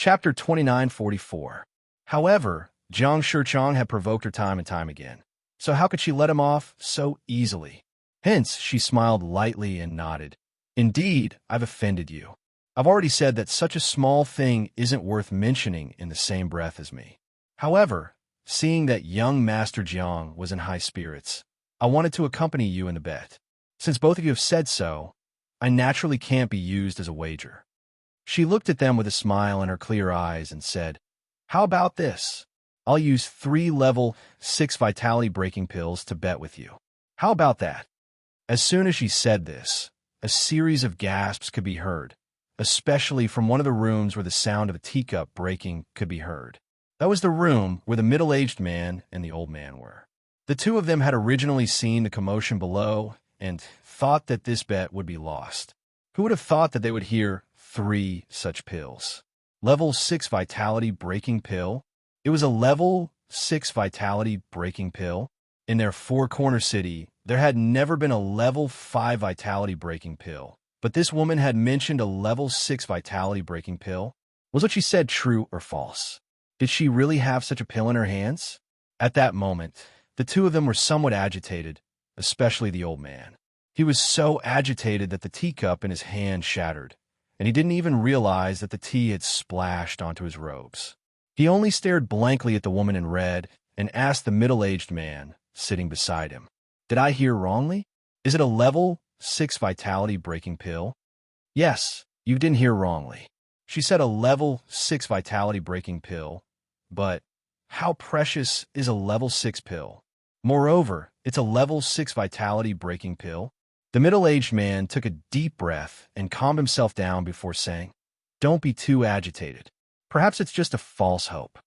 Chapter 2944. However, Jiang Shichang had provoked her time and time again, so how could she let him off so easily? Hence, she smiled lightly and nodded. Indeed, I've offended you. I've already said that such a small thing isn't worth mentioning in the same breath as me. However, seeing that young Master Jiang was in high spirits, I wanted to accompany you in the bet. Since both of you have said so, I naturally can't be used as a wager. She looked at them with a smile in her clear eyes and said, How about this? I'll use 3 level 6 vitality breaking pills to bet with you. How about that? As soon as she said this, a series of gasps could be heard, especially from one of the rooms where the sound of a teacup breaking could be heard. That was the room where the middle-aged man and the old man were. The two of them had originally seen the commotion below and thought that this bet would be lost. Who would have thought that they would hear 3 such pills? Level 6 vitality breaking pill? It was a level 6 vitality breaking pill. In their four-corner city, there had never been a level 5 vitality breaking pill, but this woman had mentioned a level 6 vitality breaking pill. Was what she said true or false? Did she really have such a pill in her hands? At that moment, the two of them were somewhat agitated, especially the old man. He was so agitated that the teacup in his hand shattered, and he didn't even realize that the tea had splashed onto his robes. He only stared blankly at the woman in red and asked the middle-aged man sitting beside him, Did I hear wrongly? Is it a level 6 vitality breaking pill? Yes, you didn't hear wrongly. She said a level 6 vitality breaking pill, but how precious is a level 6 pill? Moreover, it's a level 6 vitality breaking pill. The middle-aged man took a deep breath and calmed himself down before saying, Don't be too agitated. Perhaps it's just a false hope.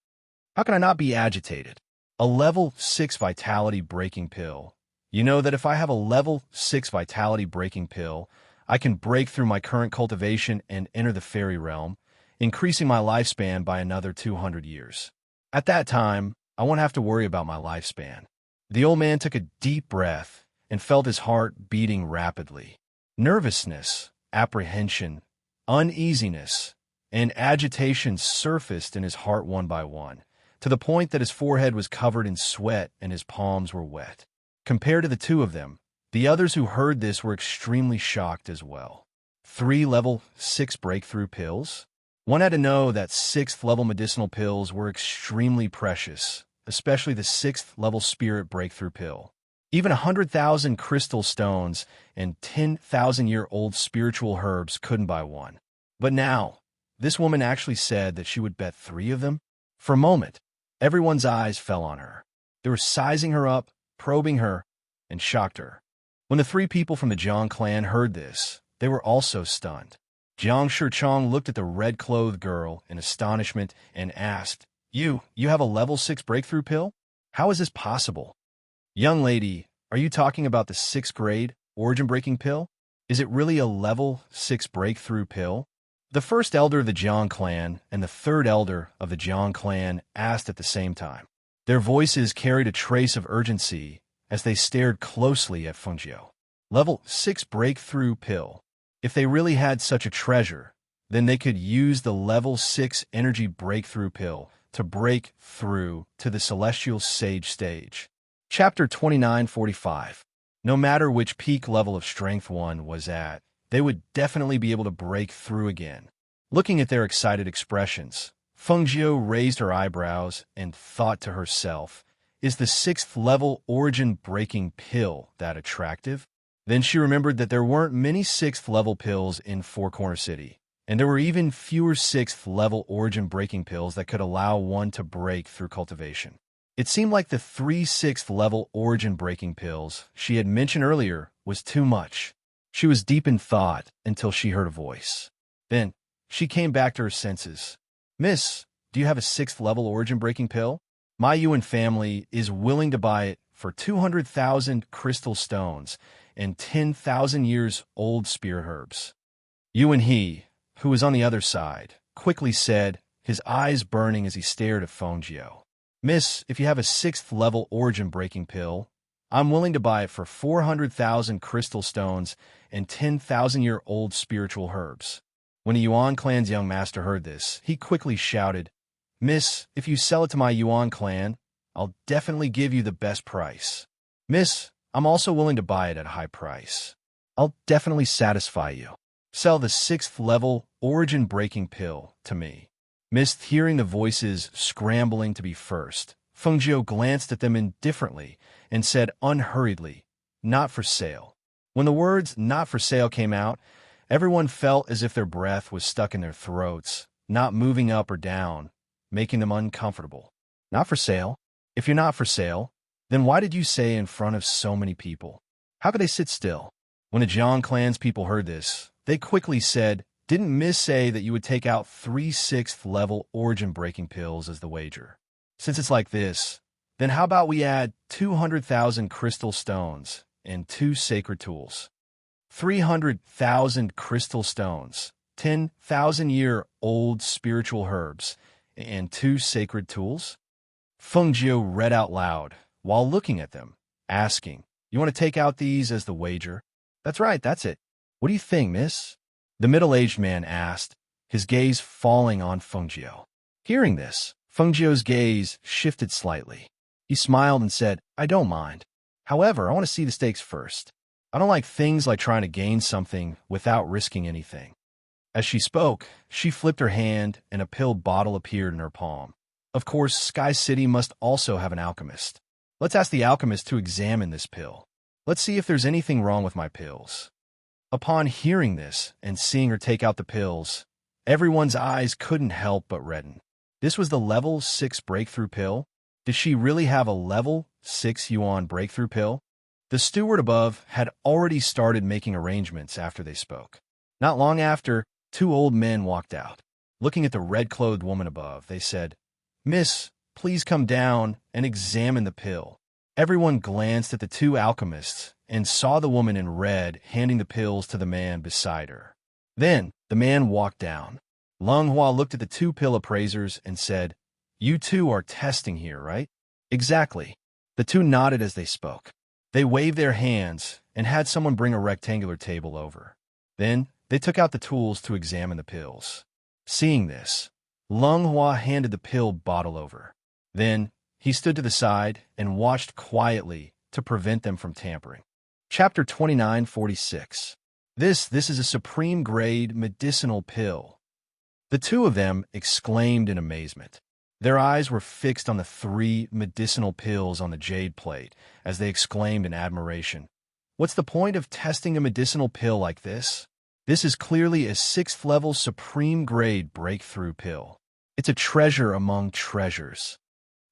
How can I not be agitated? A level 6 vitality breaking pill. You know that if I have a level 6 vitality breaking pill, I can break through my current cultivation and enter the fairy realm, increasing my lifespan by another 200 years. At that time, I won't have to worry about my lifespan. The old man took a deep breath and felt his heart beating rapidly. Nervousness, apprehension, uneasiness, and agitation surfaced in his heart one by one, to the point that his forehead was covered in sweat and his palms were wet. Compared to the two of them, the others who heard this were extremely shocked as well. 3 level 6 breakthrough pills? One had to know that 6th level medicinal pills were extremely precious, especially the 6th level spirit breakthrough pill. Even 100,000 crystal stones and 10,000-year-old spiritual herbs couldn't buy one. But now, this woman actually said that she would bet 3 of them? For a moment, everyone's eyes fell on her. They were sizing her up, probing her, and shocked her. When the 3 people from the Jiang clan heard this, they were also stunned. Jiang Shichang looked at the red-clothed girl in astonishment and asked, You have a level 6 breakthrough pill? How is this possible? Young lady, are you talking about the 6th grade origin-breaking pill? Is it really a level 6 breakthrough pill? The first elder of the Jiang clan and the third elder of the Jiang clan asked at the same time. Their voices carried a trace of urgency as they stared closely at Fengjiu. Level 6 breakthrough pill. If they really had such a treasure, then they could use the level 6 energy breakthrough pill to break through to the celestial sage stage. Chapter 2945. No matter which peak level of strength one was at, they would definitely be able to break through again. Looking at their excited expressions, Fengjiu raised her eyebrows and thought to herself, Is the 6th level origin breaking pill that attractive? Then she remembered that there weren't many 6th level pills in Four Corner City, and there were even fewer 6th level origin breaking pills that could allow one to break through cultivation. It seemed like the 3 6th level origin breaking pills she had mentioned earlier was too much. She was deep in thought until she heard a voice. Then she came back to her senses. Miss, do you have a 6th level origin breaking pill? My Yuan family is willing to buy it for 200,000 crystal stones and 10,000 years old spirit herbs. Yuan He, who was on the other side, quickly said, his eyes burning as he stared at Fengjiu. Miss, if you have a 6th level origin breaking pill, I'm willing to buy it for 400,000 crystal stones and 10,000-year-old spiritual herbs. When the Yuan clan's young master heard this, he quickly shouted, "Miss, if you sell it to my Yuan clan, I'll definitely give you the best price. Miss, I'm also willing to buy it at a high price. I'll definitely satisfy you. Sell the 6th level origin-breaking pill to me." Miss, hearing the voices scrambling to be first, Fengjiu glanced at them indifferently and said unhurriedly, "Not for sale." When the words "not for sale" came out, everyone felt as if their breath was stuck in their throats, not moving up or down, making them uncomfortable. Not for sale? If you're not for sale, then why did you say in front of so many people? How could they sit still? When the Jiang clan's people heard this, they quickly said, "Didn't Miss say that you would take out 3 6th level origin-breaking pills as the wager? Since it's like this, then how about we add 200,000 crystal stones and 2 sacred tools? 300,000 crystal stones, 10,000-year-old spiritual herbs, and 2 sacred tools?" Fengjiu read out loud while looking at them, asking, "You want to take out these as the wager?" "That's right, that's it. What do you think, miss?" the middle-aged man asked, his gaze falling on Fengjiu. Hearing this, Fengjiu's gaze shifted slightly. He smiled and said, "I don't mind. However, I want to see the stakes first. I don't like things like trying to gain something without risking anything." As she spoke, she flipped her hand and a pill bottle appeared in her palm. Of course, Sky City must also have an alchemist. Let's ask the alchemist to examine this pill. Let's see if there's anything wrong with my pills. Upon hearing this and seeing her take out the pills, everyone's eyes couldn't help but redden. This was the level 6 breakthrough pill? Did she really have a level 6 yuan breakthrough pill? The steward above had already started making arrangements after they spoke. Not long after, 2 old men walked out. Looking at the red-clothed woman above, they said, "Miss, please come down and examine the pill." Everyone glanced at the 2 alchemists and saw the woman in red handing the pills to the man beside her. Then the man walked down. Lung Hua looked at the 2 pill appraisers and said, "You 2 are testing here, right?" "Exactly." The 2 nodded as they spoke. They waved their hands and had someone bring a rectangular table over. Then they took out the tools to examine the pills. Seeing this, Lung Hua handed the pill bottle over. Then he stood to the side and watched quietly to prevent them from tampering. Chapter 2946. This is a supreme-grade medicinal pill. The 2 of them exclaimed in amazement. Their eyes were fixed on the 3 medicinal pills on the jade plate as they exclaimed in admiration. What's the point of testing a medicinal pill like this? This is clearly a 6th-level supreme-grade breakthrough pill. It's a treasure among treasures.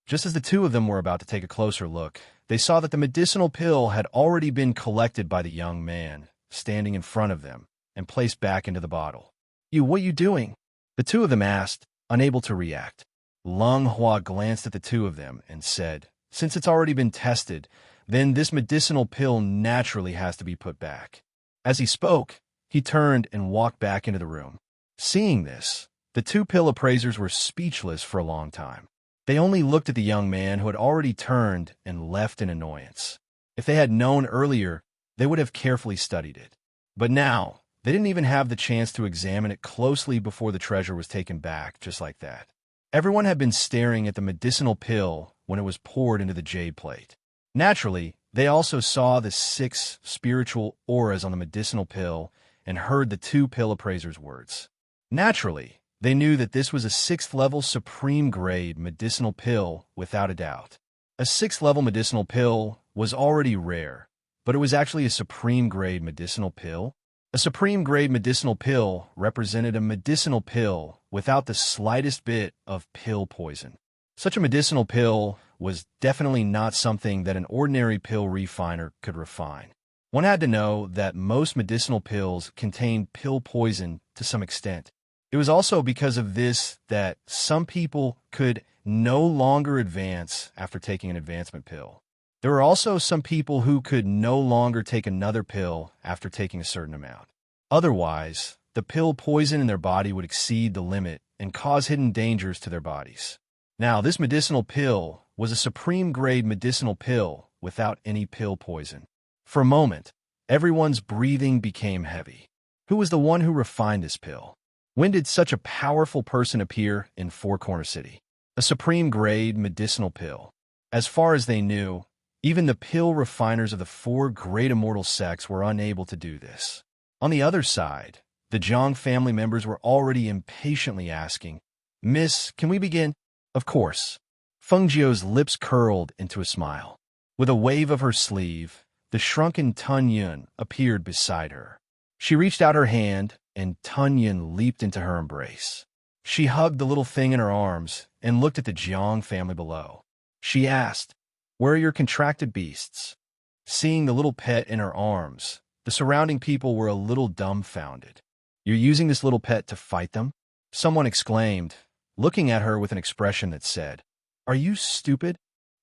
Just as the 2 of them were about to take a closer look, they saw that the medicinal pill had already been collected by the young man, standing in front of them, and placed back into the bottle. What are you doing?" the 2 of them asked, unable to react. Lung Hua glanced at the 2 of them and said, "Since it's already been tested, then this medicinal pill naturally has to be put back." As he spoke, he turned and walked back into the room. Seeing this, the 2 pill appraisers were speechless for a long time. They only looked at the young man who had already turned and left in annoyance. If they had known earlier, they would have carefully studied it. But now, they didn't even have the chance to examine it closely before the treasure was taken back just like that. Everyone had been staring at the medicinal pill when it was poured into the jade plate. Naturally, they also saw the 6 spiritual auras on the medicinal pill and heard the 2 pill appraisers' words. Naturally, they knew that this was a 6th-level supreme-grade medicinal pill without a doubt. A 6th-level medicinal pill was already rare, but it was actually a supreme-grade medicinal pill. A supreme-grade medicinal pill represented a medicinal pill without the slightest bit of pill poison. Such a medicinal pill was definitely not something that an ordinary pill refiner could refine. One had to know that most medicinal pills contained pill poison to some extent. It was also because of this that some people could no longer advance after taking an advancement pill. There were also some people who could no longer take another pill after taking a certain amount. Otherwise, the pill poison in their body would exceed the limit and cause hidden dangers to their bodies. Now, this medicinal pill was a supreme-grade medicinal pill without any pill poison. For a moment, everyone's breathing became heavy. Who was the one who refined this pill? When did such a powerful person appear in Four Corner City? A supreme-grade medicinal pill. As far as they knew, even the pill refiners of the four great immortal sects were unable to do this. On the other side, the Jiang family members were already impatiently asking, "Miss, can we begin?" Of course. Feng Jiu's lips curled into a smile. With a wave of her sleeve, the shrunken Tun Yun appeared beside her. She reached out her hand, and Tun Yun leaped into her embrace. She hugged the little thing in her arms and looked at the Jiang family below. She asked, "Where are your contracted beasts?" Seeing the little pet in her arms, the surrounding people were a little dumbfounded. "You're using this little pet to fight them?" Someone exclaimed, looking at her with an expression that said, "Are you stupid?"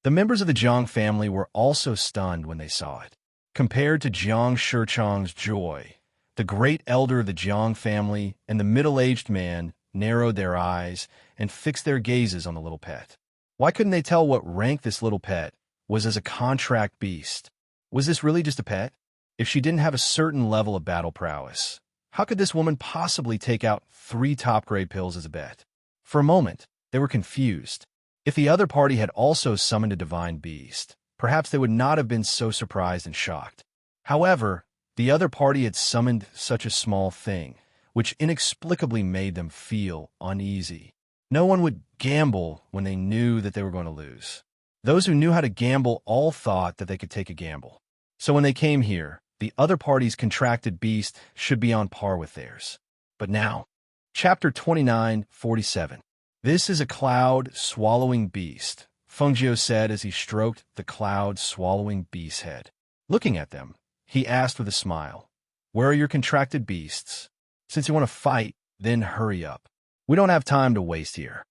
The members of the Jiang family were also stunned when they saw it. Compared to Jiang Shichang's joy, the great elder of the Jiang family and the middle-aged man narrowed their eyes and fixed their gazes on the little pet. Why couldn't they tell what rank this little pet was as a contract beast? Was this really just a pet? If she didn't have a certain level of battle prowess, how could this woman possibly take out 3 top-grade pills as a bet? For a moment, they were confused. If the other party had also summoned a divine beast, perhaps they would not have been so surprised and shocked. However, the other party had summoned such a small thing, which inexplicably made them feel uneasy. No one would gamble when they knew that they were going to lose. Those who knew how to gamble all thought that they could take a gamble. So when they came here, the other party's contracted beast should be on par with theirs. But now, Chapter 29:47. "This is a cloud-swallowing beast," Feng Jiu said as he stroked the cloud-swallowing beast's head. Looking at them, he asked with a smile, "Where are your contracted beasts? Since you want to fight, then hurry up. We don't have time to waste here."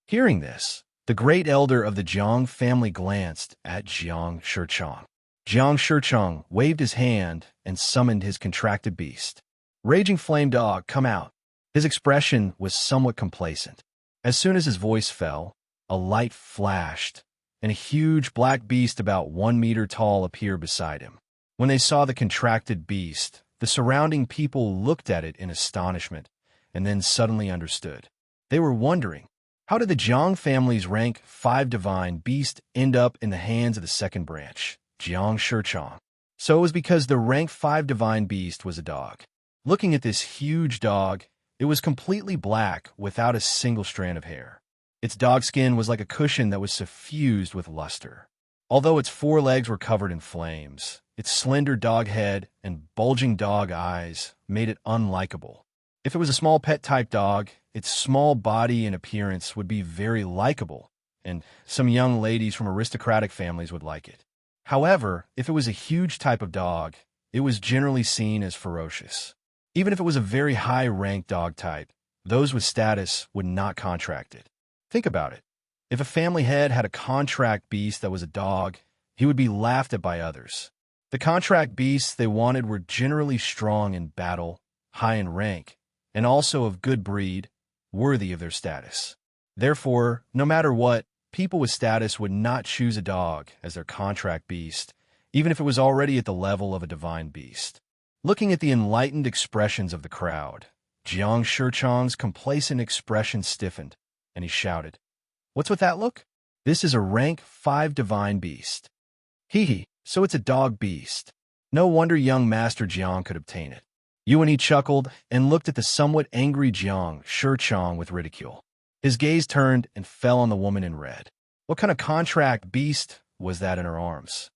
Hearing this, the great elder of the Jiang family glanced at Jiang Shichang. Jiang Shichang waved his hand and summoned his contracted beast. "Raging Flame Dog, come out." His expression was somewhat complacent. As soon as his voice fell, a light flashed, and a huge black beast about 1 meter tall appeared beside him. When they saw the contracted beast, the surrounding people looked at it in astonishment, and then suddenly understood. They were wondering, how did the Jiang family's rank 5 divine beast end up in the hands of the second branch, Jiang Shichang? So it was because the rank 5 divine beast was a dog. Looking at this huge dog, it was completely black without a single strand of hair. Its dog skin was like a cushion that was suffused with luster. Although its 4 legs were covered in flames, its slender dog head and bulging dog eyes made it unlikable. If it was a small pet-type dog, its small body and appearance would be very likable, and some young ladies from aristocratic families would like it. However, if it was a huge type of dog, it was generally seen as ferocious. Even if it was a very high-ranked dog type, those with status would not contract it. Think about it. If a family head had a contract beast that was a dog, he would be laughed at by others. The contract beasts they wanted were generally strong in battle, high in rank, and also of good breed, worthy of their status. Therefore, no matter what, people with status would not choose a dog as their contract beast, even if it was already at the level of a divine beast. Looking at the enlightened expressions of the crowd, Jiang Shichang's complacent expression stiffened, and he shouted, "What's with that look? This is a rank 5 divine beast." "Hee, so it's a dog beast. No wonder young Master Jiang could obtain it." Yuan chuckled and looked at the somewhat angry Jiang Shichang with ridicule. His gaze turned and fell on the woman in red. What kind of contract beast was that in her arms?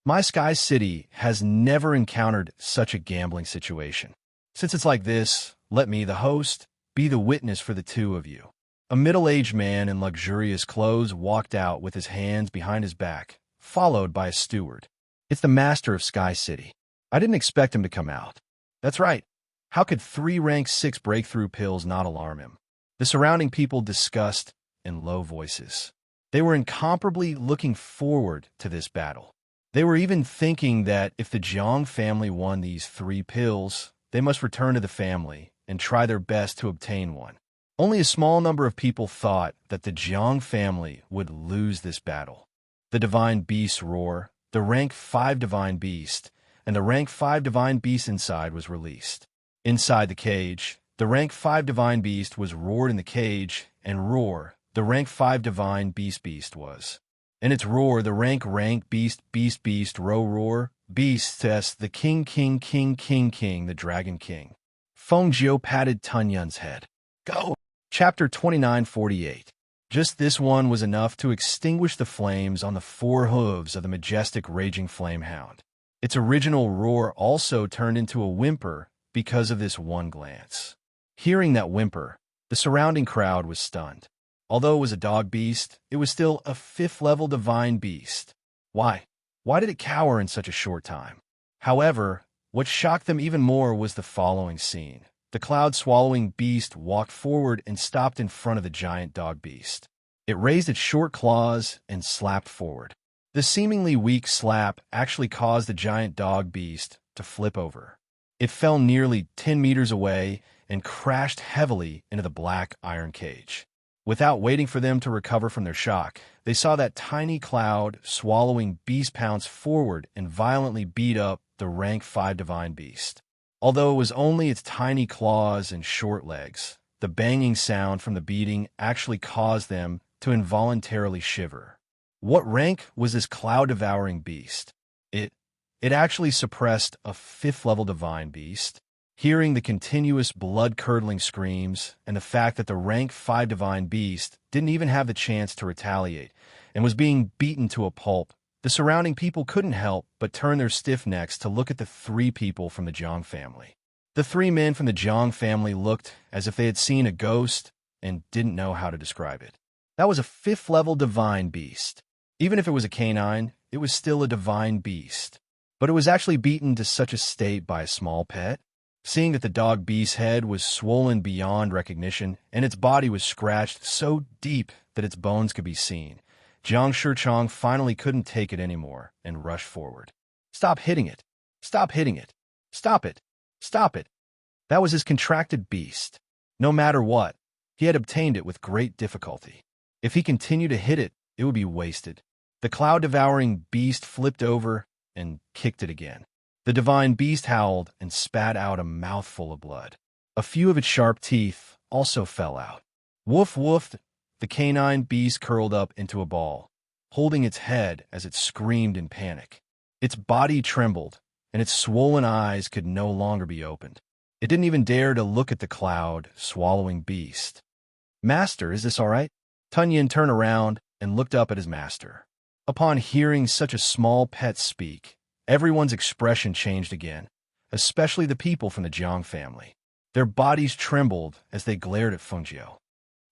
My Sky City has never encountered such a gambling situation. Since it's like this, let me, the host, be the witness for the two of you. A middle-aged man in luxurious clothes walked out with his hands behind his back, followed by a steward. It's the master of Sky City. I didn't expect him to come out. That's right. How could 3 rank 6 breakthrough pills not alarm him? The surrounding people discussed in low voices. They were incomparably looking forward to this battle. They were even thinking that if the Jiang family won these 3 pills, they must return to the family and try their best to obtain one. Only a small number of people thought that the Jiang family would lose this battle. The divine beast's roar, the rank 5 divine beast, and the rank 5 divine beast inside was released. Inside the cage, the rank 5 divine beast was roared in the cage, and roar, the rank 5 divine beast was. In its roar, the rank beast roar, beast the king, the dragon king. Feng Jiu patted Tun Yun's head. Go! Chapter 2948. Just this one was enough to extinguish the flames on the 4 hooves of the majestic raging flamehound. Its original roar also turned into a whimper because of this one glance. Hearing that whimper, the surrounding crowd was stunned. Although it was a dog beast, it was still a 5th-level divine beast. Why? Why did it cower in such a short time? However, what shocked them even more was the following scene. The cloud-swallowing beast walked forward and stopped in front of the giant dog beast. It raised its short claws and slapped forward. The seemingly weak slap actually caused the giant dog beast to flip over. It fell nearly 10 meters away and crashed heavily into the black iron cage. Without waiting for them to recover from their shock, they saw that tiny cloud-swallowing beast pounce forward and violently beat up the rank 5 divine beast. Although it was only its tiny claws and short legs, the banging sound from the beating actually caused them to involuntarily shiver. What rank was this cloud-devouring beast? It actually suppressed a 5th-level divine beast. Hearing the continuous blood-curdling screams and the fact that the rank 5 divine beast didn't even have the chance to retaliate and was being beaten to a pulp, the surrounding people couldn't help but turn their stiff necks to look at the 3 people from the Jiang family. The 3 men from the Jiang family looked as if they had seen a ghost and didn't know how to describe it. That was a 5th-level divine beast. Even if it was a canine, it was still a divine beast. But it was actually beaten to such a state by a small pet. Seeing that the dog beast's head was swollen beyond recognition and its body was scratched so deep that its bones could be seen, Jiang Shichang finally couldn't take it anymore and rushed forward. Stop hitting it! Stop hitting it! Stop it! Stop it! That was his contracted beast. No matter what, he had obtained it with great difficulty. If he continued to hit it, it would be wasted. The cloud-devouring beast flipped over and kicked it again. The divine beast howled and spat out a mouthful of blood. A few of its sharp teeth also fell out. Woof woof! The canine beast curled up into a ball, holding its head as it screamed in panic. Its body trembled, and its swollen eyes could no longer be opened. It didn't even dare to look at the cloud-swallowing beast. Master, is this all right? Tun Yin turned around and looked up at his master. Upon hearing such a small pet speak, everyone's expression changed again, especially the people from the Jiang family. Their bodies trembled as they glared at Feng Jiu.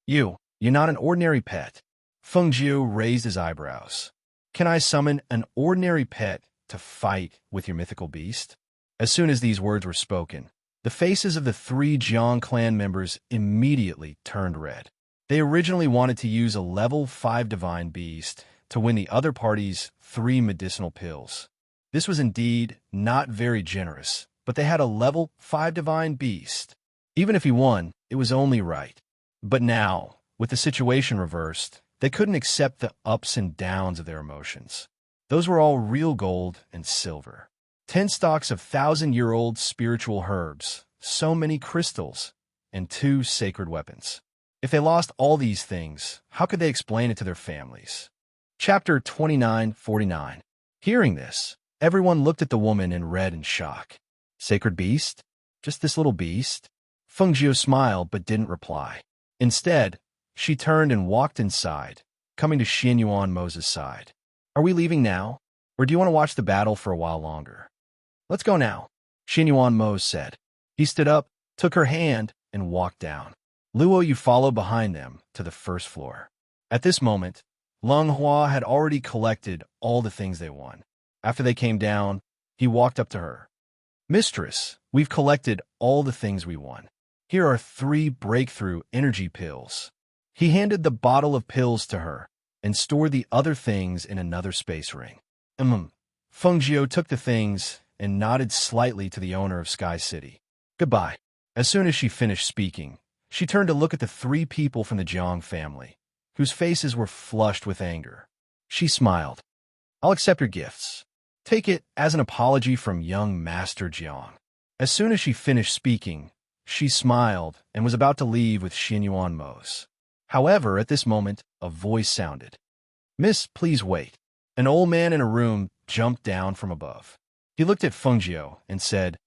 You're not an ordinary pet. Feng Jiu raised his eyebrows. Can I summon an ordinary pet to fight with your mythical beast? As soon as these words were spoken, the faces of the 3 Jiang clan members immediately turned red. They originally wanted to use a level 5 divine beast to win the other party's 3 medicinal pills. This was indeed not very generous, but they had a level 5 divine beast. Even if he won, it was only right. But now, with the situation reversed, they couldn't accept the ups and downs of their emotions. Those were all real gold and silver. 10 stalks of 1,000-year-old spiritual herbs, so many crystals, and 2 sacred weapons. If they lost all these things, how could they explain it to their families? Chapter 2949. Hearing this, everyone looked at the woman and read in shock. Sacred beast? Just this little beast? Feng Jiu smiled but didn't reply. Instead, she turned and walked inside, coming to Xin Yuan Mo's side. Are we leaving now? Or do you want to watch the battle for a while longer? Let's go now, Xin Yuan Mo said. He stood up, took her hand, and walked down. Luo Yu followed behind them to the first floor. At this moment, Lung Hua had already collected all the things they won. After they came down, he walked up to her. Mistress, we've collected all the things we won. Here are 3 breakthrough energy pills. He handed the bottle of pills to her and stored the other things in another space ring. Feng Jiu took the things and nodded slightly to the owner of Sky City. Goodbye. As soon as she finished speaking, she turned to look at the 3 people from the Jiang family, whose faces were flushed with anger. She smiled. I'll accept your gifts. Take it as an apology from young Master Jiang. As soon as she finished speaking, She smiled and was about to leave with Xinyuan Mo's. However, at this moment, a voice sounded. "Miss, please wait." An old man in a room jumped down from above. He looked at Fengjiu and said,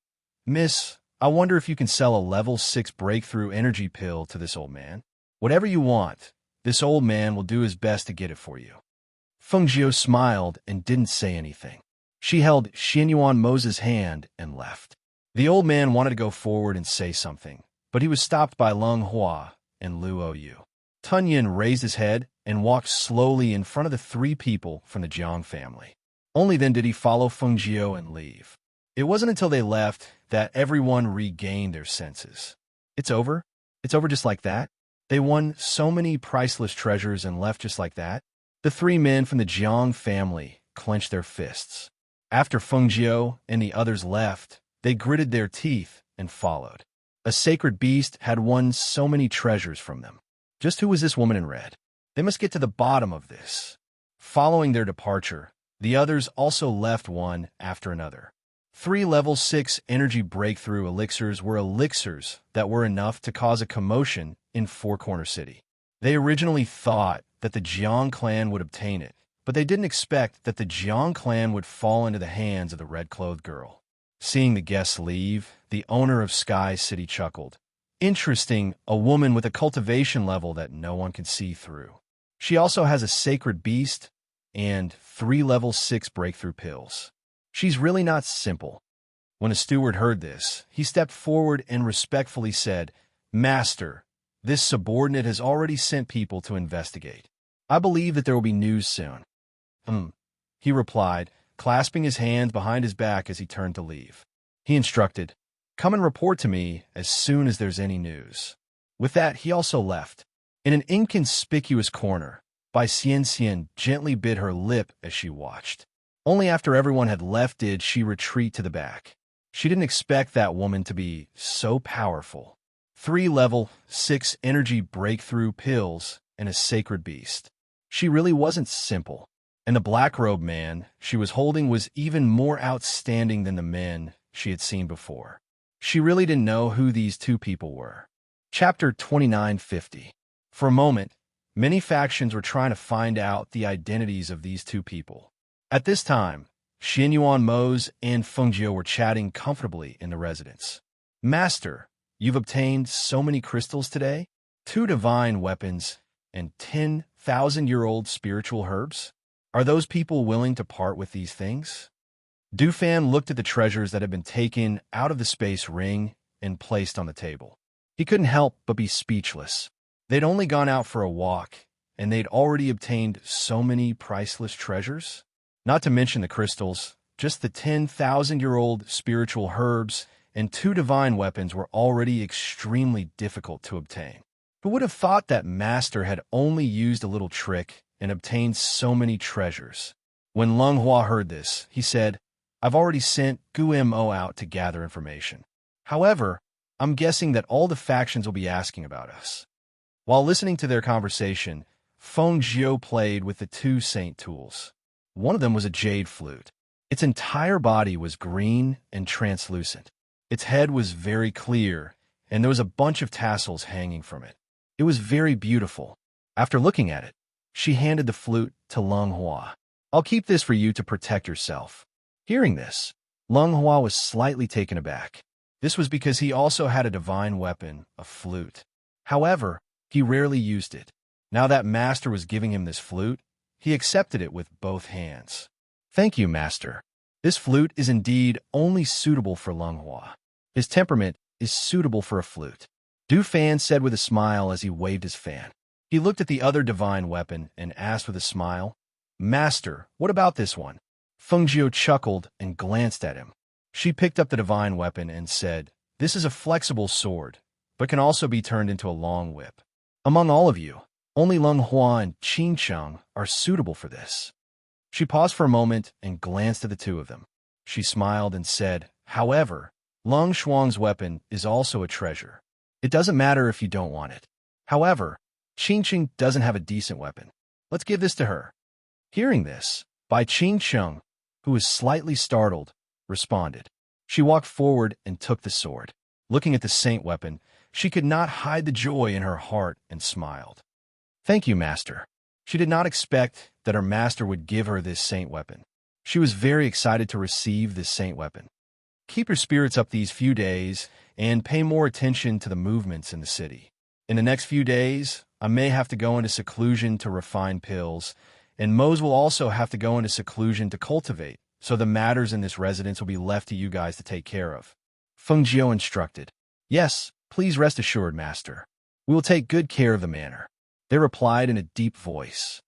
"Miss, I wonder if you can sell a level 6 breakthrough energy pill to this old man. Whatever you want, this old man will do his best to get it for you." Fengjiu smiled and didn't say anything. She held Xinyuan Mo's hand and left. The old man wanted to go forward and say something, but he was stopped by Leng Hua and Lu Oyu. Tunyin raised his head and walked slowly in front of the 3 people from the Jiang family. Only then did he follow Fengjiu and leave. It wasn't until they left that everyone regained their senses. It's over? It's over just like that? They won so many priceless treasures and left just like that? The 3 men from the Jiang family clenched their fists. After Fengjiu and the others left, they gritted their teeth and followed. A sacred beast had won so many treasures from them. Just who was this woman in red? They must get to the bottom of this. Following their departure, the others also left one after another. 3 level 6 energy breakthrough elixirs were elixirs that were enough to cause a commotion in Four Corner City. They originally thought that the Jiang clan would obtain it, but they didn't expect that the Jiang clan would fall into the hands of the red-clothed girl. Seeing the guests leave, the owner of Sky City chuckled. Interesting, a woman with a cultivation level that no one can see through. She also has a sacred beast and 3 level 6 breakthrough pills. She's really not simple. When a steward heard this, he stepped forward and respectfully said, "Master, this subordinate has already sent people to investigate. I believe that there will be news soon." He replied, clasping his hands behind his back as he turned to leave. He instructed, "Come and report to me as soon as there's any news." With that, he also left. In an inconspicuous corner, Bai Xian gently bit her lip as she watched. Only after everyone had left did she retreat to the back. She didn't expect that woman to be so powerful. 3 level 6 energy breakthrough pills and a sacred beast. She really wasn't simple. And the black-robed man she was holding was even more outstanding than the men she had seen before. She really didn't know who these 2 people were. Chapter 2950. For a moment, many factions were trying to find out the identities of these 2 people. At this time, Xinyuan Mo's and Fengjiu were chatting comfortably in the residence. "Master, you've obtained so many crystals today? 2 divine weapons and 10,000-year-old spiritual herbs? Are those people willing to part with these things?" Dufan looked at the treasures that had been taken out of the space ring and placed on the table. He couldn't help but be speechless. They'd only gone out for a walk, and they'd already obtained so many priceless treasures. Not to mention the crystals, just the 10,000-year-old spiritual herbs and 2 divine weapons were already extremely difficult to obtain. Who would have thought that Master had only used a little trick and obtained so many treasures? When Leng Hua heard this, he said, "I've already sent Gu Mo out to gather information. However, I'm guessing that all the factions will be asking about us." While listening to their conversation, Fengjiu played with the 2 saint tools. One of them was a jade flute. Its entire body was green and translucent. Its head was very clear, and there was a bunch of tassels hanging from it. It was very beautiful. After looking at it, she handed the flute to Leng Hua. "I'll keep this for you to protect yourself." Hearing this, Leng Hua was slightly taken aback. This was because he also had a divine weapon, a flute. However, he rarely used it. Now that Master was giving him this flute, he accepted it with both hands. "Thank you, Master. This flute is indeed only suitable for Leng Hua. His temperament is suitable for a flute," Dufan said with a smile as he waved his fan. He looked at the other divine weapon and asked with a smile, "Master, what about this one?" Fengjiu chuckled and glanced at him. She picked up the divine weapon and said, "This is a flexible sword, but can also be turned into a long whip. Among all of you, only Leng Hua and Qin Cheng are suitable for this." She paused for a moment and glanced at the 2 of them. She smiled and said, "However, Leng Shuang's weapon is also a treasure. It doesn't matter if you don't want it. However, Qin Cheng doesn't have a decent weapon. Let's give this to her." Hearing this, Bai Qin Cheng, who was slightly startled, responded. She walked forward and took the sword. Looking at the saint weapon, she could not hide the joy in her heart and smiled. Thank you, master. She did not expect that her master would give her this saint weapon. She was very excited to receive this saint weapon. Keep your spirits up these few days and pay more attention to the movements in the city. In the next few days, I may have to go into seclusion to refine pills, and Mose will also have to go into seclusion to cultivate, so the matters in this residence will be left to you guys to take care of. Feng Jiao instructed. Yes, please rest assured, master. We will take good care of the manor. They replied in a deep voice.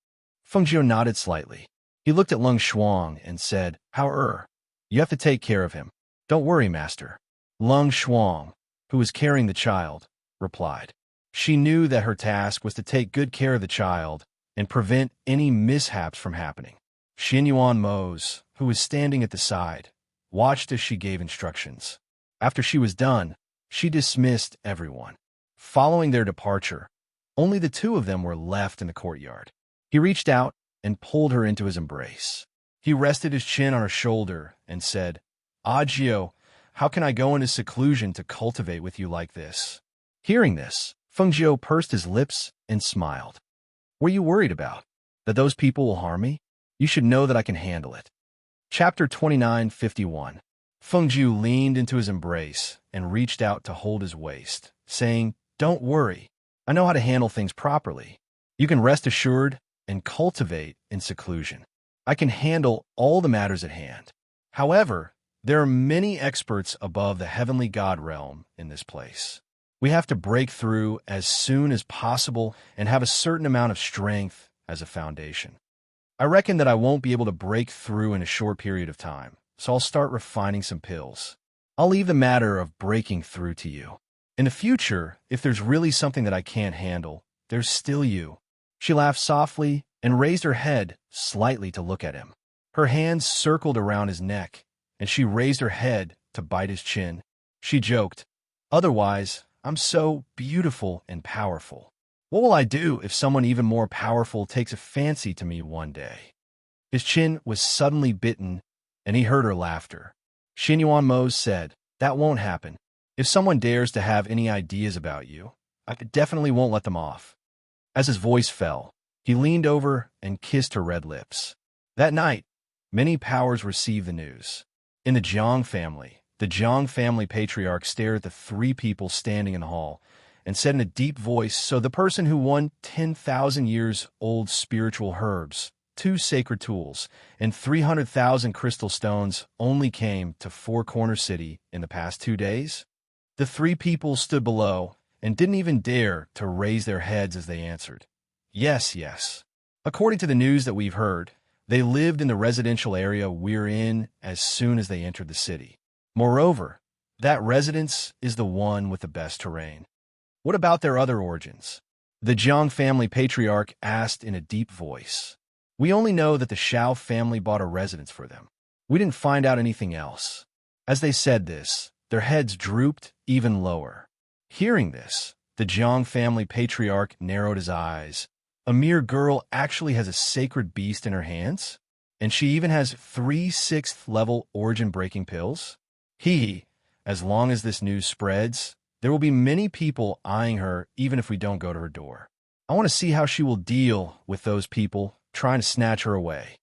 Feng Jiao nodded slightly. He looked at Lung Shuang and said, You have to take care of him. Don't worry, master. Lung Shuang, who was carrying the child, replied. She knew that her task was to take good care of the child and prevent any mishaps from happening. Xinyuan Mose, who was standing at the side, watched as she gave instructions. After she was done, she dismissed everyone. Following their departure, only the two of them were left in the courtyard. He reached out and pulled her into his embrace. He rested his chin on her shoulder and said, Agio, how can I go into seclusion to cultivate with you like this? Hearing this, Feng Jiao pursed his lips and smiled. What are you worried about? That those people will harm me? You should know that I can handle it. Chapter 29:51. Feng Jiao leaned into his embrace and reached out to hold his waist, saying, Don't worry. I know how to handle things properly. You can rest assured and cultivate in seclusion. I can handle all the matters at hand. However, there are many experts above the heavenly God realm in this place. We have to break through as soon as possible and have a certain amount of strength as a foundation. I reckon that I won't be able to break through in a short period of time, so I'll start refining some pills. I'll leave the matter of breaking through to you. In the future, if there's really something that I can't handle, there's still you. She laughed softly and raised her head slightly to look at him. Her hands circled around his neck, and she raised her head to bite his chin. She joked, Otherwise, I'm so beautiful and powerful. What will I do if someone even more powerful takes a fancy to me one day? His chin was suddenly bitten, and he heard her laughter. Xinyuan Mose said, That won't happen. If someone dares to have any ideas about you, I definitely won't let them off. As his voice fell, he leaned over and kissed her red lips. That night, many powers received the news. In the Jiang family patriarch stared at the three people standing in the hall and said in a deep voice, So the person who won 10,000 years old spiritual herbs, 2 sacred tools, and 300,000 crystal stones only came to Four Corner City in the past 2 days? The three people stood below and didn't even dare to raise their heads as they answered, Yes, yes. According to the news that we've heard, they lived in the residential area we're in as soon as they entered the city. Moreover, that residence is the one with the best terrain. What about their other origins? The Jiang family patriarch asked in a deep voice. We only know that the Shao family bought a residence for them. We didn't find out anything else. As they said this, their heads drooped even lower. Hearing this, the Jiang family patriarch narrowed his eyes. A mere girl actually has a sacred beast in her hands? And she even has 3 6th-level origin-breaking pills? As long as this news spreads, there will be many people eyeing her even if we don't go to her door. I want to see how she will deal with those people trying to snatch her away.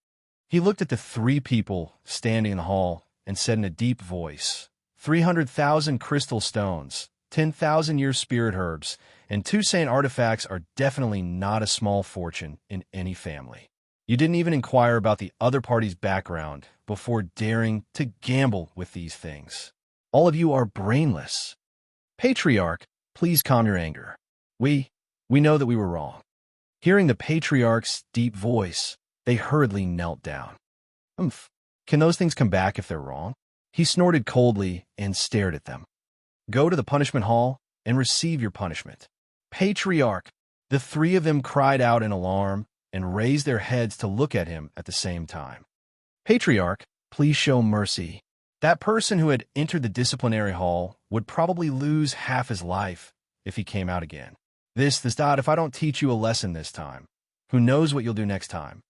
He looked at the 3 people standing in the hall and said in a deep voice, 300,000 crystal stones, 10,000-year spirit herbs, and 2 saint artifacts are definitely not a small fortune in any family. You didn't even inquire about the other party's background before daring to gamble with these things. All of you are brainless. Patriarch, please calm your anger. We know that we were wrong. Hearing the patriarch's deep voice, they hurriedly knelt down. Can those things come back if they're wrong? He snorted coldly and stared at them. Go to the punishment hall and receive your punishment. Patriarch! The 3 of them cried out in alarm and raised their heads to look at him at the same time. Patriarch, please show mercy. That person who had entered the disciplinary hall would probably lose half his life if he came out again. If I don't teach you a lesson this time, who knows what you'll do next time?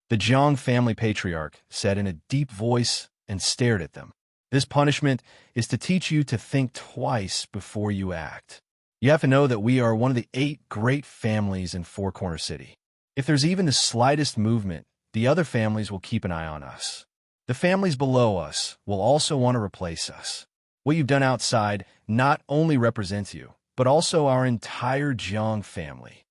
The Jiang family patriarch said in a deep voice and stared at them. This punishment is to teach you to think twice before you act. You have to know that we are one of the 8 great families in Four Corner City. If there's even the slightest movement, the other families will keep an eye on us. The families below us will also want to replace us. What you've done outside not only represents you, but also our entire Jiang family.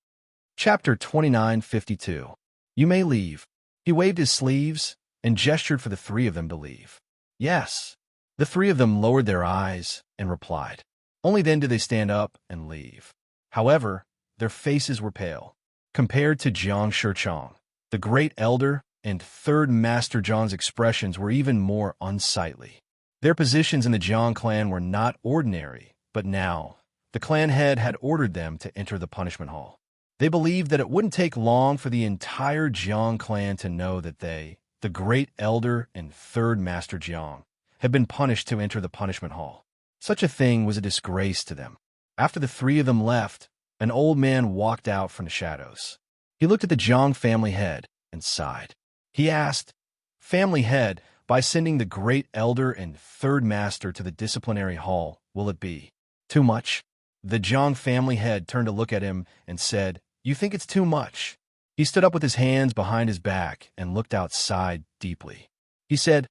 Chapter 2952. You may leave. He waved his sleeves and gestured for the 3 of them to leave. Yes. The 3 of them lowered their eyes and replied. Only then did they stand up and leave. However, their faces were pale. Compared to Jiang Shichang, the great elder and 3rd Master Jiang's expressions were even more unsightly. Their positions in the Jiang clan were not ordinary, but now, the clan head had ordered them to enter the punishment hall. They believed that it wouldn't take long for the entire Jiang clan to know that they, the great elder and 3rd Master Jiang, had been punished to enter the punishment hall. Such a thing was a disgrace to them. After the 3 of them left, an old man walked out from the shadows. He looked at the Jiang family head and sighed. He asked, "Family head, by sending the great elder and 3rd master to the disciplinary hall, will it be too much?" The Jiang family head turned to look at him and said, "You think it's too much?" He stood up with his hands behind his back and looked outside deeply. He said,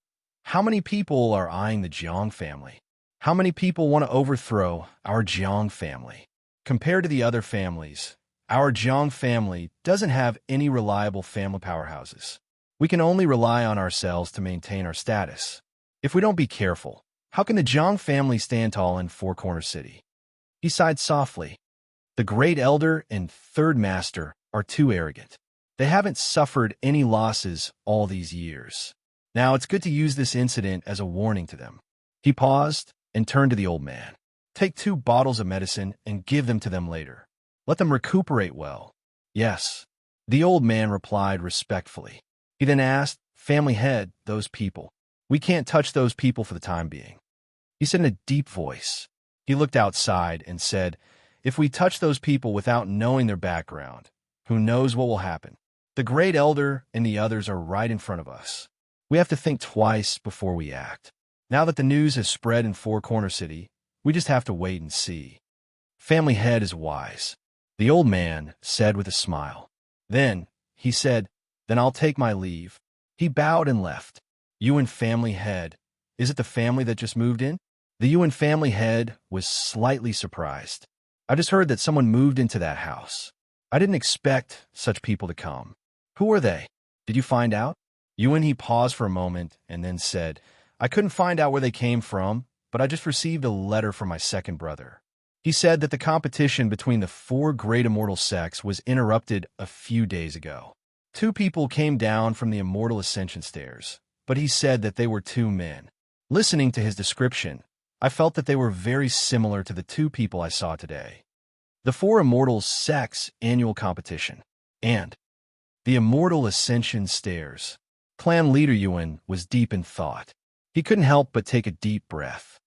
"How many people are eyeing the Jiang family? How many people want to overthrow our Jiang family? Compared to the other families, our Jiang family doesn't have any reliable family powerhouses. We can only rely on ourselves to maintain our status. If we don't be careful, how can the Jiang family stand tall in Four Corner City?" He sighed softly. The great elder and 3rd master are too arrogant. They haven't suffered any losses all these years. Now it's good to use this incident as a warning to them. He paused and turned to the old man. "Take 2 bottles of medicine and give them to them later. Let them recuperate well." "Yes," the old man replied respectfully. He then asked, "Family head, those people. We can't touch those people for the time being." He said in a deep voice. He looked outside and said, "If we touch those people without knowing their background, who knows what will happen? The great elder and the others are right in front of us. We have to think twice before we act. Now that the news has spread in Four Corner City, we just have to wait and see." "Family head is wise," the old man said with a smile. Then, he said, "Then I'll take my leave." He bowed and left. "Yuan family head, is it the family that just moved in?" The Yuan family head was slightly surprised. "I just heard that someone moved into that house. I didn't expect such people to come. Who are they? Did you find out?" Yuan he paused for a moment and then said, "I couldn't find out where they came from, but I just received a letter from my 2nd brother. He said that the competition between the 4 great immortal sects was interrupted a few days ago. 2 people came down from the immortal ascension stairs, but he said that they were 2 men. Listening to his description, I felt that they were very similar to the 2 people I saw today. The 4 immortal sects annual competition and the immortal ascension stairs." Clan leader Yuan was deep in thought. He couldn't help but take a deep breath.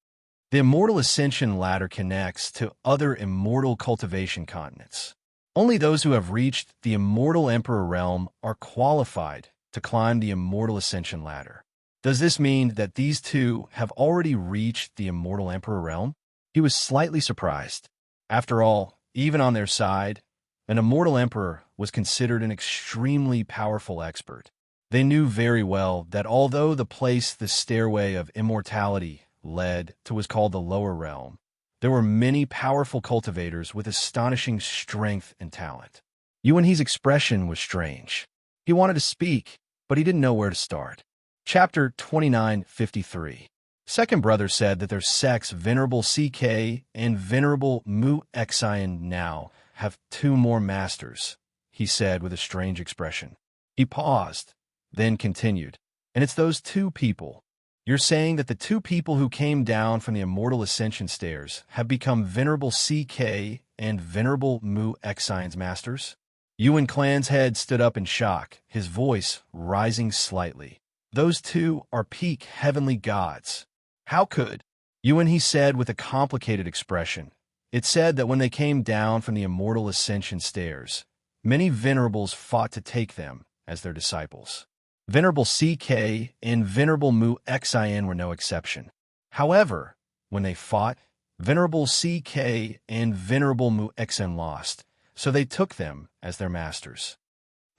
The immortal ascension ladder connects to other immortal cultivation continents. Only those who have reached the immortal emperor realm are qualified to climb the immortal ascension ladder. Does this mean that these 2 have already reached the immortal emperor realm? He was slightly surprised. After all, even on their side, an immortal emperor was considered an extremely powerful expert. They knew very well that although the place the stairway of immortality led to was called the lower realm, there were many powerful cultivators with astonishing strength and talent. Yuan He's expression was strange. He wanted to speak, but he didn't know where to start. Chapter 2953. 2nd brother said that their sects, Venerable CK and Venerable Mu Xian, now have 2 more masters, he said with a strange expression. He paused, then continued, "And it's those 2 people. You're saying that the 2 people who came down from the immortal ascension stairs have become Venerable CK and Venerable Mu Xian's masters?" Yuan clan's head stood up in shock, his voice rising slightly. "Those 2 are peak heavenly gods. How could?" Yuan he said with a complicated expression. "It said that when they came down from the immortal ascension stairs, many venerables fought to take them as their disciples. Venerable CK and Venerable Mu Xian were no exception. However, when they fought, Venerable CK and Venerable Mu Xen lost, so they took them as their masters.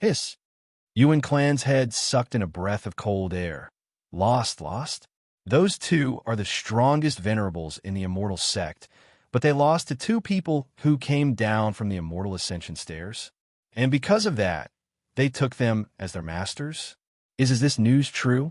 Hiss! Yuan clan's head sucked in a breath of cold air. Lost? Those two are the strongest venerables in the immortal sect, but they lost to two people who came down from the immortal ascension stairs. And because of that, they took them as their masters? Is this news true?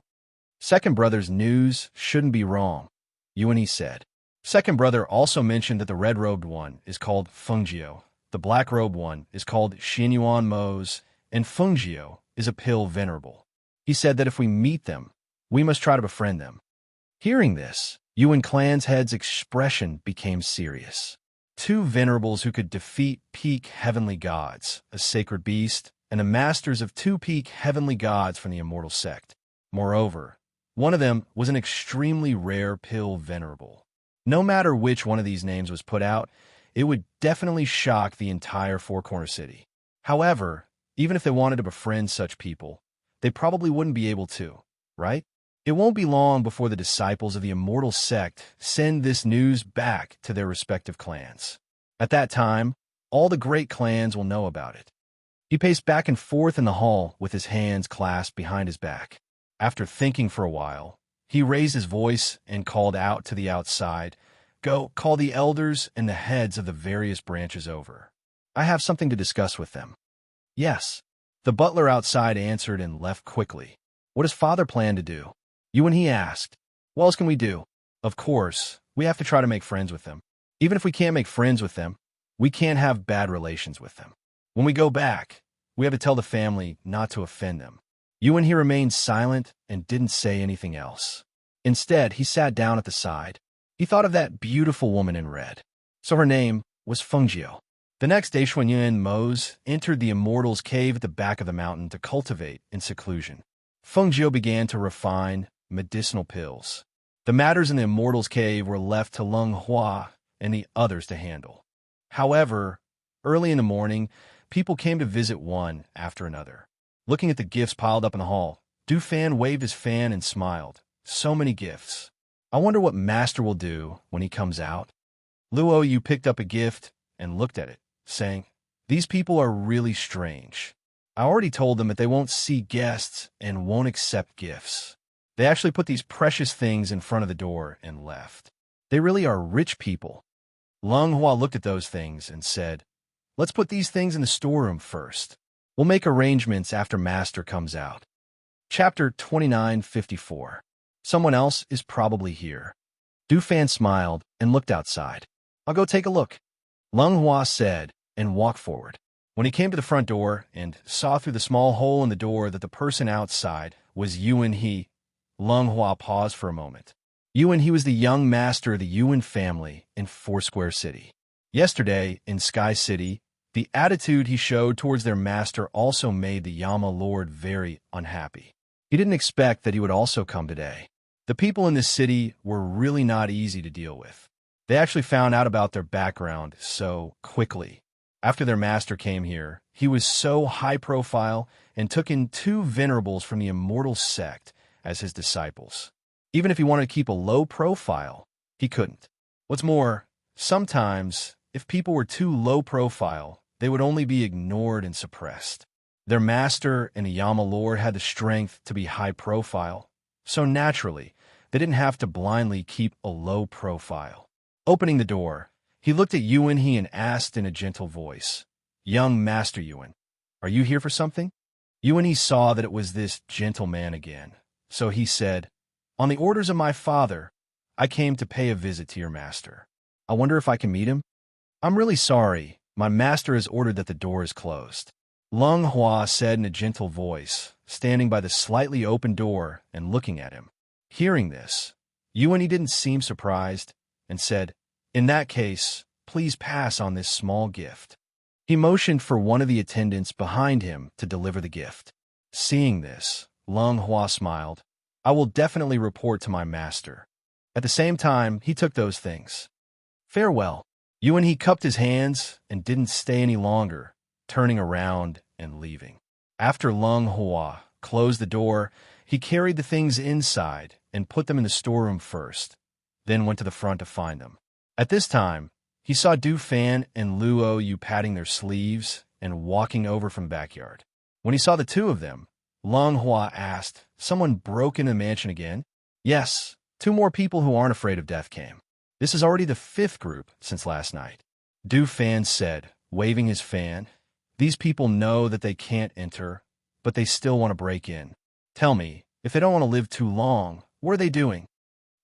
Second brother's news shouldn't be wrong, Yuan said. Second brother also mentioned that the red-robed one is called Fengjiu, the black-robed one is called Xinyuan Mose, and Fengjiu is a pill venerable. He said that if we meet them, we must try to befriend them. Hearing this, Yuan clan's head's expression became serious. Two venerables who could defeat peak heavenly gods, a sacred beast, and the masters of two peak heavenly gods from the immortal sect. Moreover, one of them was an extremely rare pill venerable. No matter which one of these names was put out, it would definitely shock the entire Four Corner City. However, even if they wanted to befriend such people, they probably wouldn't be able to, right? It won't be long before the disciples of the immortal sect send this news back to their respective clans. At that time, all the great clans will know about it. He paced back and forth in the hall with his hands clasped behind his back. After thinking for a while, he raised his voice and called out to the outside, "Go, call the elders and the heads of the various branches over. I have something to discuss with them." "Yes." The butler outside answered and left quickly. "What does father plan to do?" Yuan asked. "What else can we do?" "Of course, we have to try to make friends with them. Even if we can't make friends with them, we can't have bad relations with them. When we go back, we have to tell the family not to offend them." Yuan remained silent and didn't say anything else. Instead, he sat down at the side. He thought of that beautiful woman in red. So her name was Fengjiu. The next day, Xinyuan Mose entered the Immortal's cave at the back of the mountain to cultivate in seclusion. Fengjiu began to refine medicinal pills. The matters in the Immortal's cave were left to Leng Hua and the others to handle. However, early in the morning, people came to visit one after another. Looking at the gifts piled up in the hall, Du Fan waved his fan and smiled. So many gifts. I wonder what Master will do when he comes out. Luo Yu picked up a gift and looked at it, saying, "These people are really strange. I already told them that they won't see guests and won't accept gifts. They actually put these precious things in front of the door and left. They really are rich people." Leng Hua looked at those things and said, "Let's put these things in the storeroom first. We'll make arrangements after Master comes out." Chapter 2954. Someone else is probably here. Du Fan smiled and looked outside. "I'll go take a look," Leng Hua said and walked forward. When he came to the front door and saw through the small hole in the door that the person outside was Yuan He, Leng Hua paused for a moment. Yuan He was the young master of the Yuan family in Foursquare City. Yesterday, in Sky City, the attitude he showed towards their master also made the Yama Lord very unhappy. He didn't expect that he would also come today. The people in this city were really not easy to deal with. They actually found out about their background so quickly. After their master came here, he was so high profile and took in two venerables from the immortal sect as his disciples. Even if he wanted to keep a low profile, he couldn't. What's more, sometimes, if people were too low profile, they would only be ignored and suppressed. Their master and the Yama Lord had the strength to be high profile, so naturally, they didn't have to blindly keep a low profile. Opening the door, he looked at Yuan He and asked in a gentle voice, "Young Master Yuan, are you here for something?" Yuan He saw that it was this gentle man again, so he said, "On the orders of my father, I came to pay a visit to your master. I wonder if I can meet him?" "I'm really sorry. My master has ordered that the door is closed," Leng Hua said in a gentle voice, standing by the slightly open door and looking at him. Hearing this, Yuan He didn't seem surprised and said, "In that case, please pass on this small gift." He motioned for one of the attendants behind him to deliver the gift. Seeing this, Leng Hua smiled. "I will definitely report to my master." At the same time, he took those things. "Farewell." Yuan He cupped his hands and didn't stay any longer, turning around and leaving. After Leng Hua closed the door, he carried the things inside and put them in the storeroom first. then went to the front to find them. At this time, he saw Du Fan and Luo Yu patting their sleeves and walking over from backyard. When he saw the two of them, Lung Hua asked, "Someone broke into the mansion again?" "Yes, 2 more people who aren't afraid of death came. This is already the 5th group since last night." Du Fan said, waving his fan, "These people know that they can't enter, but they still want to break in. Tell me, if they don't want to live too long, what are they doing?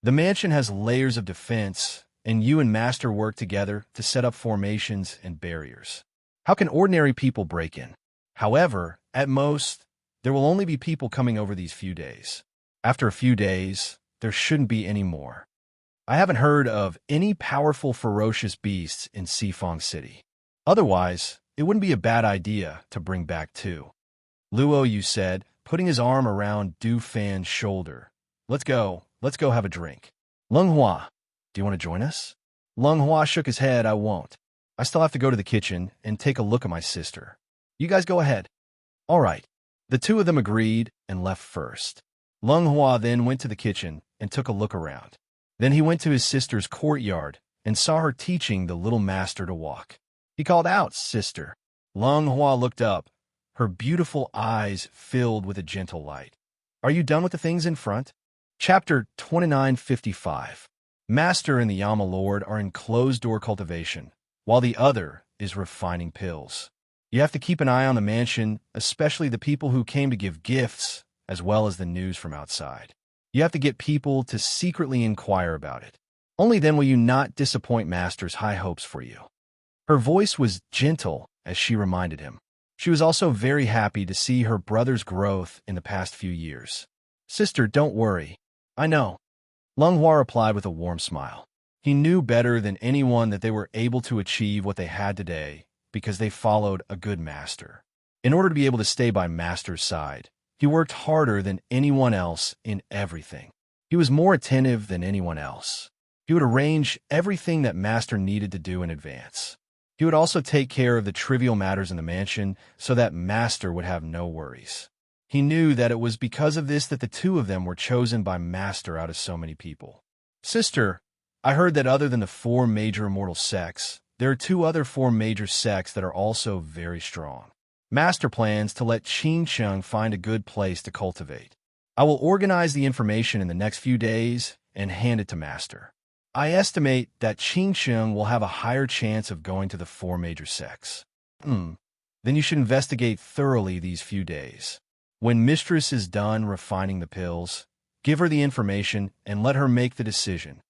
The mansion has layers of defense, and you and Master work together to set up formations and barriers. How can ordinary people break in? However, at most, there will only be people coming over these few days. After a few days, there shouldn't be any more. I haven't heard of any powerful, ferocious beasts in Sifong City. Otherwise, it wouldn't be a bad idea to bring back 2. Luo Yu said, putting his arm around Du Fan's shoulder. Let's go have a drink." "Lung Hua, do you want to join us?" Lung Hua shook his head. "I won't. I still have to go to the kitchen and take a look at my sister. You guys go ahead." "All right." The 2 of them agreed and left first. Lung Hua then went to the kitchen and took a look around. Then he went to his sister's courtyard and saw her teaching the little master to walk. He called out, "Sister." Lung Hua looked up, her beautiful eyes filled with a gentle light. "Are you done with the things in front?" Chapter 2955. Master and the Yama Lord are in closed-door cultivation, while the other is refining pills. You have to keep an eye on the mansion, especially the people who came to give gifts, as well as the news from outside. You have to get people to secretly inquire about it. Only then will you not disappoint Master's high hopes for you. Her voice was gentle as she reminded him. She was also very happy to see her brother's growth in the past few years. "Sister, don't worry. I know." Lung Hua replied with a warm smile. He knew better than anyone that they were able to achieve what they had today because they followed a good master. In order to be able to stay by Master's side, he worked harder than anyone else in everything. He was more attentive than anyone else. He would arrange everything that Master needed to do in advance. He would also take care of the trivial matters in the mansion so that Master would have no worries. He knew that it was because of this that the 2 of them were chosen by Master out of so many people. "Sister, I heard that other than the 4 major immortal sects, there are 2 other 4 major sects that are also very strong. Master plans to let Qin Sheng find a good place to cultivate. I will organize the information in the next few days and hand it to Master. I estimate that Qin Sheng will have a higher chance of going to the 4 major sects." Then you should investigate thoroughly these few days. When Mistress is done refining the pills, give her the information and let her make the decision."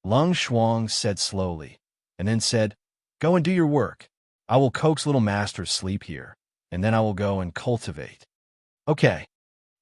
Lung Shuang said slowly, and then said, "Go and do your work. I will coax little Master sleep here, and then I will go and cultivate." "Okay."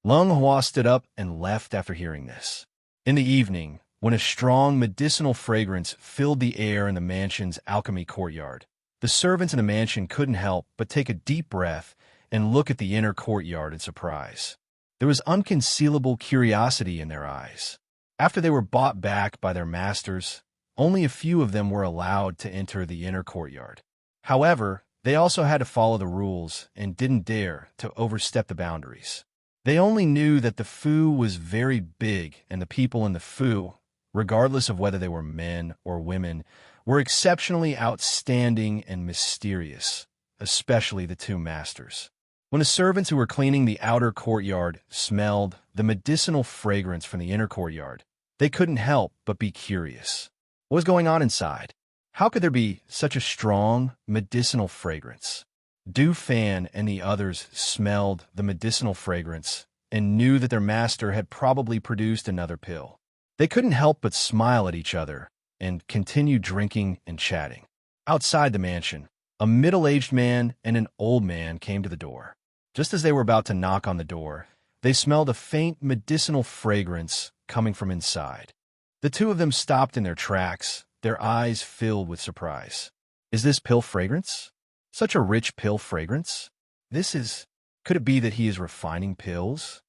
Lung Hua stood up and left after hearing this. In the evening, when a strong medicinal fragrance filled the air in the mansion's alchemy courtyard, the servants in the mansion couldn't help but take a deep breath and look at the inner courtyard in surprise. There was unconcealable curiosity in their eyes. After they were bought back by their masters, only a few of them were allowed to enter the inner courtyard. However, they also had to follow the rules and didn't dare to overstep the boundaries. They only knew that the Fu was very big and the people in the Fu, regardless of whether they were men or women, were exceptionally outstanding and mysterious, especially the 2 masters. When the servants who were cleaning the outer courtyard smelled the medicinal fragrance from the inner courtyard, they couldn't help but be curious. What was going on inside? How could there be such a strong medicinal fragrance? Du Fan and the others smelled the medicinal fragrance and knew that their master had probably produced another pill. They couldn't help but smile at each other and continue drinking and chatting. Outside the mansion, a middle-aged man and an old man came to the door. Just as they were about to knock on the door, they smelled a faint medicinal fragrance coming from inside. The 2 of them stopped in their tracks, their eyes filled with surprise. "Is this pill fragrance? Such a rich pill fragrance? Could it be that he is refining pills?"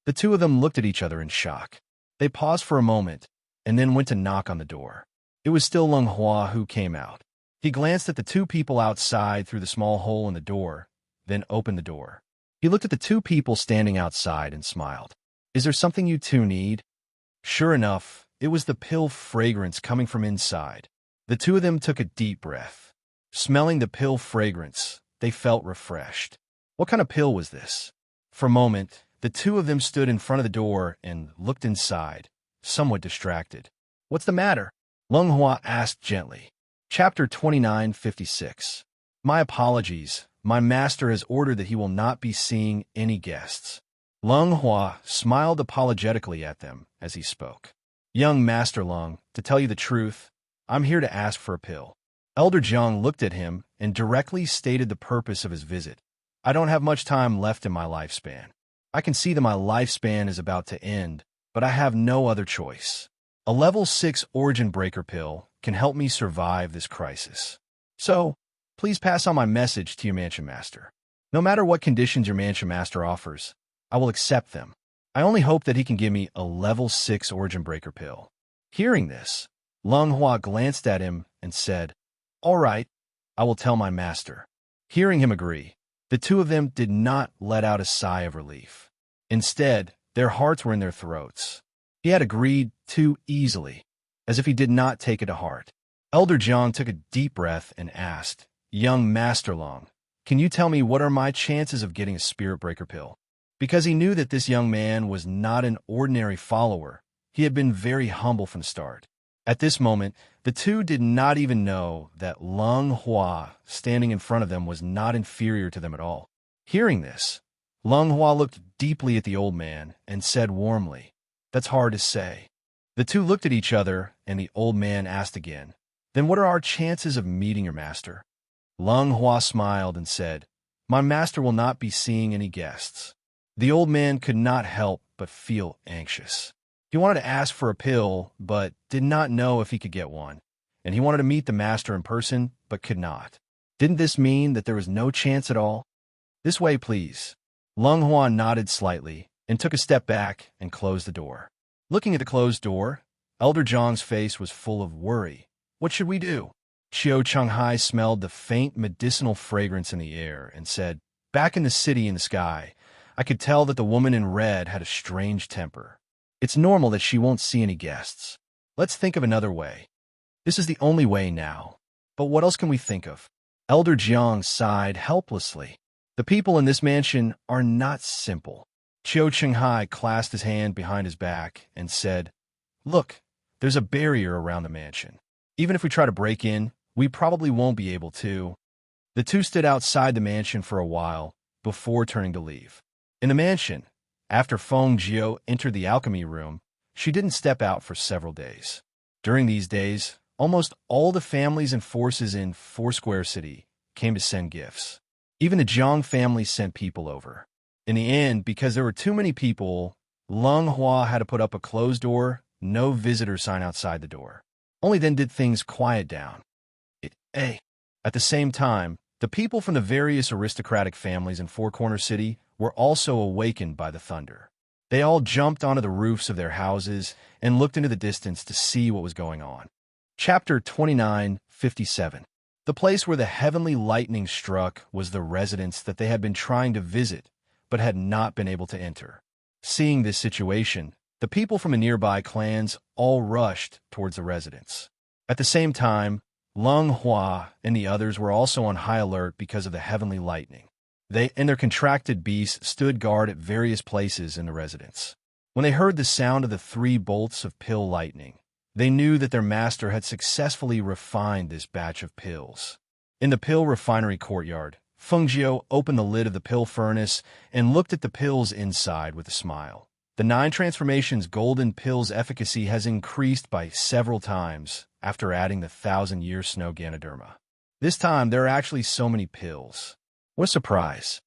The 2 of them looked at each other in shock. They paused for a moment and then went to knock on the door. It was still Lung Hua who came out. He glanced at the 2 people outside through the small hole in the door, then opened the door. He looked at the 2 people standing outside and smiled. "Is there something you 2 need?" Sure enough, It was the pill fragrance coming from inside. The two of them took a deep breath. Smelling the pill fragrance, they felt refreshed. What kind of pill was this? For a moment, the two of them stood in front of the door and looked inside, somewhat distracted. What's the matter? Lung Hua asked gently. Chapter 29:56. My apologies. My master has ordered that he will not be seeing any guests. Lung Hua smiled apologetically at them as he spoke. Young Master Lung, to tell you the truth, I'm here to ask for a pill. Elder Jiang looked at him and directly stated the purpose of his visit. I don't have much time left in my lifespan. I can see that my lifespan is about to end, but I have no other choice. A level 6 origin breaker pill can help me survive this crisis. So, please pass on my message to your mansion master. No matter what conditions your mansion master offers, I will accept them. I only hope that he can give me a level 6 origin breaker pill. Hearing this, Lung Hua glanced at him and said, All right, I will tell my master. Hearing him agree, the two of them did not let out a sigh of relief. Instead, their hearts were in their throats. He had agreed too easily, as if he did not take it to heart. Elder Jiang took a deep breath and asked, Young Master Long, can you tell me what are my chances of getting a spirit breaker pill? Because he knew that this young man was not an ordinary follower, he had been very humble from the start. At this moment, the two did not even know that Lung Hua, standing in front of them, was not inferior to them at all. Hearing this, Lung Hua looked deeply at the old man and said warmly, That's hard to say. The two looked at each other, and the old man asked again, Then what are our chances of meeting your master? Lung Hua smiled and said, My master will not be seeing any guests. The old man could not help but feel anxious. He wanted to ask for a pill, but did not know if he could get one, and he wanted to meet the master in person, but could not. Didn't this mean that there was no chance at all? This way, please. Lung Hua nodded slightly and took a step back and closed the door. Looking at the closed door, Elder Jiang's face was full of worry. What should we do? Qiu Chenghai smelled the faint medicinal fragrance in the air and said, Back in the city in the sky, I could tell that the woman in red had a strange temper. It's normal that she won't see any guests. Let's think of another way. This is the only way now. But what else can we think of? Elder Jiang sighed helplessly. The people in this mansion are not simple. Qiu Chenghai clasped his hand behind his back and said, Look, there's a barrier around the mansion. Even if we try to break in, we probably won't be able to. The two stood outside the mansion for a while before turning to leave. In the mansion, after Feng Jiu entered the alchemy room, she didn't step out for several days. During these days, almost all the families and forces in Foursquare City came to send gifts. Even the Jiang family sent people over. In the end, because there were too many people, Lung Hua had to put up a closed door, no visitor sign outside the door. Only then did things quiet down. At the same time, the people from the various aristocratic families in Four Corner City were also awakened by the thunder. They all jumped onto the roofs of their houses and looked into the distance to see what was going on. Chapter 29:57. The place where the heavenly lightning struck was the residence that they had been trying to visit, but had not been able to enter. Seeing this situation, the people from the nearby clans all rushed towards the residence. At the same time, Lung Hua and the others were also on high alert because of the heavenly lightning. They and their contracted beasts stood guard at various places in the residence. When they heard the sound of the 3 bolts of pill lightning, they knew that their master had successfully refined this batch of pills. In the pill refinery courtyard, Feng Jiu opened the lid of the pill furnace and looked at the pills inside with a smile. The 9 transformations golden pill's efficacy has increased by several times after adding the 1,000-year snow Ganoderma. This time, there are actually so many pills. What a surprise.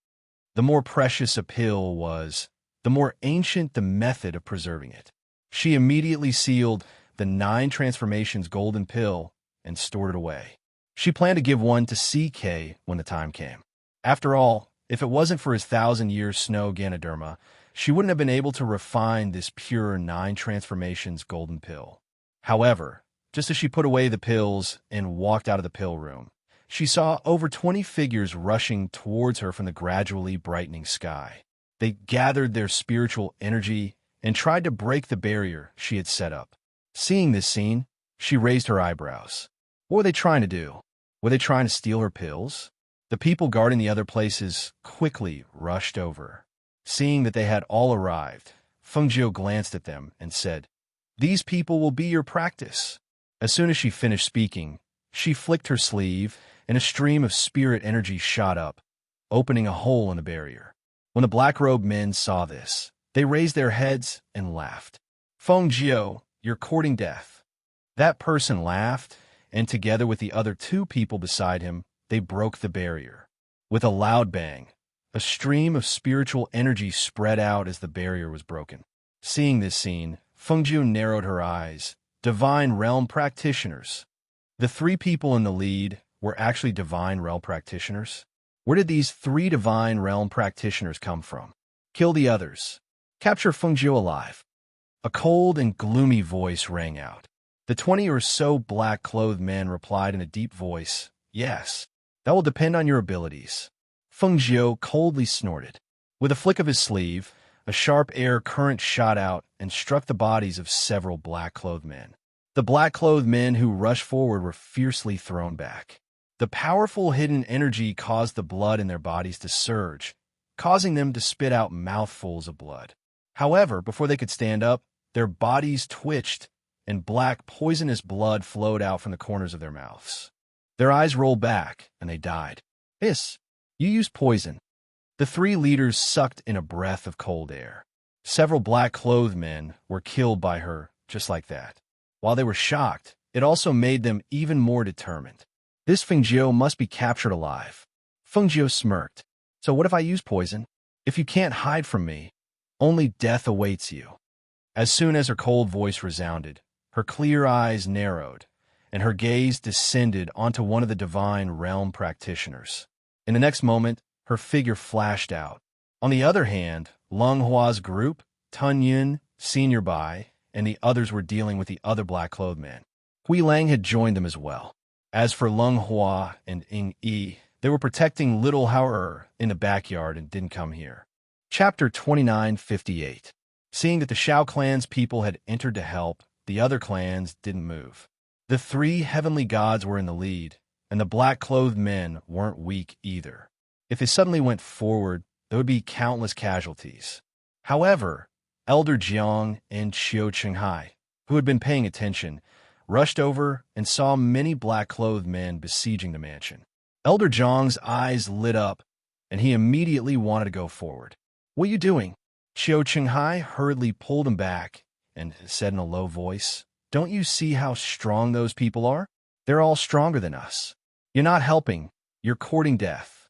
The more precious a pill was, the more ancient the method of preserving it. She immediately sealed the 9 transformations golden pill and stored it away. She planned to give one to CK when the time came. After all, if it wasn't for his 1,000-year snow Ganoderma, she wouldn't have been able to refine this pure 9 transformations golden pill. However, just as she put away the pills and walked out of the pill room, she saw over 20 figures rushing towards her from the gradually brightening sky. They gathered their spiritual energy and tried to break the barrier she had set up. Seeing this scene, she raised her eyebrows. What were they trying to do? Were they trying to steal her pills? The people guarding the other places quickly rushed over. Seeing that they had all arrived, Fengjiu glanced at them and said, "These people will be your practice." As soon as she finished speaking, she flicked her sleeve, and a stream of spirit energy shot up, opening a hole in the barrier. When the black-robed men saw this, they raised their heads and laughed. "Fengjiu, you're courting death." That person laughed, and together with the other two people beside him, they broke the barrier. With a loud bang, a stream of spiritual energy spread out as the barrier was broken. Seeing this scene, Fengjiu narrowed her eyes. Divine Realm Practitioners. The three people in the lead were actually Divine Realm Practitioners. Where did these three Divine Realm Practitioners come from? Kill the others. Capture Fengjiu alive. A cold and gloomy voice rang out. The 20 or so black-clothed men replied in a deep voice, "Yes, that will depend on your abilities." Fengjiu coldly snorted. With a flick of his sleeve, a sharp air current shot out and struck the bodies of several black-clothed men. The black-clothed men who rushed forward were fiercely thrown back. The powerful hidden energy caused the blood in their bodies to surge, causing them to spit out mouthfuls of blood. However, before they could stand up, their bodies twitched, and black, poisonous blood flowed out from the corners of their mouths. Their eyes rolled back, and they died. "Hiss, you used poison." The three leaders sucked in a breath of cold air. Several black-clothed men were killed by her just like that. While they were shocked, it also made them even more determined. "This Fengjiu must be captured alive." Fengjiu smirked. "So what if I use poison? If you can't hide from me, only death awaits you." As soon as her cold voice resounded, her clear eyes narrowed, and her gaze descended onto one of the Divine Realm Practitioners. In the next moment, her figure flashed out. On the other hand, Lung Hua's group, Tun Yun, Senior Bai, and the others were dealing with the other black-clothed men. Hui Lang had joined them as well. As for Lung Hua and Ying Yi, they were protecting little Hao in the backyard and didn't come here. Chapter 2958. Seeing that the Shao clan's people had entered to help, the other clans didn't move. The three heavenly gods were in the lead, and the black-clothed men weren't weak either. If they suddenly went forward, there would be countless casualties. However, Elder Jiang and Qiu Chenghai, who had been paying attention, rushed over and saw many black-clothed men besieging the mansion. Elder Jiang's eyes lit up, and he immediately wanted to go forward. "What are you doing?" Qiu Chenghai hurriedly pulled him back and said in a low voice, "Don't you see how strong those people are? They're all stronger than us. You're not helping. You're courting death."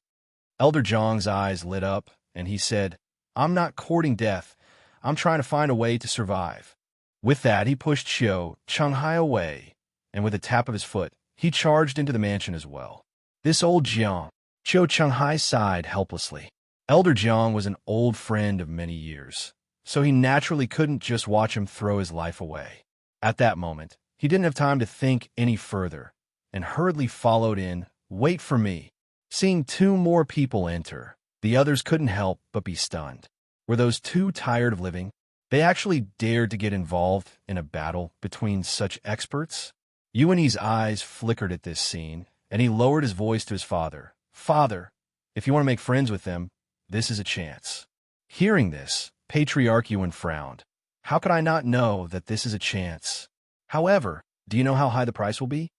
Elder Jiang's eyes lit up, and he said, "I'm not courting death. I'm trying to find a way to survive." With that, he pushed Qiu Chenghai away, and with a tap of his foot, he charged into the mansion as well. "This old Jiang." Qiu Chenghai sighed helplessly. Elder Jiang was an old friend of many years, so he naturally couldn't just watch him throw his life away. At that moment, he didn't have time to think any further, and hurriedly followed in, "Wait for me." Seeing two more people enter, the others couldn't help but be stunned. Were those two tired of living? They actually dared to get involved in a battle between such experts? Yuani's eyes flickered at this scene, and he lowered his voice to his father. "Father, if you want to make friends with them, this is a chance." Hearing this, Patriarch Yuan frowned. "How could I not know that this is a chance? However, do you know how high the price will be?"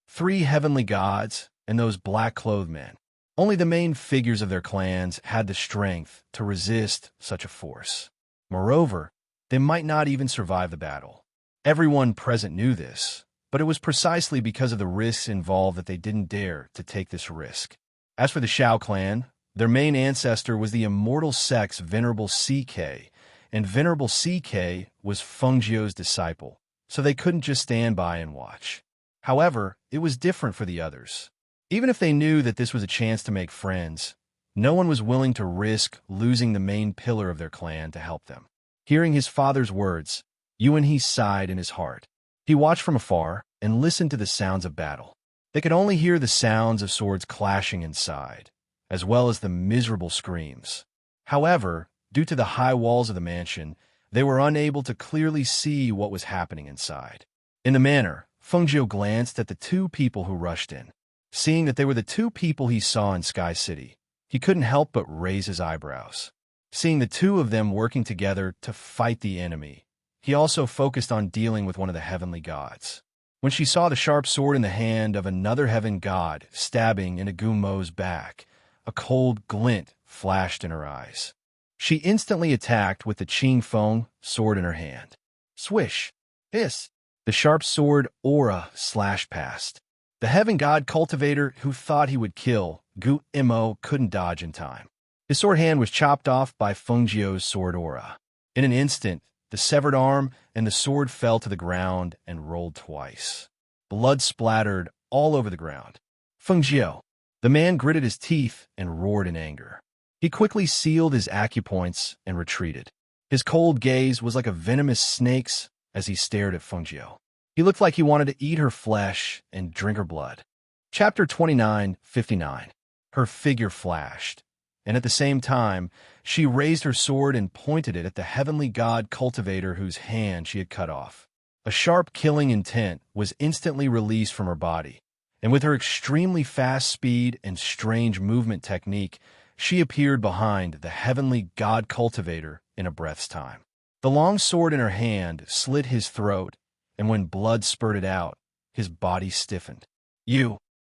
Three heavenly gods and those black-clothed men. Only the main figures of their clans had the strength to resist such a force. Moreover, they might not even survive the battle. Everyone present knew this, but it was precisely because of the risks involved that they didn't dare to take this risk. As for the Shao clan, their main ancestor was the immortal sex Venerable CK, and Venerable CK was Fengjiu's disciple, so they couldn't just stand by and watch. However, it was different for the others. Even if they knew that this was a chance to make friends, no one was willing to risk losing the main pillar of their clan to help them. Hearing his father's words, Yuan sighed in his heart. He watched from afar and listened to the sounds of battle. They could only hear the sounds of swords clashing inside, as well as the miserable screams. However, due to the high walls of the mansion, they were unable to clearly see what was happening inside. In the manner, Feng Jiu glanced at the two people who rushed in. Seeing that they were the two people he saw in Sky City, he couldn't help but raise his eyebrows. Seeing the two of them working together to fight the enemy, he also focused on dealing with one of the heavenly gods. When she saw the sharp sword in the hand of another heaven god stabbing into Gu Mo's back, a cold glint flashed in her eyes. She instantly attacked with the Qing Feng sword in her hand. Swish! Hiss! The sharp sword aura slashed past. The heaven god cultivator who thought he would kill Gu Mo couldn't dodge in time. His sword hand was chopped off by Feng Jiu's sword aura. In an instant, the severed arm and the sword fell to the ground and rolled twice. Blood splattered all over the ground. Feng Jiu. The man gritted his teeth and roared in anger. He quickly sealed his acupoints and retreated. His cold gaze was like a venomous snake's as he stared at Feng Jiu. He looked like he wanted to eat her flesh and drink her blood. Chapter 29:59. Her figure flashed, and at the same time, she raised her sword and pointed it at the heavenly god cultivator whose hand she had cut off. A sharp killing intent was instantly released from her body, and with her extremely fast speed and strange movement technique, she appeared behind the heavenly god cultivator in a breath's time. The long sword in her hand slit his throat, and when blood spurted out, his body stiffened.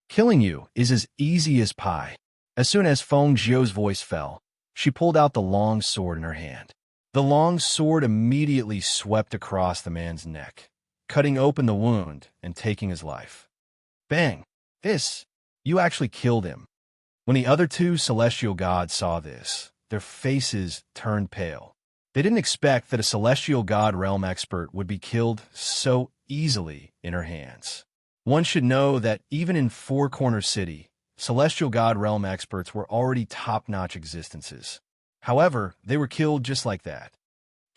Killing you is as easy as pie. As soon as Feng Jiu's voice fell, she pulled out the long sword in her hand. The long sword immediately swept across the man's neck, cutting open the wound and taking his life. Bang! You actually killed him. When the other two celestial gods saw this, their faces turned pale. They didn't expect that a celestial god realm expert would be killed so easily in her hands. One should know that even in Four Corner City, celestial god realm experts were already top-notch existences. However, they were killed just like that.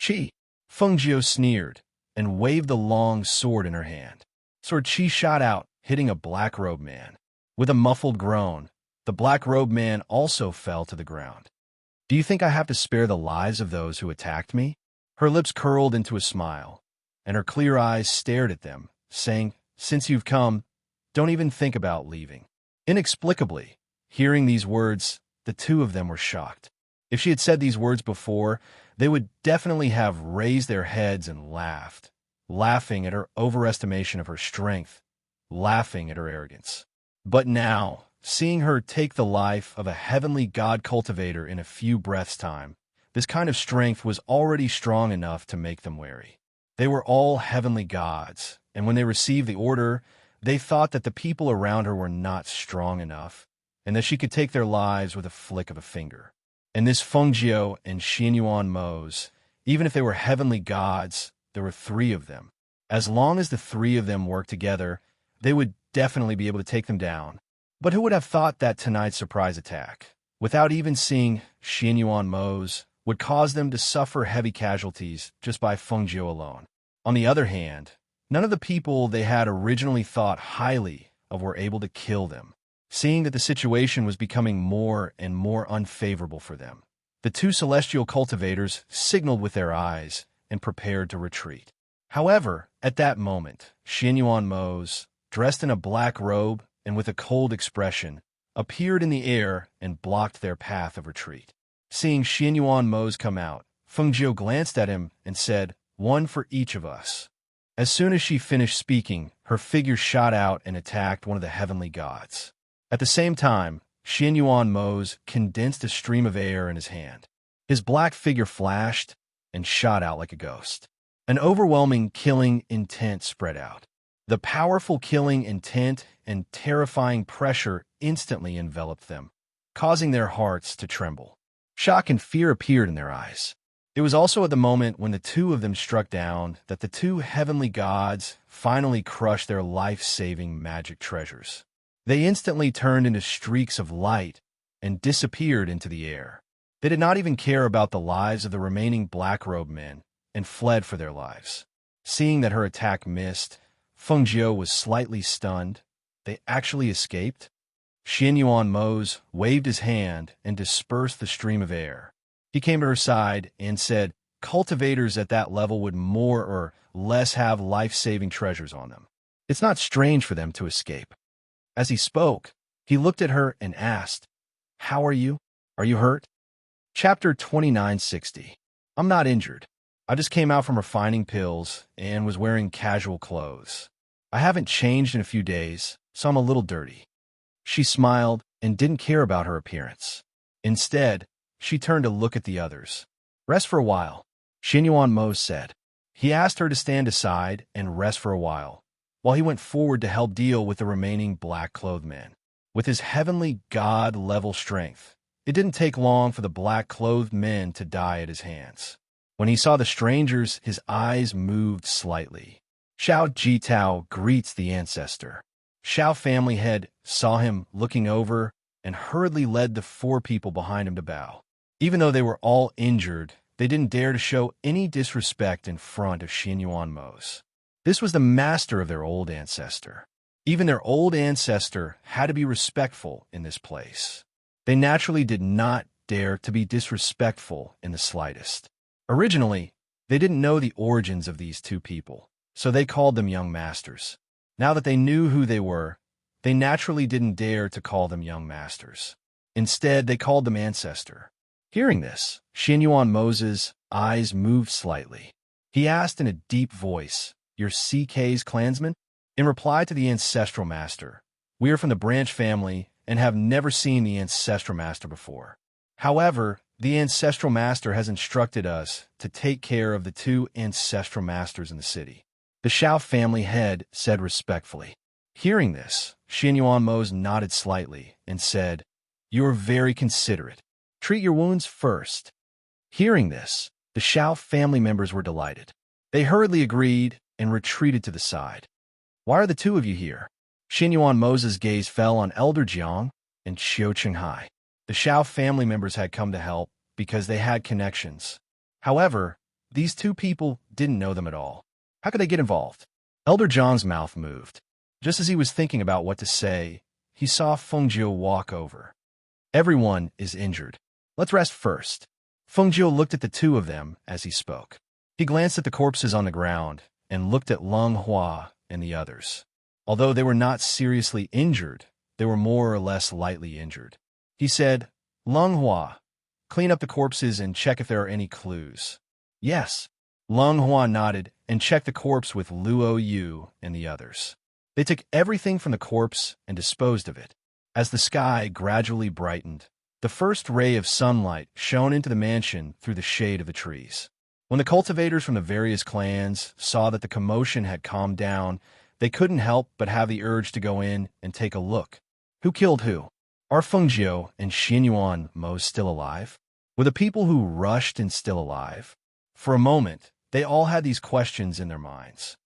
Chi! Feng Jiu sneered and waved the long sword in her hand. Sword Chi shot out, hitting a black-robed man. With a muffled groan, the black-robed man also fell to the ground. Do you think I have to spare the lives of those who attacked me? Her lips curled into a smile, and her clear eyes stared at them, saying, Since you've come, don't even think about leaving. Inexplicably, hearing these words, the two of them were shocked. If she had said these words before, they would definitely have raised their heads and laughed, laughing at her overestimation of her strength, laughing at her arrogance. But now, seeing her take the life of a heavenly god cultivator in a few breaths' time, this kind of strength was already strong enough to make them wary. They were all heavenly gods, and when they received the order, they thought that the people around her were not strong enough, and that she could take their lives with a flick of a finger. And this Feng Jiu and Xianyuan Mo's, even if they were heavenly gods, there were three of them. As long as the three of them worked together, they would definitely be able to take them down. But who would have thought that tonight's surprise attack, without even seeing Xianyuan Mo's, would cause them to suffer heavy casualties just by Feng Jiu alone? On the other hand, none of the people they had originally thought highly of were able to kill them, seeing that the situation was becoming more and more unfavorable for them. The two celestial cultivators signaled with their eyes and prepared to retreat. However, at that moment, Xianyuan Mo's, dressed in a black robe and with a cold expression, appeared in the air and blocked their path of retreat. Seeing Xianyuan Mo's come out, Feng Jiu glanced at him and said, One for each of us. As soon as she finished speaking, her figure shot out and attacked one of the heavenly gods. At the same time, Xianyuan Mo's condensed a stream of air in his hand. His black figure flashed and shot out like a ghost. An overwhelming killing intent spread out. The powerful killing intent and terrifying pressure instantly enveloped them, causing their hearts to tremble. Shock and fear appeared in their eyes. It was also at the moment when the two of them struck down that the two heavenly gods finally crushed their life-saving magic treasures. They instantly turned into streaks of light and disappeared into the air. They did not even care about the lives of the remaining black-robed men and fled for their lives. Seeing that her attack missed, Feng Jiu was slightly stunned. They actually escaped? Xianyuan Mo's waved his hand and dispersed the stream of air. He came to her side and said, Cultivators at that level would more or less have life-saving treasures on them. It's not strange for them to escape. As he spoke, he looked at her and asked, "How are you? Are you hurt?" Chapter 2960. I'm not injured. I just came out from refining pills and was wearing casual clothes. I haven't changed in a few days, so I'm a little dirty. She smiled and didn't care about her appearance. Instead, she turned to look at the others. Rest for a while, Xinyuan Mo said. He asked her to stand aside and rest for a while he went forward to help deal with the remaining black-clothed men. With his heavenly god-level strength, it didn't take long for the black-clothed men to die at his hands. When he saw the strangers, his eyes moved slightly. Xiao Jitao greets the ancestor. Xiao family head saw him looking over and hurriedly led the 4 people behind him to bow. Even though they were all injured, they didn't dare to show any disrespect in front of Xinyuan Mo's. This was the master of their old ancestor. Even their old ancestor had to be respectful in this place. They naturally did not dare to be disrespectful in the slightest. Originally, they didn't know the origins of these 2 people, so they called them young masters. Now that they knew who they were, they naturally didn't dare to call them young masters. Instead, they called them ancestor. Hearing this, Xinyuan Mo's eyes moved slightly. He asked in a deep voice, "You're CK's clansman?" In reply to the ancestral master, "We are from the branch family and have never seen the ancestral master before. However, the ancestral master has instructed us to take care of the 2 ancestral masters in the city." The Xiao family head said respectfully. Hearing this, Xinyuan Mo nodded slightly and said, "You are very considerate. Treat your wounds first." Hearing this, the Xiao family members were delighted. They hurriedly agreed and retreated to the side. "Why are the 2 of you here?" Xinyuan Mo's gaze fell on Elder Jiang and Xiao Qinghai. The Xiao family members had come to help because they had connections. However, these 2 people didn't know them at all. How could they get involved? Elder Jiang's mouth moved. Just as he was thinking about what to say, he saw Fengjiu walk over. "Everyone is injured. Let's rest first." Fengjiu looked at the 2 of them as he spoke. He glanced at the corpses on the ground and looked at Leng Hua and the others. Although they were not seriously injured, they were more or less lightly injured. He said, "Leng Hua, clean up the corpses and check if there are any clues." "Yes." Leng Hua nodded and checked the corpse with Luo Yu and the others. They took everything from the corpse and disposed of it. As the sky gradually brightened, the first ray of sunlight shone into the mansion through the shade of the trees. When the cultivators from the various clans saw that the commotion had calmed down, they couldn't help but have the urge to go in and take a look. Who killed who? Are Fengjiu and Xinyuan Mo still alive? Were the people who rushed in still alive? For a moment, they all had these questions in their minds.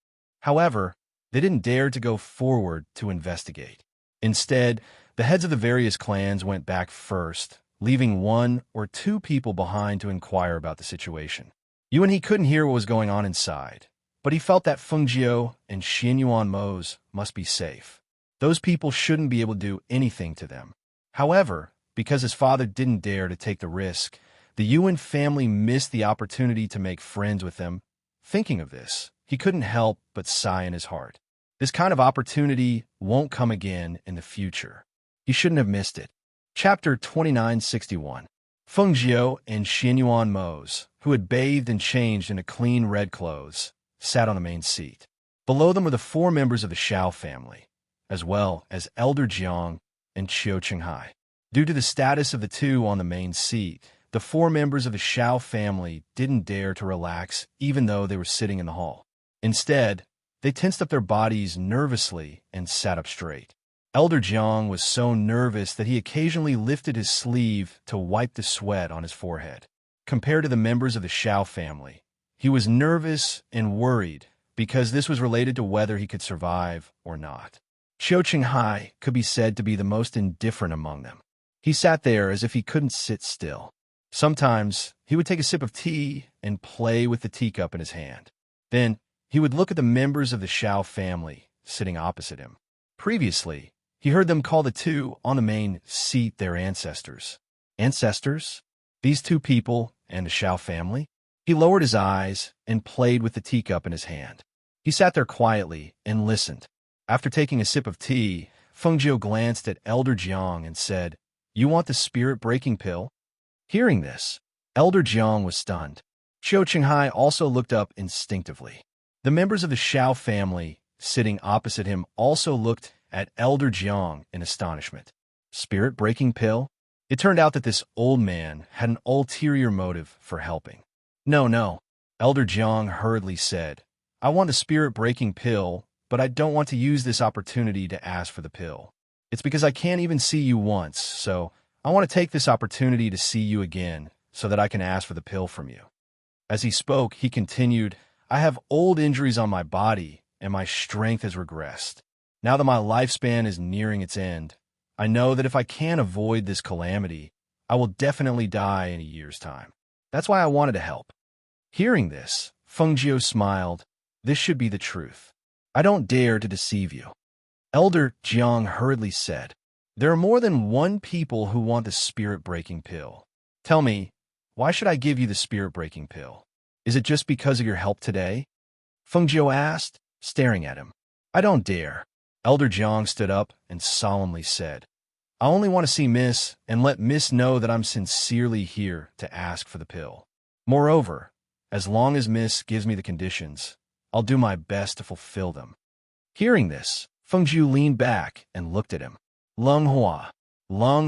However, they didn't dare to go forward to investigate. Instead, the heads of the various clans went back first, leaving 1 or 2 people behind to inquire about the situation. Yuan he couldn't hear what was going on inside, but he felt that Fengjiu and Xinyuan Mo must be safe. Those people shouldn't be able to do anything to them. However, because his father didn't dare to take the risk, the Yuan family missed the opportunity to make friends with them. Thinking of this, he couldn't help but sigh in his heart. This kind of opportunity won't come again in the future. He shouldn't have missed it. Chapter 2961. Fengjiu and Xinyuan Mo, who had bathed and changed into clean red clothes, sat on the main seat. Below them were the 4 members of the Xiao family, as well as Elder Jiang and Xiao Qinghai. Due to the status of the 2 on the main seat, the 4 members of the Xiao family didn't dare to relax even though they were sitting in the hall. Instead, they tensed up their bodies nervously and sat up straight. Elder Jiang was so nervous that he occasionally lifted his sleeve to wipe the sweat on his forehead. Compared to the members of the Xiao family, he was nervous and worried because this was related to whether he could survive or not. Xiao Qinghai could be said to be the most indifferent among them. He sat there as if he couldn't sit still. Sometimes he would take a sip of tea and play with the teacup in his hand. Then he would look at the members of the Xiao family sitting opposite him. Previously, he heard them call the 2 on the main seat their ancestors. Ancestors? These 2 people and the Xiao family? He lowered his eyes and played with the teacup in his hand. He sat there quietly and listened. After taking a sip of tea, Fengjiu glanced at Elder Jiang and said, "You want the spirit-breaking pill?" Hearing this, Elder Jiang was stunned. Qiu Qinghai also looked up instinctively. The members of the Xiao family, sitting opposite him, also looked at Elder Jiang in astonishment. Spirit-breaking pill? It turned out that this old man had an ulterior motive for helping. No, Elder Jiang hurriedly said. I want the spirit-breaking pill, but I don't want to use this opportunity to ask for the pill. It's because I can't even see you once, so I want to take this opportunity to see you again so that I can ask for the pill from you. As he spoke, he continued, I have old injuries on my body, and my strength has regressed. Now that my lifespan is nearing its end, I know that if I can't avoid this calamity, I will definitely die in a year's time. That's why I wanted to help. Hearing this, Fengjiu smiled. This should be the truth. I don't dare to deceive you. Elder Jiang hurriedly said, There are more than one people who want the spirit-breaking pill. Tell me, why should I give you the spirit-breaking pill? Is it just because of your help today? Fengjiu asked, staring at him. I don't dare. Elder Jiang stood up and solemnly said, I only want to see Miss and let Miss know that I'm sincerely here to ask for the pill. Moreover, as long as Miss gives me the conditions, I'll do my best to fulfill them. Hearing this, Fengjiu leaned back and looked at him. Leng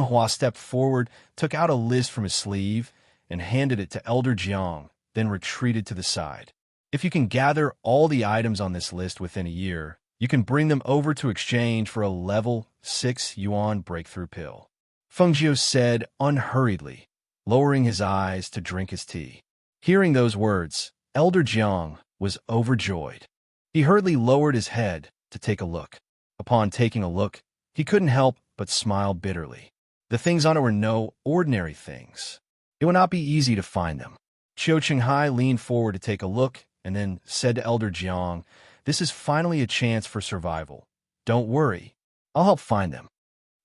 Hua stepped forward, took out a list from his sleeve, and handed it to Elder Jiang, then retreated to the side. If you can gather all the items on this list within a year, you can bring them over to exchange for a level 6 yuan breakthrough pill. Fengjiu said unhurriedly, lowering his eyes to drink his tea. Hearing those words, Elder Jiang was overjoyed. He hurriedly lowered his head to take a look. Upon taking a look, he couldn't help but smile bitterly. The things on it were no ordinary things. It would not be easy to find them. Qiu Qinghai leaned forward to take a look and then said to Elder Jiang, This is finally a chance for survival. Don't worry. I'll help find them.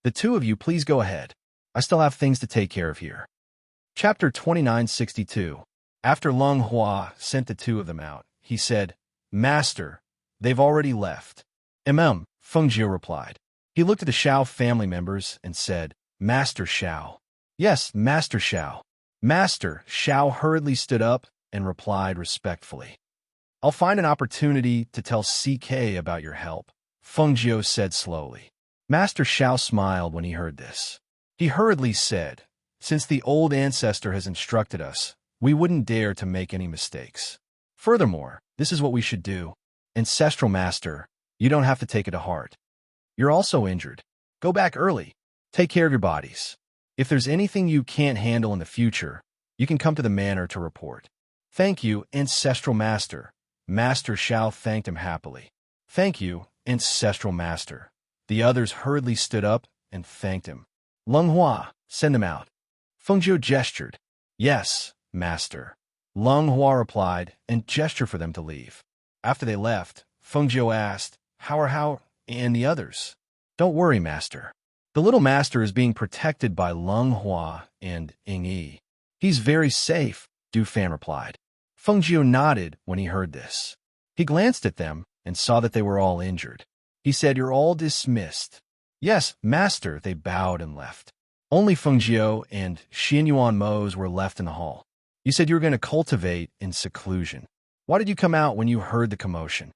The two of you please go ahead. I still have things to take care of here. Chapter 2962. After Leng Hua sent the two of them out, he said, Master, they've already left. Fengjiu replied. He looked at the Xiao family members and said, Master Xiao. Yes, Master Xiao. Master Xiao hurriedly stood up and replied respectfully. I'll find an opportunity to tell CK about your help, Fengjiu said slowly. Master Xiao smiled when he heard this. He hurriedly said, Since the old ancestor has instructed us, we wouldn't dare to make any mistakes. Furthermore, this is what we should do. Ancestral Master, you don't have to take it to heart. You're also injured. Go back early. Take care of your bodies. If there's anything you can't handle in the future, you can come to the manor to report. Thank you, Ancestral Master. Master Xiao thanked him happily. Thank you, Ancestral Master. The others hurriedly stood up and thanked him. Leng Hua, send them out. Fengjiu gestured. Yes, Master. Leng Hua replied and gestured for them to leave. After they left, Fengjiu asked, How and the others? Don't worry, Master. The little master is being protected by Leng Hua and Ying Yi. He's very safe, Du Fan replied. Fengjiu nodded when he heard this. He glanced at them and saw that they were all injured. He said, You're all dismissed. Yes, Master, they bowed and left. Only Fengjiu and Xianyuan Mose were left in the hall. You said you were going to cultivate in seclusion. Why did you come out when you heard the commotion?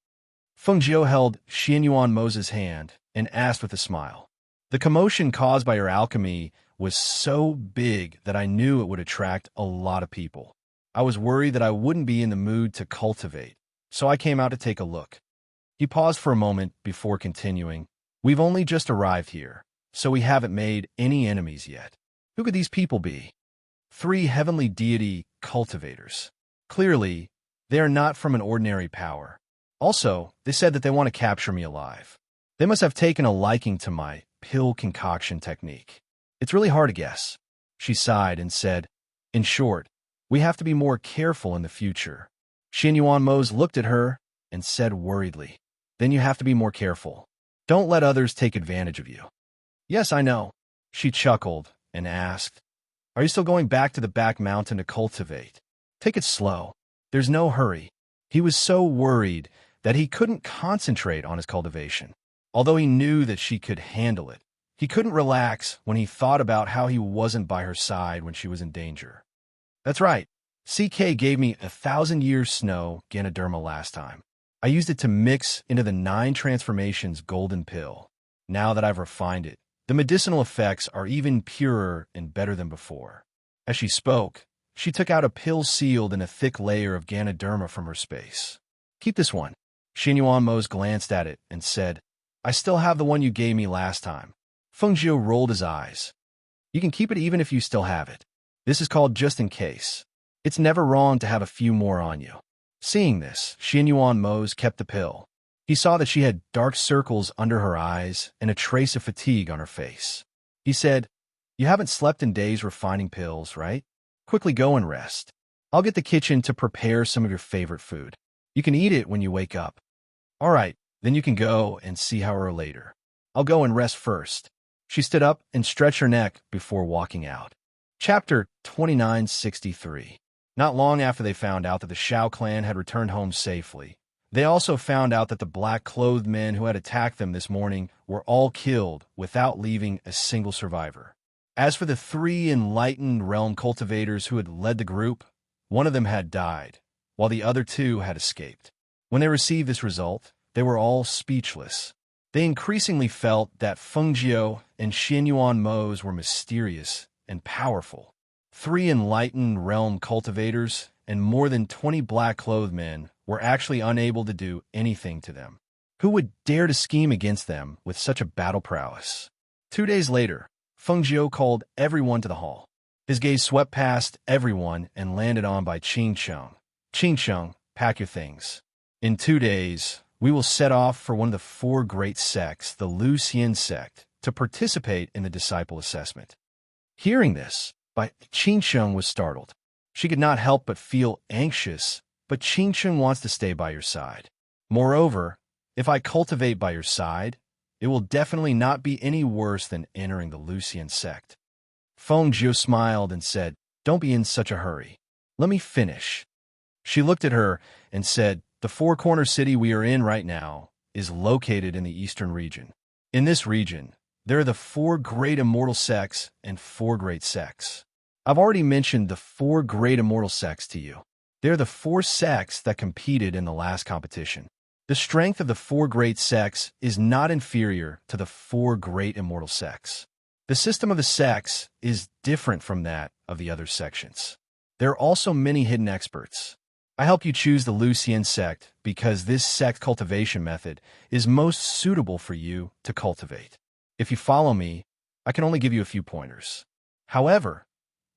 Fengjiu held Xianyuan Mose's hand and asked with a smile. The commotion caused by your alchemy was so big that I knew it would attract a lot of people. I was worried that I wouldn't be in the mood to cultivate, so I came out to take a look. He paused for a moment before continuing. We've only just arrived here, so we haven't made any enemies yet. Who could these people be? 3 heavenly deity cultivators. Clearly, they are not from an ordinary power. Also, they said that they want to capture me alive. They must have taken a liking to my pill concoction technique. It's really hard to guess. She sighed and said, In short, we have to be more careful in the future. Xianyuan Mose looked at her and said worriedly, Then you have to be more careful. Don't let others take advantage of you. Yes, I know. She chuckled and asked, Are you still going back to the back mountain to cultivate? Take it slow. There's no hurry. He was so worried that he couldn't concentrate on his cultivation. Although he knew that she could handle it, he couldn't relax when he thought about how he wasn't by her side when she was in danger. That's right. CK gave me 1,000-year snow Ganoderma last time. I used it to mix into the 9 transformations golden pill. Now that I've refined it, the medicinal effects are even purer and better than before. As she spoke, she took out a pill sealed in a thick layer of Ganoderma from her space. Keep this one. Xinyuan Mose glanced at it and said, I still have the one you gave me last time. Fengjiu rolled his eyes. You can keep it even if you still have it. This is called just in case. It's never wrong to have a few more on you. Seeing this, Xinyuan Mose kept the pill. He saw that she had dark circles under her eyes and a trace of fatigue on her face. He said, You haven't slept in days refining pills, right? Quickly go and rest. I'll get the kitchen to prepare some of your favorite food. You can eat it when you wake up. All right, then you can go and see her later. I'll go and rest first. She stood up and stretched her neck before walking out. Chapter 2963. Not long after they found out that the Shao clan had returned home safely, they also found out that the black-clothed men who had attacked them this morning were all killed without leaving a single survivor. As for the 3 enlightened realm cultivators who had led the group, one of them had died, while the other 2 had escaped. When they received this result, they were all speechless. They increasingly felt that Fengjiu and Xinyuan Mose were mysterious and powerful. 3 enlightened realm cultivators and more than 20 black-clothed men were actually unable to do anything to them. Who would dare to scheme against them with such a battle prowess? 2 days later, Fengjiu called everyone to the hall. His gaze swept past everyone and landed on by Qingsheng. Qingsheng, pack your things. In 2 days, we will set off for one of the 4 great sects, the Lu Xian sect, to participate in the disciple assessment. Hearing this, Qingsheng was startled. She could not help but feel anxious, but Qingsheng wants to stay by your side. Moreover, if I cultivate by your side, it will definitely not be any worse than entering the Lu Xian sect. Fengjiu smiled and said, Don't be in such a hurry. Let me finish. She looked at her and said, The 4-corner city we are in right now is located in the eastern region. In this region, there are the 4 great immortal sects and 4 great sects. I've already mentioned the 4 great immortal sects to you. They're the 4 sects that competed in the last competition. The strength of the 4 great sects is not inferior to the 4 great immortal sects. The system of the sects is different from that of the other sections. There are also many hidden experts. I help you choose the Lu Xian sect because this sect cultivation method is most suitable for you to cultivate. If you follow me, I can only give you a few pointers. However,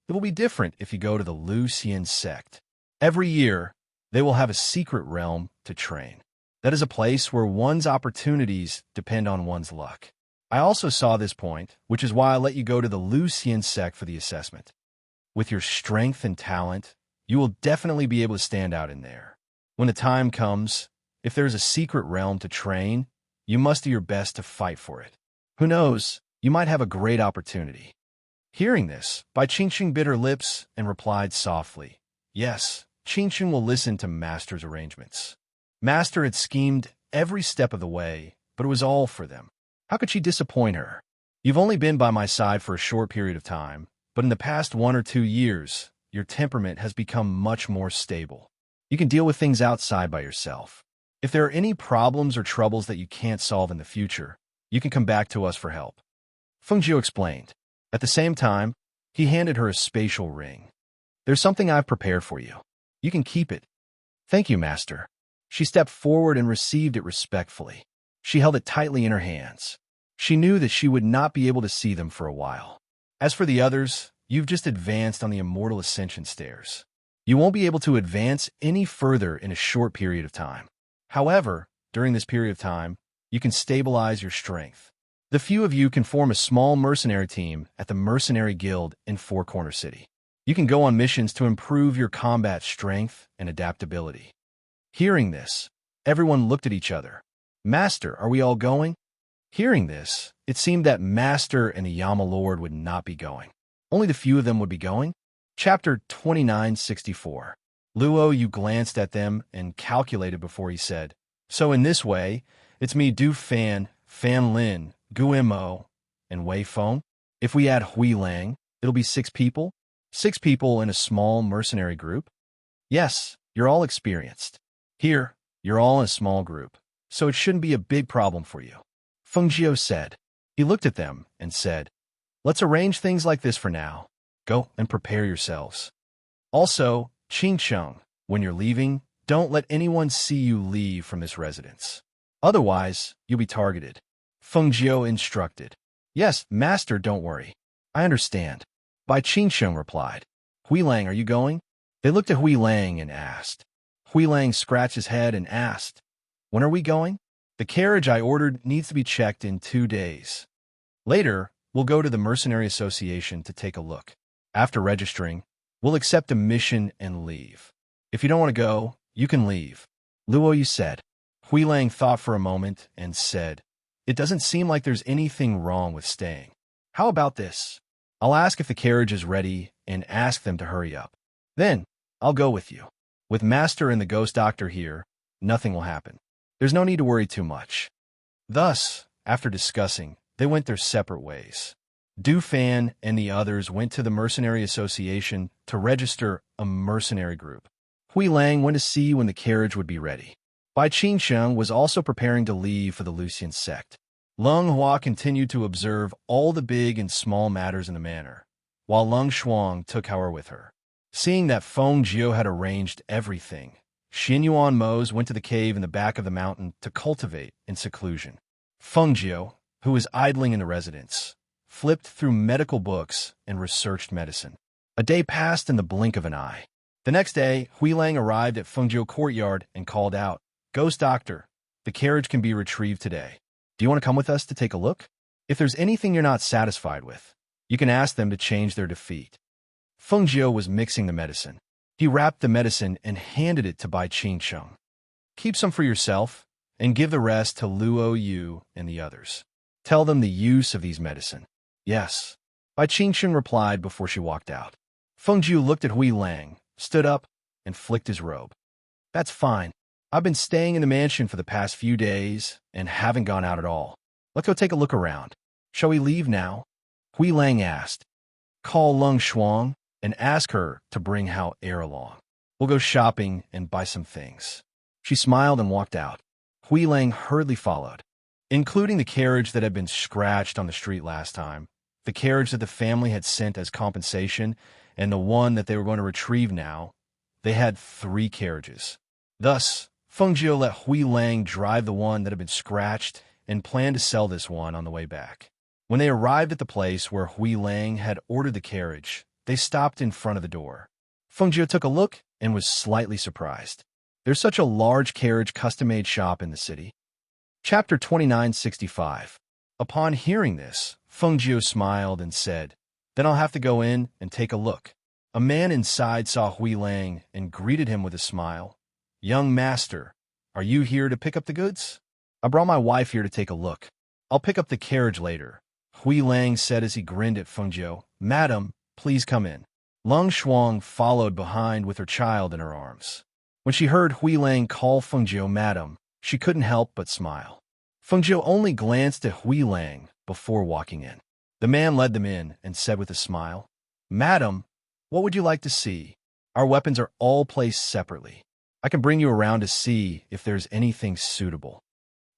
it will be different if you go to the Lu Xian sect. Every year, they will have a secret realm to train. That is a place where one's opportunities depend on one's luck. I also saw this point, which is why I let you go to the Lu Xian sect for the assessment. With your strength and talent, you will definitely be able to stand out in there. When the time comes, if there is a secret realm to train, you must do your best to fight for it. Who knows, you might have a great opportunity. Hearing this, Qingsheng bit her lips and replied softly, Yes, Qingsheng will listen to Master's arrangements. Master had schemed every step of the way, but it was all for them. How could she disappoint her? You've only been by my side for a short period of time, but in the past 1 or 2 years, your temperament has become much more stable. You can deal with things outside by yourself. If there are any problems or troubles that you can't solve in the future, you can come back to us for help. Fengjiu explained. At the same time, he handed her a spatial ring. There's something I've prepared for you. You can keep it. Thank you, Master. She stepped forward and received it respectfully. She held it tightly in her hands. She knew that she would not be able to see them for a while. As for the others, you've just advanced on the Immortal Ascension stairs. You won't be able to advance any further in a short period of time. However, during this period of time, you can stabilize your strength. The few of you can form a small mercenary team at the Mercenary Guild in 4 Corner City. You can go on missions to improve your combat strength and adaptability. Hearing this, everyone looked at each other. Master, are we all going? Hearing this, it seemed that Master and the Yama Lord would not be going. Only the few of them would be going. Chapter 2964. Luo Yu glanced at them and calculated before he said, "So in this way, it's me Du Fan, Fan Lin, Gu Mo, and Wei Feng. If we add Hui Lang, it'll be 6 people? 6 people in a small mercenary group? Yes, you're all experienced. Here, you're all in a small group, so it shouldn't be a big problem for you," Feng Jiu said. He looked at them and said, "Let's arrange things like this for now. Go and prepare yourselves. Also, Qing Cheng, when you're leaving, don't let anyone see you leave from this residence. Otherwise, you'll be targeted," Feng Jiu instructed. "Yes, master, don't worry. I understand," Bai Qingsheng replied. "Hui Lang, are you going?" They looked at Hui Lang and asked. Hui Lang scratched his head and asked, "When are we going?" "The carriage I ordered needs to be checked in 2 days. Later, we'll go to the Mercenary Association to take a look. After registering, we'll accept a mission and leave. If you don't want to go, you can leave," Luo Yu said. Hui Lang thought for a moment and said, "It doesn't seem like there's anything wrong with staying. How about this? I'll ask if the carriage is ready and ask them to hurry up. Then, I'll go with you. With Master and the Ghost Doctor here, nothing will happen. There's no need to worry too much." Thus, after discussing, they went their separate ways. Du Fan and the others went to the Mercenary Association to register a mercenary group. Hui Lang went to see when the carriage would be ready. Bai Qingsheng was also preparing to leave for the Lucian sect. Leng Hua continued to observe all the big and small matters in the manor, while Leng Shuang took her with her. Seeing that Feng Jiu had arranged everything, Xin Yuan Mose went to the cave in the back of the mountain to cultivate in seclusion. Feng Jiu, who was idling in the residence, flipped through medical books and researched medicine. A day passed in the blink of an eye. The next day, Hui Lang arrived at Feng Jiu courtyard and called out, "Ghost Doctor, the carriage can be retrieved today. Do you want to come with us to take a look? If there's anything you're not satisfied with, you can ask them to change their defeat." Feng Jiu was mixing the medicine. He wrapped the medicine and handed it to Bai Qingsheng. "Keep some for yourself and give the rest to Luo Yu and the others. Tell them the use of these medicine." "Yes," Bai Qingsheng replied before she walked out. Feng Jiu looked at Hui Lang, stood up, and flicked his robe. "That's fine. I've been staying in the mansion for the past few days and haven't gone out at all. Let's go take a look around. Shall we leave now?" Hui Lang asked. "Call Leng Shuang and ask her to bring Hao Er along. We'll go shopping and buy some things." She smiled and walked out. Hui Lang hurriedly followed, including the carriage that had been scratched on the street last time, the carriage that the family had sent as compensation, and the one that they were going to retrieve now. They had 3 carriages. Thus, Feng Jiu let Hui Lang drive the one that had been scratched and planned to sell this one on the way back. When they arrived at the place where Hui Lang had ordered the carriage, they stopped in front of the door. Feng Jiu took a look and was slightly surprised. There's such a large carriage custom-made shop in the city. Chapter 2965. Upon hearing this, Feng Jiu smiled and said, "Then I'll have to go in and take a look." A man inside saw Hui Lang and greeted him with a smile. "Young master, are you here to pick up the goods?" "I brought my wife here to take a look. I'll pick up the carriage later," Hui Lang said as he grinned at Feng Jiu. "Madam, please come in." Leng Shuang followed behind with her child in her arms. When she heard Hui Lang call Feng Jiu madam, she couldn't help but smile. Feng Jiu only glanced at Hui Lang before walking in. The man led them in and said with a smile, "Madam, what would you like to see? Our weapons are all placed separately. I can bring you around to see if there's anything suitable.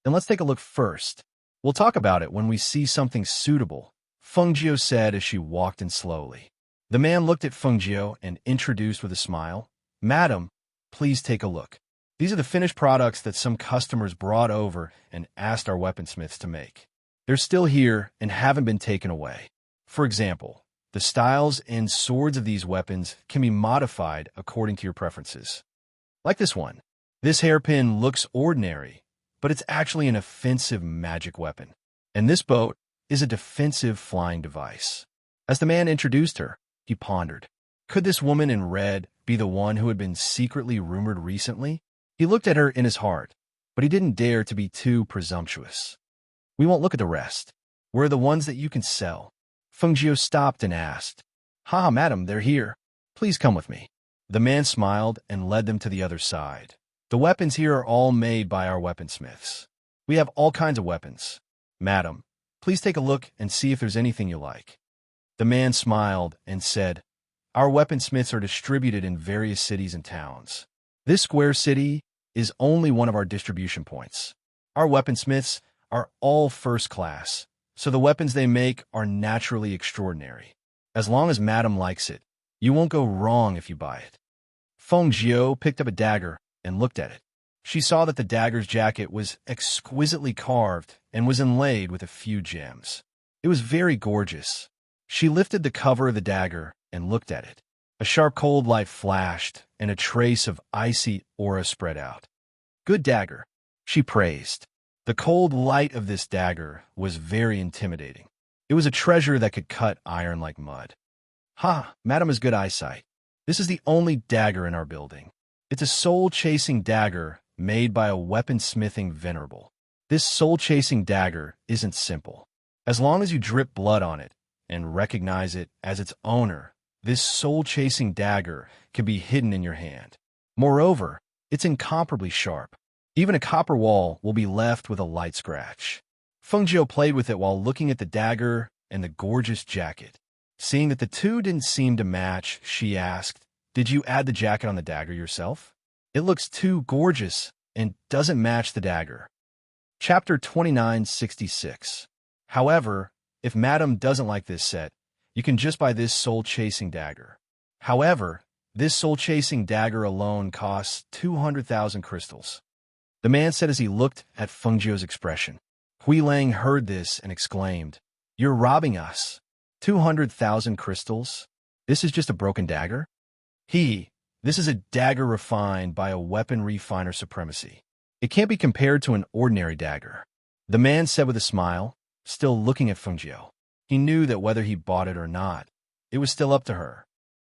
Then let's take a look first. We'll talk about it when we see something suitable," Feng Jiu said as she walked in slowly. The man looked at Feng Jiu and introduced with a smile, "Madam, please take a look. These are the finished products that some customers brought over and asked our weaponsmiths to make. They're still here and haven't been taken away. For example, the styles and swords of these weapons can be modified according to your preferences. Like this one. This hairpin looks ordinary, but it's actually an offensive magic weapon. And this boat is a defensive flying device." As the man introduced her, he pondered. Could this woman in red be the one who had been secretly rumored recently? He looked at her in his heart, but he didn't dare to be too presumptuous. "We won't look at the rest. Where are the ones that you can sell?" Feng Jiu stopped and asked. "Ha, madam, they're here. Please come with me." The man smiled and led them to the other side. The weapons here are all made by our weaponsmiths. We have all kinds of weapons. Madam, please take a look and see if there's anything you like. The man smiled and said, Our weaponsmiths are distributed in various cities and towns. This square city is only one of our distribution points. Our weaponsmiths are all first class, so the weapons they make are naturally extraordinary. As long as Madam likes it, you won't go wrong if you buy it. Feng Jiao picked up a dagger and looked at it. She saw that the dagger's jacket was exquisitely carved and was inlaid with a few gems. It was very gorgeous. She lifted the cover of the dagger and looked at it. A sharp cold light flashed, and a trace of icy aura spread out. Good dagger, she praised. The cold light of this dagger was very intimidating. It was a treasure that could cut iron like mud. Ha, Madam has good eyesight. This is the only dagger in our building. It's a soul-chasing dagger made by a weaponsmithing venerable. This soul-chasing dagger isn't simple. As long as you drip blood on it and recognize it as its owner, this soul-chasing dagger can be hidden in your hand. Moreover, it's incomparably sharp. Even a copper wall will be left with a light scratch. Feng Jiao played with it while looking at the dagger and the gorgeous jacket. Seeing that the two didn't seem to match, she asked, Did you add the jacket on the dagger yourself? It looks too gorgeous and doesn't match the dagger. Chapter 2966. However, if Madam doesn't like this set, you can just buy this soul-chasing dagger. However, this soul-chasing dagger alone costs 200,000 crystals. The man said as he looked at Feng Jiao's expression. Hui Lang heard this and exclaimed, You're robbing us. 200,000 crystals? This is just a broken dagger? This is a dagger refined by a weapon refiner supremacy. It can't be compared to an ordinary dagger. The man said with a smile, still looking at Feng Jiao. He knew that whether he bought it or not, it was still up to her.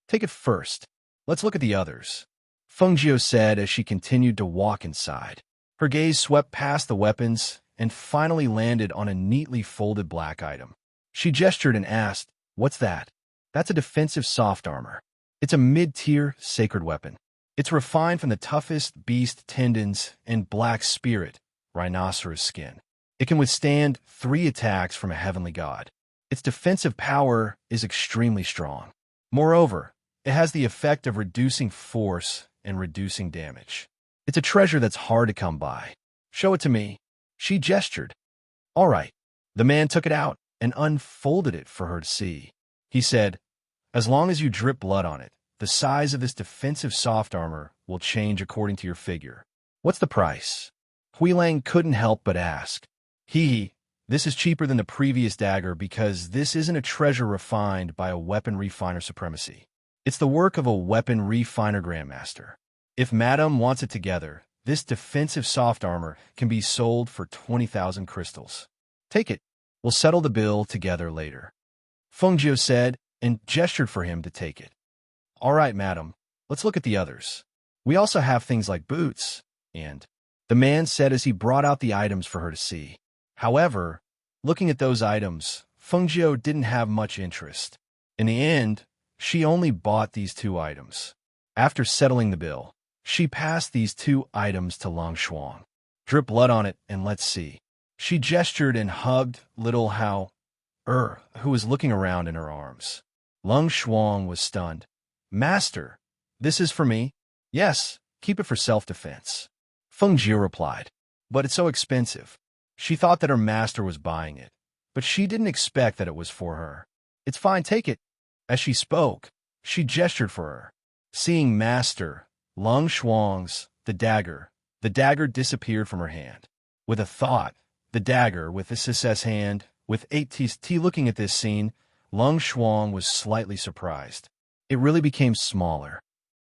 Take it first. Let's look at the others, Feng Jiao said as she continued to walk inside. Her gaze swept past the weapons and finally landed on a neatly folded black item. She gestured and asked, What's that? That's a defensive soft armor. It's a mid-tier sacred weapon. It's refined from the toughest beast tendons and black spirit, rhinoceros skin. It can withstand 3 attacks from a heavenly god. Its defensive power is extremely strong. Moreover, it has the effect of reducing force and reducing damage. It's a treasure that's hard to come by. Show it to me. She gestured. All right. The man took it out and unfolded it for her to see. He said, As long as you drip blood on it, the size of this defensive soft armor will change according to your figure. What's the price? Hui Lang couldn't help but ask. This is cheaper than the previous dagger because this isn't a treasure refined by a weapon refiner supremacy. It's the work of a weapon refiner grandmaster. If Madam wants it together, this defensive soft armor can be sold for 20,000 crystals. Take it. We'll settle the bill together later. Feng Jiao said and gestured for him to take it. All right, Madam, let's look at the others. We also have things like boots, and the man said as he brought out the items for her to see. However, looking at those items, Feng Jiao didn't have much interest. In the end, she only bought these 2 items. After settling the bill, she passed these 2 items to Lang Shuang. Drip blood on it and let's see. She gestured and hugged little Hao who was looking around in her arms. Lang Shuang was stunned. Master, this is for me? Yes, keep it for self-defense. Feng Jiao replied. But it's so expensive. She thought that her master was buying it, but she didn't expect that it was for her. It's fine, take it. As she spoke, she gestured for her. Seeing Master Lang Shuang's, the dagger disappeared from her hand. With a thought, the dagger with the SS hand, with 8 T looking at this scene, Lang Shuang was slightly surprised. It really became smaller.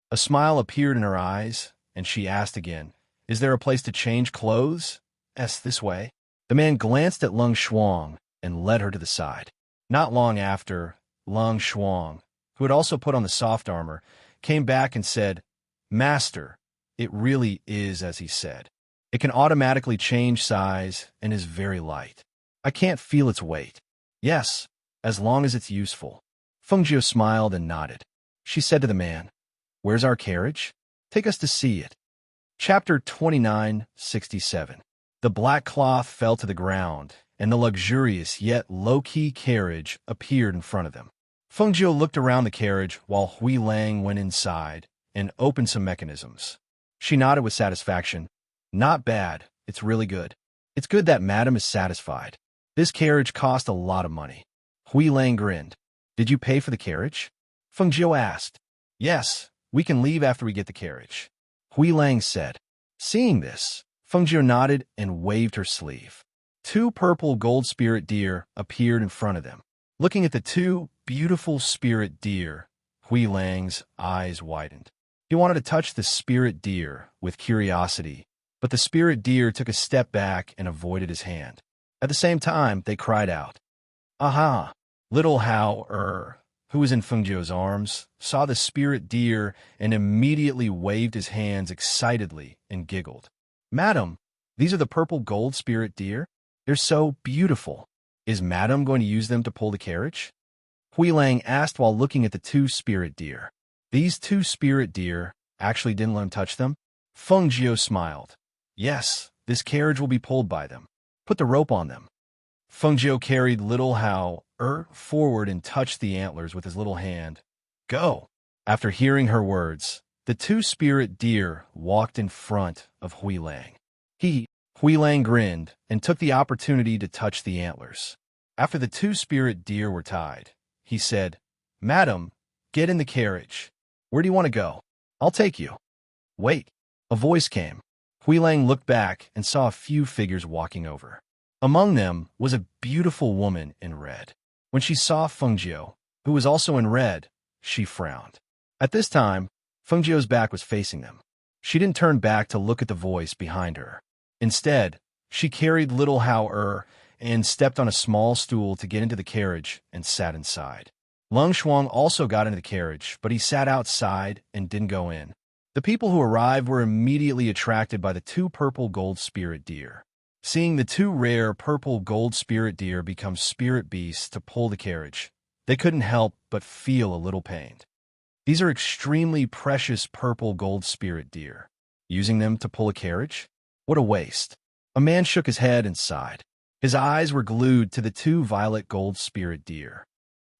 A smile appeared in her eyes, and she asked again, Is there a place to change clothes? This way. The man glanced at Lang Shuang and led her to the side. Not long after, Lang Shuang, who had also put on the soft armor, came back and said, Master, it really is as he said. It can automatically change size and is very light. I can't feel its weight. Yes, as long as it's useful. Feng Jiao smiled and nodded. She said to the man, Where's our carriage? Take us to see it. Chapter 29:67. The black cloth fell to the ground, and the luxurious yet low-key carriage appeared in front of them. Feng Jiu looked around the carriage while Hui Lang went inside and opened some mechanisms. She nodded with satisfaction. Not bad. It's really good. It's good that Madam is satisfied. This carriage cost a lot of money. Hui Lang grinned. Did you pay for the carriage? Feng Jiu asked. Yes, we can leave after we get the carriage. Hui Lang said. Seeing this, Feng Jiu nodded and waved her sleeve. 2 purple gold spirit deer appeared in front of them. Looking at the 2 beautiful spirit deer, Hui Lang's eyes widened. He wanted to touch the spirit deer with curiosity, but the spirit deer took a step back and avoided his hand. At the same time, they cried out. Aha! Little Hao, who was in Feng Jiu's arms, saw the spirit deer and immediately waved his hands excitedly and giggled. Madam, these are the purple gold spirit deer? They're so beautiful. Is Madam going to use them to pull the carriage? Hui Lang asked while looking at the 2 spirit deer. These 2 spirit deer actually didn't let him touch them? Feng Jiu smiled. Yes, this carriage will be pulled by them. Put the rope on them. Feng Jiu carried little Hao forward and touched the antlers with his little hand. Go! After hearing her words, the 2 spirit deer walked in front of Hui Lang. Hui Lang grinned and took the opportunity to touch the antlers. After the 2 spirit deer were tied, he said, Madam, get in the carriage. Where do you want to go? I'll take you. Wait. A voice came. Hui Lang looked back and saw a few figures walking over. Among them was a beautiful woman in red. When she saw Feng Jiu, who was also in red, she frowned. At this time, Feng Jiu's back was facing them. She didn't turn back to look at the voice behind her. Instead, she carried little Hao and stepped on a small stool to get into the carriage and sat inside. Lung Shuang also got into the carriage, but he sat outside and didn't go in. The people who arrived were immediately attracted by the 2 purple gold spirit deer. Seeing the 2 rare purple gold spirit deer become spirit beasts to pull the carriage, they couldn't help but feel a little pained. These are extremely precious purple gold spirit deer. Using them to pull a carriage? What a waste. A man shook his head and sighed. His eyes were glued to the 2 violet gold spirit deer.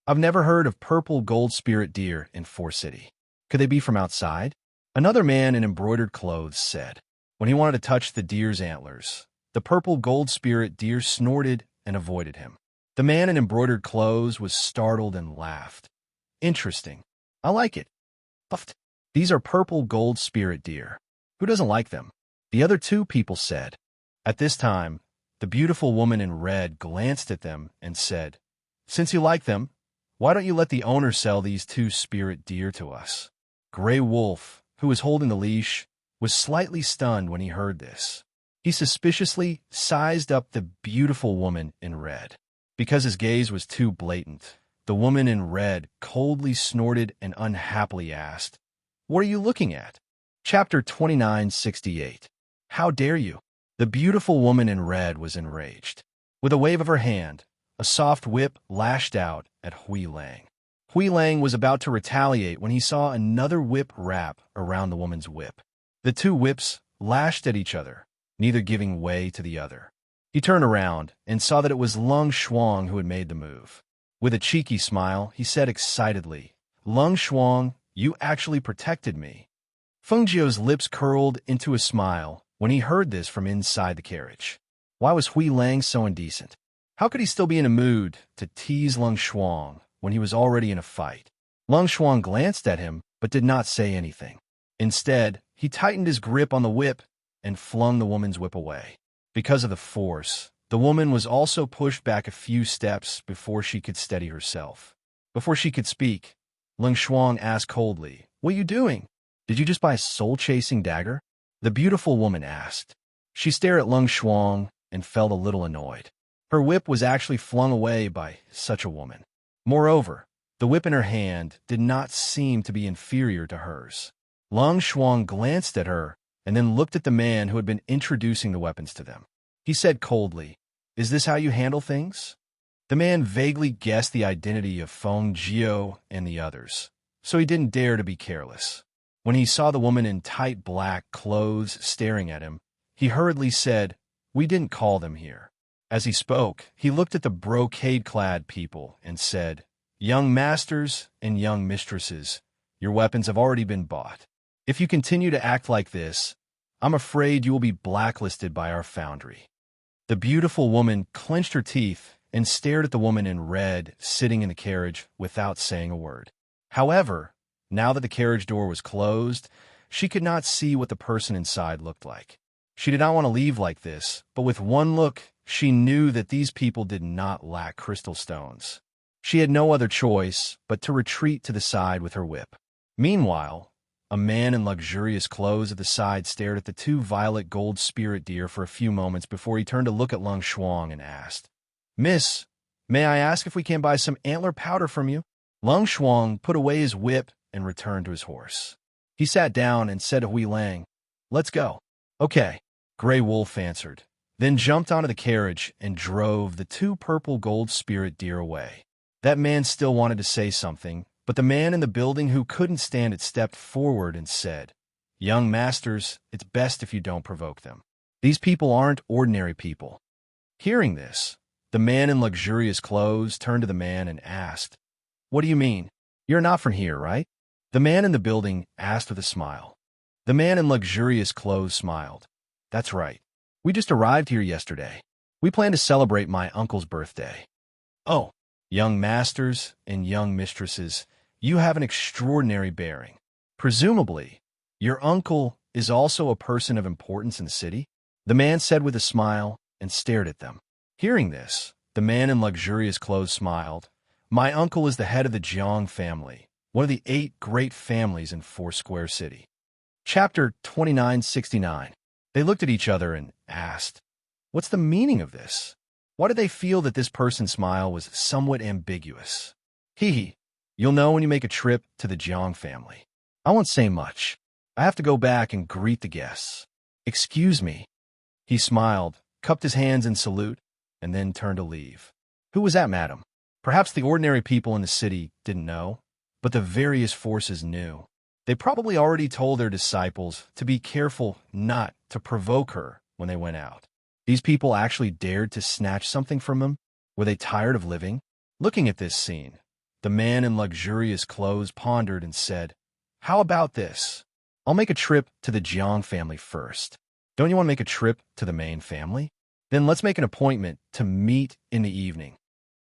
I've never heard of purple gold spirit deer in Forest City. Could they be from outside? Another man in embroidered clothes said. When he wanted to touch the deer's antlers, the purple gold spirit deer snorted and avoided him. The man in embroidered clothes was startled and laughed. Interesting. I like it. Puffed. These are purple gold spirit deer. Who doesn't like them? The other 2 people said. At this time, the beautiful woman in red glanced at them and said, Since you like them, why don't you let the owner sell these 2 spirit deer to us? Gray Wolf, who was holding the leash, was slightly stunned when he heard this. He suspiciously sized up the beautiful woman in red. Because his gaze was too blatant, the woman in red coldly snorted and unhappily asked, What are you looking at? Chapter 29:68. How dare you? The beautiful woman in red was enraged. With a wave of her hand, a soft whip lashed out at Hui Lang. Hui Lang was about to retaliate when he saw another whip wrap around the woman's whip. The 2 whips lashed at each other, neither giving way to the other. He turned around and saw that it was Lung Shuang who had made the move. With a cheeky smile, he said excitedly, Lung Shuang, you actually protected me. Feng Jiu's lips curled into a smile when he heard this from inside the carriage. Why was Hui Lang so indecent? How could he still be in a mood to tease Lung Shuang when he was already in a fight? Lung Shuang glanced at him but did not say anything. Instead, he tightened his grip on the whip and flung the woman's whip away. Because of the force, the woman was also pushed back a few steps before she could steady herself. Before she could speak, Lung Shuang asked coldly, What are you doing? Did you just buy a soul-chasing dagger? The beautiful woman asked. She stared at Lung Shuang and felt a little annoyed. Her whip was actually flung away by such a woman. Moreover, the whip in her hand did not seem to be inferior to hers. Lung Shuang glanced at her and then looked at the man who had been introducing the weapons to them. He said coldly, Is this how you handle things? The man vaguely guessed the identity of Feng Jiu and the others, so he didn't dare to be careless. When he saw the woman in tight black clothes staring at him, he hurriedly said, "We didn't call them here." As he spoke, he looked at the brocade-clad people and said, "Young masters and young mistresses, your weapons have already been bought. If you continue to act like this, I'm afraid you will be blacklisted by our foundry." The beautiful woman clenched her teeth and stared at the woman in red sitting in the carriage without saying a word. However, now that the carriage door was closed, she could not see what the person inside looked like. She did not want to leave like this, but with one look, she knew that these people did not lack crystal stones. She had no other choice but to retreat to the side with her whip. Meanwhile, a man in luxurious clothes at the side stared at the two violet gold spirit deer for a few moments before he turned to look at Lung Shuang and asked, "Miss, may I ask if we can buy some antler powder from you?" Lung Shuang put away his whip and returned to his horse. He sat down and said to Hui Lang, "Let's go." "Okay," Gray Wolf answered, then jumped onto the carriage and drove the two purple gold spirit deer away. That man still wanted to say something, but the man in the building who couldn't stand it stepped forward and said, "Young masters, it's best if you don't provoke them. These people aren't ordinary people." Hearing this, the man in luxurious clothes turned to the man and asked, "What do you mean? You're not from here, right?" The man in the building asked with a smile. The man in luxurious clothes smiled. "That's right. We just arrived here yesterday. We plan to celebrate my uncle's birthday." "Oh, young masters and young mistresses, you have an extraordinary bearing. Presumably, your uncle is also a person of importance in the city?" the man said with a smile and stared at them. Hearing this, the man in luxurious clothes smiled. "My uncle is the head of the Jiang family, one of the 8 great families in Foursquare City." Chapter 2969. They looked at each other and asked, "What's the meaning of this?" Why did they feel that this person's smile was somewhat ambiguous? "Hee, you'll know when you make a trip to the Jiang family. I won't say much. I have to go back and greet the guests." "Excuse me." He smiled, cupped his hands in salute, and then turned to leave. Who was that, madam? Perhaps the ordinary people in the city didn't know, but the various forces knew. They probably already told their disciples to be careful not to provoke her when they went out. These people actually dared to snatch something from him? Were they tired of living? Looking at this scene, the man in luxurious clothes pondered and said, "How about this? I'll make a trip to the Jiang family first. Don't you want to make a trip to the main family? Then let's make an appointment to meet in the evening."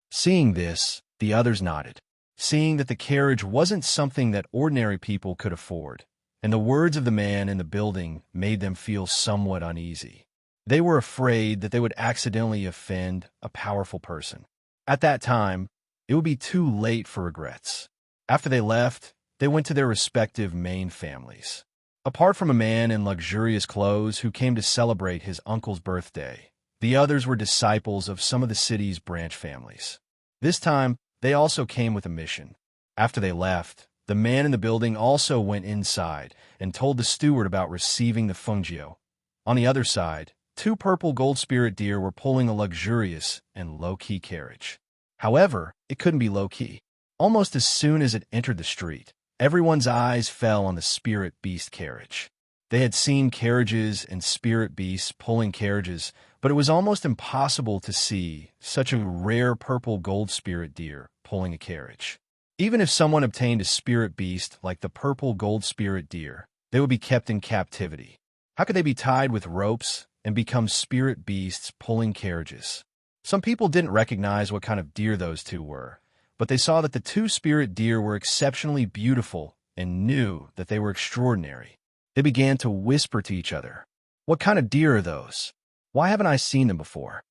Seeing this, the others nodded, seeing that the carriage wasn't something that ordinary people could afford, and the words of the man in the building made them feel somewhat uneasy. They were afraid that they would accidentally offend a powerful person. At that time, it would be too late for regrets. After they left, they went to their respective main families. Apart from a man in luxurious clothes who came to celebrate his uncle's birthday, the others were disciples of some of the city's branch families. This time, they also came with a mission. After they left, the man in the building also went inside and told the steward about receiving the fungio. On the other side, 2 purple gold spirit deer were pulling a luxurious and low-key carriage. However, it couldn't be low-key. Almost as soon as it entered the street, everyone's eyes fell on the spirit beast carriage. They had seen carriages and spirit beasts pulling carriages, but it was almost impossible to see such a rare purple gold spirit deer pulling a carriage. Even if someone obtained a spirit beast like the purple gold spirit deer, they would be kept in captivity. How could they be tied with ropes and become spirit beasts pulling carriages? Some people didn't recognize what kind of deer those two were, but they saw that the 2 spirit deer were exceptionally beautiful and knew that they were extraordinary. They began to whisper to each other, "What kind of deer are those? Why haven't I seen them before?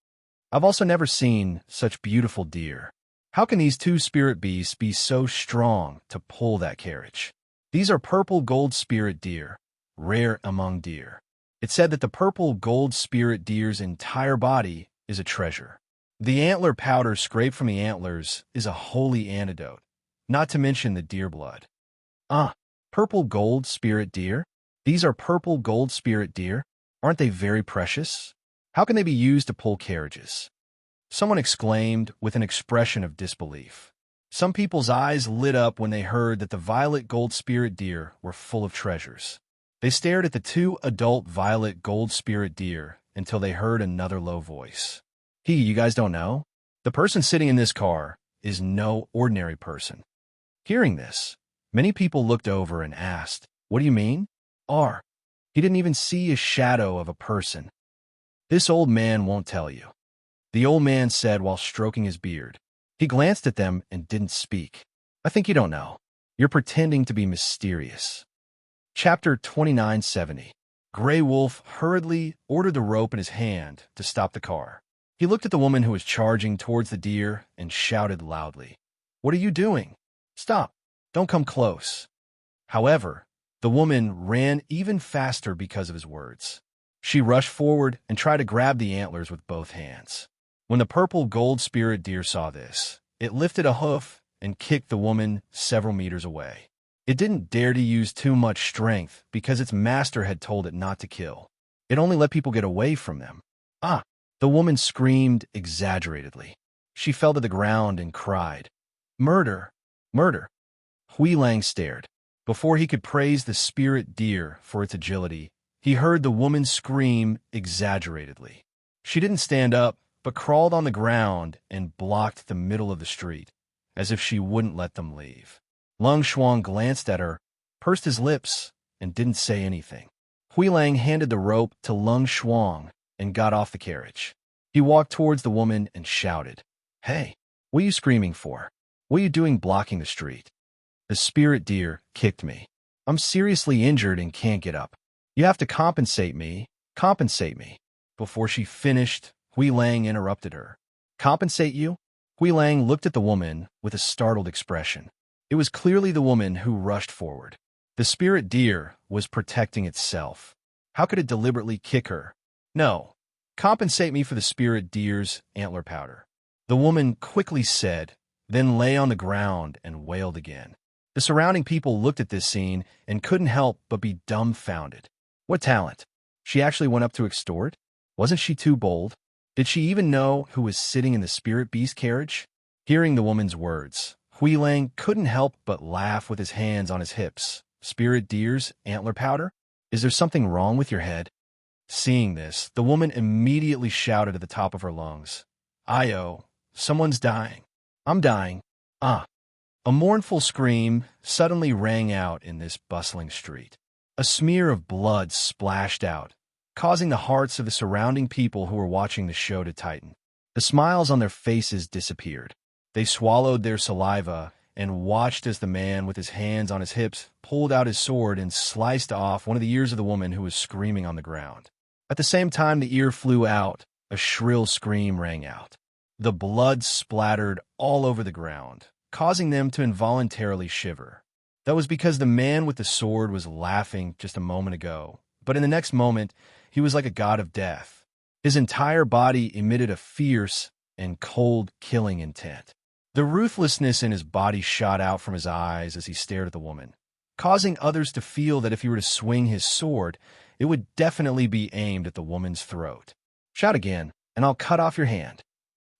I've also never seen such beautiful deer. How can these 2 spirit beasts be so strong to pull that carriage?" These are purple gold spirit deer, rare among deer. It said that the purple gold spirit deer's entire body is a treasure. The antler powder scraped from the antlers is a holy antidote, not to mention the deer blood. Purple gold spirit deer? These are purple gold spirit deer? Aren't they very precious? How can they be used to pull carriages? Someone exclaimed with an expression of disbelief. Some people's eyes lit up when they heard that the violet gold spirit deer were full of treasures. They stared at the two adult violet gold spirit deer until they heard another low voice. You guys don't know? The person sitting in this car is no ordinary person. Hearing this, many people looked over and asked, "What do you mean?" He didn't even see a shadow of a person. "This old man won't tell you," the old man said while stroking his beard. He glanced at them and didn't speak. "I think you don't know. You're pretending to be mysterious." Chapter 2970. Grey Wolf hurriedly ordered the rope in his hand to stop the car. He looked at the woman who was charging towards the deer and shouted loudly, "What are you doing? Stop! Don't come close." However, the woman ran even faster because of his words. She rushed forward and tried to grab the antlers with both hands. When the purple gold spirit deer saw this, it lifted a hoof and kicked the woman several meters away. It didn't dare to use too much strength because its master had told it not to kill. It only let people get away from them. The woman screamed exaggeratedly. She fell to the ground and cried, "Murder! Murder!" Hui Lang stared. Before he could praise the spirit deer for its agility, he heard the woman scream exaggeratedly. She didn't stand up, but crawled on the ground and blocked the middle of the street, as if she wouldn't let them leave. Lung Shuang glanced at her, pursed his lips, and didn't say anything. Hui Lang handed the rope to Lung Shuang and got off the carriage. He walked towards the woman and shouted, "Hey, what are you screaming for? What are you doing blocking the street?" "The spirit deer kicked me. I'm seriously injured and can't get up. You have to compensate me. Compensate me." Before she finished, Hui Lang interrupted her. "Compensate you?" Hui Lang looked at the woman with a startled expression. It was clearly the woman who rushed forward. The spirit deer was protecting itself. How could it deliberately kick her? "No. Compensate me for the spirit deer's antler powder," the woman quickly said, then lay on the ground and wailed again. The surrounding people looked at this scene and couldn't help but be dumbfounded. What talent? She actually went up to extort? Wasn't she too bold? Did she even know who was sitting in the spirit beast carriage? Hearing the woman's words, Hui Lang couldn't help but laugh with his hands on his hips. "Spirit deer's antler powder? Is there something wrong with your head?" Seeing this, the woman immediately shouted at the top of her lungs, "Io, someone's dying. I'm dying. Ah." A mournful scream suddenly rang out in this bustling street. A smear of blood splashed out, causing the hearts of the surrounding people who were watching the show to tighten. The smiles on their faces disappeared. They swallowed their saliva and watched as the man with his hands on his hips pulled out his sword and sliced off one of the ears of the woman who was screaming on the ground. At the same time the ear flew out, a shrill scream rang out. The blood splattered all over the ground, causing them to involuntarily shiver. That was because the man with the sword was laughing just a moment ago, but in the next moment, he was like a god of death. His entire body emitted a fierce and cold killing intent. The ruthlessness in his body shot out from his eyes as he stared at the woman, causing others to feel that if he were to swing his sword, it would definitely be aimed at the woman's throat. "Shout again, and I'll cut off your hand,"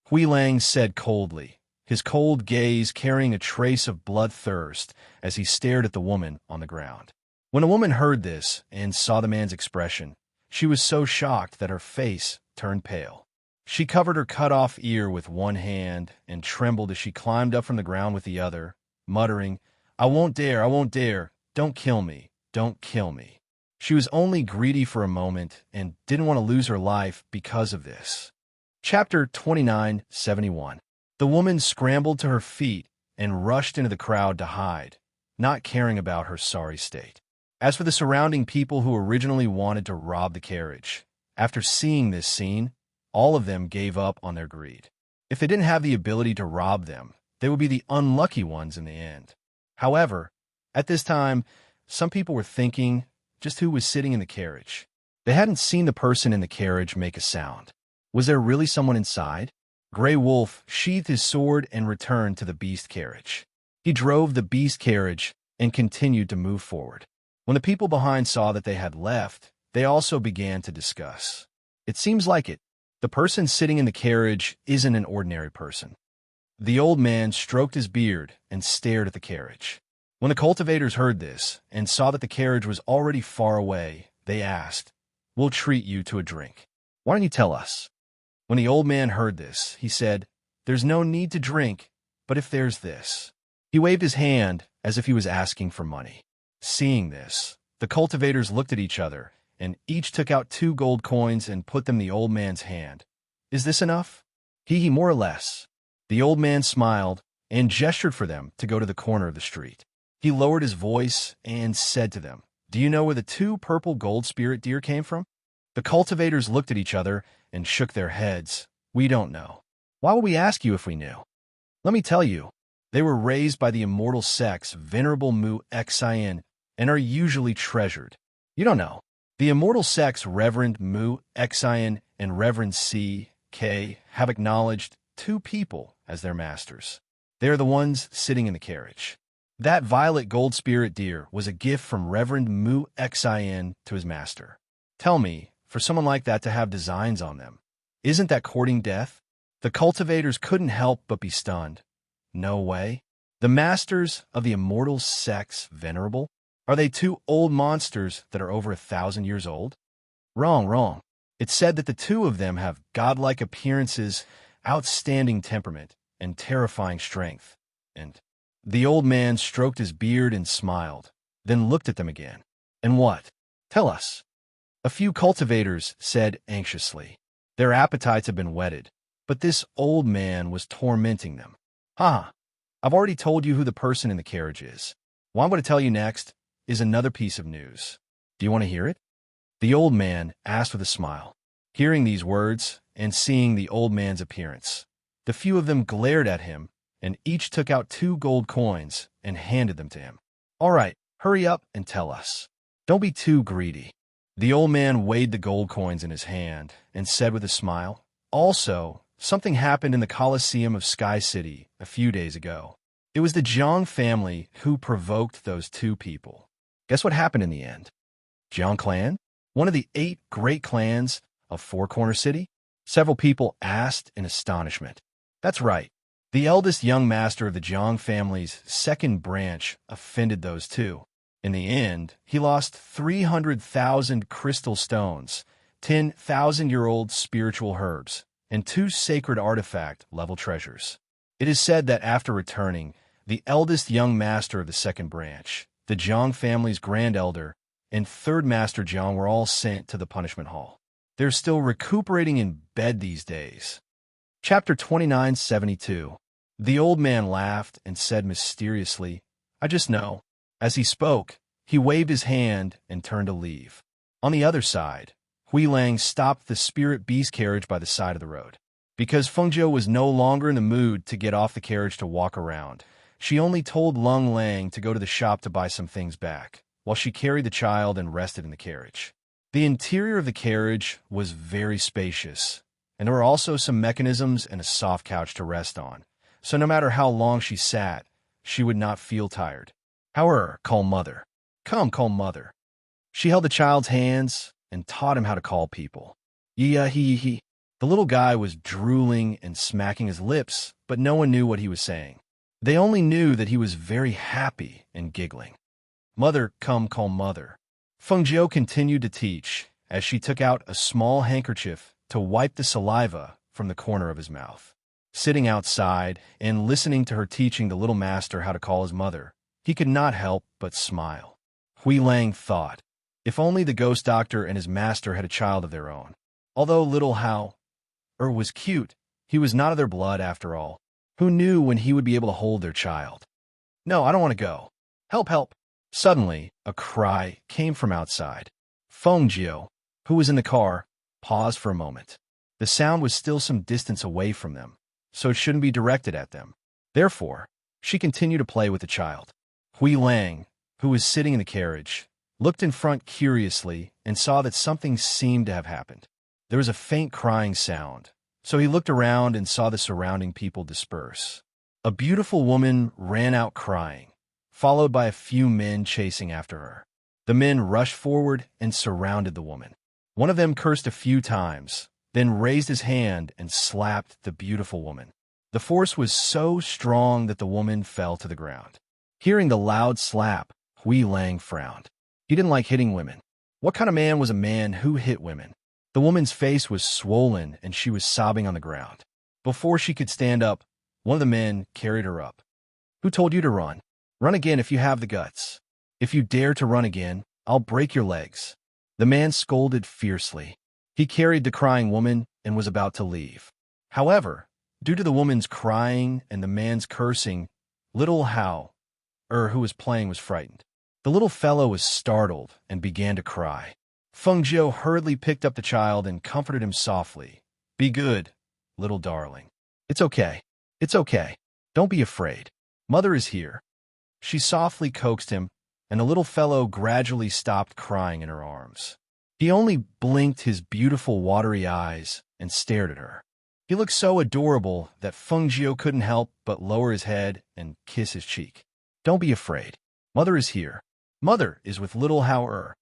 Hui Lang said coldly, his cold gaze carrying a trace of bloodthirst as he stared at the woman on the ground. When a woman heard this and saw the man's expression, she was so shocked that her face turned pale. She covered her cut-off ear with one hand and trembled as she climbed up from the ground with the other, muttering, I won't dare, don't kill me, don't kill me." She was only greedy for a moment and didn't want to lose her life because of this. Chapter 2971. The woman scrambled to her feet and rushed into the crowd to hide, not caring about her sorry state. As for the surrounding people who originally wanted to rob the carriage, after seeing this scene, all of them gave up on their greed. If they didn't have the ability to rob them, they would be the unlucky ones in the end. However, at this time, some people were thinking just who was sitting in the carriage. They hadn't seen the person in the carriage make a sound. Was there really someone inside? Grey Wolf sheathed his sword and returned to the beast carriage. He drove the beast carriage and continued to move forward. When the people behind saw that they had left, they also began to discuss. It seems like it. The person sitting in the carriage isn't an ordinary person. The old man stroked his beard and stared at the carriage. When the cultivators heard this and saw that the carriage was already far away, they asked, "We'll treat you to a drink. Why don't you tell us?" When the old man heard this, he said, "There's no need to drink, but if there's this." He waved his hand as if he was asking for money. Seeing this, the cultivators looked at each other, and each took out 2 gold coins and put them in the old man's hand. "Is this enough?" "He, more or less." The old man smiled and gestured for them to go to the corner of the street. He lowered his voice and said to them, "Do you know where the 2 purple gold spirit deer came from?" The cultivators looked at each other and shook their heads. "We don't know." "Why would we ask you if we knew?" "Let me tell you. They were raised by the immortal sex, Venerable Mu Xian, and are usually treasured." "You don't know." "The immortal sex, Reverend Mu Xian and Reverend C.K., have acknowledged 2 people as their masters. They are the ones sitting in the carriage. That violet gold spirit deer was a gift from Reverend Mu Xian to his master. Tell me, for someone like that to have designs on them, isn't that courting death?" The cultivators couldn't help but be stunned. "No way. The masters of the immortal sex, Venerable? Are they 2 old monsters that are over 1,000 years old?" Wrong. It's said that the 2 of them have godlike appearances, outstanding temperament, and terrifying strength. And the old man stroked his beard and smiled, then looked at them again. "And what? Tell us." A few cultivators said anxiously. Their appetites had been whetted, but this old man was tormenting them. "Ha! I've already told you who the person in the carriage is. What I'm going to tell you next is another piece of news. Do you want to hear it?" The old man asked with a smile. Hearing these words and seeing the old man's appearance, the few of them glared at him, and each took out 2 gold coins and handed them to him. "All right, hurry up and tell us. Don't be too greedy." The old man weighed the gold coins in his hand and said with a smile, "Also, something happened in the Colosseum of Sky City a few days ago. It was the Jiang family who provoked those 2 people. Guess what happened in the end? Jiang clan? One of the 8 great clans of Four Corner City?" Several people asked in astonishment. "That's right. The eldest young master of the Jiang family's 2nd branch offended those 2. In the end, he lost 300,000 crystal stones, 10,000-year-old spiritual herbs, and 2 sacred artifact-level treasures. It is said that after returning, the eldest young master of the 2nd branch, the Jiang family's grand elder, and 3rd Master Jiang were all sent to the punishment hall. They're still recuperating in bed these days." Chapter 2972. The old man laughed and said mysteriously, "I just know." As he spoke, he waved his hand and turned to leave. On the other side, Hui Lang stopped the spirit beast carriage by the side of the road. Because Feng Zhou was no longer in the mood to get off the carriage to walk around, she only told Lung Lang to go to the shop to buy some things back, while she carried the child and rested in the carriage. The interior of the carriage was very spacious, and there were also some mechanisms and a soft couch to rest on, so no matter how long she sat, she would not feel tired. "However, call mother. Come, call mother." She held the child's hands and taught him how to call people. He. The little guy was drooling and smacking his lips, but no one knew what he was saying. They only knew that he was very happy and giggling. "Mother, come, call mother." Feng Zhou continued to teach as she took out a small handkerchief to wipe the saliva from the corner of his mouth. Sitting outside and listening to her teaching the little master how to call his mother, he could not help but smile. Hui Lang thought, if only the ghost doctor and his master had a child of their own. Although little Hao was cute, he was not of their blood after all. Who knew when he would be able to hold their child? "No, I don't want to go. Help. Suddenly, a cry came from outside. Feng Zhou, who was in the car, paused for a moment. The sound was still some distance away from them, so it shouldn't be directed at them. Therefore, she continued to play with the child. Hui Lang, who was sitting in the carriage, looked in front curiously and saw that something seemed to have happened. There was a faint crying sound, so he looked around and saw the surrounding people disperse. A beautiful woman ran out crying, followed by a few men chasing after her. The men rushed forward and surrounded the woman. One of them cursed a few times, then raised his hand and slapped the beautiful woman. The force was so strong that the woman fell to the ground. Hearing the loud slap, Hui Lang frowned. He didn't like hitting women. What kind of man was a man who hit women? The woman's face was swollen and she was sobbing on the ground. Before she could stand up, one of the men carried her up. Who told you to run? Run again if you have the guts. If you dare to run again, I'll break your legs. The man scolded fiercely. He carried the crying woman and was about to leave. However, due to the woman's crying and the man's cursing, little Hao, who was playing, was frightened. The little fellow was startled and began to cry. Feng Jiu hurriedly picked up the child and comforted him softly. Be good, little darling. It's okay. It's okay. Don't be afraid. Mother is here. She softly coaxed him, and the little fellow gradually stopped crying in her arms. He only blinked his beautiful watery eyes and stared at her. He looked so adorable that Feng Jiu couldn't help but lower his head and kiss his cheek. Don't be afraid. Mother is here. Mother is with little Hao.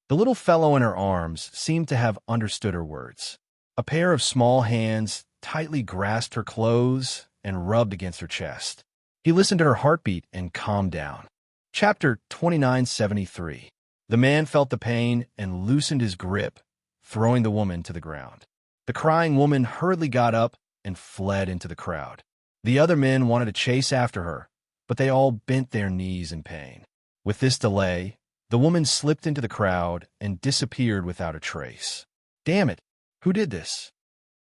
The little fellow in her arms seemed to have understood her words. A pair of small hands tightly grasped her clothes and rubbed against her chest. He listened to her heartbeat and calmed down. Chapter 2973. The man felt the pain and loosened his grip, throwing the woman to the ground. The crying woman hurriedly got up and fled into the crowd. The other men wanted to chase after her, but they all bent their knees in pain. With this delay, the woman slipped into the crowd and disappeared without a trace. Damn it! Who did this?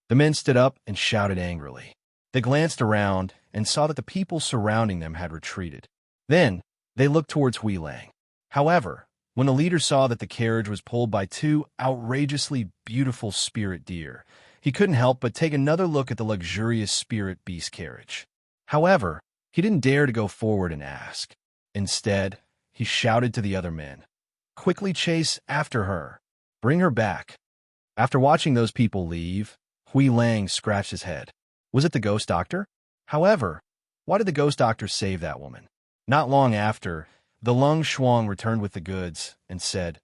The men stood up and shouted angrily. They glanced around and saw that the people surrounding them had retreated. Then, they looked towards Hui Lang. However, when the leader saw that the carriage was pulled by two outrageously beautiful spirit deer, he couldn't help but take another look at the luxurious spirit beast carriage. However, he didn't dare to go forward and ask. Instead, he shouted to the other men, "Quickly chase after her. Bring her back." After watching those people leave, Hui Lang scratched his head. Was it the ghost doctor? However, why did the ghost doctor save that woman? Not long after, the Lung Shuang returned with the goods and said,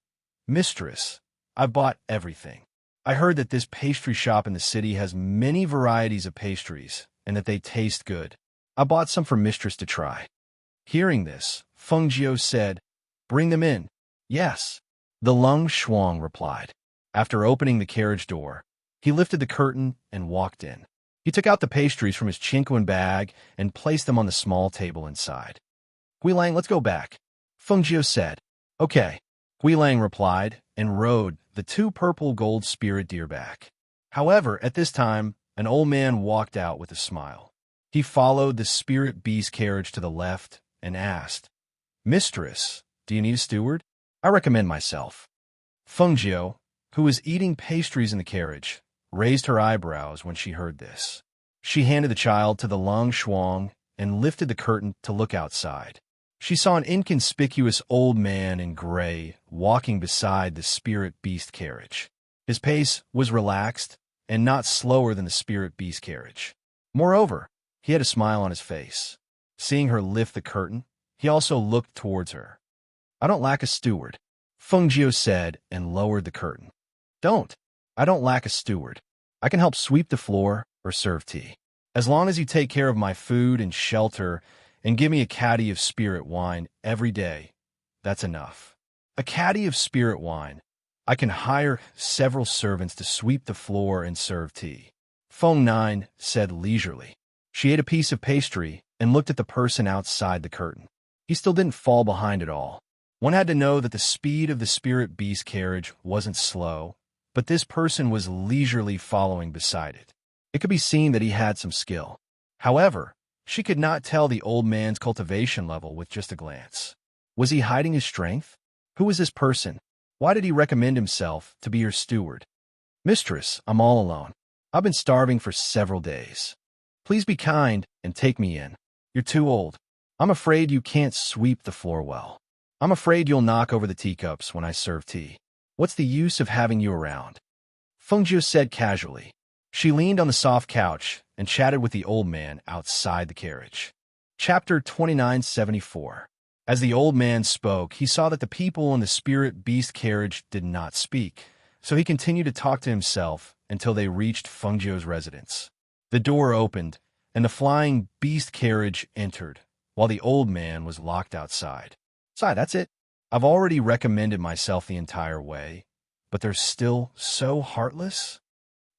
Mistress, I've bought everything. I heard that this pastry shop in the city has many varieties of pastries and that they taste good. I bought some for Mistress to try. Hearing this, Feng Jiu said, Bring them in. Yes. The Lung Shuang replied. After opening the carriage door, he lifted the curtain and walked in. He took out the pastries from his chinquan bag and placed them on the small table inside. Hui Lang, let's go back. Feng Jiu said. Okay. Hui Lang replied and rode the two purple gold spirit deer back. However, at this time, an old man walked out with a smile. He followed the spirit beast carriage to the left and asked, Mistress, do you need a steward? I recommend myself. Feng Jiu, who was eating pastries in the carriage, raised her eyebrows when she heard this. She handed the child to the Lung Shuang and lifted the curtain to look outside. She saw an inconspicuous old man in gray walking beside the spirit beast carriage. His pace was relaxed and not slower than the spirit beast carriage. Moreover, he had a smile on his face. Seeing her lift the curtain, he also looked towards her. I don't lack a steward, Feng Jiu said and lowered the curtain. I don't lack a steward. I can help sweep the floor or serve tea. As long as you take care of my food and shelter and give me a caddy of spirit wine every day, that's enough. A caddy of spirit wine. I can hire several servants to sweep the floor and serve tea. Feng Nine said leisurely. She ate a piece of pastry and looked at the person outside the curtain. He still didn't fall behind at all. One had to know that the speed of the spirit beast carriage wasn't slow, but this person was leisurely following beside it. It could be seen that he had some skill. However, she could not tell the old man's cultivation level with just a glance. Was he hiding his strength? Who was this person? Why did he recommend himself to be your steward? Mistress, I'm all alone. I've been starving for several days. Please be kind and take me in. You're too old. I'm afraid you can't sweep the floor well. I'm afraid you'll knock over the teacups when I serve tea. What's the use of having you around? Feng Jiu said casually. She leaned on the soft couch and chatted with the old man outside the carriage. Chapter 2974. As the old man spoke, he saw that the people in the spirit beast carriage did not speak, so he continued to talk to himself until they reached Feng Jiu's residence. The door opened, and the flying beast carriage entered, while the old man was locked outside. "Si, that's it. I've already recommended myself the entire way, but they're still so heartless."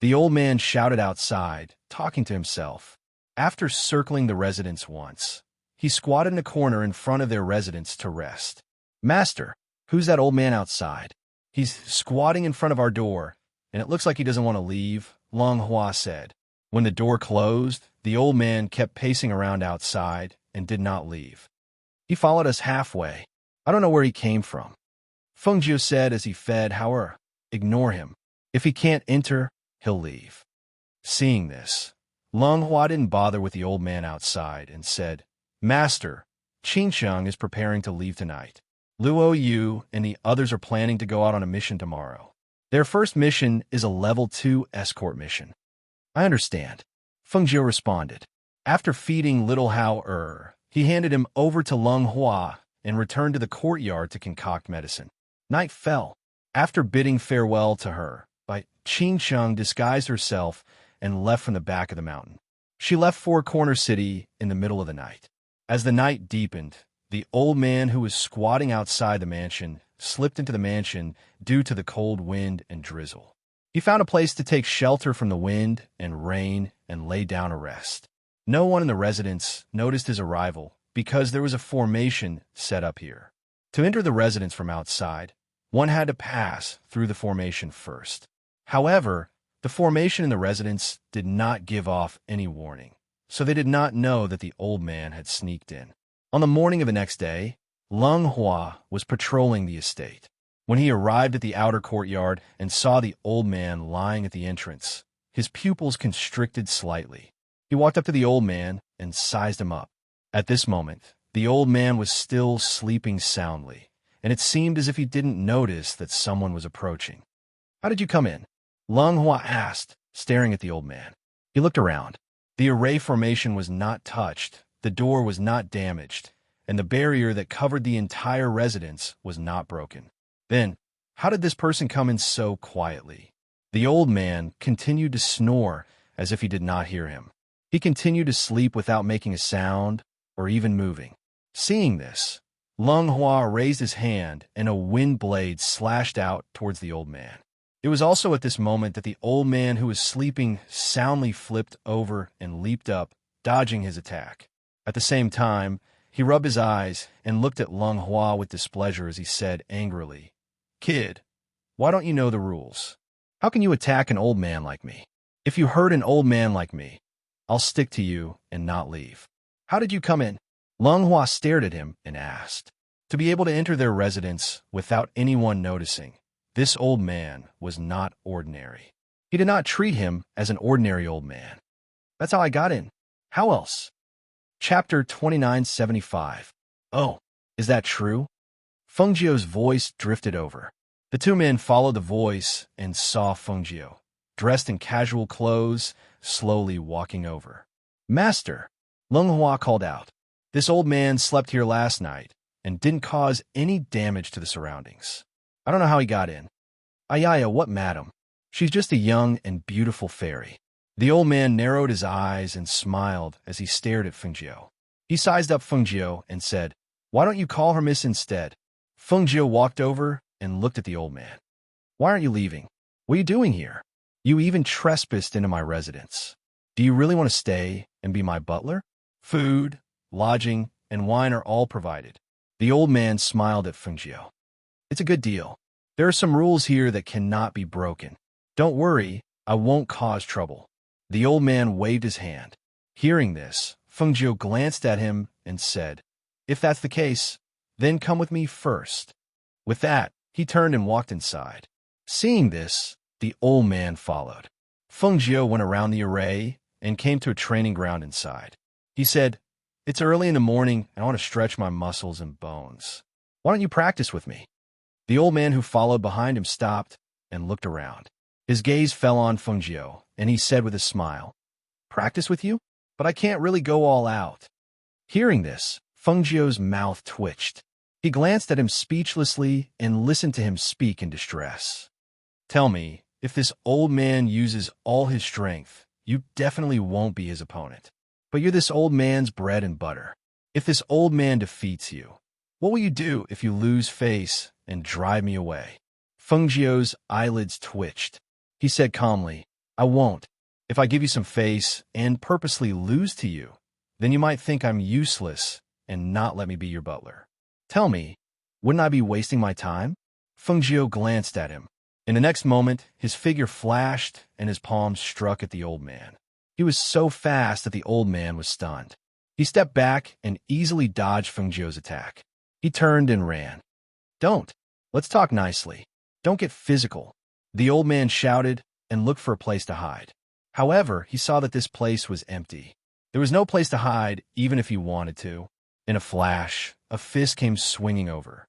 The old man shouted outside, talking to himself. After circling the residence once, he squatted in a corner in front of their residence to rest. "Master, who's that old man outside? He's squatting in front of our door, and it looks like he doesn't want to leave," Long Hua said. When the door closed, the old man kept pacing around outside and did not leave. "He followed us halfway. I don't know where he came from," Feng Jiu said as he fed. "However, ignore him. If he can't enter, he'll leave." Seeing this, Long Hua didn't bother with the old man outside and said, "Master, Qingsheng is preparing to leave tonight. Luo Yu and the others are planning to go out on a mission tomorrow. Their first mission is a level 2 escort mission." "I understand," Feng Jiu responded. After feeding little Hao he handed him over to Long Hua and returned to the courtyard to concoct medicine. Night fell. After bidding farewell to her, Qingsheng disguised herself and left from the back of the mountain. She left Four Corner City in the middle of the night. As the night deepened, the old man who was squatting outside the mansion slipped into the mansion due to the cold wind and drizzle. He found a place to take shelter from the wind and rain and lay down to rest. No one in the residence noticed his arrival because there was a formation set up here. To enter the residence from outside, one had to pass through the formation first. However, the formation in the residence did not give off any warning, so they did not know that the old man had sneaked in. On the morning of the next day, Long Hua was patrolling the estate. When he arrived at the outer courtyard and saw the old man lying at the entrance, his pupils constricted slightly. He walked up to the old man and sized him up. At this moment, the old man was still sleeping soundly, and it seemed as if he didn't notice that someone was approaching. "How did you come in?" Long Hua asked, staring at the old man. He looked around. The array formation was not touched, the door was not damaged, and the barrier that covered the entire residence was not broken. Then, how did this person come in so quietly? The old man continued to snore as if he did not hear him. He continued to sleep without making a sound or even moving. Seeing this, Long Hua raised his hand and a wind blade slashed out towards the old man. It was also at this moment that the old man who was sleeping soundly flipped over and leaped up, dodging his attack. At the same time, he rubbed his eyes and looked at Long Hua with displeasure as he said angrily, "Kid, why don't you know the rules? How can you attack an old man like me? If you hurt an old man like me, I'll stick to you and not leave." "How did you come in?" Long Hua stared at him and asked. To be able to enter their residence without anyone noticing, this old man was not ordinary. He did not treat him as an ordinary old man. "That's how I got in. How else?" Chapter 2975. "Oh, is that true?" Feng Jiu's voice drifted over. The two men followed the voice and saw Feng Jiu, dressed in casual clothes, slowly walking over. "Master," Long Hua called out. "This old man slept here last night and didn't cause any damage to the surroundings. I don't know how he got in." "Ayaya, what madam? She's just a young and beautiful fairy." The old man narrowed his eyes and smiled as he stared at Feng Jiu. He sized up Feng Jiu and said, "Why don't you call her miss instead?" Feng Jiu walked over and looked at the old man. "Why aren't you leaving? What are you doing here? You even trespassed into my residence. Do you really want to stay and be my butler? Food, lodging, and wine are all provided." The old man smiled at Feng Jiu. "It's a good deal. There are some rules here that cannot be broken. Don't worry, I won't cause trouble." The old man waved his hand. Hearing this, Feng Jiu glanced at him and said, "If that's the case, then come with me first." With that, he turned and walked inside. Seeing this, the old man followed. Feng Jiu went around the array and came to a training ground inside. He said, "It's early in the morning and I want to stretch my muscles and bones. Why don't you practice with me?" The old man who followed behind him stopped and looked around. His gaze fell on Feng Jiu, and he said with a smile, "Practice with you? But I can't really go all out." Hearing this, Feng Jiu's mouth twitched. He glanced at him speechlessly and listened to him speak in distress. "Tell me, if this old man uses all his strength, you definitely won't be his opponent." but you're this old man's bread and butter. If this old man defeats you, what will you do if you lose face and drive me away? Feng Jiu's eyelids twitched. He said calmly, I won't. If I give you some face and purposely lose to you, then you might think I'm useless and not let me be your butler. Tell me, wouldn't I be wasting my time? Feng Jiu glanced at him. In the next moment, his figure flashed and his palms struck at the old man. He was so fast that the old man was stunned. He stepped back and easily dodged Feng Jiu's attack. He turned and ran. Don't. Let's talk nicely. Don't get physical. The old man shouted and looked for a place to hide. However, he saw that this place was empty. There was no place to hide, even if he wanted to. In a flash, a fist came swinging over.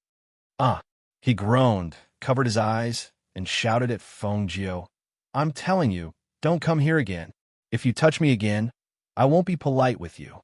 Ah! He groaned, covered his eyes, and shouted at Feng Jiu. I'm telling you, don't come here again. If you touch me again, I won't be polite with you.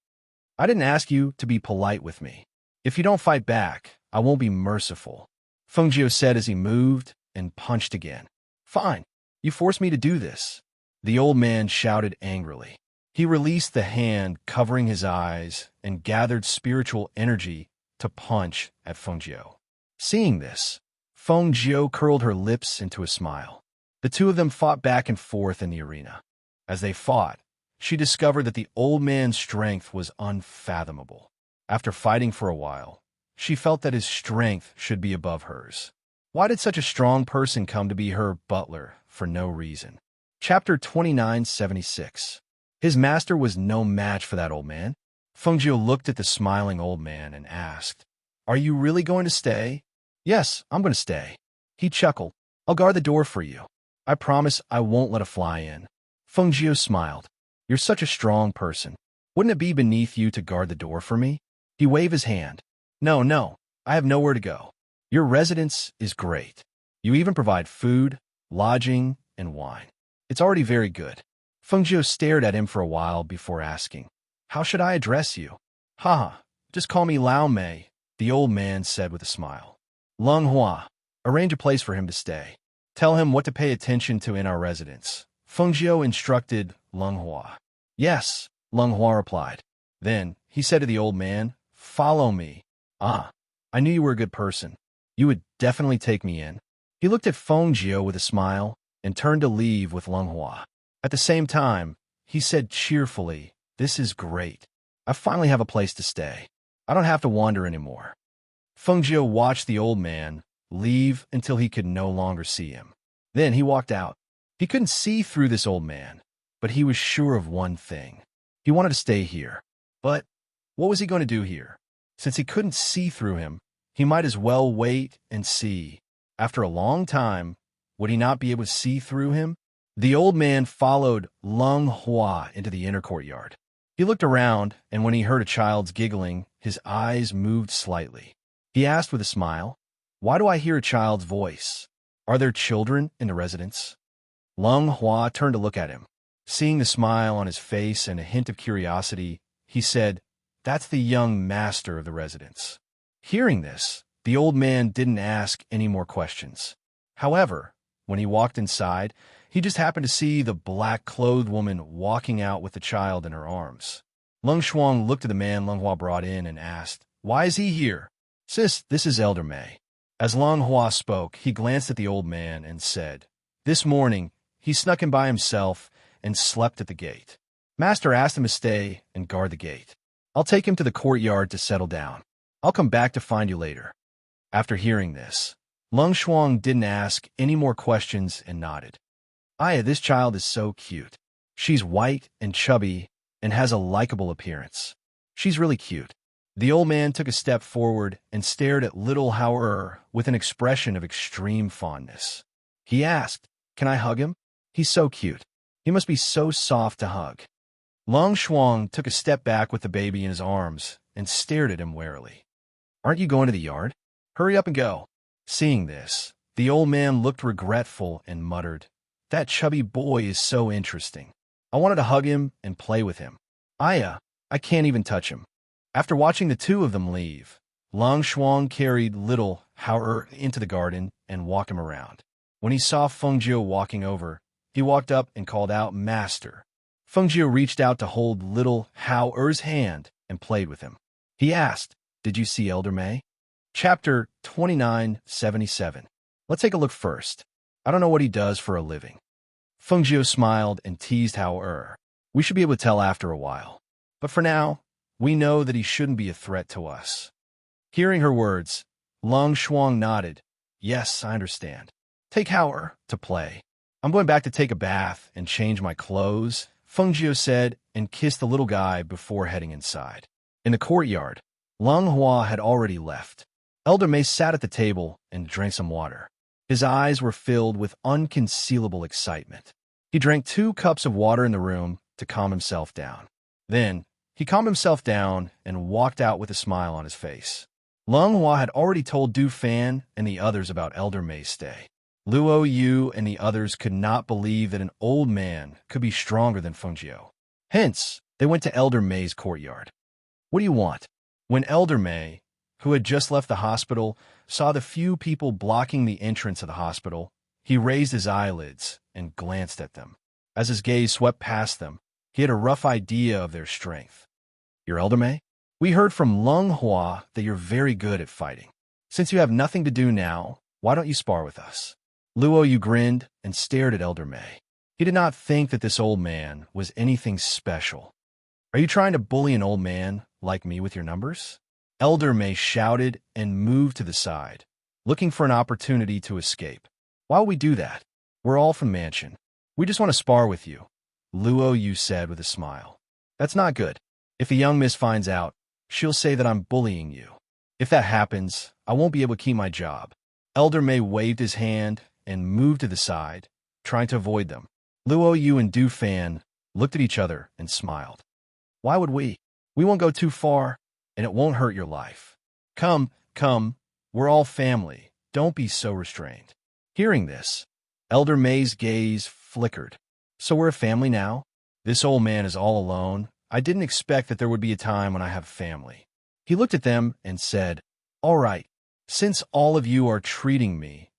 I didn't ask you to be polite with me. If you don't fight back, I won't be merciful. Feng Jiu said as he moved and punched again. Fine, you forced me to do this. The old man shouted angrily. He released the hand covering his eyes and gathered spiritual energy to punch at Feng Jiu. Seeing this, Feng Jiu curled her lips into a smile. The two of them fought back and forth in the arena. As they fought, she discovered that the old man's strength was unfathomable. After fighting for a while, she felt that his strength should be above hers. Why did such a strong person come to be her butler for no reason? Chapter 2976. His master was no match for that old man. Feng Jiu looked at the smiling old man and asked, Are you really going to stay? Yes, I'm going to stay. He chuckled. I'll guard the door for you. I promise I won't let a fly in. Feng Jiu smiled. You're such a strong person. Wouldn't it be beneath you to guard the door for me? He waved his hand. No, I have nowhere to go. Your residence is great. You even provide food, lodging, and wine. It's already very good. Feng Jiu stared at him for a while before asking, How should I address you? Haha, just call me Lao Mei, the old man said with a smile. Lung Hua, arrange a place for him to stay. Tell him what to pay attention to in our residence. Feng Jiu instructed Lung Hua. Yes, Lung Hua replied. Then he said to the old man, Follow me. Ah, I knew you were a good person. You would definitely take me in. He looked at Feng Jiu with a smile and turned to leave with Lung Hua. At the same time, he said cheerfully, This is great. I finally have a place to stay. I don't have to wander anymore. Feng Jiu watched the old man leave until he could no longer see him. Then he walked out. He couldn't see through this old man, but he was sure of one thing. He wanted to stay here. But what was he going to do here? Since he couldn't see through him, he might as well wait and see. After a long time, would he not be able to see through him? The old man followed Lung Hua into the inner courtyard. He looked around, and when he heard a child's giggling, his eyes moved slightly. He asked with a smile, Why do I hear a child's voice? Are there children in the residence? Lung Hua turned to look at him. Seeing the smile on his face and a hint of curiosity, he said, That's the young master of the residence. Hearing this, the old man didn't ask any more questions. However, when he walked inside, he just happened to see the black-clothed woman walking out with the child in her arms. Lung Shuang looked at the man Lung Hua brought in and asked, Why is he here? Sis, this is Elder Mei. As Lung Hua spoke, he glanced at the old man and said, This morning, he snuck in by himself and slept at the gate. Master asked him to stay and guard the gate. I'll take him to the courtyard to settle down. I'll come back to find you later. After hearing this, Lung Shuang didn't ask any more questions and nodded. Aya, this child is so cute. She's white and chubby and has a likable appearance. She's really cute. The old man took a step forward and stared at little Hao with an expression of extreme fondness. He asked, Can I hug him? He's so cute. He must be so soft to hug. Lung Shuang took a step back with the baby in his arms and stared at him warily. Aren't you going to the yard? Hurry up and go. Seeing this, the old man looked regretful and muttered, That chubby boy is so interesting. I wanted to hug him and play with him. Aya, I can't even touch him. After watching the two of them leave, Lung Shuang carried little Hao into the garden and walked him around. When he saw Feng Jiu walking over, he walked up and called out, Master. Feng reached out to hold little Hao Er's hand and played with him. He asked, "Did you see Elder May?" Chapter 2977. Let's take a look first. I don't know what he does for a living. Feng smiled and teased Hao Er. We should be able to tell after a while. But for now, we know that he shouldn't be a threat to us. Hearing her words, Long Shuang nodded. Yes, I understand. Take Hao Er to play. I'm going back to take a bath and change my clothes, Feng said, and kissed the little guy before heading inside. In the courtyard, Long Hua had already left. Elder May sat at the table and drank some water. His eyes were filled with unconcealable excitement. He drank 2 cups of water in the room to calm himself down. Then, he calmed himself down and walked out with a smile on his face. Long Hua had already told Du Fan and the others about Elder May's stay. Luo Yu and the others could not believe that an old man could be stronger than Feng Jiu. Hence, they went to Elder May's courtyard. What do you want? When Elder May, who had just left the hospital, saw the few people blocking the entrance of the hospital, he raised his eyelids and glanced at them. As his gaze swept past them, he had a rough idea of their strength. You're Elder May? We heard from Lung Hua that you're very good at fighting. Since you have nothing to do now, why don't you spar with us? Luo Yu grinned and stared at Elder May. He did not think that this old man was anything special. Are you trying to bully an old man like me with your numbers? Elder May shouted and moved to the side, looking for an opportunity to escape. Why would we do that? We're all from Mansion. We just want to spar with you, Luo Yu said with a smile. That's not good. If the young miss finds out, she'll say that I'm bullying you. If that happens, I won't be able to keep my job. Elder May waved his hand and moved to the side, trying to avoid them. Luo Yu and Du Fan looked at each other and smiled. Why would we? We won't go too far, and it won't hurt your life. Come, we're all family. Don't be so restrained. Hearing this, Elder May's gaze flickered. So we're a family now? This old man is all alone. I didn't expect that there would be a time when I have family. He looked at them and said, All right, since all of you are treating me,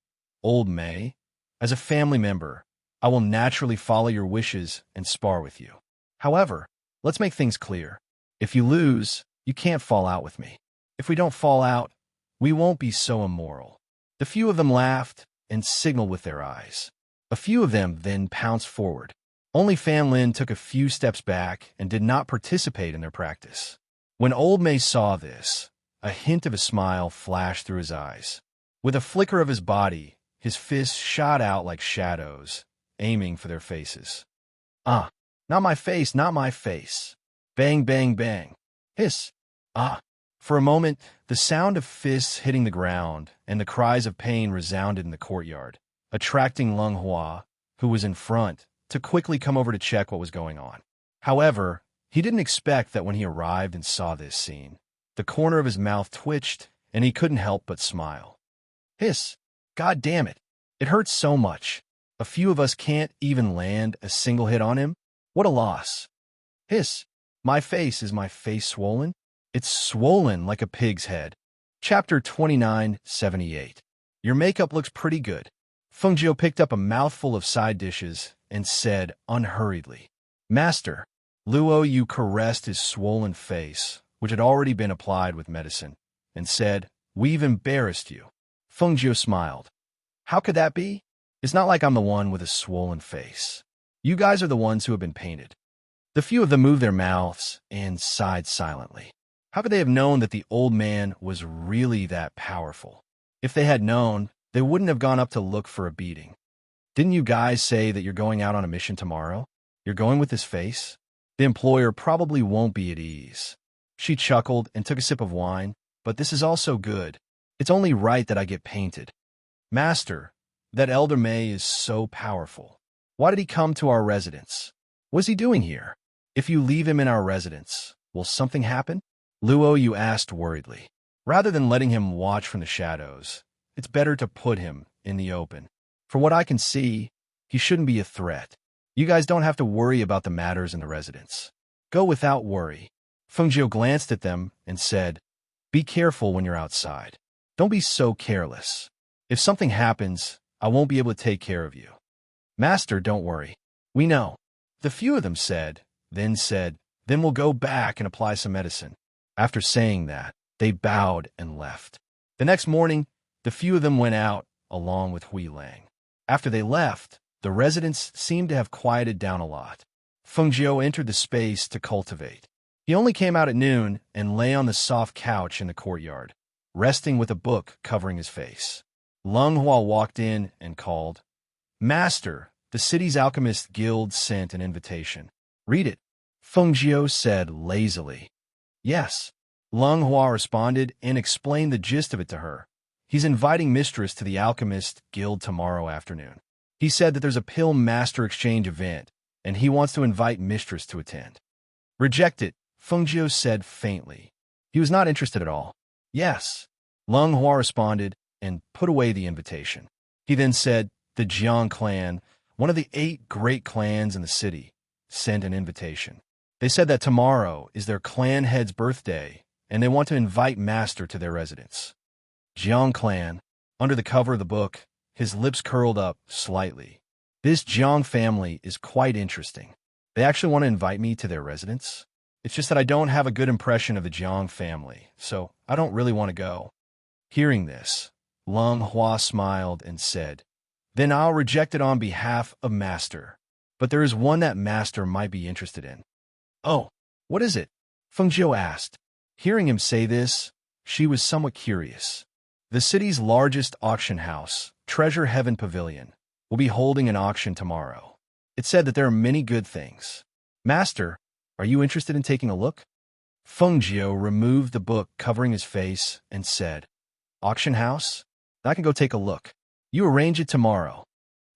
Old May, as a family member, I will naturally follow your wishes and spar with you. However, let's make things clear. If you lose, you can't fall out with me. If we don't fall out, we won't be so immoral. The few of them laughed and signaled with their eyes. A few of them then pounced forward. Only Fan Lin took a few steps back and did not participate in their practice. When Old May saw this, a hint of a smile flashed through his eyes. With a flicker of his body, his fists shot out like shadows, aiming for their faces. Not my face, not my face. Bang, bang, bang. Hiss. For a moment, the sound of fists hitting the ground and the cries of pain resounded in the courtyard, attracting Lung Hua, who was in front, to quickly come over to check what was going on. However, he didn't expect that when he arrived and saw this scene, the corner of his mouth twitched and he couldn't help but smile. Hiss. God damn it. It hurts so much. A few of us can't even land a single hit on him. What a loss. Hiss. Is my face swollen? It's swollen like a pig's head. Chapter 2978. Your makeup looks pretty good. Feng Jiu picked up a mouthful of side dishes and said unhurriedly, Master. Luo Yu caressed his swollen face, which had already been applied with medicine, and said, We've embarrassed you. Feng Jiu smiled. How could that be? It's not like I'm the one with a swollen face. You guys are the ones who have been painted. The few of them moved their mouths and sighed silently. How could they have known that the old man was really that powerful? If they had known, they wouldn't have gone up to look for a beating. Didn't you guys say that you're going out on a mission tomorrow? You're going with this face? The employer probably won't be at ease. She chuckled and took a sip of wine, but this is also good. It's only right that I get painted. Master, that Elder May is so powerful. Why did he come to our residence? What's he doing here? If you leave him in our residence, will something happen? Luo Yu asked worriedly. Rather than letting him watch from the shadows, it's better to put him in the open. For what I can see, he shouldn't be a threat. You guys don't have to worry about the matters in the residence. Go without worry. Feng Jiu glanced at them and said, Be careful when you're outside. Don't be so careless. If something happens, I won't be able to take care of you. Master, don't worry. We know. The few of them said, then we'll go back and apply some medicine. After saying that, they bowed and left. The next morning, the few of them went out, along with Hui Lang. After they left, the residents seemed to have quieted down a lot. Feng Jiu entered the space to cultivate. He only came out at noon and lay on the soft couch in the courtyard, resting with a book covering his face. Leng Hua walked in and called, "Master, the city's alchemist guild sent an invitation. Read it." Feng Jiu said lazily. "Yes." Leng Hua responded and explained the gist of it to her. He's inviting Mistress to the Alchemist Guild tomorrow afternoon. He said that there's a pill master exchange event, and he wants to invite Mistress to attend. "Reject it," Feng Jiu said faintly. He was not interested at all. "Yes," Leng Hua responded and put away the invitation. He then said, "The Jiang clan, one of the 8 great clans in the city, sent an invitation. They said that tomorrow is their clan head's birthday, and they want to invite Master to their residence." Jiang clan. Under the cover of the book, his lips curled up slightly. "This Jiang family is quite interesting. They actually want to invite me to their residence? It's just that I don't have a good impression of the Jiang family, so I don't really want to go." Hearing this, Leng Hua smiled and said, "Then I'll reject it on behalf of Master. But there is one that Master might be interested in." "Oh, what is it?" Feng Jiu asked. Hearing him say this, she was somewhat curious. The city's largest auction house, Treasure Heaven Pavilion, will be holding an auction tomorrow. It said that there are many good things. "Master, are you interested in taking a look?" Feng Jiu removed the book covering his face and said, "Auction house? I can go take a look. You arrange it tomorrow."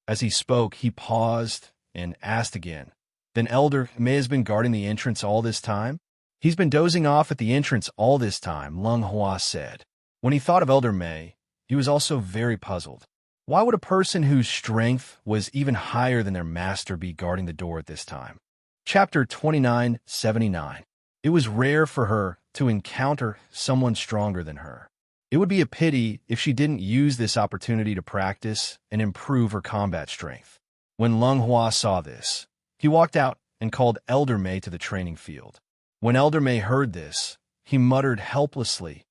As he spoke, he paused and asked again, "Then Elder May has been guarding the entrance all this time?" "He's been dozing off at the entrance all this time," Leng Hua said. When he thought of Elder May, he was also very puzzled. Why would a person whose strength was even higher than their master be guarding the door at this time? Chapter 2979. It was rare for her to encounter someone stronger than her. It would be a pity if she didn't use this opportunity to practice and improve her combat strength. When Leng Hua saw this, he walked out and called Elder May to the training field. When Elder May heard this, he muttered helplessly,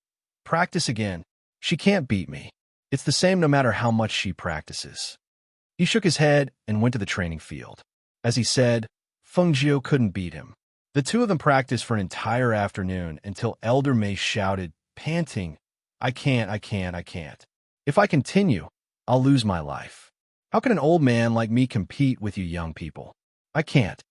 "Practice again. She can't beat me. It's the same no matter how much she practices." He shook his head and went to the training field. As he said, Feng Jiu couldn't beat him. The two of them practiced for an entire afternoon until Elder May shouted, panting, I can't. If I continue, I'll lose my life. How can an old man like me compete with you young people? I can't."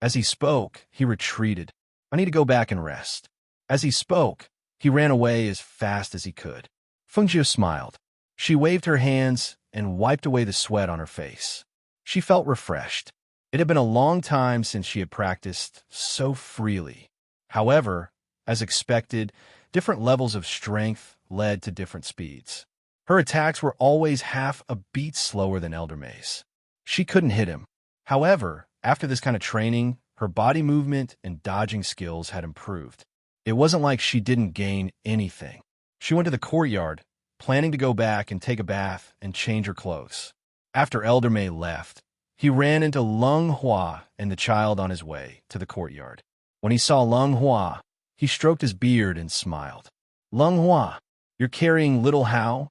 As he spoke, he retreated. "I need to go back and rest." As he spoke, he ran away as fast as he could. Feng Jiu smiled. She waved her hands and wiped away the sweat on her face. She felt refreshed. It had been a long time since she had practiced so freely. However, as expected, different levels of strength led to different speeds. Her attacks were always half a beat slower than Elder May's. She couldn't hit him. However, after this kind of training, her body movement and dodging skills had improved. It wasn't like she didn't gain anything. She went to the courtyard, planning to go back and take a bath and change her clothes. After Elder May left, he ran into Leng Hua and the child on his way to the courtyard. When he saw Leng Hua, he stroked his beard and smiled. "Leng Hua, you're carrying little Hao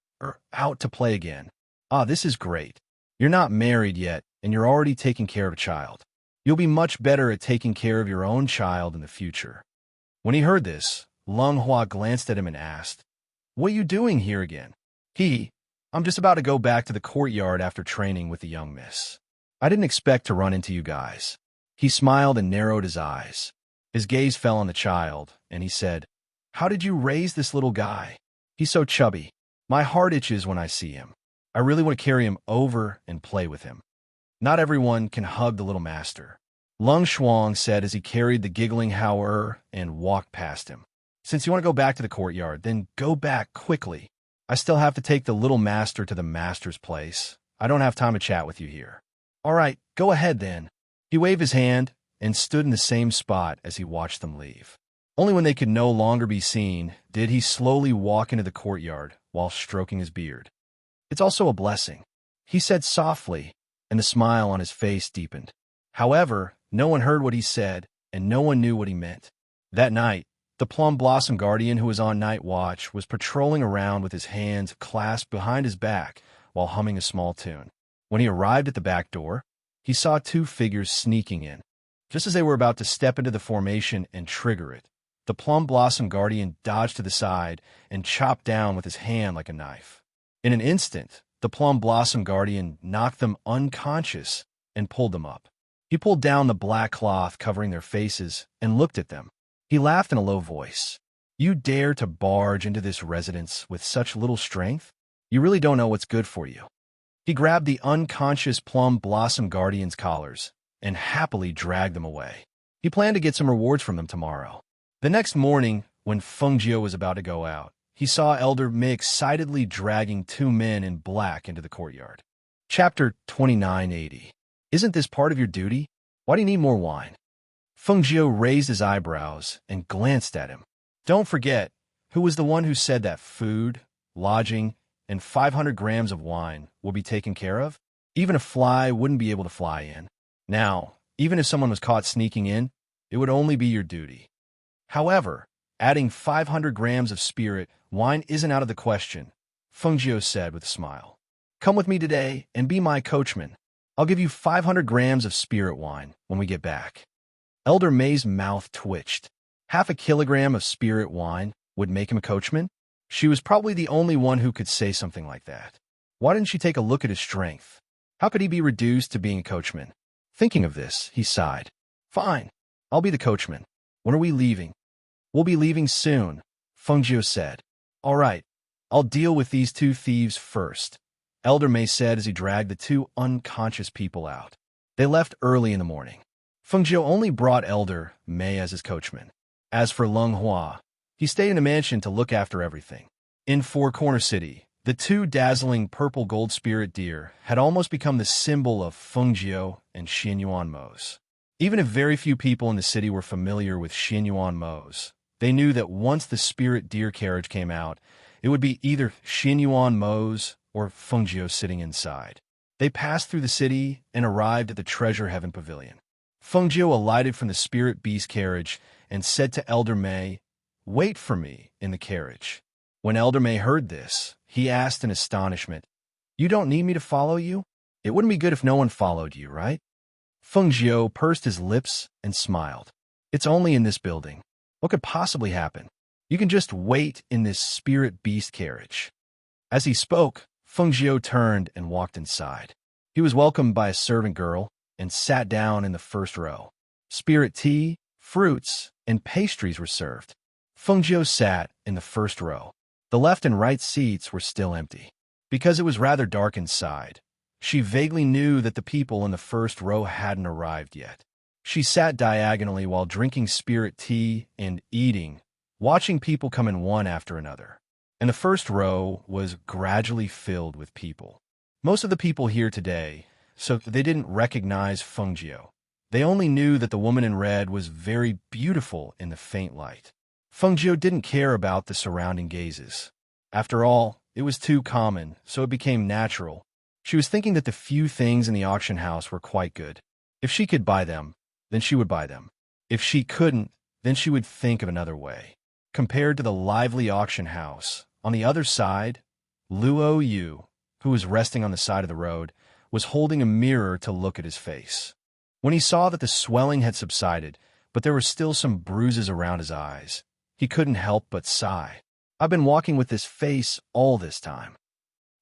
out to play again. Ah, this is great. You're not married yet, and you're already taking care of a child. You'll be much better at taking care of your own child in the future." When he heard this, Leng Hua glanced at him and asked, "What are you doing here again?" I'm just about to go back to the courtyard after training with the young miss. I didn't expect to run into you guys." He smiled and narrowed his eyes. His gaze fell on the child, and he said, "How did you raise this little guy? He's so chubby. My heart itches when I see him. I really want to carry him over and play with him." Not everyone can hug the little master, Leng Shuang said as he carried the giggling Hao and walked past him. "Since you want to go back to the courtyard, then go back quickly. I still have to take the little master to the master's place. I don't have time to chat with you here." "All right, go ahead then." He waved his hand and stood in the same spot as he watched them leave. Only when they could no longer be seen did he slowly walk into the courtyard while stroking his beard. "It's also a blessing," he said softly, and the smile on his face deepened. However, No one heard what he said, and no one knew what he meant. That night, the Plum Blossom Guardian, who was on night watch, was patrolling around with his hands clasped behind his back while humming a small tune. When he arrived at the back door, he saw two figures sneaking in. Just as they were about to step into the formation and trigger it, the Plum Blossom Guardian dodged to the side and chopped down with his hand like a knife. In an instant, the Plum Blossom Guardian knocked them unconscious and pulled them up. He pulled down the black cloth covering their faces and looked at them. He laughed in a low voice. "You dare to barge into this residence with such little strength? You really don't know what's good for you." He grabbed the unconscious Plum Blossom Guardian's collars and happily dragged them away. He planned to get some rewards from them tomorrow. The next morning, when Feng Jiu was about to go out, he saw Elder Mei excitedly dragging two men in black into the courtyard. Chapter 2980. Isn't this part of your duty? Why do you need more wine? Feng Jiu raised his eyebrows and glanced at him. Don't forget, who was the one who said that food, lodging, and 500 grams of wine will be taken care of? Even a fly wouldn't be able to fly in. Now, even if someone was caught sneaking in, it would only be your duty. However, adding 500 grams of spirit wine isn't out of the question, Feng Jiu said with a smile. Come with me today and be my coachman. I'll give you 500 grams of spirit wine when we get back. Elder Mei's mouth twitched. Half a kilogram of spirit wine would make him a coachman? She was probably the only one who could say something like that. Why didn't she take a look at his strength? How could he be reduced to being a coachman? Thinking of this, he sighed. Fine, I'll be the coachman. When are we leaving? We'll be leaving soon, Feng Jiu said. All right, I'll deal with these two thieves first, Elder Mei said as he dragged the two unconscious people out. They left early in the morning. Feng Jiu only brought Elder Mei as his coachman. As for Lung Hua, he stayed in a mansion to look after everything. In Four Corner City, the two dazzling purple gold spirit deer had almost become the symbol of Feng Jiu and Xianyuan Mo's. Even if very few people in the city were familiar with Xianyuan Mo's, they knew that once the spirit deer carriage came out, it would be either Xianyuan Mo's or Feng Jiu sitting inside. They passed through the city and arrived at the Treasure Heaven Pavilion. Feng Jiu alighted from the spirit beast carriage and said to Elder Mei, Wait for me in the carriage. When Elder Mei heard this, he asked in astonishment, You don't need me to follow you? It wouldn't be good if no one followed you, right? Feng Jiu pursed his lips and smiled. It's only in this building. What could possibly happen? You can just wait in this spirit beast carriage. As he spoke, Feng Jiu turned and walked inside. He was welcomed by a servant girl and sat down in the first row. Spirit tea, fruits, and pastries were served. Feng Jiu sat in the first row. The left and right seats were still empty. Because it was rather dark inside, she vaguely knew that the people in the first row hadn't arrived yet. She sat diagonally while drinking spirit tea and eating, watching people come in one after another. And the first row was gradually filled with people. Most of the people here today, so they didn't recognize Feng Jiu. They only knew that the woman in red was very beautiful in the faint light. Feng Jiu didn't care about the surrounding gazes. After all, it was too common, so it became natural. She was thinking that the few things in the auction house were quite good. If she could buy them, then she would buy them. If she couldn't, then she would think of another way. Compared to the lively auction house, on the other side, Luo Yu, who was resting on the side of the road, was holding a mirror to look at his face. When he saw that the swelling had subsided, but there were still some bruises around his eyes, he couldn't help but sigh. I've been walking with this face all this time.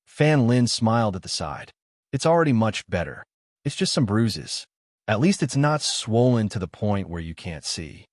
Fan Lin smiled at the side. It's already much better. It's just some bruises. At least it's not swollen to the point where you can't see.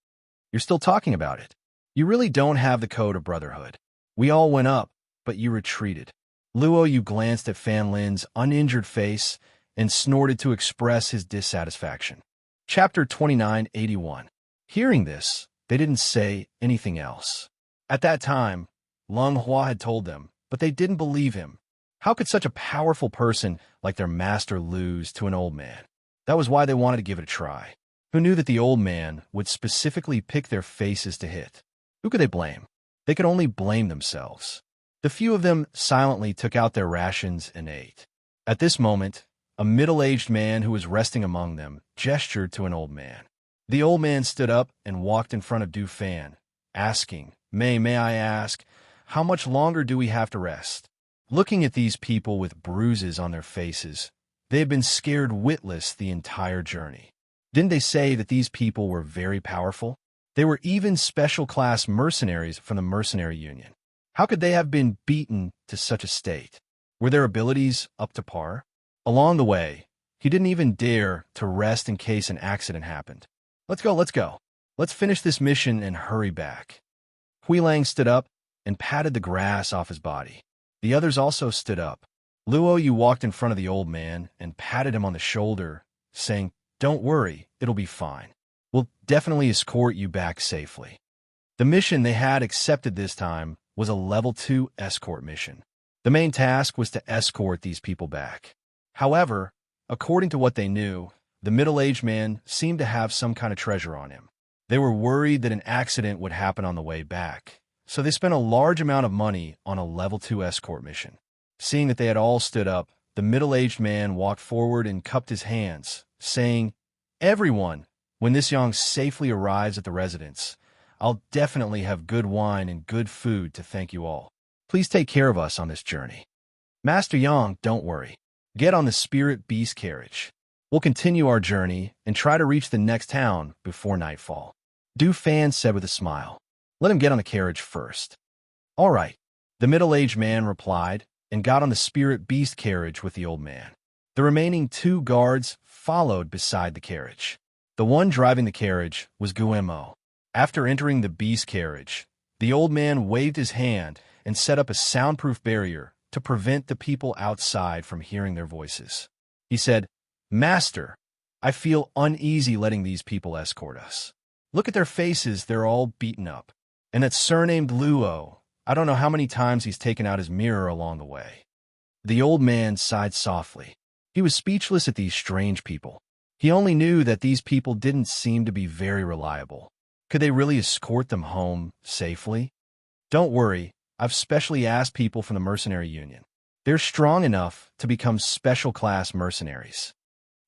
You're still talking about it. You really don't have the code of brotherhood. We all went up, but you retreated. Luo Yu glanced at Fan Lin's uninjured face and snorted to express his dissatisfaction. Chapter 2981. Hearing this, they didn't say anything else. At that time, Lung Hua had told them, but they didn't believe him. How could such a powerful person like their master lose to an old man? That was why they wanted to give it a try. Who knew that the old man would specifically pick their faces to hit? Who could they blame? They could only blame themselves. The few of them silently took out their rations and ate. At this moment, A middle-aged man who was resting among them gestured to an old man. The old man stood up and walked in front of Du Fan, asking, May I ask, how much longer do we have to rest? Looking at these people with bruises on their faces, they had been scared witless the entire journey. Didn't they say that these people were very powerful? They were even special-class mercenaries from the mercenary union. How could they have been beaten to such a state? Were their abilities up to par? Along the way, he didn't even dare to rest in case an accident happened. Let's go. Let's finish this mission and hurry back. Hui Lang stood up and patted the grass off his body. The others also stood up. Luo Yu walked in front of the old man and patted him on the shoulder, saying, Don't worry, it'll be fine. We'll definitely escort you back safely. The mission they had accepted this time was a level 2 escort mission. The main task was to escort these people back. However, according to what they knew, the middle-aged man seemed to have some kind of treasure on him. They were worried that an accident would happen on the way back, so they spent a large amount of money on a level 2 escort mission. Seeing that they had all stood up, the middle-aged man walked forward and cupped his hands, saying, Everyone, when this Yang safely arrives at the residence, I'll definitely have good wine and good food to thank you all. Please take care of us on this journey. Master Yang, don't worry. Get on the spirit beast carriage. We'll continue our journey and try to reach the next town before nightfall. Du Fan said with a smile. Let him get on the carriage first. All right, the middle-aged man replied and got on the spirit beast carriage with the old man. The remaining 2 guards followed beside the carriage. The one driving the carriage was Guillermo. After entering the beast carriage, the old man waved his hand and set up a soundproof barrier to prevent the people outside from hearing their voices. He said, Master, I feel uneasy letting these people escort us. Look at their faces, they're all beaten up. And that surnamed Luo, I don't know how many times he's taken out his mirror along the way. The old man sighed softly. He was speechless at these strange people. He only knew that these people didn't seem to be very reliable. Could they really escort them home safely? Don't worry, I've specially asked people from the mercenary union. They're strong enough to become special-class mercenaries.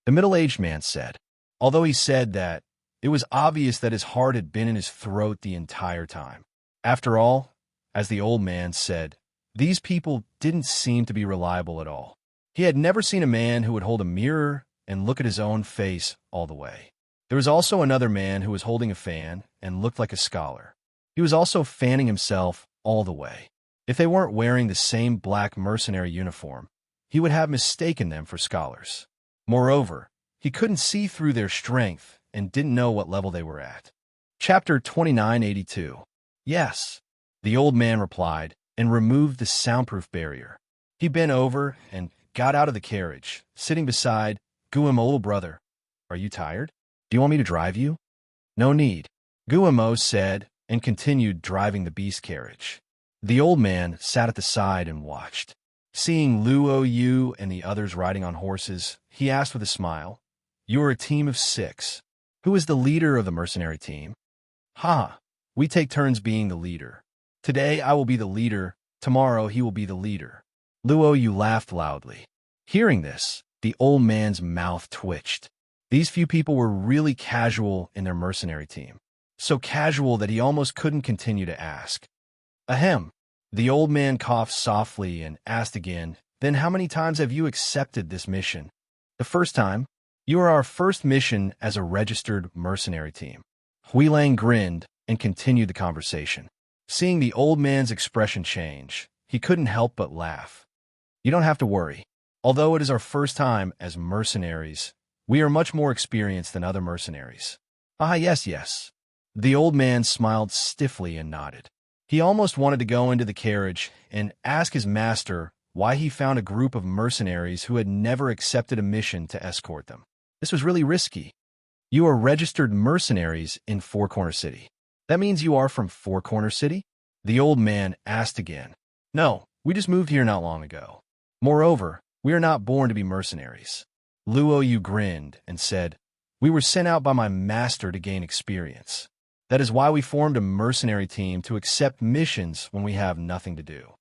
The middle-aged man said. Although he said that, it was obvious that his heart had been in his throat the entire time. After all, as the old man said, these people didn't seem to be reliable at all. He had never seen a man who would hold a mirror and look at his own face all the way. There was also another man who was holding a fan and looked like a scholar. He was also fanning himself all the way. If they weren't wearing the same black mercenary uniform, he would have mistaken them for scholars. Moreover, he couldn't see through their strength and didn't know what level they were at. Chapter 2982. Yes, the old man replied and removed the soundproof barrier. He bent over and got out of the carriage, sitting beside Guillermo. Little brother, are you tired? Do you want me to drive you? No need, Guillermo said and continued driving the beast carriage. The old man sat at the side and watched. Seeing Luo Yu and the others riding on horses, he asked with a smile, You are a team of 6. Who is the leader of the mercenary team? Ha! We take turns being the leader. Today I will be the leader, tomorrow he will be the leader. Luo Yu laughed loudly. Hearing this, the old man's mouth twitched. These few people were really casual in their mercenary team. So casual that he almost couldn't continue to ask. Ahem. The old man coughed softly and asked again, Then how many times have you accepted this mission? The first time. You are our first mission as a registered mercenary team. Hui Lang grinned and continued the conversation. Seeing the old man's expression change, he couldn't help but laugh. You don't have to worry. Although it is our first time as mercenaries, we are much more experienced than other mercenaries. Ah, yes. The old man smiled stiffly and nodded. He almost wanted to go into the carriage and ask his master why he found a group of mercenaries who had never accepted a mission to escort them. This was really risky. You are registered mercenaries in Four Corner City. That means you are from Four Corner City? The old man asked again. No, we just moved here not long ago. Moreover, we are not born to be mercenaries. Luo Yu grinned and said, We were sent out by my master to gain experience. That is why we formed a mercenary team to accept missions when we have nothing to do.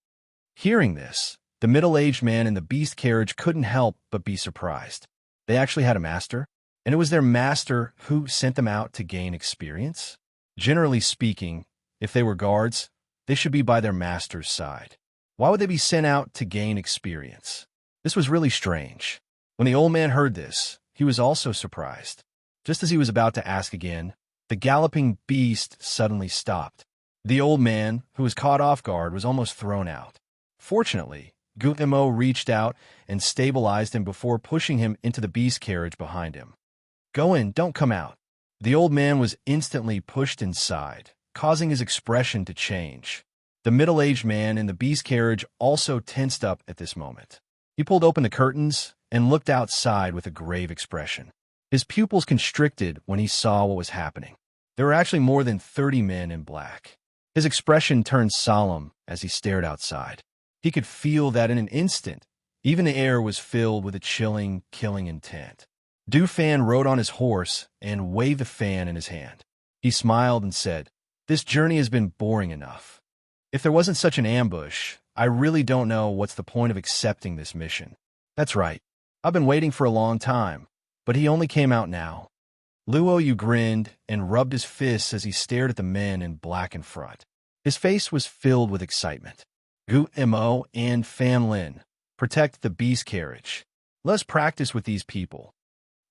Hearing this, The middle-aged man in the beast carriage couldn't help but be surprised. They actually had a master, and it was their master who sent them out to gain experience? Generally speaking, if they were guards, they should be by their master's side. Why would they be sent out to gain experience? This was really strange. When the old man heard this, he was also surprised. Just as he was about to ask again, the galloping beast suddenly stopped. The old man, who was caught off guard, was almost thrown out. Fortunately, Guillermo reached out and stabilized him before pushing him into the beast carriage behind him. "Go in, don't come out." The old man was instantly pushed inside, causing his expression to change. The middle-aged man in the beast carriage also tensed up at this moment. He pulled open the curtains and looked outside with a grave expression. His pupils constricted when he saw what was happening. There were actually more than 30 men in black. His expression turned solemn as he stared outside. He could feel that in an instant, even the air was filled with a chilling, killing intent. Dufan rode on his horse and waved the fan in his hand. He smiled and said, "This journey has been boring enough. If there wasn't such an ambush, I really don't know what's the point of accepting this mission. That's right. I've been waiting for a long time, but he only came out now." Luo Yu grinned and rubbed his fists as he stared at the men in black in front. His face was filled with excitement. Gu Mo and Fan Lin, protect the beast carriage. Let's practice with these people.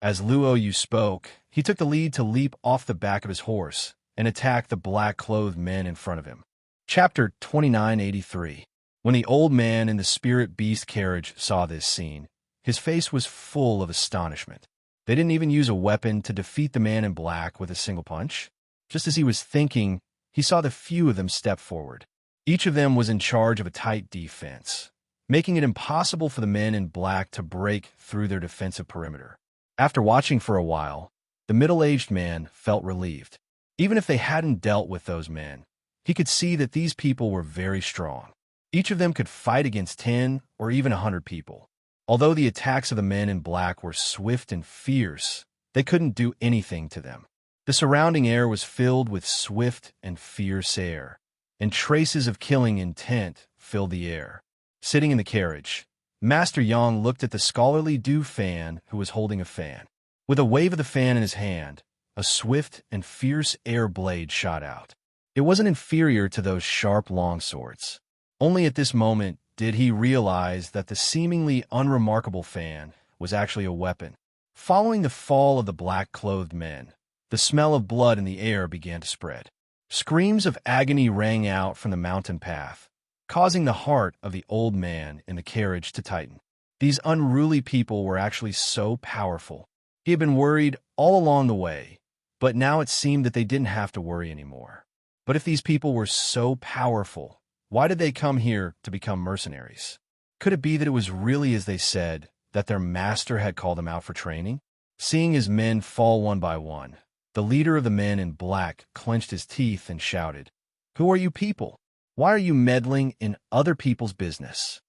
As Luo Yu spoke, he took the lead to leap off the back of his horse and attack the black-clothed men in front of him. Chapter 2983. When the old man in the spirit beast carriage saw this scene, his face was full of astonishment. They didn't even use a weapon to defeat the man in black with a single punch. Just as he was thinking, he saw the few of them step forward. Each of them was in charge of a tight defense, making it impossible for the men in black to break through their defensive perimeter. After watching for a while, the middle-aged man felt relieved. Even if they hadn't dealt with those men, he could see that these people were very strong. Each of them could fight against 10 or even 100 people. Although the attacks of the men in black were swift and fierce, they couldn't do anything to them. The surrounding air was filled with swift and fierce air, and traces of killing intent filled the air. Sitting in the carriage, Master Yang looked at the scholarly Dufan who was holding a fan. With a wave of the fan in his hand, a swift and fierce air blade shot out. It wasn't inferior to those sharp long swords. Only at this moment did he realize that the seemingly unremarkable fan was actually a weapon. Following the fall of the black-clothed men, the smell of blood in the air began to spread. Screams of agony rang out from the mountain path, causing the heart of the old man in the carriage to tighten. These unruly people were actually so powerful. He had been worried all along the way, but now it seemed that they didn't have to worry anymore. But if these people were so powerful, why did they come here to become mercenaries? Could it be that it was really as they said, that their master had called them out for training? Seeing his men fall one by one, the leader of the men in black clenched his teeth and shouted, "Who are you people? Why are you meddling in other people's business?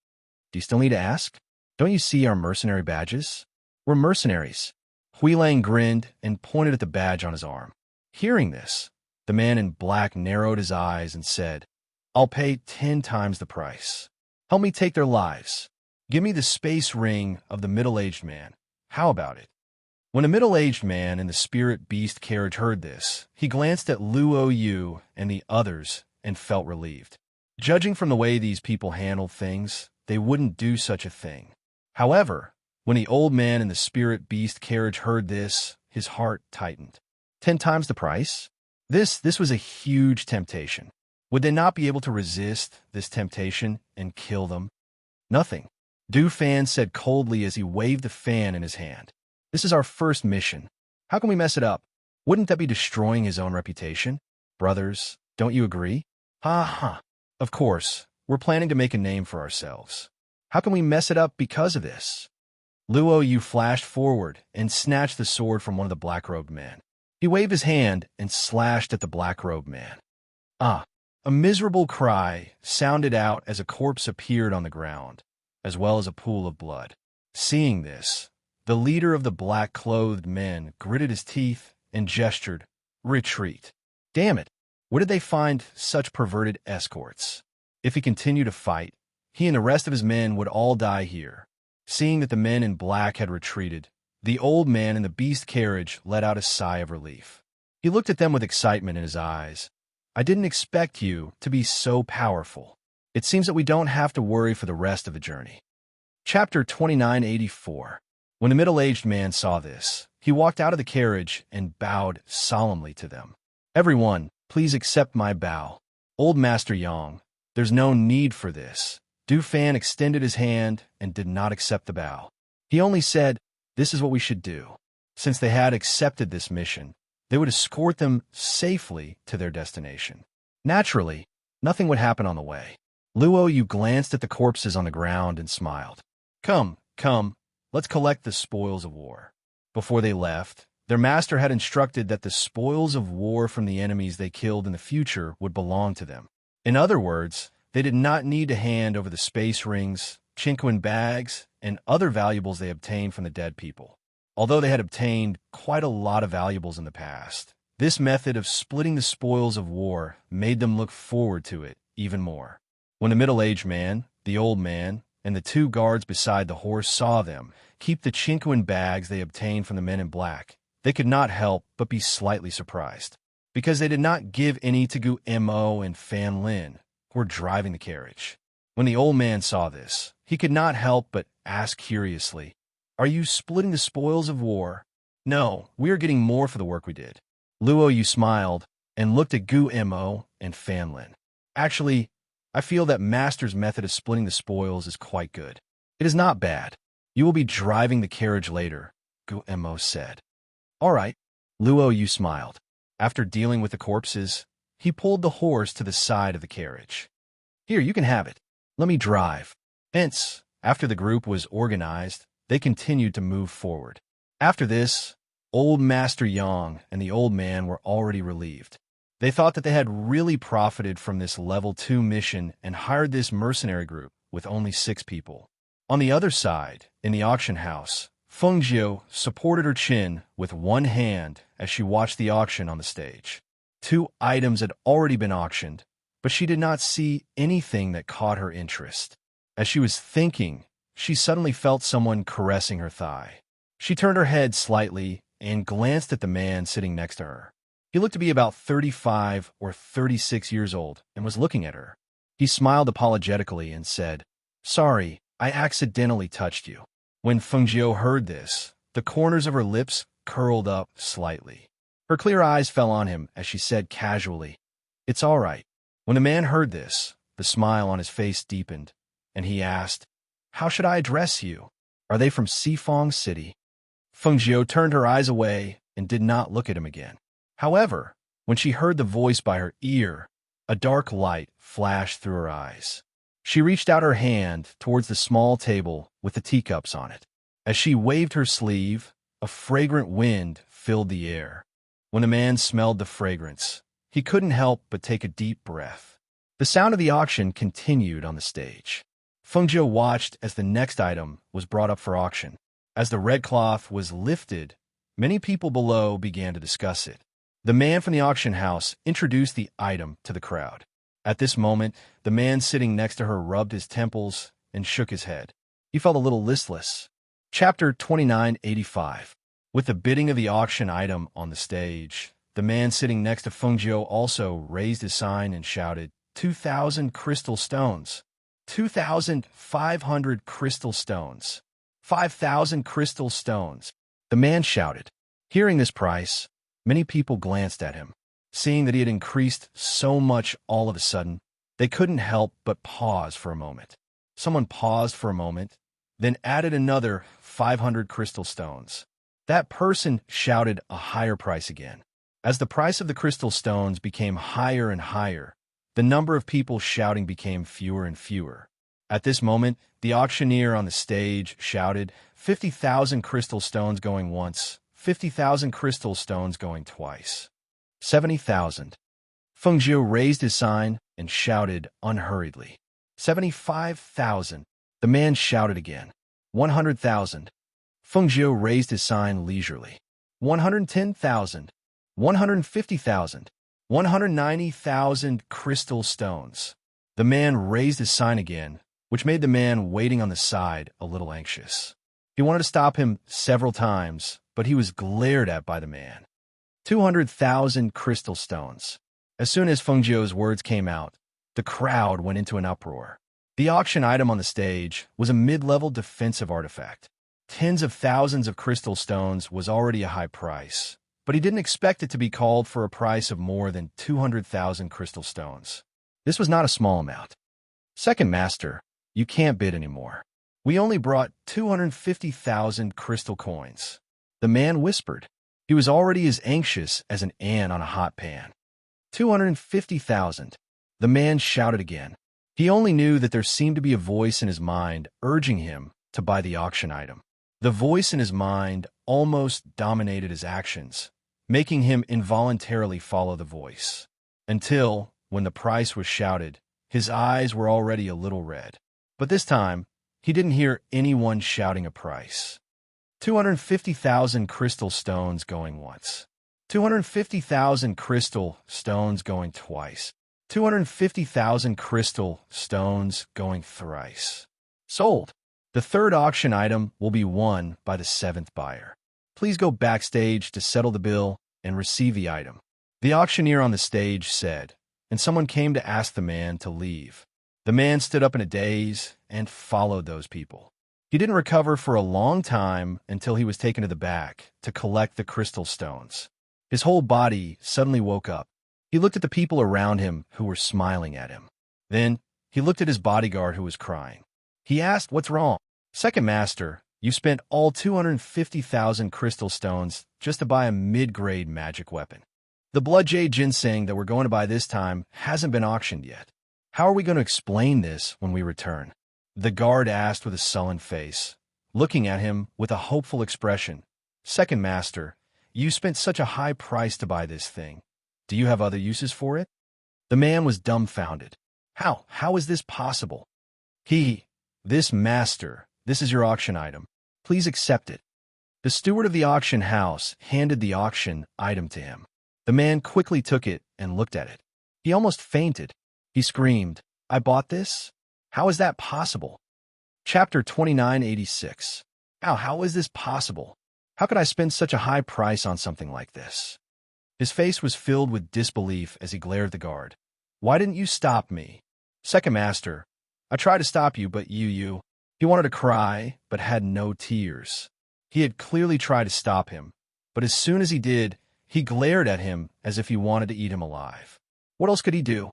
Do you still need to ask? Don't you see our mercenary badges? We're mercenaries." Huilang grinned and pointed at the badge on his arm. Hearing this, the man in black narrowed his eyes and said, "I'll pay 10 times the price. Help me take their lives. Give me the space ring of the middle-aged man. How about it?" When the middle-aged man in the spirit beast carriage heard this, he glanced at Luo Yu and the others and felt relieved. Judging from the way these people handled things, they wouldn't do such a thing. However, when the old man in the spirit beast carriage heard this, his heart tightened. 10 times the price? This was a huge temptation. Would they not be able to resist this temptation and kill them? Nothing. Dufan said coldly as he waved the fan in his hand. "This is our first mission. How can we mess it up? Wouldn't that be destroying his own reputation? Brothers, don't you agree?" "Ha ha. Of course, we're planning to make a name for ourselves. How can we mess it up because of this?" Luo Yu flashed forward and snatched the sword from one of the black-robed men. He waved his hand and slashed at the black-robed man. Ah! A miserable cry sounded out as a corpse appeared on the ground, as well as a pool of blood. Seeing this, the leader of the black-clothed men gritted his teeth and gestured, "Retreat." Damn it! Where did they find such perverted escorts? If he continued to fight, He and the rest of his men would all die here. Seeing that the men in black had retreated, the old man in the beast carriage let out a sigh of relief. He looked at them with excitement in his eyes. I didn't expect you to be so powerful. It seems that we don't have to worry for the rest of the journey. Chapter 2984. When the middle-aged man saw this, he walked out of the carriage and bowed solemnly to them. Everyone, please accept my bow. Old Master Yang, there's no need for this. Du Fan extended his hand and did not accept the bow. He only said, this is what we should do. Since they had accepted this mission, they would escort them safely to their destination. Naturally, nothing would happen on the way. Luo Yu glanced at the corpses on the ground and smiled. Come, let's collect the spoils of war. Before they left, their master had instructed that the spoils of war from the enemies they killed in the future would belong to them. In other words, they did not need to hand over the space rings, Chinquan bags, and other valuables they obtained from the dead people. Although they had obtained quite a lot of valuables in the past, this method of splitting the spoils of war made them look forward to it even more. When the middle-aged man, the old man, and the two guards beside the horse saw them keep the Chinquan bags they obtained from the men in black, they could not help but be slightly surprised, because they did not give any to Gu Mo and Fan Lin, who were driving the carriage. When the old man saw this, he could not help but ask curiously, Are you splitting the spoils of war? No, we are getting more for the work we did. Luo Yu smiled and looked at Gu Mo and Fan Lin. Actually, I feel that Master's method of splitting the spoils is quite good. It is not bad. You will be driving the carriage later, Gu Mo said. All right, Luo Yu smiled. After dealing with the corpses, he pulled the horse to the side of the carriage. Here, you can have it. Let me drive. Hence, after the group was organized, they continued to move forward. After this, old Master Yang and the old man were already relieved. They thought that they had really profited from this level 2 mission and hired this mercenary group with only 6 people. On the other side, in the auction house, Feng Jiu supported her chin with one hand as she watched the auction on the stage. 2 items had already been auctioned, but she did not see anything that caught her interest. As she was thinking, she suddenly felt someone caressing her thigh. She turned her head slightly and glanced at the man sitting next to her. He looked to be about 35 or 36 years old and was looking at her. He smiled apologetically and said, Sorry, I accidentally touched you. When Feng Jiu heard this, the corners of her lips curled up slightly. Her clear eyes fell on him as she said casually, It's all right. When the man heard this, the smile on his face deepened, and he asked, How should I address you? Are they from Sifong City? Feng Jiu turned her eyes away and did not look at him again. However, when she heard the voice by her ear, a dark light flashed through her eyes. She reached out her hand towards the small table with the teacups on it. As she waved her sleeve, a fragrant wind filled the air. When the man smelled the fragrance, he couldn't help but take a deep breath. The sound of the auction continued on the stage. Feng Jiu watched as the next item was brought up for auction. As the red cloth was lifted, many people below began to discuss it. The man from the auction house introduced the item to the crowd. At this moment, the man sitting next to her rubbed his temples and shook his head. He felt a little listless. Chapter 2985. With the bidding of the auction item on the stage, the man sitting next to Feng Jiu also raised his sign and shouted, 2,000 crystal stones. 2,500 crystal stones. 5,000 crystal stones. The man shouted. Hearing this price, many people glanced at him. Seeing that he had increased so much all of a sudden, they couldn't help but pause for a moment. Someone paused for a moment, then added another 500 crystal stones. That person shouted a higher price again. As the price of the crystal stones became higher and higher, the number of people shouting became fewer and fewer. At this moment, the auctioneer on the stage shouted, 50,000 crystal stones going once, 50,000 crystal stones going twice. 70,000. Feng Jiu raised his sign and shouted unhurriedly. 75,000. The man shouted again. 100,000. Feng Jiu raised his sign leisurely. 110,000. 150,000. 190,000 crystal stones. The man raised his sign again, which made the man waiting on the side a little anxious. He wanted to stop him several times, but he was glared at by the man. 200,000 crystal stones. As soon as Feng Jiu's words came out, the crowd went into an uproar. The auction item on the stage was a mid-level defensive artifact. Tens of thousands of crystal stones was already a high price, but he didn't expect it to be called for a price of more than 200,000 crystal stones. This was not a small amount. Second master, you can't bid anymore. We only brought 250,000 crystal coins. The man whispered. He was already as anxious as an ant on a hot pan. 250,000. The man shouted again. He only knew that there seemed to be a voice in his mind urging him to buy the auction item. The voice in his mind almost dominated his actions, making him involuntarily follow the voice. Until, when the price was shouted, his eyes were already a little red. But this time, he didn't hear anyone shouting a price. 250,000 crystal stones going once. 250,000 crystal stones going twice. 250,000 crystal stones going thrice. Sold. The third auction item will be won by the seventh buyer. Please go backstage to settle the bill and receive the item. The auctioneer on the stage said, and someone came to ask the man to leave. The man stood up in a daze and followed those people. He didn't recover for a long time until he was taken to the back to collect the crystal stones. His whole body suddenly woke up. He looked at the people around him who were smiling at him. Then, he looked at his bodyguard who was crying. He asked, "What's wrong?" "Second master, you spent all 250,000 crystal stones just to buy a mid-grade magic weapon. The blood jade ginseng that we're going to buy this time hasn't been auctioned yet. How are we going to explain this when we return?" The guard asked with a sullen face, looking at him with a hopeful expression. "Second master, you spent such a high price to buy this thing. Do you have other uses for it?" The man was dumbfounded. How is this possible?" "This master, this is your auction item. Please accept it." The steward of the auction house handed the auction item to him. The man quickly took it and looked at it. He almost fainted. He screamed, "I bought this? How is that possible?" Chapter 2986. How is this possible? How could I spend such a high price on something like this? His face was filled with disbelief as he glared at the guard. "Why didn't you stop me?" "Second master, I tried to stop you, but you—" He wanted to cry, but had no tears. He had clearly tried to stop him, but as soon as he did, he glared at him as if he wanted to eat him alive. What else could he do?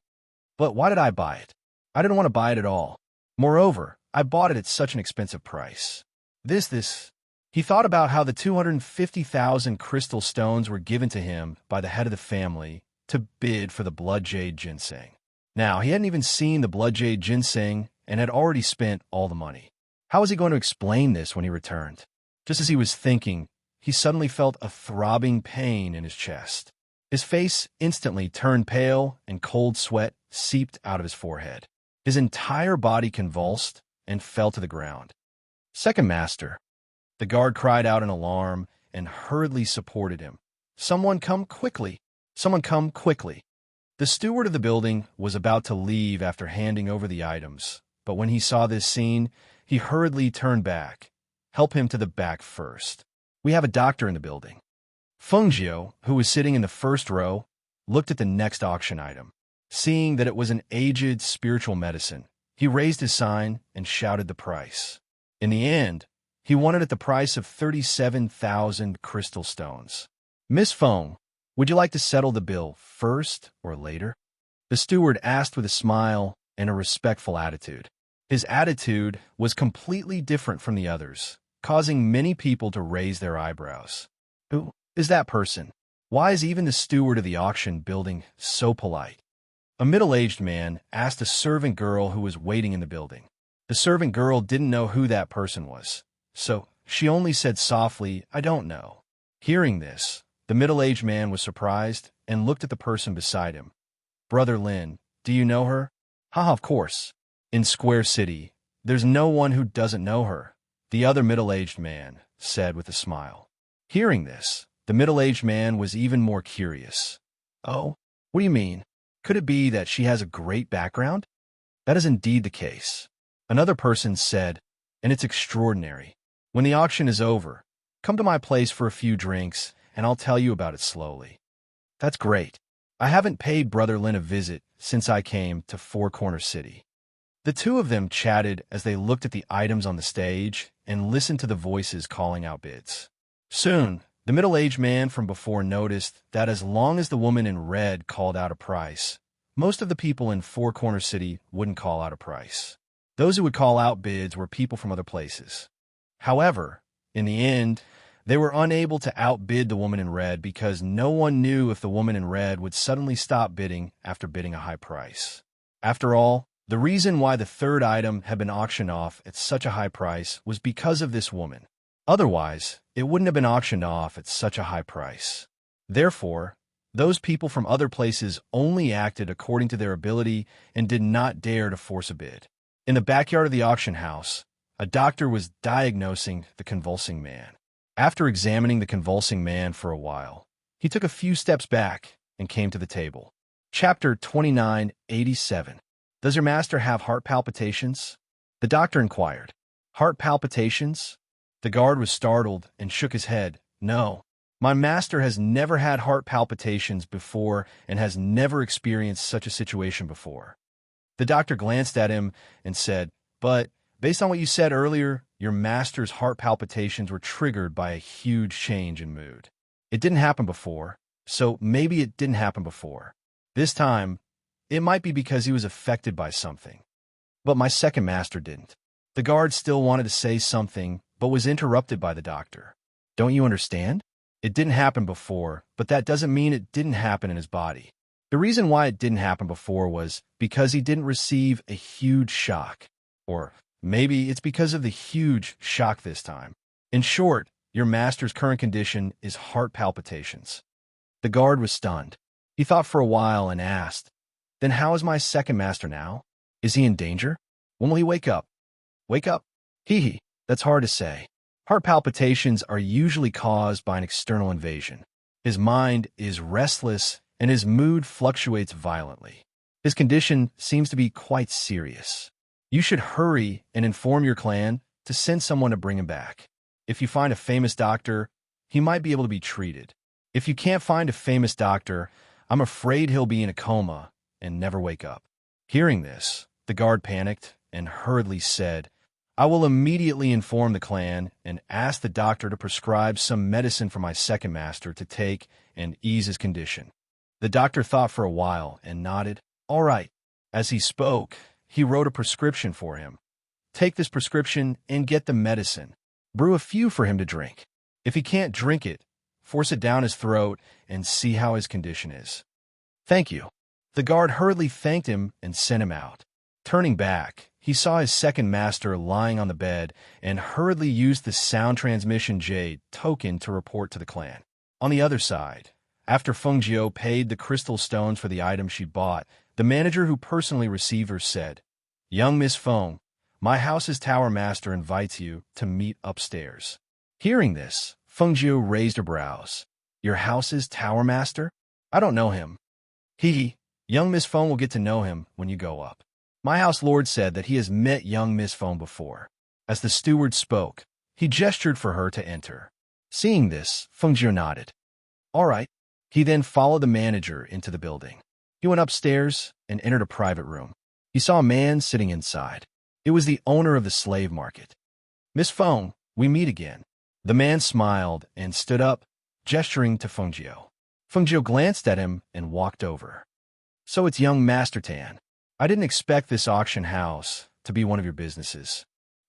"But why did I buy it? I didn't want to buy it at all. Moreover, I bought it at such an expensive price. This. He thought about how the 250,000 crystal stones were given to him by the head of the family to bid for the blood jade ginseng. Now, he hadn't even seen the blood jade ginseng and had already spent all the money. How was he going to explain this when he returned? Just as he was thinking, he suddenly felt a throbbing pain in his chest. His face instantly turned pale and cold sweat seeped out of his forehead. His entire body convulsed and fell to the ground. "Second master." The guard cried out in alarm and hurriedly supported him. Someone come quickly! Someone come quickly!" The steward of the building was about to leave after handing over the items, but when he saw this scene, he hurriedly turned back. "Help him to the back first. We have a doctor in the building." Feng Jiu, who was sitting in the first row, looked at the next auction item. Seeing that it was an aged spiritual medicine, he raised his sign and shouted the price. In the end, he won it at the price of 37,000 crystal stones. "Miss Feng, would you like to settle the bill first or later?" The steward asked with a smile and a respectful attitude. His attitude was completely different from the others, causing many people to raise their eyebrows. Who is that person? Why is even the steward of the auction building so polite? A middle-aged man asked a servant girl who was waiting in the building. The servant girl didn't know who that person was, so she only said softly, "I don't know." Hearing this, the middle-aged man was surprised and looked at the person beside him. "Brother Lin, do you know her?" "Of course. In Square City, there's no one who doesn't know her," the other middle-aged man said with a smile. Hearing this, the middle-aged man was even more curious. "Oh, what do you mean? Could it be that she has a great background?" "That is indeed the case. Another person said, and it's extraordinary. When the auction is over, come to my place for a few drinks, and I'll tell you about it slowly. That's great. I haven't paid Brother Lin a visit since I came to Four Corner City. The two of them chatted as they looked at the items on the stage and listened to the voices calling out bids. Soon, the middle-aged man from before noticed that as long as the woman in red called out a price, most of the people in Four Corner City wouldn't call out a price. Those who would call out bids were people from other places. However, in the end, they were unable to outbid the woman in red because no one knew if the woman in red would suddenly stop bidding after bidding a high price. After all, the reason why the third item had been auctioned off at such a high price was because of this woman. Otherwise, it wouldn't have been auctioned off at such a high price. Therefore, those people from other places only acted according to their ability and did not dare to force a bid. In the backyard of the auction house, a doctor was diagnosing the convulsing man. After examining the convulsing man for a while, he took a few steps back and came to the table. Chapter 2987. Does your master have heart palpitations? The doctor inquired. Heart palpitations? The guard was startled and shook his head. No, my master has never had heart palpitations before and has never experienced such a situation before. The doctor glanced at him and said, but based on what you said earlier, your master's heart palpitations were triggered by a huge change in mood. It didn't happen before, so maybe it didn't happen before. This time, it might be because he was affected by something. But my second master didn't. The guard still wanted to say something, but was interrupted by the doctor. Don't you understand? It didn't happen before, but that doesn't mean it didn't happen in his body. The reason why it didn't happen before was because he didn't receive a huge shock. Or maybe it's because of the huge shock this time. In short, your master's current condition is heart palpitations. The guard was stunned. He thought for a while and asked, then how is my second master now? Is he in danger? When will he wake up? Wake up? Hee, that's hard to say. Heart palpitations are usually caused by an external invasion. His mind is restless and his mood fluctuates violently. His condition seems to be quite serious. You should hurry and inform your clan to send someone to bring him back. If you find a famous doctor, he might be able to be treated. If you can't find a famous doctor, I'm afraid he'll be in a coma and never wake up. Hearing this, the guard panicked and hurriedly said, I will immediately inform the clan and ask the doctor to prescribe some medicine for my second master to take and ease his condition. The doctor thought for a while and nodded. All right. As he spoke, he wrote a prescription for him. Take this prescription and get the medicine. Brew a few for him to drink. If he can't drink it, force it down his throat and see how his condition is. Thank you. The guard hurriedly thanked him and sent him out. Turning back, he saw his second master lying on the bed and hurriedly used the sound transmission jade token to report to the clan. On the other side, after Feng Jiu paid the crystal stones for the item she bought, the manager who personally received her said, Young Miss Feng, my house's tower master invites you to meet upstairs. Hearing this, Feng Jiu raised her brows. Your house's tower master? I don't know him. Young Miss Feng will get to know him when you go up. My house lord said that he has met young Miss Feng before. As the steward spoke, he gestured for her to enter. Seeing this, Feng Jiu nodded. All right. He then followed the manager into the building. He went upstairs and entered a private room. He saw a man sitting inside. It was the owner of the slave market. Miss Feng, we meet again. The man smiled and stood up, gesturing to Feng Jiu. Feng Jiu glanced at him and walked over. So it's young Master Tan. I didn't expect this auction house to be one of your businesses.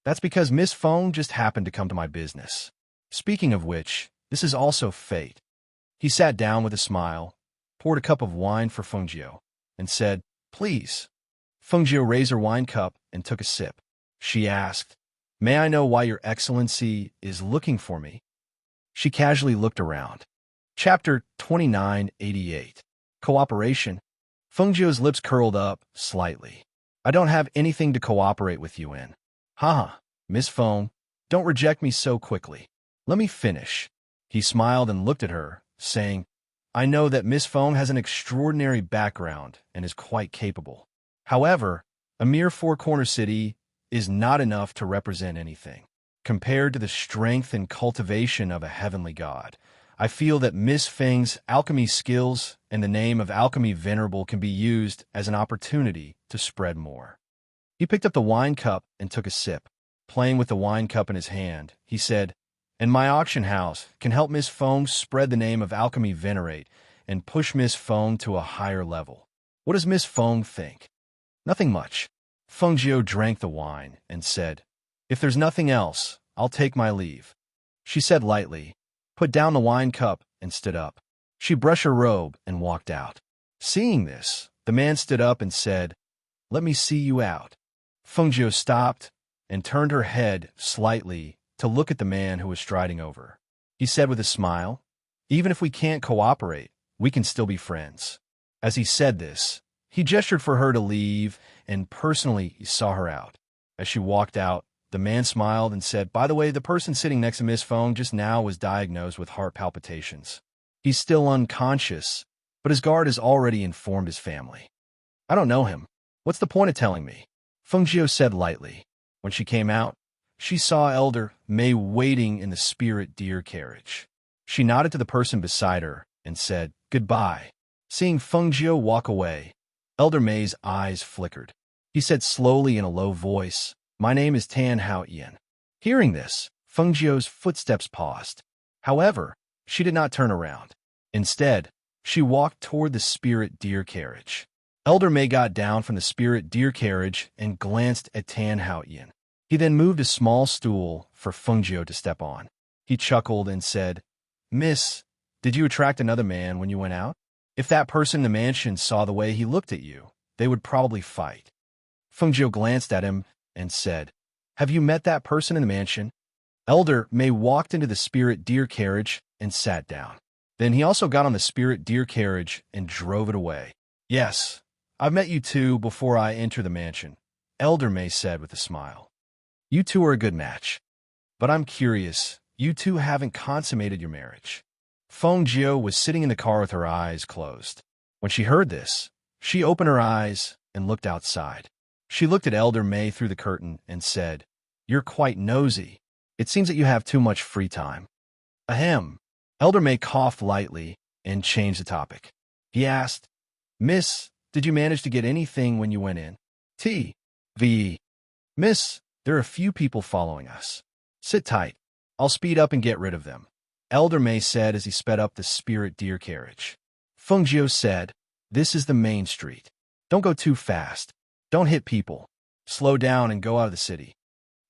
That's because Miss Feng just happened to come to my business. Speaking of which, this is also fate. He sat down with a smile, poured a cup of wine for Feng Jiu, and said, Please. Feng Jiu raised her wine cup and took a sip. She asked, May I know why your excellency is looking for me? She casually looked around. Chapter 2988. Cooperation. Feng Jiu's lips curled up slightly. I don't have anything to cooperate with you in. Haha, Miss Feng, don't reject me so quickly. Let me finish. He smiled and looked at her, saying, I know that Miss Feng has an extraordinary background and is quite capable. However, a mere four-corner city is not enough to represent anything. Compared to the strength and cultivation of a heavenly god, I feel that Miss Feng's alchemy skills and the name of Alchemy Venerable can be used as an opportunity to spread more. He picked up the wine cup and took a sip. Playing with the wine cup in his hand, he said, "And my auction house can help Miss Feng spread the name of Alchemy Venerate and push Miss Feng to a higher level. What does Miss Feng think?" "Nothing much." Feng Jiu drank the wine and said, "If there's nothing else, I'll take my leave." She said lightly, put down the wine cup, and stood up. She brushed her robe and walked out. Seeing this, the man stood up and said, "Let me see you out." Feng Jiu stopped and turned her head slightly to look at the man who was striding over. He said with a smile, "Even if we can't cooperate, we can still be friends." As he said this, he gestured for her to leave and personally saw her out. As she walked out, the man smiled and said, "By the way, the person sitting next to Miss Feng just now was diagnosed with heart palpitations. He's still unconscious, but his guard has already informed his family." "I don't know him. What's the point of telling me?" Feng Jiu said lightly. When she came out, she saw Elder May waiting in the spirit deer carriage. She nodded to the person beside her and said, "Goodbye." Seeing Feng Jiu walk away, Elder May's eyes flickered. He said slowly in a low voice, "My name is Tan Hao Ian." Hearing this, Feng Jiu's footsteps paused. However, she did not turn around. Instead, she walked toward the spirit deer carriage. Elder May got down from the spirit deer carriage and glanced at Tan Hao Ian. He then moved a small stool for Feng Jiu to step on. He chuckled and said, "Miss, did you attract another man when you went out? If that person in the mansion saw the way he looked at you, they would probably fight." Feng Jiu glanced at him and said, "Have you met that person in the mansion?" Elder May walked into the spirit deer carriage and sat down. Then he also got on the spirit deer carriage and drove it away. "Yes, I've met you two before I enter the mansion," Elder May said with a smile. "You two are a good match. But I'm curious, you two haven't consummated your marriage." Feng Jiu was sitting in the car with her eyes closed. When she heard this, she opened her eyes and looked outside. She looked at Elder May through the curtain and said, "You're quite nosy. It seems that you have too much free time." Ahem. Elder May coughed lightly and changed the topic. He asked, "Miss, did you manage to get anything when you went in?" "V. Miss, there are a few people following us. Sit tight. I'll speed up and get rid of them," Elder May said as he sped up the spirit deer carriage. Feng Jiu said, "This is the main street. Don't go too fast. Don't hit people. Slow down and go out of the city."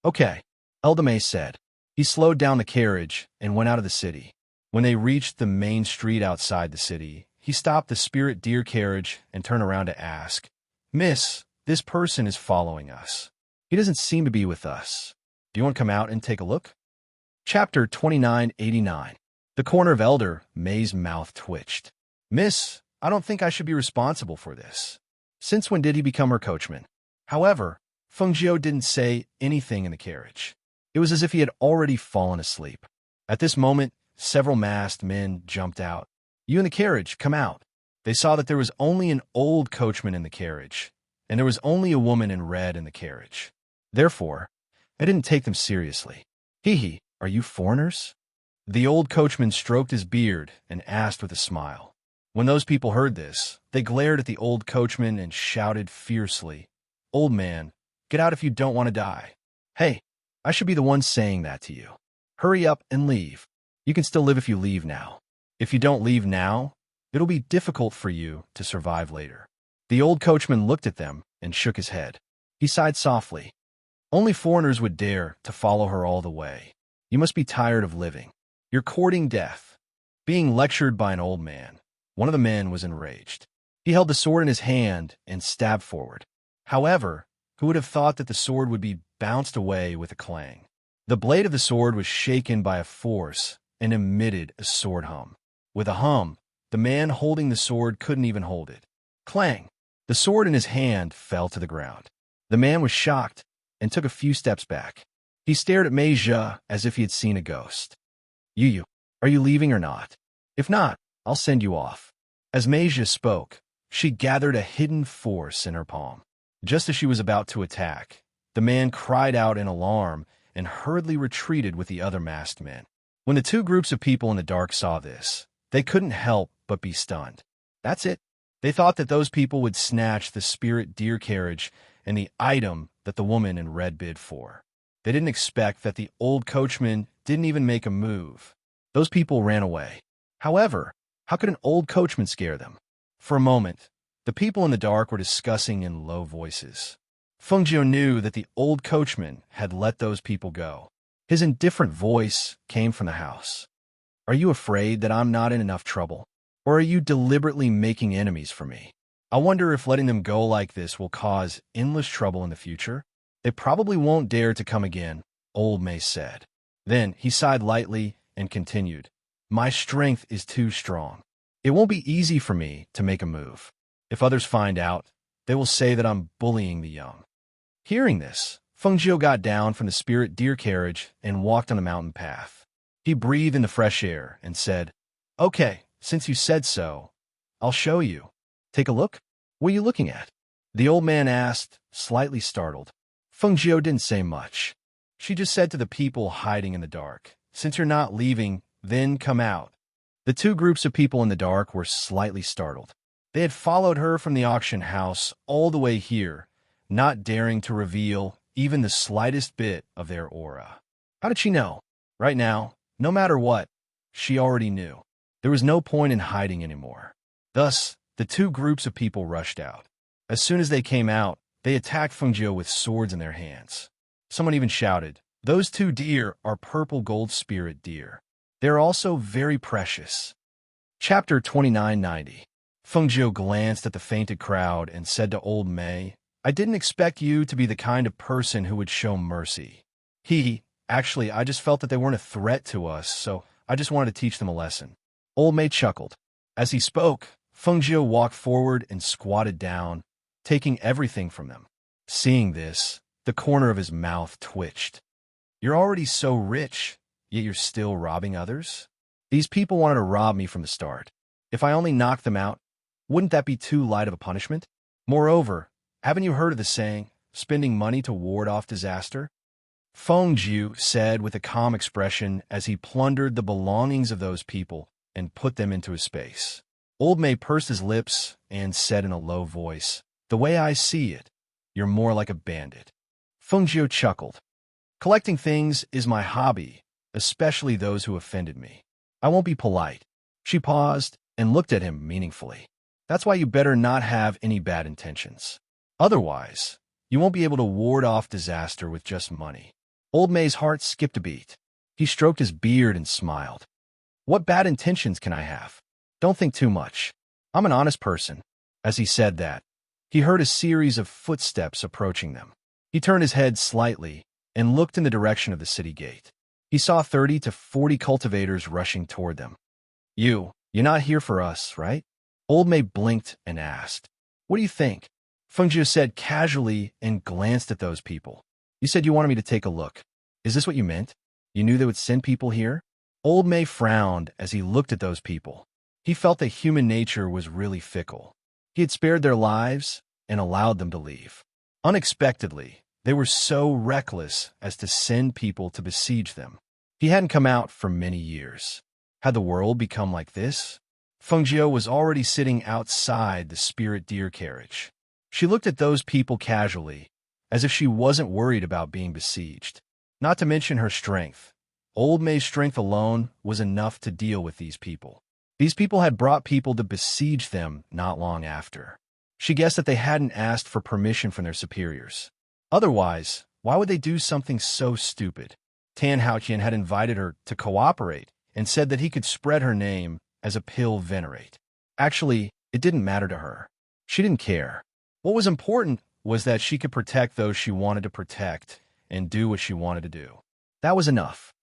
"Okay," Elder May said. He slowed down the carriage and went out of the city. When they reached the main street outside the city, he stopped the spirit deer carriage and turned around to ask, "Miss, this person is following us. He doesn't seem to be with us. Do you want to come out and take a look?" Chapter 2989. The corner of Elder May's mouth twitched. "Miss, I don't think I should be responsible for this. Since when did he become her coachman?" However, Feng Jiu didn't say anything in the carriage. It was as if he had already fallen asleep. At this moment, several masked men jumped out. "You in the carriage, come out." They saw that there was only an old coachman in the carriage, and there was only a woman in red in the carriage. Therefore, I didn't take them seriously. "Hee, are you foreigners?" The old coachman stroked his beard and asked with a smile. When those people heard this, they glared at the old coachman and shouted fiercely, "Old man, get out if you don't want to die." "Hey, I should be the one saying that to you. Hurry up and leave. You can still live if you leave now. If you don't leave now, it'll be difficult for you to survive later." The old coachman looked at them and shook his head. He sighed softly. "Only foreigners would dare to follow her all the way. You must be tired of living. You're courting death." Being lectured by an old man, one of the men was enraged. He held the sword in his hand and stabbed forward. However, who would have thought that the sword would be bounced away with a clang? The blade of the sword was shaken by a force and emitted a sword hum. With a hum, the man holding the sword couldn't even hold it. Clang! The sword in his hand fell to the ground. The man was shocked and took a few steps back. He stared at Mei Zhe as if he had seen a ghost. You, are you leaving or not? If not, I'll send you off." As Mei Zhe spoke, she gathered a hidden force in her palm. Just as she was about to attack, The man cried out in alarm and hurriedly retreated with the other masked men. When the two groups of people in the dark saw this, they couldn't help but be stunned. That's it. They thought that those people would snatch the spirit deer carriage and the item that the woman in red bid for. They didn't expect that the old coachman didn't even make a move. Those people ran away. However, how could an old coachman scare them? For a moment, the people in the dark were discussing in low voices. Feng Jiu knew that the old coachman had let those people go. His indifferent voice came from the house. Are you afraid that I'm not in enough trouble? Or are you deliberately making enemies for me? I wonder if letting them go like this will cause endless trouble in the future. They probably won't dare to come again, Old May said. Then he sighed lightly and continued, My strength is too strong. It won't be easy for me to make a move. If others find out, they will say that I'm bullying the young. Hearing this, Feng Jiu got down from the spirit deer carriage and walked on the mountain path. He breathed in the fresh air and said, Okay, since you said so, I'll show you. Take a look. What are you looking at? The old man asked, slightly startled. Feng Jiu didn't say much. She just said to the people hiding in the dark, Since you're not leaving, then come out. The two groups of people in the dark were slightly startled. They had followed her from the auction house all the way here, not daring to reveal even the slightest bit of their aura. How did she know? Right now, no matter what, she already knew. There was no point in hiding anymore. Thus, the two groups of people rushed out. As soon as they came out, they attacked Feng Jiu with swords in their hands. Someone even shouted, Those two deer are purple gold spirit deer. They're also very precious. Chapter 2990. Feng Jiu glanced at the fainted crowd and said to Old May, I didn't expect you to be the kind of person who would show mercy. Actually, I just felt that they weren't a threat to us, so I just wanted to teach them a lesson. Old May chuckled. As he spoke, Feng Jiu walked forward and squatted down, taking everything from them. Seeing this, the corner of his mouth twitched. You're already so rich, yet you're still robbing others? These people wanted to rob me from the start. If I only knocked them out, wouldn't that be too light of a punishment? Moreover, haven't you heard of the saying, spending money to ward off disaster? Feng Jiu said with a calm expression as he plundered the belongings of those people and put them into his space. Old May pursed his lips and said in a low voice, The way I see it, you're more like a bandit. Feng Jiu chuckled. Collecting things is my hobby, especially those who offended me. I won't be polite. She paused and looked at him meaningfully. That's why you better not have any bad intentions. Otherwise, you won't be able to ward off disaster with just money. Old May's heart skipped a beat. He stroked his beard and smiled. What bad intentions can I have? Don't think too much. I'm an honest person. As he said that, he heard a series of footsteps approaching them. He turned his head slightly and looked in the direction of the city gate. He saw 30 to 40 cultivators rushing toward them. You're not here for us, right? Old May blinked and asked. What do you think? Feng Jiu said casually and glanced at those people. You said you wanted me to take a look. Is this what you meant? You knew they would send people here? Old May frowned as he looked at those people. He felt that human nature was really fickle. He had spared their lives and allowed them to leave. Unexpectedly, they were so reckless as to send people to besiege them. He hadn't come out for many years. Had the world become like this? Feng Jiu was already sitting outside the spirit deer carriage. She looked at those people casually, as if she wasn't worried about being besieged. Not to mention her strength. Old May's strength alone was enough to deal with these people. These people had brought people to besiege them not long after. She guessed that they hadn't asked for permission from their superiors. Otherwise, why would they do something so stupid? Tan Haoqian had invited her to cooperate and said that he could spread her name as a pill venerate. Actually, it didn't matter to her. She didn't care. What was important was that she could protect those she wanted to protect and do what she wanted to do. That was enough.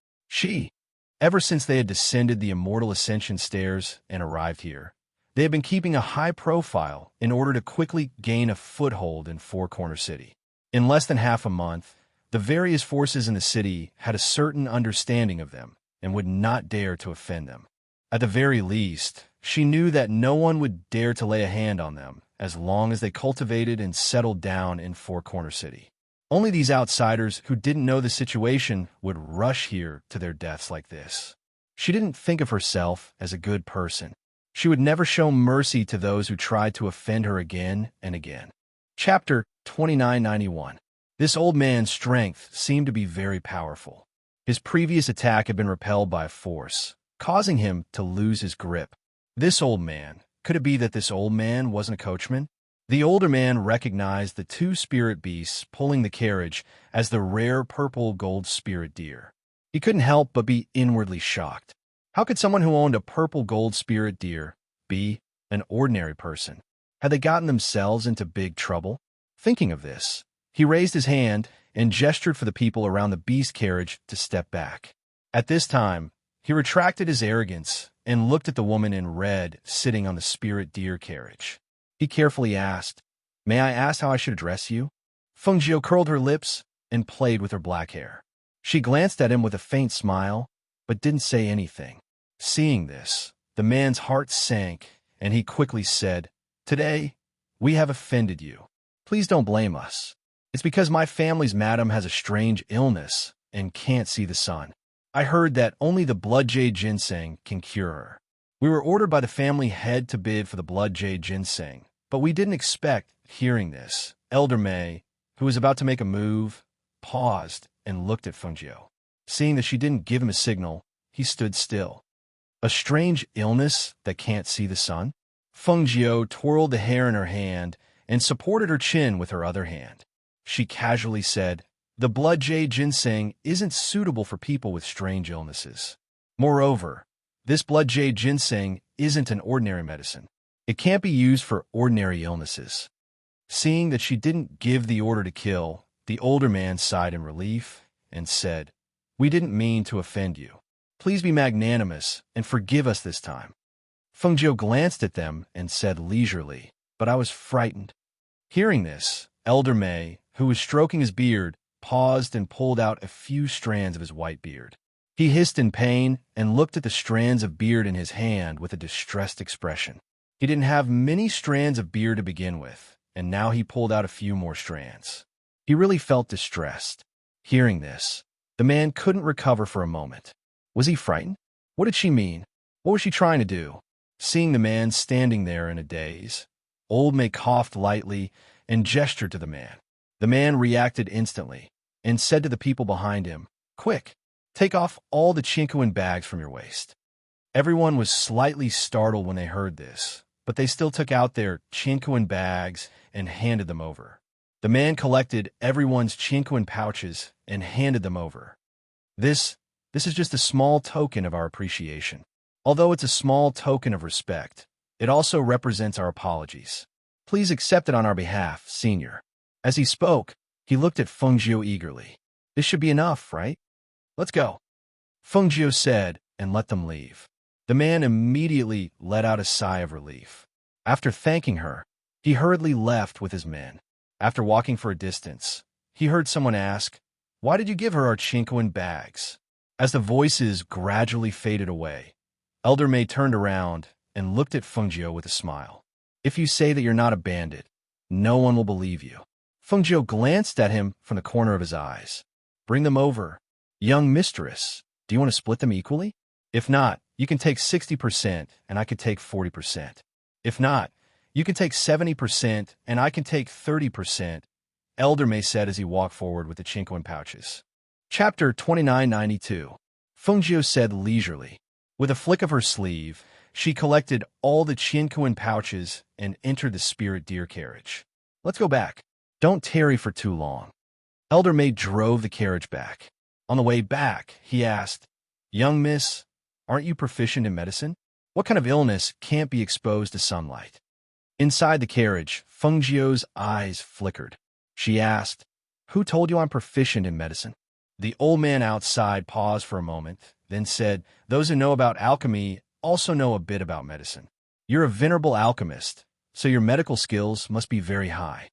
Ever since they had descended the immortal ascension stairs and arrived here, they had been keeping a high profile in order to quickly gain a foothold in Four Corner City. In less than half a month, the various forces in the city had a certain understanding of them and would not dare to offend them. At the very least, she knew that no one would dare to lay a hand on them as long as they cultivated and settled down in Four Corner City. Only these outsiders who didn't know the situation would rush here to their deaths like this. She didn't think of herself as a good person. She would never show mercy to those who tried to offend her again and again. Chapter 2991. This old man's strength seemed to be very powerful. His previous attack had been repelled by a force, causing him to lose his grip. This old man, could it be that this old man wasn't a coachman? The older man recognized the two spirit beasts pulling the carriage as the rare purple gold spirit deer. He couldn't help but be inwardly shocked. How could someone who owned a purple gold spirit deer be an ordinary person? Had they gotten themselves into big trouble? Thinking of this, he raised his hand and gestured for the people around the beast carriage to step back. At this time, he retracted his arrogance and looked at the woman in red sitting on the spirit deer carriage. He carefully asked, "May I ask how I should address you?" Feng Jiu curled her lips and played with her black hair. She glanced at him with a faint smile, but didn't say anything. Seeing this, the man's heart sank, and he quickly said, "Today, we have offended you. Please don't blame us. It's because my family's madam has a strange illness and can't see the sun. I heard that only the blood jade ginseng can cure her. We were ordered by the family head to bid for the blood jade ginseng, but we didn't expect." Hearing this, Elder May, who was about to make a move, paused and looked at Feng Jiu. Seeing that she didn't give him a signal, he stood still. A strange illness that can't see the sun? Feng Jiu twirled the hair in her hand and supported her chin with her other hand. She casually said, "The blood jade ginseng isn't suitable for people with strange illnesses. Moreover, this blood jade ginseng isn't an ordinary medicine. It can't be used for ordinary illnesses." Seeing that she didn't give the order to kill, the older man sighed in relief and said, "We didn't mean to offend you. Please be magnanimous and forgive us this time." Feng Jiu glanced at them and said leisurely, "But I was frightened." Hearing this, Elder May, who was stroking his beard, paused and pulled out a few strands of his white beard. He hissed in pain and looked at the strands of beard in his hand with a distressed expression. He didn't have many strands of beard to begin with, and now he pulled out a few more strands. He really felt distressed. Hearing this, the man couldn't recover for a moment. Was he frightened? What did she mean? What was she trying to do? Seeing the man standing there in a daze, Old May coughed lightly and gestured to the man. The man reacted instantly and said to the people behind him, "Quick, take off all the chinkuan bags from your waist." Everyone was slightly startled when they heard this, but they still took out their chinkuan bags and handed them over. The man collected everyone's chinkuan pouches and handed them over. This is just a small token of our appreciation. Although it's a small token of respect, it also represents our apologies. Please accept it on our behalf, Senior. As he spoke, he looked at Feng Jiu eagerly. This should be enough, right? Let's go. Feng Jiu said and let them leave. The man immediately let out a sigh of relief. After thanking her, he hurriedly left with his men. After walking for a distance, he heard someone ask, "Why did you give her our chinkuan bags?" As the voices gradually faded away, Elder May turned around and looked at Feng Jiu with a smile. "If you say that you're not a bandit, no one will believe you." Feng Jiu glanced at him from the corner of his eyes. "Bring them over. Young mistress, do you want to split them equally? If not, you can take 60% and I could take 40%. If not, you can take 70% and I can take 30%, Elder May said as he walked forward with the chinkuan pouches. Chapter 2992. Feng Jiu said leisurely. With a flick of her sleeve, she collected all the chinkuan pouches and entered the spirit deer carriage. "Let's go back. Don't tarry for too long." Elder May drove the carriage back. On the way back, he asked, "Young miss, aren't you proficient in medicine? What kind of illness can't be exposed to sunlight?" Inside the carriage, Feng Jiu's eyes flickered. She asked, "Who told you I'm proficient in medicine?" The old man outside paused for a moment, then said, "Those who know about alchemy also know a bit about medicine. You're a venerable alchemist, so your medical skills must be very high."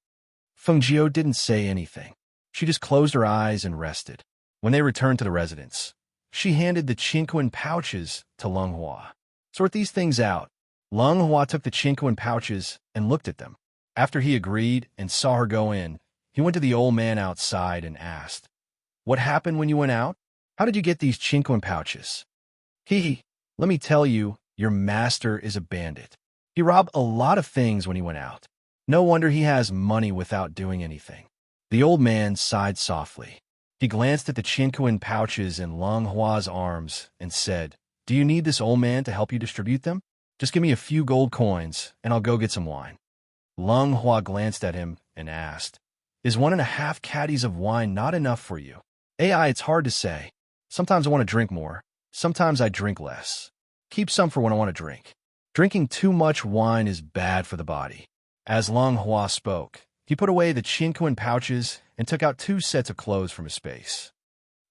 Feng Jiu didn't say anything. She just closed her eyes and rested. When they returned to the residence, she handed the chinkuan pouches to Leng Hua. "Sort these things out." Leng Hua took the chinkuan pouches and looked at them. After he agreed and saw her go in, He went to the old man outside and asked, "What happened when you went out? How did you get these chinquin pouches?" "Hee, let me tell you, your master is a bandit. He robbed a lot of things when he went out. No wonder he has money without doing anything." The old man sighed softly. He glanced at the chinquin pouches in Lung Hua's arms and said, "Do you need this old man to help you distribute them? Just give me a few gold coins, and I'll go get some wine." Lung Hua glanced at him and asked, "Is 1.5 caddies of wine not enough for you?" "AI, it's hard to say. Sometimes I want to drink more. Sometimes I drink less. Keep some for when I want to drink. Drinking too much wine is bad for the body." As Lung Hua spoke, he put away the chinquin pouches and took out 2 sets of clothes from his space.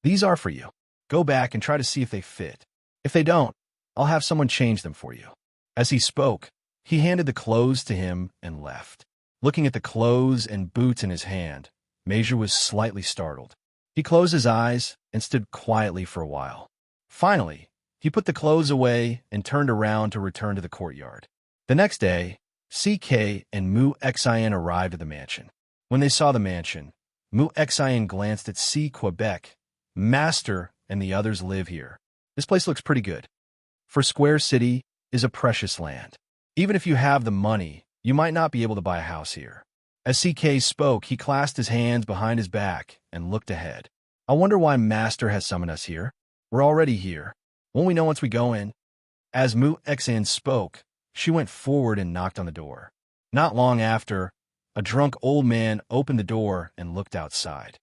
"These are for you. Go back and try to see if they fit. If they don't, I'll have someone change them for you." As he spoke, he handed the clothes to him and left. Looking at the clothes and boots in his hand, Major was slightly startled. He closed his eyes and stood quietly for a while. Finally, he put the clothes away and turned around to return to the courtyard. The next day, CK and Mu Xian arrived at the mansion. When they saw the mansion, Mu Xian glanced at C. Quebec. "Master and the others live here. This place looks pretty good. For Square City is a precious land. Even if you have the money, you might not be able to buy a house here." As CK spoke, he clasped his hands behind his back and looked ahead. "I wonder why Master has summoned us here. We're already here. Won't we know once we go in?" As Mu Xian spoke, she went forward and knocked on the door. Not long after, a drunk old man opened the door and looked outside.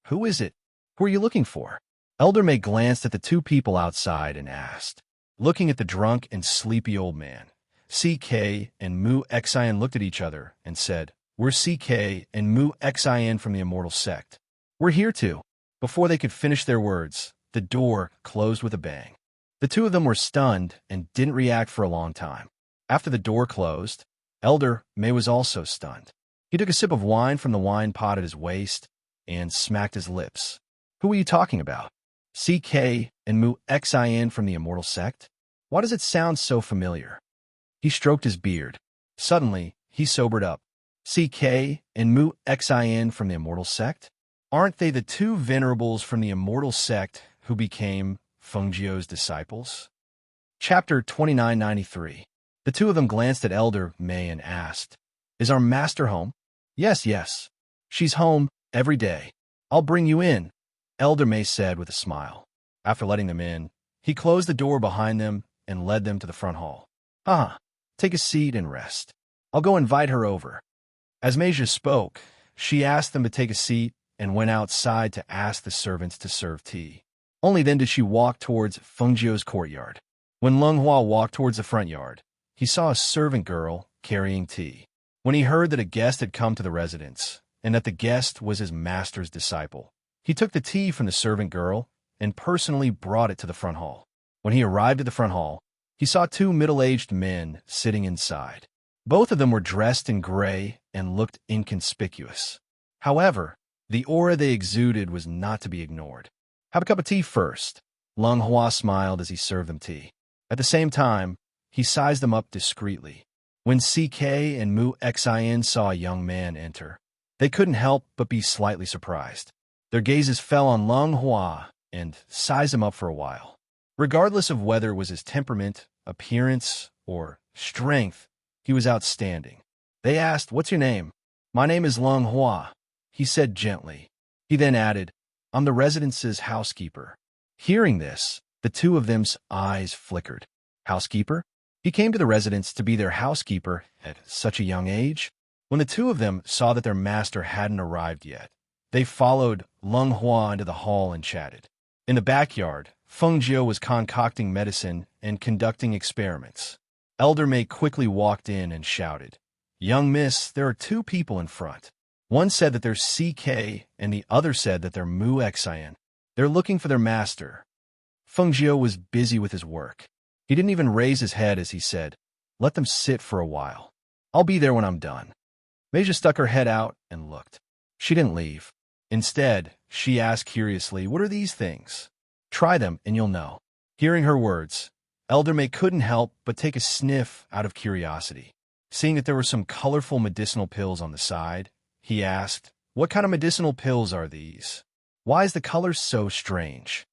"Who is it? Who are you looking for?" Elder May glanced at the 2 people outside and asked. Looking at the drunk and sleepy old man, CK and Mu Xian looked at each other and said, "We're CK and Mu Xian from the Immortal Sect. We're here too." Before they could finish their words, the door closed with a bang. The 2 of them were stunned and didn't react for a long time. After the door closed, Elder May was also stunned. He took a sip of wine from the wine pot at his waist and smacked his lips. "Who are you talking about? CK and Mu Xian from the Immortal Sect? Why does it sound so familiar?" He stroked his beard. Suddenly, he sobered up. "CK and Mu Xian from the Immortal Sect? Aren't they the 2 venerables from the Immortal Sect who became Fengjiu's disciples?" Chapter 2993. The 2 of them glanced at Elder May and asked, "Is our master home?" Yes. She's home every day. I'll bring you in," Elder May said with a smile. After letting them in, he closed the door behind them and led them to the front hall. Take a seat and rest. I'll go invite her over." As Meja spoke, she asked them to take a seat and went outside to ask the servants to serve tea. Only then did she walk towards Fengjiu's courtyard. When Lung Hua walked towards the front yard, he saw a servant girl carrying tea. When he heard that a guest had come to the residence, and that the guest was his master's disciple, he took the tea from the servant girl and personally brought it to the front hall. When he arrived at the front hall, he saw 2 middle-aged men sitting inside. Both of them were dressed in gray and looked inconspicuous. However, the aura they exuded was not to be ignored. "Have a cup of tea first," Lung Hua smiled as he served them tea. At the same time, he sized them up discreetly. When CK and Mu Xian saw a young man enter, they couldn't help but be slightly surprised. Their gazes fell on Lung Hua and sized him up for a while. Regardless of whether it was his temperament, appearance, or strength, he was outstanding. They asked, "What's your name?" "My name is Lung Hua," he said gently. He then added, "I'm the residence's housekeeper." Hearing this, the 2 of them's eyes flickered. Housekeeper? He came to the residence to be their housekeeper at such a young age? When the 2 of them saw that their master hadn't arrived yet, they followed Lung Hua into the hall and chatted. In the backyard, Fengjiu was concocting medicine and conducting experiments. Elder May quickly walked in and shouted, "Young miss, there are 2 people in front. One said that they're CK and the other said that they're Mu Xian. They're looking for their master." Fengjiu was busy with his work. He didn't even raise his head as he said, "Let them sit for a while. I'll be there when I'm done." Meja stuck her head out and looked. She didn't leave. Instead, she asked curiously, "What are these things?" "Try them and you'll know." Hearing her words, Elder May couldn't help but take a sniff out of curiosity. Seeing that there were some colorful medicinal pills on the side, he asked, What kind of medicinal pills are these? Why is the color so strange?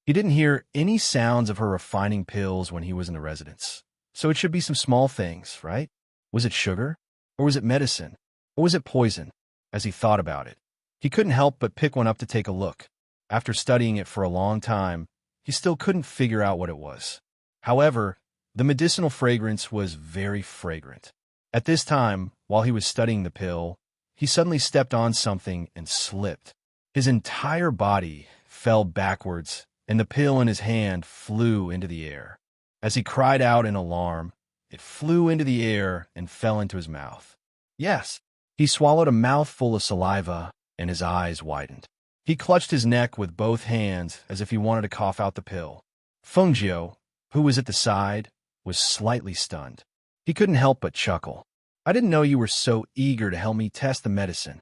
He didn't hear any sounds of her refining pills when he was in the residence. So it should be some small things, right? Was it sugar? Or was it medicine? Or was it poison? As he thought about it, he couldn't help but pick one up to take a look. After studying it for a long time, he still couldn't figure out what it was. However, the medicinal fragrance was very fragrant. At this time, while he was studying the pill, he suddenly stepped on something and slipped. His entire body fell backwards, and the pill in his hand flew into the air. As he cried out in alarm, it flew into the air and fell into his mouth. Yes, he swallowed a mouthful of saliva, and his eyes widened. He clutched his neck with both hands as if he wanted to cough out the pill. Fengjiu, who was at the side, was slightly stunned. He couldn't help but chuckle. I didn't know you were so eager to help me test the medicine.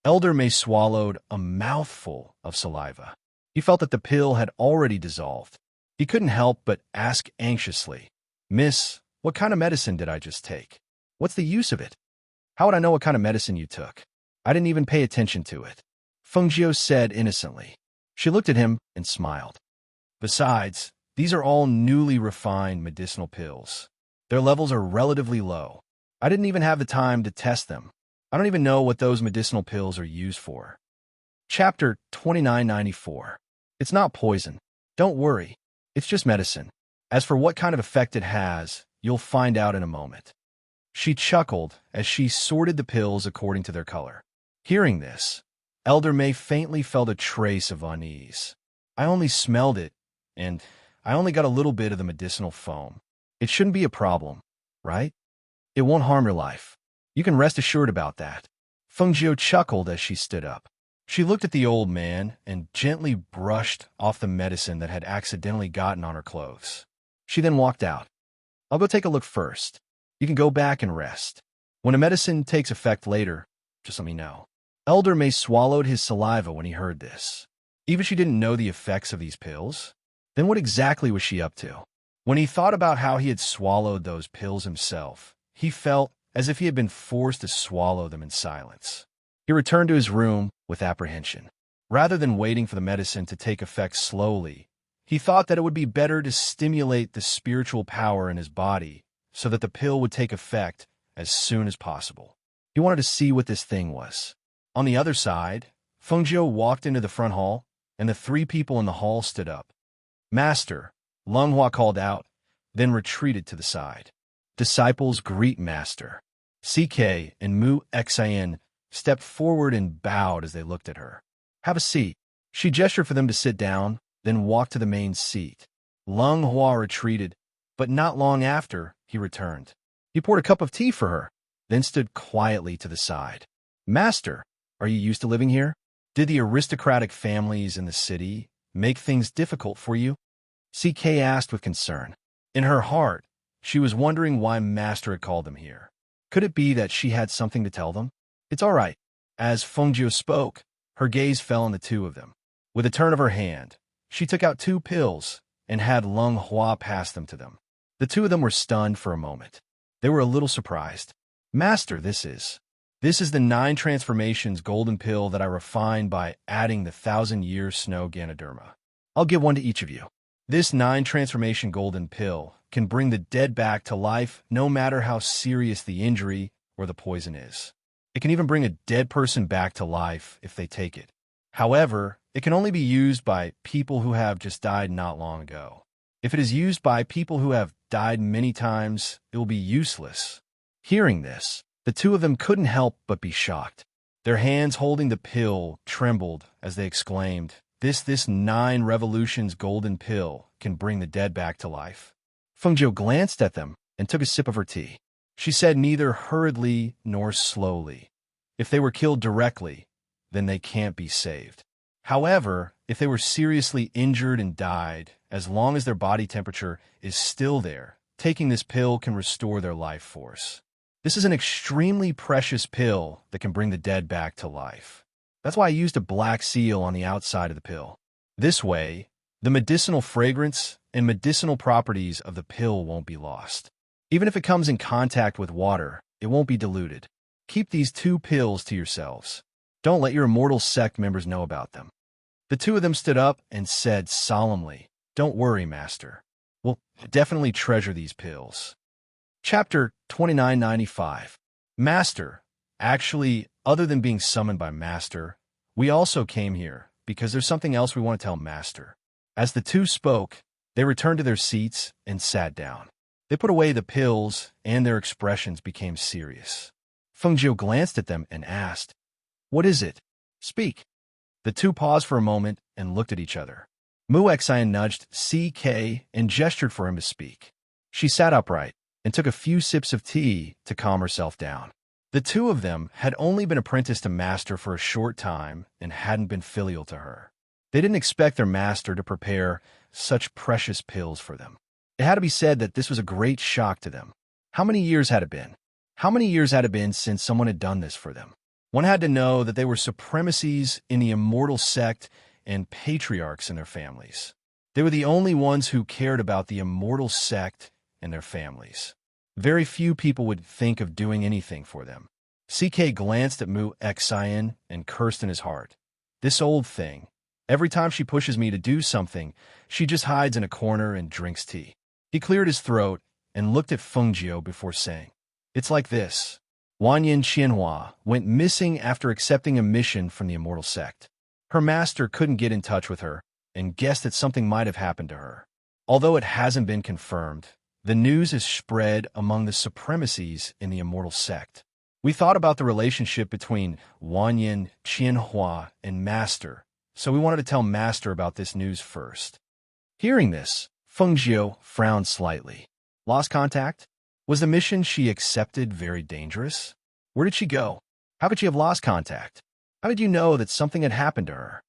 Elder May swallowed a mouthful of saliva. He felt that the pill had already dissolved. He couldn't help but ask anxiously, Miss, what kind of medicine did I just take? What's the use of it? How would I know what kind of medicine you took? I didn't even pay attention to it. Fengjiu said innocently. She looked at him and smiled. Besides, these are all newly refined medicinal pills. Their levels are relatively low. I didn't even have the time to test them. I don't even know what those medicinal pills are used for. Chapter 2994. It's not poison. Don't worry. It's just medicine. As for what kind of effect it has, you'll find out in a moment. She chuckled as she sorted the pills according to their color. Hearing this, Elder May faintly felt a trace of unease. I only smelled it, and I only got a little bit of the medicinal foam. It shouldn't be a problem, right? It won't harm your life. You can rest assured about that. Fengjiu chuckled as she stood up. She looked at the old man and gently brushed off the medicine that had accidentally gotten on her clothes. She then walked out. I'll go take a look first. You can go back and rest. When a medicine takes effect later, just let me know. Elder May swallowed his saliva when he heard this. Even she didn't know the effects of these pills. Then what exactly was she up to? When he thought about how he had swallowed those pills himself, he felt as if he had been forced to swallow them in silence. He returned to his room with apprehension. Rather than waiting for the medicine to take effect slowly, he thought that it would be better to stimulate the spiritual power in his body so that the pill would take effect as soon as possible. He wanted to see what this thing was. On the other side, Fengjiu walked into the front hall, and the three people in the hall stood up. Master, Lung Hua called out, then retreated to the side. Disciples greet Master. CK and Mu Xian stepped forward and bowed as they looked at her. Have a seat. She gestured for them to sit down, then walked to the main seat. Lung Hua retreated, but not long after, he returned. He poured a cup of tea for her, then stood quietly to the side. Master, are you used to living here? Did the aristocratic families in the city make things difficult for you? CK asked with concern. In her heart, she was wondering why Master had called them here. Could it be that she had something to tell them? It's all right. As Fengjiu spoke, her gaze fell on the two of them. With a turn of her hand, she took out 2 pills and had Lung Hua pass them to them. The two of them were stunned for a moment. They were a little surprised. Master, this is the 9 transformations golden pill that I refined by adding the 1,000-year snow Ganoderma. I'll give one to each of you. This 9 transformation golden pill can bring the dead back to life no matter how serious the injury or the poison is. It can even bring a dead person back to life if they take it. However, it can only be used by people who have just died not long ago. If it is used by people who have died many times, it will be useless. Hearing this, the two of them couldn't help but be shocked. Their hands holding the pill trembled as they exclaimed, This 9 revolutions golden pill can bring the dead back to life. Fengjiu glanced at them and took a sip of her tea. She said neither hurriedly nor slowly. If they were killed directly, then they can't be saved. However, if they were seriously injured and died, as long as their body temperature is still there, taking this pill can restore their life force. This is an extremely precious pill that can bring the dead back to life. That's why I used a black seal on the outside of the pill. This way, the medicinal fragrance and medicinal properties of the pill won't be lost. Even if it comes in contact with water, it won't be diluted. Keep these 2 pills to yourselves. Don't let your immortal sect members know about them. The two of them stood up and said solemnly, "Don't worry, Master. We'll definitely treasure these pills." Chapter 2995. Master. Actually, other than being summoned by Master, we also came here because there's something else we want to tell Master. As the two spoke, they returned to their seats and sat down. They put away the pills, and their expressions became serious. Fengjiu glanced at them and asked, "What is it? Speak." The two paused for a moment and looked at each other. Mu Xian nudged CK and gestured for him to speak. She sat upright and took a few sips of tea to calm herself down. The two of them had only been apprenticed to Master for a short time and hadn't been filial to her. They didn't expect their Master to prepare such precious pills for them. It had to be said that this was a great shock to them. How many years had it been? How many years had it been since someone had done this for them? One had to know that they were supremacies in the immortal sect and patriarchs in their families. They were the only ones who cared about the immortal sect and their families. Very few people would think of doing anything for them. CK glanced at Mu Xian and cursed in his heart. This old thing. Every time she pushes me to do something, she just hides in a corner and drinks tea. He cleared his throat and looked at Fengjiu before saying, "It's like this. Wanyan Qianhua went missing after accepting a mission from the immortal sect. Her master couldn't get in touch with her and guessed that something might have happened to her. Although it hasn't been confirmed, the news is spread among the supremacies in the immortal sect. We thought about the relationship between Wanyan Qianhua and Master, so we wanted to tell Master about this news first." Hearing this, Fengjiu frowned slightly. Lost contact? Was the mission she accepted very dangerous? Where did she go? How could she have lost contact? How did you know that something had happened to her?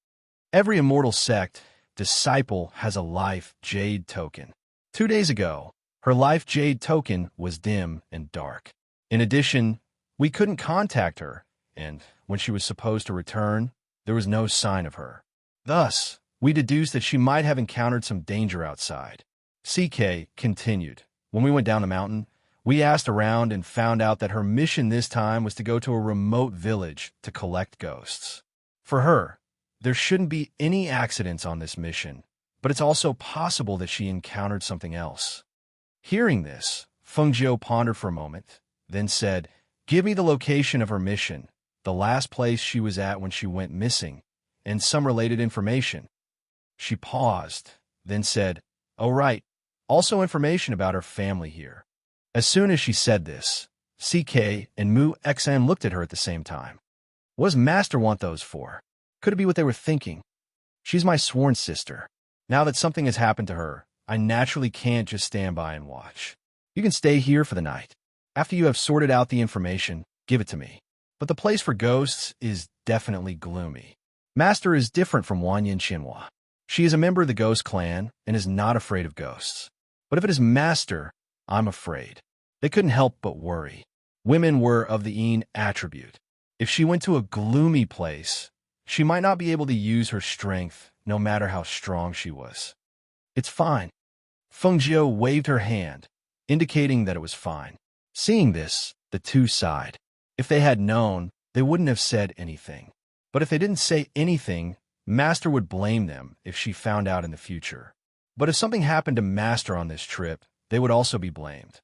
Every immortal sect disciple has a life jade token. 2 days ago, her life jade token was dim and dark. In addition, we couldn't contact her, and when she was supposed to return, there was no sign of her. Thus, we deduced that she might have encountered some danger outside. CK continued. When we went down the mountain, we asked around and found out that her mission this time was to go to a remote village to collect ghosts. For her, there shouldn't be any accidents on this mission, but it's also possible that she encountered something else. Hearing this, Fengjiu pondered for a moment, then said, "Give me the location of her mission, the last place she was at when she went missing, and some related information." She paused, then said, "Oh right, also information about her family here." As soon as she said this, CK and Mu Xian looked at her at the same time. What does Master want those for? Could it be what they were thinking? She's my sworn sister. Now that something has happened to her, I naturally can't just stand by and watch. You can stay here for the night. After you have sorted out the information, give it to me. But the place for ghosts is definitely gloomy. Master is different from Wanyan Qianhua. She is a member of the ghost clan and is not afraid of ghosts. But if it is Master, I'm afraid. They couldn't help but worry. Women were of the Yin attribute. If she went to a gloomy place, she might not be able to use her strength, no matter how strong she was. It's fine. Fengjiu waved her hand, indicating that it was fine. Seeing this, the two sighed. If they had known, they wouldn't have said anything. But if they didn't say anything, Master would blame them if she found out in the future. But if something happened to Master on this trip, they would also be blamed.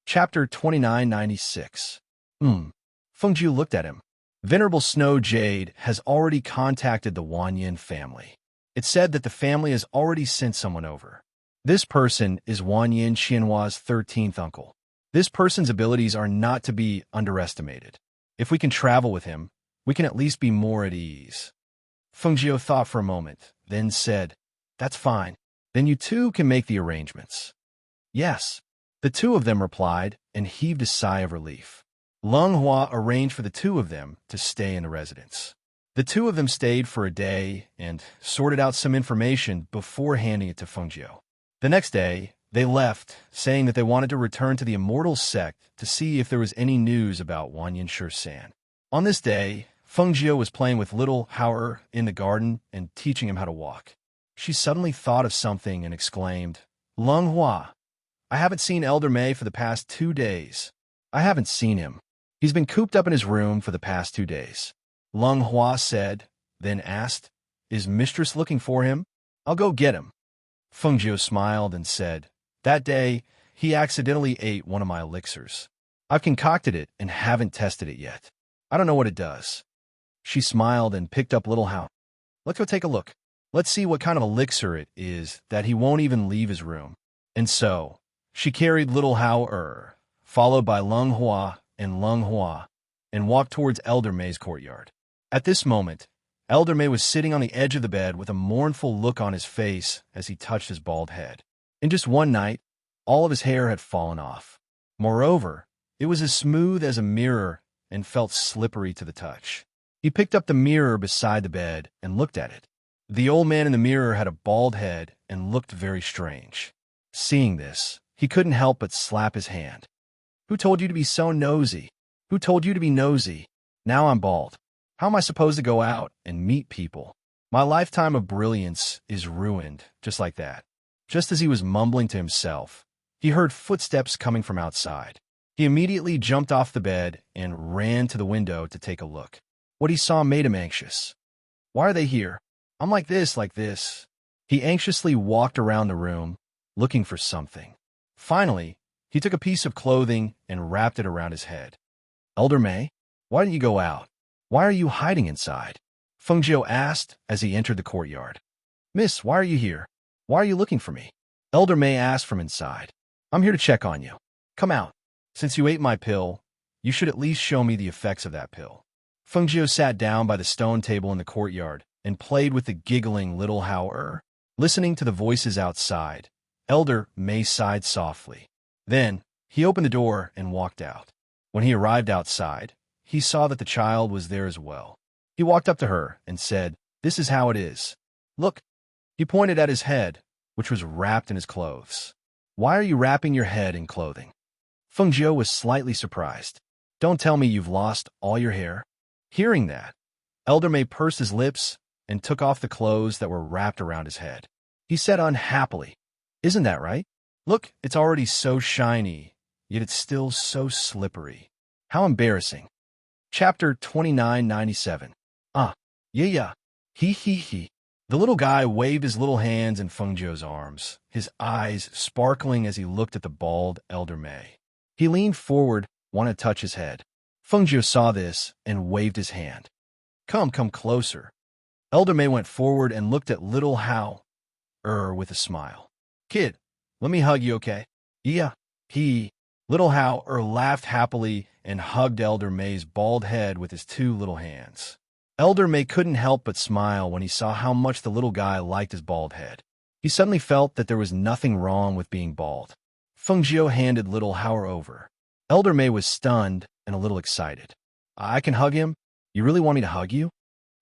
Chapter 2996. Fengjiu looked at him. Venerable Snow Jade has already contacted the Wanyan family. It said that the family has already sent someone over. This person is Wanyan Qianhua's 13th uncle. This person's abilities are not to be underestimated. If we can travel with him, we can at least be more at ease. Fengjiu thought for a moment, then said, "That's fine. Then you two can make the arrangements." "Yes." The two of them replied and heaved a sigh of relief. Lung Hua arranged for the two of them to stay in the residence. The two of them stayed for a day and sorted out some information before handing it to Fengjiu. The next day, they left, saying that they wanted to return to the immortal sect to see if there was any news about Wanyan Shisan. On this day, Fengjiu was playing with little Hauer in the garden and teaching him how to walk. She suddenly thought of something and exclaimed, "Lung Hua, I haven't seen Elder Mei for the past 2 days. I haven't seen him. He's been cooped up in his room for the past 2 days." Lung Hua said, then asked, "Is mistress looking for him? I'll go get him." Feng Jiu smiled and said, "That day, he accidentally ate one of my elixirs. I've concocted it and haven't tested it yet. I don't know what it does." She smiled and picked up little Hao. "Let's go take a look. Let's see what kind of elixir it is that he won't even leave his room." And so, she carried little Hao followed by Lung Hua, and walked towards Elder May's courtyard. At this moment, Elder May was sitting on the edge of the bed with a mournful look on his face as he touched his bald head. In just one night, all of his hair had fallen off. Moreover, it was as smooth as a mirror and felt slippery to the touch. He picked up the mirror beside the bed and looked at it. The old man in the mirror had a bald head and looked very strange. Seeing this, he couldn't help but slap his hand. "Who told you to be so nosy? Who told you to be nosy? Now I'm bald. How am I supposed to go out and meet people? My lifetime of brilliance is ruined, just like that." Just as he was mumbling to himself, he heard footsteps coming from outside. He immediately jumped off the bed and ran to the window to take a look. What he saw made him anxious. "Why are they here? I'm like this, like this." He anxiously walked around the room, looking for something. Finally, he took a piece of clothing and wrapped it around his head. "Elder May, why didn't you go out? Why are you hiding inside?" Feng Jiu asked as he entered the courtyard. "Miss, why are you here? Why are you looking for me?" Elder May asked from inside. "I'm here to check on you. Come out. Since you ate my pill, you should at least show me the effects of that pill." Feng Jiu sat down by the stone table in the courtyard and played with the giggling little Hao. Listening to the voices outside, Elder May sighed softly. Then, he opened the door and walked out. When he arrived outside, he saw that the child was there as well. He walked up to her and said, "This is how it is. Look." He pointed at his head, which was wrapped in his clothes. "Why are you wrapping your head in clothing?" Feng Jiu was slightly surprised. "Don't tell me you've lost all your hair." Hearing that, Elder May pursed his lips and took off the clothes that were wrapped around his head. He said unhappily, "Isn't that right? Look, it's already so shiny, yet it's still so slippery. How embarrassing." Chapter 2997. Yeah. He. The little guy waved his little hands in Feng Jiu's arms, his eyes sparkling as he looked at the bald Elder May. He leaned forward, wanted to touch his head. Feng Jiu saw this and waved his hand. Come closer." Elder May went forward and looked at little Hao with a smile. "Kid, let me hug you, okay?" "Yeah." Little Hao laughed happily and hugged Elder May's bald head with his two little hands. Elder May couldn't help but smile when he saw how much the little guy liked his bald head. He suddenly felt that there was nothing wrong with being bald. Feng Jiu handed little Hao over. Elder May was stunned and a little excited. "I can hug him? You really want me to hug you?"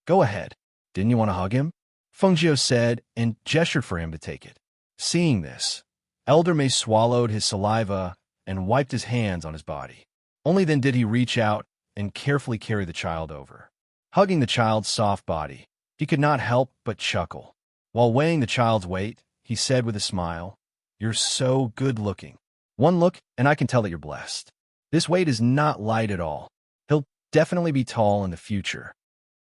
"Go ahead. Didn't you want to hug him?" Feng Jiu said and gestured for him to take it. Seeing this, Elder May swallowed his saliva and wiped his hands on his body. Only then did he reach out and carefully carry the child over. Hugging the child's soft body, he could not help but chuckle. While weighing the child's weight, he said with a smile, "You're so good-looking. One look, and I can tell that you're blessed. This weight is not light at all. He'll definitely be tall in the future."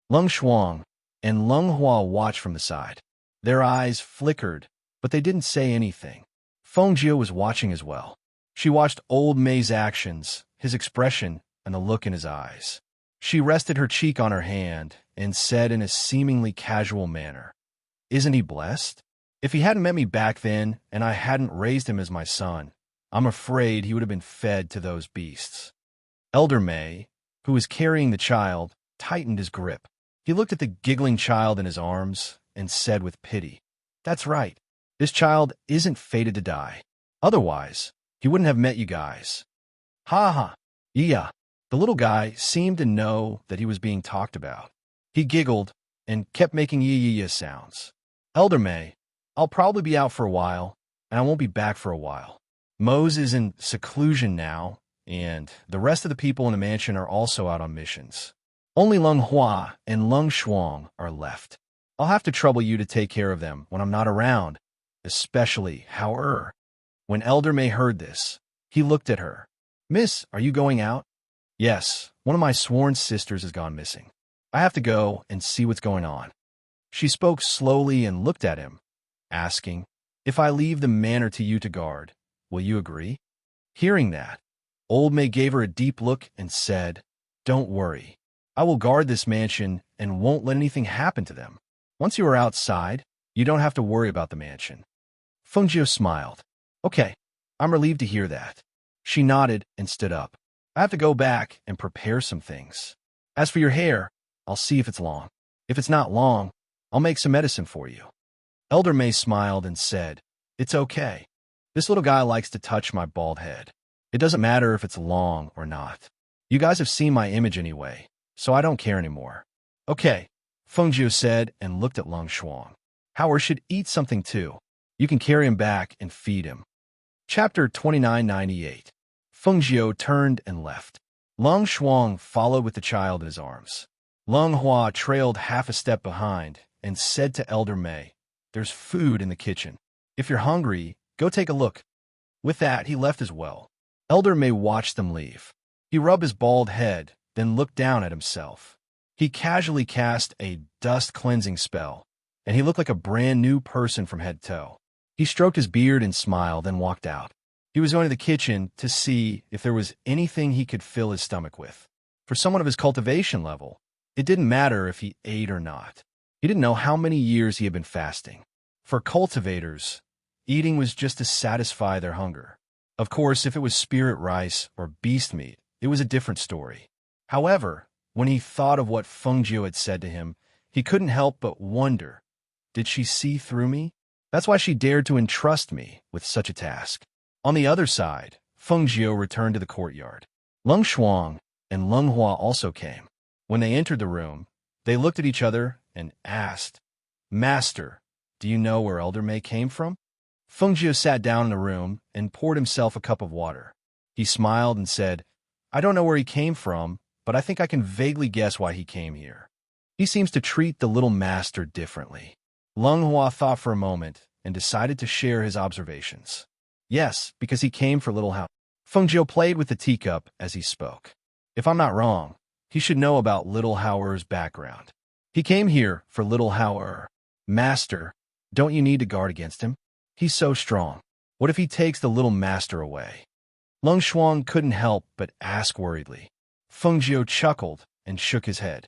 Lung Shuang and Lung Hua watched from the side. Their eyes flickered, but they didn't say anything. Feng Jiu was watching as well. She watched old May's actions, his expression, and the look in his eyes. She rested her cheek on her hand and said in a seemingly casual manner, "Isn't he blessed? If he hadn't met me back then and I hadn't raised him as my son, I'm afraid he would have been fed to those beasts." Elder May, who was carrying the child, tightened his grip. He looked at the giggling child in his arms and said with pity, "That's right. This child isn't fated to die. Otherwise, he wouldn't have met you guys." Ha. Yeah. The little guy seemed to know that he was being talked about. He giggled and kept making yeah sounds. "Elder May, I'll probably be out for a while, and I won't be back for a while. Mose is in seclusion now, and the rest of the people in the mansion are also out on missions. Only Lung Hua and Lung Shuang are left. I'll have to trouble you to take care of them when I'm not around, especially Hao." When Elder May heard this, he looked at her. "Miss, are you going out?" "Yes, one of my sworn sisters has gone missing." I have to go and see what's going on. She spoke slowly and looked at him, asking, if I leave the manor to you to guard, will you agree? Hearing that, Old May gave her a deep look and said, don't worry. I will guard this mansion and won't let anything happen to them. Once you are outside, you don't have to worry about the mansion. Fengjiu smiled. Okay, I'm relieved to hear that. She nodded and stood up. I have to go back and prepare some things. As for your hair, I'll see if it's long. If it's not long, I'll make some medicine for you. Elder May smiled and said, it's okay. This little guy likes to touch my bald head. It doesn't matter if it's long or not. You guys have seen my image anyway, so I don't care anymore. Okay, Fengjiu said and looked at Lung Shuang. Howard should eat something too. You can carry him back and feed him. Chapter 2998. Fengjiu turned and left. Lung Shuang followed with the child in his arms. Lung Hua trailed half a step behind and said to Elder May, there's food in the kitchen. If you're hungry, go take a look. With that, he left as well. Elder May watched them leave. He rubbed his bald head, then looked down at himself. He casually cast a dust-cleansing spell, and he looked like a brand-new person from head to toe. He stroked his beard and smiled, then walked out. He was going to the kitchen to see if there was anything he could fill his stomach with. For someone of his cultivation level, it didn't matter if he ate or not. He didn't know how many years he had been fasting. For cultivators, eating was just to satisfy their hunger. Of course, if it was spirit rice or beast meat, it was a different story. However, when he thought of what Fengjiu had said to him, he couldn't help but wonder, did she see through me? That's why she dared to entrust me with such a task. On the other side, Fengjiu returned to the courtyard. Lung Shuang and Lung Hua also came. When they entered the room, they looked at each other and asked, Master, do you know where Elder May came from? Fengjiu sat down in the room and poured himself a cup of water. He smiled and said, I don't know where he came from, but I think I can vaguely guess why he came here. He seems to treat the little master differently. Lung Hua thought for a moment and decided to share his observations. Yes, because he came for Little Hao. Fengjiu played with the teacup as he spoke. If I'm not wrong, he should know about Little Hao-er's background. He came here for Little Hao-er. Master, don't you need to guard against him? He's so strong. What if he takes the little master away? Lung Shuang couldn't help but ask worriedly. Fengjiu chuckled and shook his head.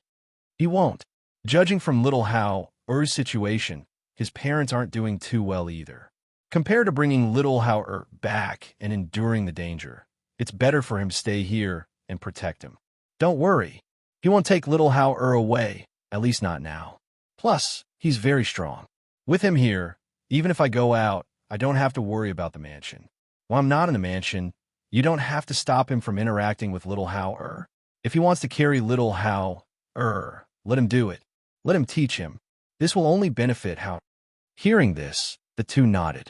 He won't. Judging from Little Hao-er's situation, his parents aren't doing too well either. Compared to bringing Little Hao-er back and enduring the danger, it's better for him to stay here and protect him. Don't worry. He won't take Little Hao-er away, at least not now. Plus, he's very strong. With him here, even if I go out, I don't have to worry about the mansion. While I'm not in the mansion, you don't have to stop him from interacting with Little Hao-er. If he wants to carry Little Hao-er, let him do it. Let him teach him. This will only benefit Hao. Hearing this, the two nodded.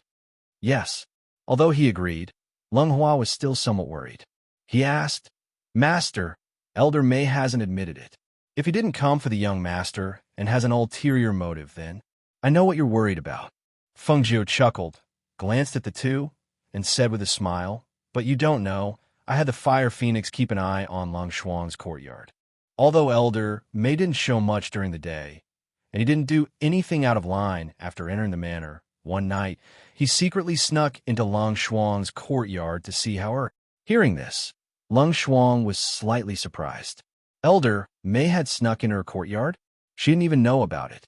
Yes. Although he agreed, Lung Hua was still somewhat worried. He asked, Master, Elder May hasn't admitted it. If he didn't come for the young master and has an ulterior motive, then I know what you're worried about. Fengjiu chuckled, glanced at the two, and said with a smile, but you don't know, I had the Fire Phoenix keep an eye on Lung Shuang's courtyard. Although Elder May didn't show much during the day, and he didn't do anything out of line after entering the manor, one night, he secretly snuck into Lung Shuang's courtyard to see how. Hearing this, Lung Shuang was slightly surprised. Elder May had snuck into her courtyard? She didn't even know about it.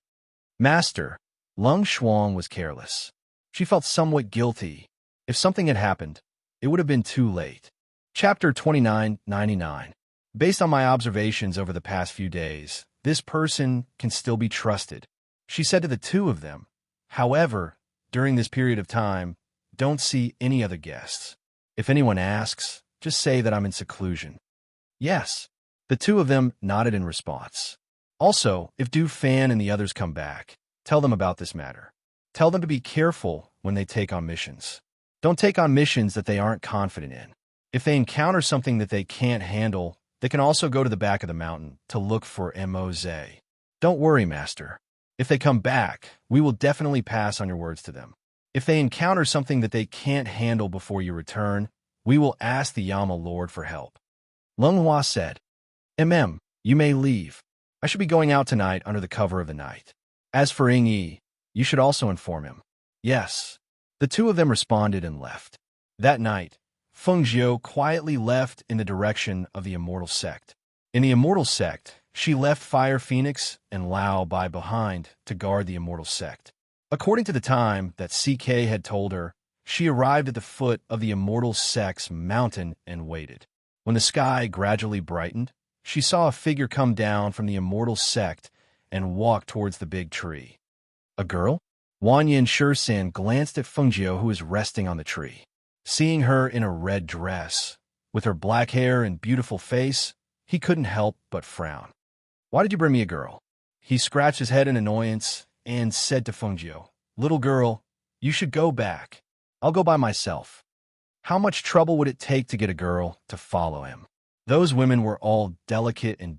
Master, Lung Shuang was careless. She felt somewhat guilty. If something had happened, it would have been too late. Chapter 2999. Based on my observations over the past few days, this person can still be trusted, she said to the two of them. However, during this period of time, don't see any other guests. If anyone asks, just say that I'm in seclusion. Yes. The two of them nodded in response. Also, if Du Fan and the others come back, tell them about this matter. Tell them to be careful when they take on missions. Don't take on missions that they aren't confident in. If they encounter something that they can't handle, they can also go to the back of the mountain to look for Moze. Don't worry, Master. If they come back, we will definitely pass on your words to them. If they encounter something that they can't handle before you return, we will ask the Yama Lord for help. Lung Hua said, You may leave. I should be going out tonight under the cover of the night. As for Ying Yi, you should also inform him. Yes. The two of them responded and left. That night, Feng Jiu quietly left in the direction of the Immortal Sect. In the Immortal Sect, she left Fire Phoenix and Lao Bai behind to guard the Immortal Sect. According to the time that CK had told her, she arrived at the foot of the Immortal Sect's mountain and waited. When the sky gradually brightened, she saw a figure come down from the Immortal Sect and walk towards the big tree. A girl? Wanyan Shursan glanced at Feng Jiu, who was resting on the tree. Seeing her in a red dress, with her black hair and beautiful face, he couldn't help but frown. Why did you bring me a girl? He scratched his head in annoyance and said to Feng Jiu, Little girl, you should go back. I'll go by myself. How much trouble would it take to get a girl to follow him? Those women were all delicate, and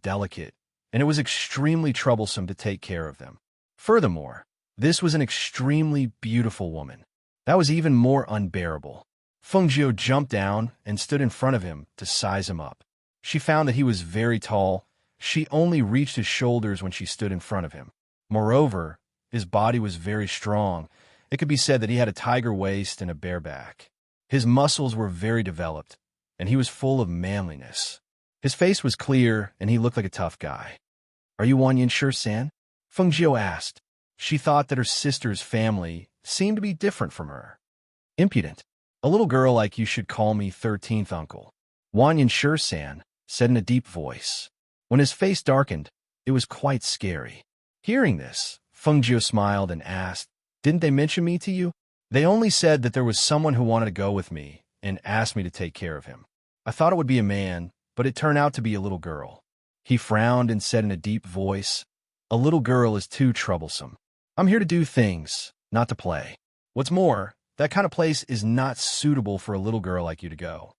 it was extremely troublesome to take care of them. Furthermore, this was an extremely beautiful woman. That was even more unbearable. Feng Jiu jumped down and stood in front of him to size him up. She found that he was very tall. She only reached his shoulders when she stood in front of him. Moreover, his body was very strong. It could be said that he had a tiger waist and a bare back. His muscles were very developed, and he was full of manliness. His face was clear, and he looked like a tough guy. Are you Wanyan Shursan? Feng Jiu asked. She thought that her sister's family seemed to be different from her. Impudent. A little girl like you should call me 13th uncle. Wanyan Shursan said in a deep voice. When his face darkened, it was quite scary. Hearing this, Feng Jiu smiled and asked, Didn't they mention me to you? They only said that there was someone who wanted to go with me and asked me to take care of him. I thought it would be a man, but it turned out to be a little girl. He frowned and said in a deep voice, A little girl is too troublesome. I'm here to do things, not to play. What's more, that kind of place is not suitable for a little girl like you to go.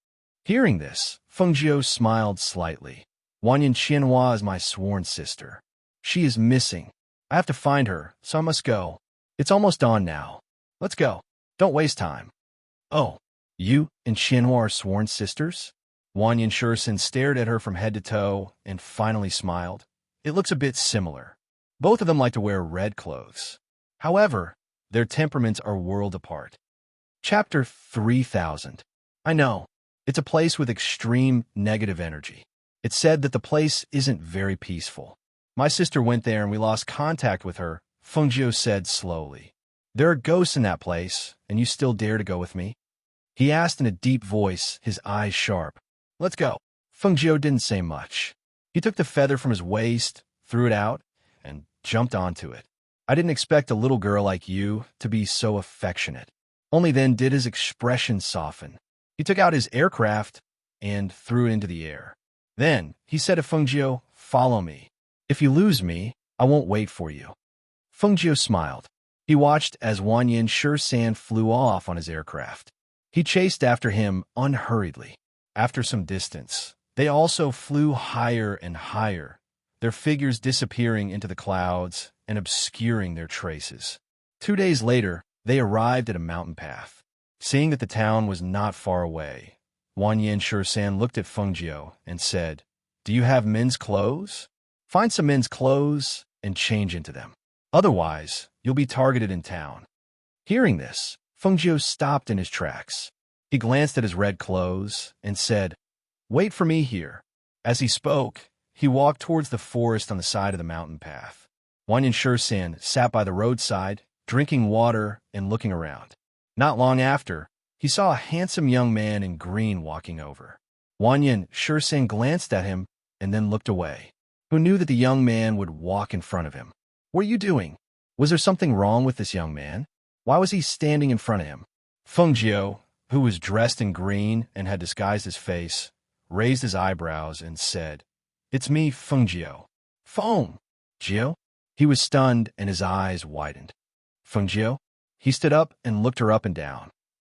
Hearing this, Feng Jiu smiled slightly. Wanyan Qianhua is my sworn sister. She is missing. I have to find her, so I must go. It's almost dawn now. Let's go. Don't waste time. Oh, you and Qianhua are sworn sisters? Wanyan Shursan stared at her from head to toe and finally smiled. It looks a bit similar. Both of them like to wear red clothes. However, their temperaments are world apart. Chapter 3000. I know. It's a place with extreme negative energy. It's said that the place isn't very peaceful. My sister went there and we lost contact with her, Feng Jiu said slowly. There are ghosts in that place, and you still dare to go with me? He asked in a deep voice, his eyes sharp. Let's go. Feng Jiu didn't say much. He took the feather from his waist, threw it out, and jumped onto it. I didn't expect a little girl like you to be so affectionate. Only then did his expression soften. He took out his aircraft and threw it into the air. Then he said to Feng Jiu, Follow me. If you lose me, I won't wait for you. Feng Jiu smiled. He watched as Wanyan Shursan flew off on his aircraft. He chased after him unhurriedly. After some distance, they also flew higher and higher, their figures disappearing into the clouds and obscuring their traces. 2 days later, they arrived at a mountain path. Seeing that the town was not far away, Wanyan Shursan looked at Feng Jiu and said, Do you have men's clothes? Find some men's clothes and change into them. Otherwise, you'll be targeted in town. Hearing this, Feng Jiu stopped in his tracks. He glanced at his red clothes and said, Wait for me here. As he spoke, he walked towards the forest on the side of the mountain path. Wanyan Shursan sat by the roadside, drinking water and looking around. Not long after, he saw a handsome young man in green walking over. Wanyan Shursan glanced at him and then looked away. Who knew that the young man would walk in front of him? What are you doing? Was there something wrong with this young man? Why was he standing in front of him? Feng Jiu, who was dressed in green and had disguised his face, raised his eyebrows and said, It's me, Feng Jiu. Feng Jiu? He was stunned and his eyes widened. Feng Jiu? He stood up and looked her up and down.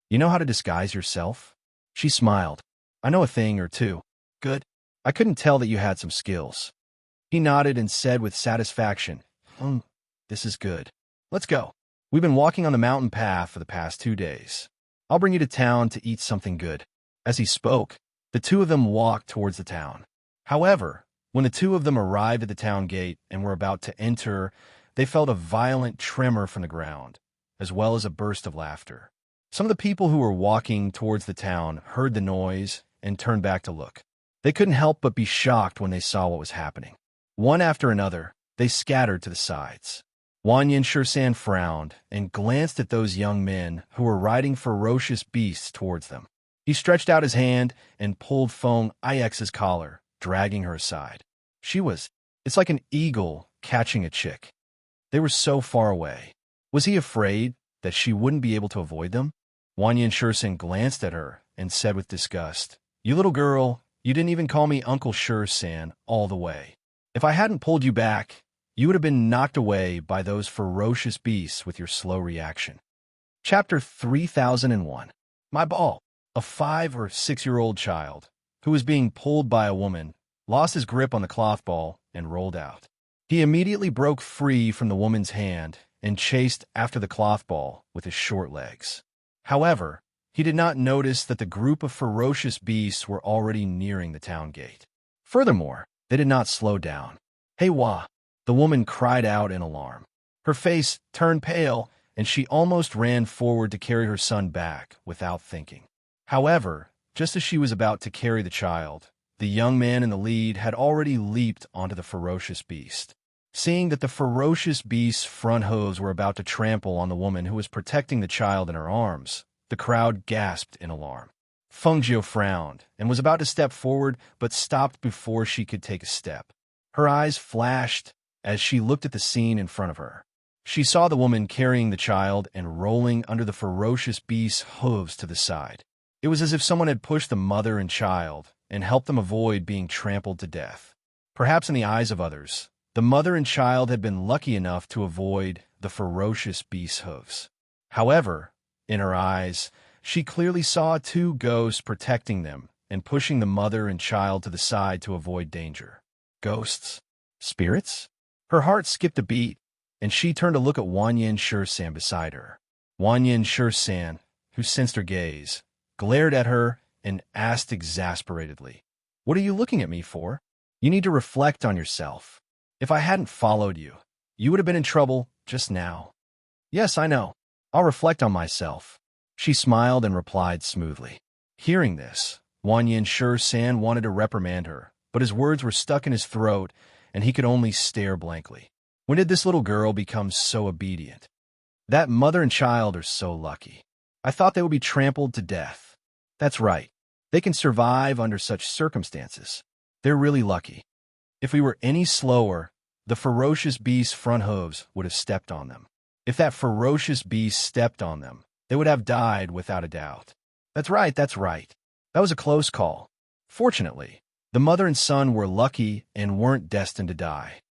You know how to disguise yourself? She smiled. I know a thing or two. Good. I couldn't tell that you had some skills. He nodded and said with satisfaction, This is good. Let's go. We've been walking on the mountain path for the past 2 days. I'll bring you to town to eat something good. As he spoke, the two of them walked towards the town. However, When the two of them arrived at the town gate and were about to enter, they felt a violent tremor from the ground, as well as a burst of laughter. Some of the people who were walking towards the town heard the noise and turned back to look. They couldn't help but be shocked when they saw what was happening. One after another, they scattered to the sides. Wan Yin Shursan frowned and glanced at those young men who were riding ferocious beasts towards them. He stretched out his hand and pulled Feng Ix's collar, dragging her aside. It's like an eagle catching a chick. They were so far away. Was he afraid that she wouldn't be able to avoid them? Wan Yin Shursan glanced at her and said with disgust, "You little girl, you didn't even call me Uncle Shursan all the way. If I hadn't pulled you back, you would have been knocked away by those ferocious beasts with your slow reaction." Chapter 3001. My ball. A 5 or 6-year-old child, who was being pulled by a woman, lost his grip on the cloth ball and rolled out. He immediately broke free from the woman's hand and chased after the cloth ball with his short legs. However, he did not notice that the group of ferocious beasts were already nearing the town gate. Furthermore, they did not slow down. "Hey, Wah!" The woman cried out in alarm. Her face turned pale, and she almost ran forward to carry her son back without thinking. However, just as she was about to carry the child, the young man in the lead had already leaped onto the ferocious beast. Seeing that the ferocious beast's front hooves were about to trample on the woman who was protecting the child in her arms, the crowd gasped in alarm. Feng Jiu frowned and was about to step forward, but stopped before she could take a step. Her eyes flashed as she looked at the scene in front of her. She saw the woman carrying the child and rolling under the ferocious beast's hooves to the side. It was as if someone had pushed the mother and child and helped them avoid being trampled to death. Perhaps in the eyes of others, the mother and child had been lucky enough to avoid the ferocious beast's hooves. However, in her eyes, she clearly saw two ghosts protecting them and pushing the mother and child to the side to avoid danger. Ghosts? Spirits? Her heart skipped a beat, and she turned to look at Wan Yin Shursan beside her. Wan Yin Shursan, who sensed her gaze, glared at her and asked exasperatedly, "What are you looking at me for? You need to reflect on yourself. If I hadn't followed you, you would have been in trouble just now." "Yes, I know. I'll reflect on myself." She smiled and replied smoothly. Hearing this, Wan Yin Shursan wanted to reprimand her, but his words were stuck in his throat, and he could only stare blankly. When did this little girl become so obedient? That mother and child are so lucky. I thought they would be trampled to death. That's right. They can survive under such circumstances. They're really lucky. If we were any slower, the ferocious beast's front hooves would have stepped on them. If that ferocious beast stepped on them, they would have died without a doubt. That's right, that's right. That was a close call. Fortunately, the mother and son were lucky and weren't destined to die.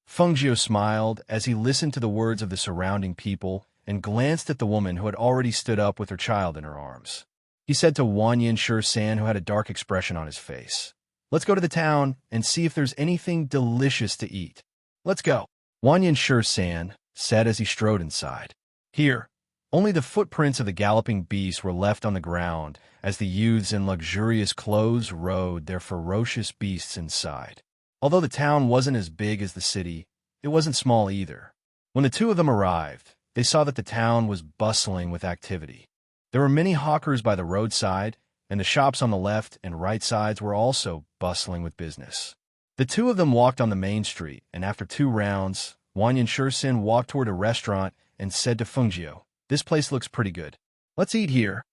Feng Jiu smiled as he listened to the words of the surrounding people and glanced at the woman who had already stood up with her child in her arms. He said to Wan Yin Shursan, who had a dark expression on his face, "Let's go to the town and see if there's anything delicious to eat. Let's go." Wan Yin Shursan said as he strode inside. Here, only the footprints of the galloping beasts were left on the ground as the youths in luxurious clothes rode their ferocious beasts inside. Although the town wasn't as big as the city, it wasn't small either. When the two of them arrived, they saw that the town was bustling with activity. There were many hawkers by the roadside, and the shops on the left and right sides were also bustling with business. The two of them walked on the main street, and after 2 rounds, Wan Yin Shursan walked toward a restaurant and said to Feng Jiu, "This place looks pretty good. Let's eat here."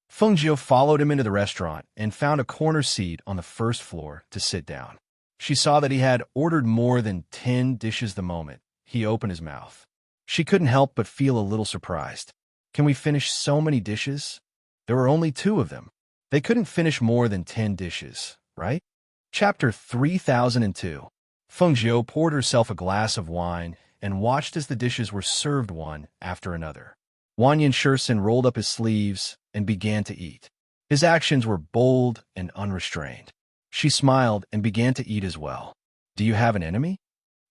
Feng Jiu followed him into the restaurant and found a corner seat on the first floor to sit down. She saw that he had ordered more than 10 dishes the moment he opened his mouth. She couldn't help but feel a little surprised. Can we finish so many dishes? There were only 2 of them. They couldn't finish more than 10 dishes, right? Chapter 3002. Feng Jiu poured herself a glass of wine and watched as the dishes were served one after another. Wan Yin Shursan rolled up his sleeves and began to eat. His actions were bold and unrestrained. She smiled and began to eat as well. "Do you have an enemy?"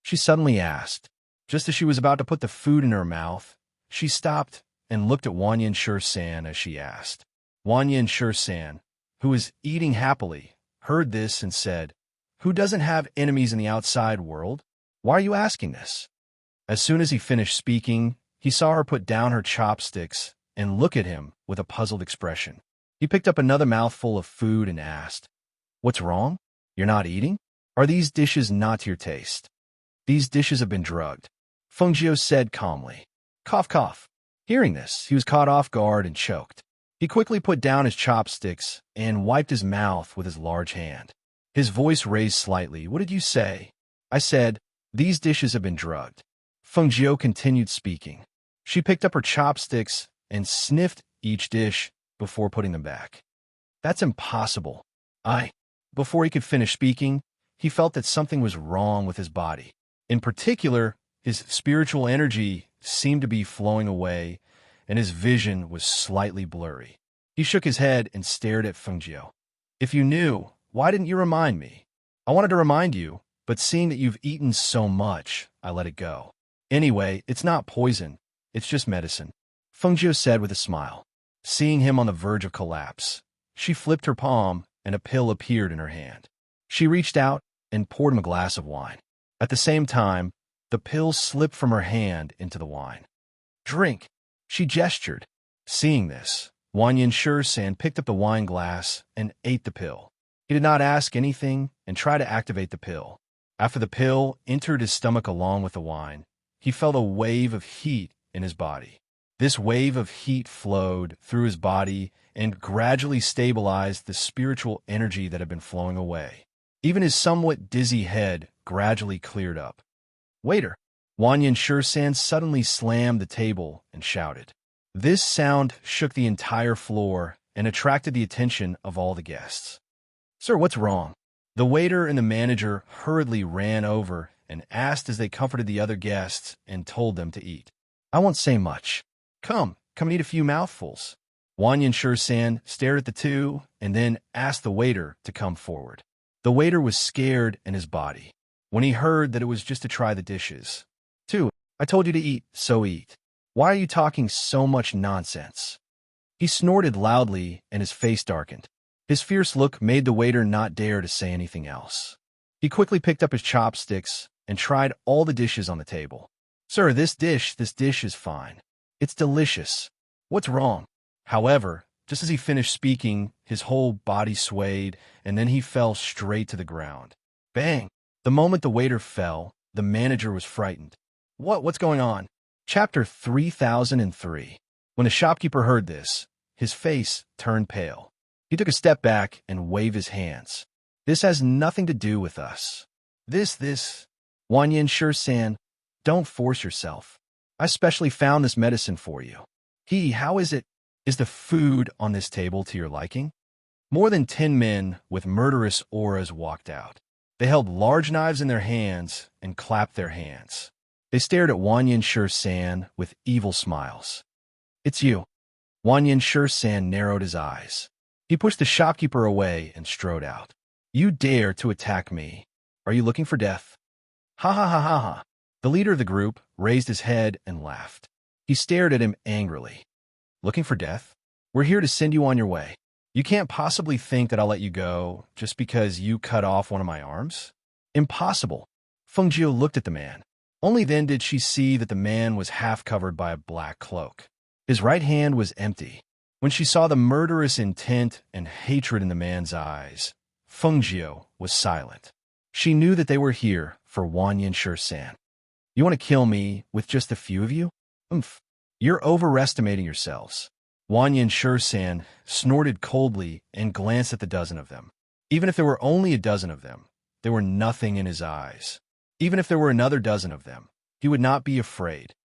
she suddenly asked. Just as she was about to put the food in her mouth, she stopped and looked at Wan Yin Shursan as she asked. Wan Yin Shursan, who was eating happily, heard this and said, Who doesn't have enemies in the outside world? Why are you asking this? As soon as he finished speaking, he saw her put down her chopsticks and look at him with a puzzled expression. He picked up another mouthful of food and asked, "What's wrong? You're not eating? Are these dishes not to your taste?" "These dishes have been drugged," Fengjiu said calmly. Cough, cough. Hearing this, he was caught off guard and choked. He quickly put down his chopsticks and wiped his mouth with his large hand. His voice raised slightly. "What did you say?" "I said, these dishes have been drugged." Fengjiu continued speaking. She picked up her chopsticks and sniffed each dish before putting them back. "That's impossible." Before he could finish speaking, he felt that something was wrong with his body. In particular, his spiritual energy seemed to be flowing away, and his vision was slightly blurry. He shook his head and stared at Fengjiu. "If you knew, why didn't you remind me?" "I wanted to remind you, but seeing that you've eaten so much, I let it go. Anyway, it's not poison, it's just medicine," Fengjiu said with a smile. Seeing him on the verge of collapse, she flipped her palm and a pill appeared in her hand. She reached out and poured him a glass of wine. At the same time, the pill slipped from her hand into the wine. "Drink," she gestured. Seeing this, Wang Yinshu-san picked up the wine glass and ate the pill. He did not ask anything and tried to activate the pill. After the pill entered his stomach along with the wine, he felt a wave of heat in his body. This wave of heat flowed through his body and gradually stabilized the spiritual energy that had been flowing away. Even his somewhat dizzy head gradually cleared up. "Waiter!" Wang Yinshu-san suddenly slammed the table and shouted. This sound shook the entire floor and attracted the attention of all the guests. "Sir, what's wrong?" The waiter and the manager hurriedly ran over and asked as they comforted the other guests and told them to eat. "I won't say much. Come and eat a few mouthfuls." Wang Yinshu-san stared at the two and then asked the waiter to come forward. The waiter was scared in his body when he heard that it was just to try the dishes. I told you to eat, so eat. Why are you talking so much nonsense?" He snorted loudly and his face darkened. His fierce look made the waiter not dare to say anything else. He quickly picked up his chopsticks and tried all the dishes on the table. "Sir, this dish is fine. It's delicious. What's wrong?" However, just as he finished speaking, his whole body swayed, and then he fell straight to the ground. Bang! The moment the waiter fell, the manager was frightened. What's going on?" Chapter 3003. When the shopkeeper heard this, his face turned pale. He took a step back and waved his hands. "This has nothing to do with us. This. Wang Yinshu-san, don't force yourself. I specially found this medicine for you." How is it? Is the food on this table to your liking?" More than 10 men with murderous auras walked out. They held large knives in their hands and clapped their hands. They stared at Wang Yinshu-san with evil smiles. "It's you." Wang Yinshu-san narrowed his eyes. He pushed the shopkeeper away and strode out. "You dare to attack me? Are you looking for death?" "Ha ha ha ha ha." The leader of the group raised his head and laughed. He stared at him angrily. "Looking for death? We're here to send you on your way. You can't possibly think that I'll let you go just because you cut off one of my arms?" "Impossible." Fengjiu looked at the man. Only then did she see that the man was half covered by a black cloak. His right hand was empty. When she saw the murderous intent and hatred in the man's eyes, Fengjiu was silent. She knew that they were here for Wang Yinshu-san. "You want to kill me with just a few of you? You're overestimating yourselves." Wang Yinshu-san snorted coldly and glanced at the dozen of them. Even if there were only a dozen of them, there were nothing in his eyes. Even if there were another dozen of them, he would not be afraid.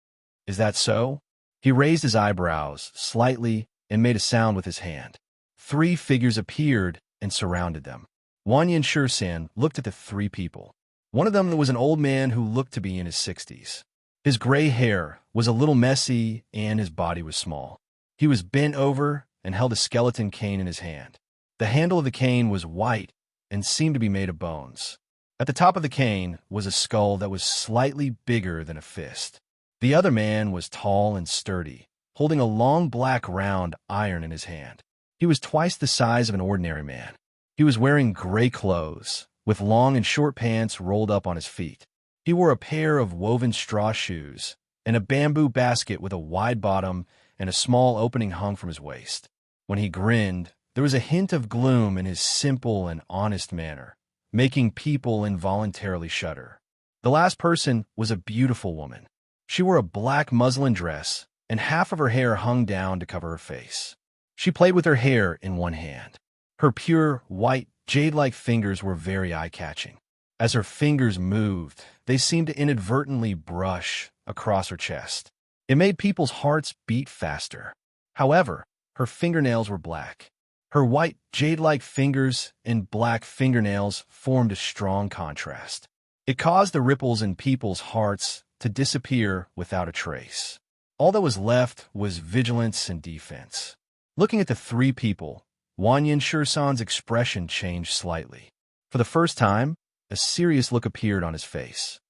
"Is that so?" He raised his eyebrows slightly and made a sound with his hand. 3 figures appeared and surrounded them. Wang Yinshu-san looked at the 3 people. One of them was an old man who looked to be in his 60s. His gray hair was a little messy and his body was small. He was bent over and held a skeleton cane in his hand. The handle of the cane was white and seemed to be made of bones. At the top of the cane was a skull that was slightly bigger than a fist. The other man was tall and sturdy, holding a long black round iron in his hand. He was twice the size of an ordinary man. He was wearing gray clothes, with long and short pants rolled up on his feet. He wore a pair of woven straw shoes and a bamboo basket with a wide bottom and a small opening hung from his waist. When he grinned, there was a hint of gloom in his simple and honest manner, making people involuntarily shudder. The last person was a beautiful woman. She wore a black muslin dress, and half of her hair hung down to cover her face. She played with her hair in one hand. Her pure, white, jade-like fingers were very eye-catching. As her fingers moved, they seemed to inadvertently brush across her chest. It made people's hearts beat faster. However, her fingernails were black. Her white, jade-like fingers and black fingernails formed a strong contrast. It caused the ripples in people's hearts to disappear without a trace. All that was left was vigilance and defense. Looking at the three people, Wanyan Shursan's expression changed slightly. For the first time, a serious look appeared on his face.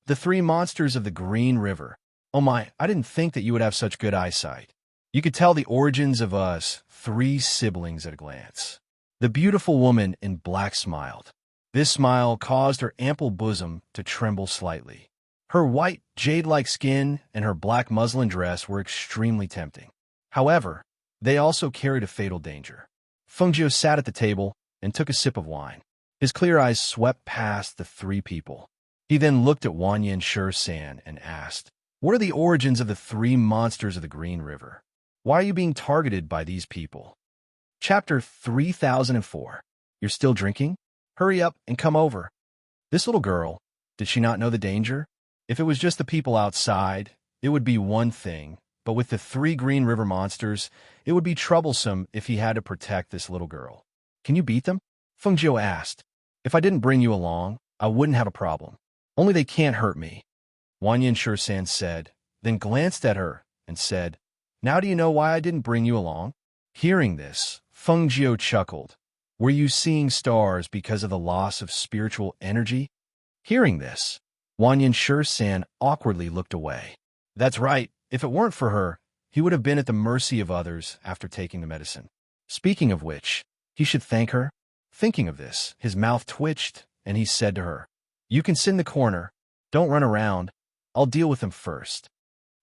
The three monsters of the Green River. Oh my, I didn't think that you would have such good eyesight. You could tell the origins of us, three siblings at a glance. The beautiful woman in black smiled. This smile caused her ample bosom to tremble slightly. Her white, jade-like skin and her black muslin dress were extremely tempting. However, they also carried a fatal danger. Fengjiu sat at the table and took a sip of wine. His clear eyes swept past the three people. He then looked at Wanyan Shursan and asked, "What are the origins of the three monsters of the Green River? Why are you being targeted by these people?" Chapter 3004. You're still drinking? Hurry up and come over. This little girl, did she not know the danger? If it was just the people outside, it would be one thing, but with the three Green River monsters, it would be troublesome if he had to protect this little girl. Can you beat them? Fengjiu asked. If I didn't bring you along, I wouldn't have a problem. Only they can't hurt me. Wanyan Shursan said, then glanced at her and said, Now do you know why I didn't bring you along? Hearing this, Fengjiu chuckled. Were you seeing stars because of the loss of spiritual energy? Hearing this, Wanyan Shursan awkwardly looked away. That's right. If it weren't for her, he would have been at the mercy of others after taking the medicine. Speaking of which, he should thank her. Thinking of this, his mouth twitched, and he said to her, You can sit in the corner. Don't run around. I'll deal with them first.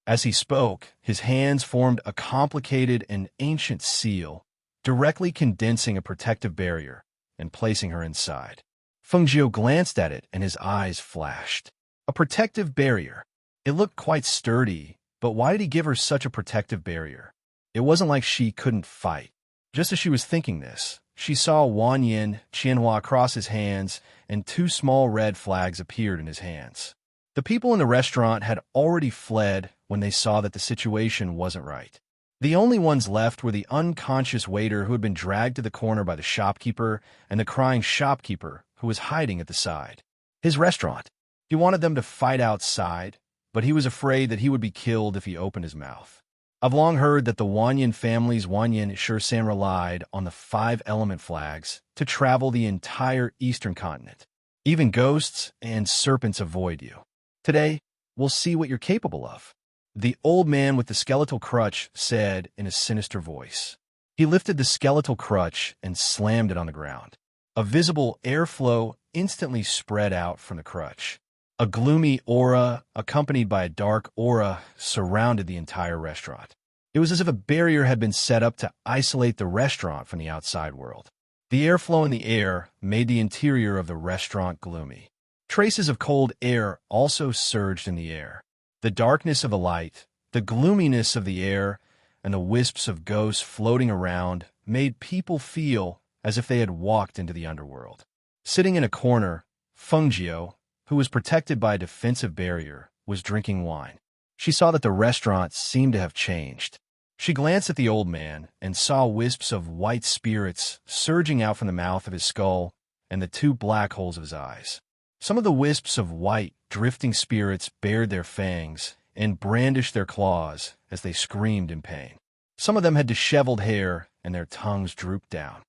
As he spoke, his hands formed a complicated and ancient seal, directly condensing a protective barrier and placing her inside. Fengjiu glanced at it and his eyes flashed. A protective barrier. It looked quite sturdy, but why did he give her such a protective barrier? It wasn't like she couldn't fight. Just as she was thinking this, she saw Wanyan Qianhua cross his hands and two small red flags appeared in his hands. The people in the restaurant had already fled when they saw that the situation wasn't right. The only ones left were the unconscious waiter who had been dragged to the corner by the shopkeeper and the crying shopkeeper who was hiding at the side. His restaurant. He wanted them to fight outside, but he was afraid that he would be killed if he opened his mouth. I've long heard that the Wanyan family's Wanyan Shursan relied on the 5 element flags to travel the entire eastern continent. Even ghosts and serpents avoid you. Today, we'll see what you're capable of. The old man with the skeletal crutch said in a sinister voice. He lifted the skeletal crutch and slammed it on the ground. A visible airflow instantly spread out from the crutch. A gloomy aura, accompanied by a dark aura, surrounded the entire restaurant. It was as if a barrier had been set up to isolate the restaurant from the outside world. The airflow in the air made the interior of the restaurant gloomy. Traces of cold air also surged in the air. The darkness of the light, the gloominess of the air, and the wisps of ghosts floating around made people feel as if they had walked into the underworld. Sitting in a corner, Fengjiu, who was protected by a defensive barrier, was drinking wine. She saw that the restaurant seemed to have changed. She glanced at the old man and saw wisps of white spirits surging out from the mouth of his skull and the 2 black holes of his eyes. Some of the wisps of white, drifting spirits bared their fangs and brandished their claws as they screamed in pain. Some of them had disheveled hair and their tongues drooped down.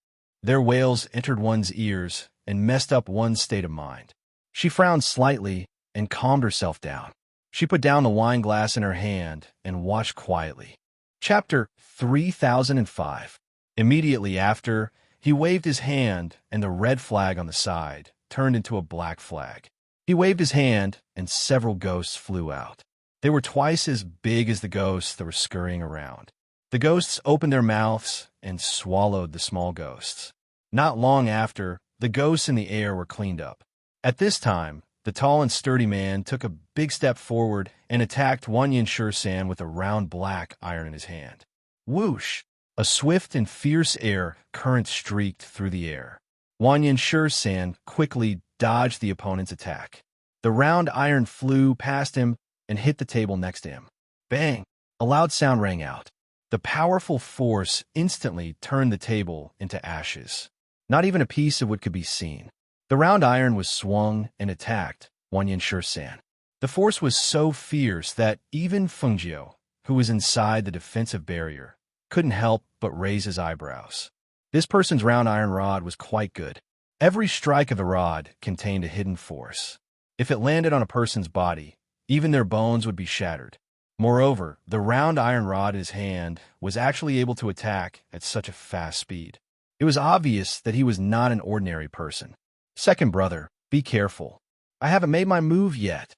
Their wails entered one's ears and messed up one's state of mind. She frowned slightly and calmed herself down. She put down the wine glass in her hand and watched quietly. Chapter 3005. Immediately after, he waved his hand and the red flag on the side turned into a black flag. He waved his hand, and several ghosts flew out. They were twice as big as the ghosts that were scurrying around. The ghosts opened their mouths and swallowed the small ghosts. Not long after, the ghosts in the air were cleaned up. At this time, the tall and sturdy man took a big step forward and attacked Wanyan Shursan with a round black iron in his hand. Whoosh! A swift and fierce air current streaked through the air. Wanyan Shursan quickly dodged the opponent's attack. The round iron flew past him and hit the table next to him. Bang! A loud sound rang out. The powerful force instantly turned the table into ashes. Not even a piece of wood could be seen. The round iron was swung and attacked Wanyan Shursan. The force was so fierce that even Fengjiu, who was inside the defensive barrier, couldn't help but raise his eyebrows. This person's round iron rod was quite good. Every strike of the rod contained a hidden force. If it landed on a person's body, even their bones would be shattered. Moreover, the round iron rod in his hand was actually able to attack at such a fast speed. It was obvious that he was not an ordinary person. Second brother, be careful. I haven't made my move yet,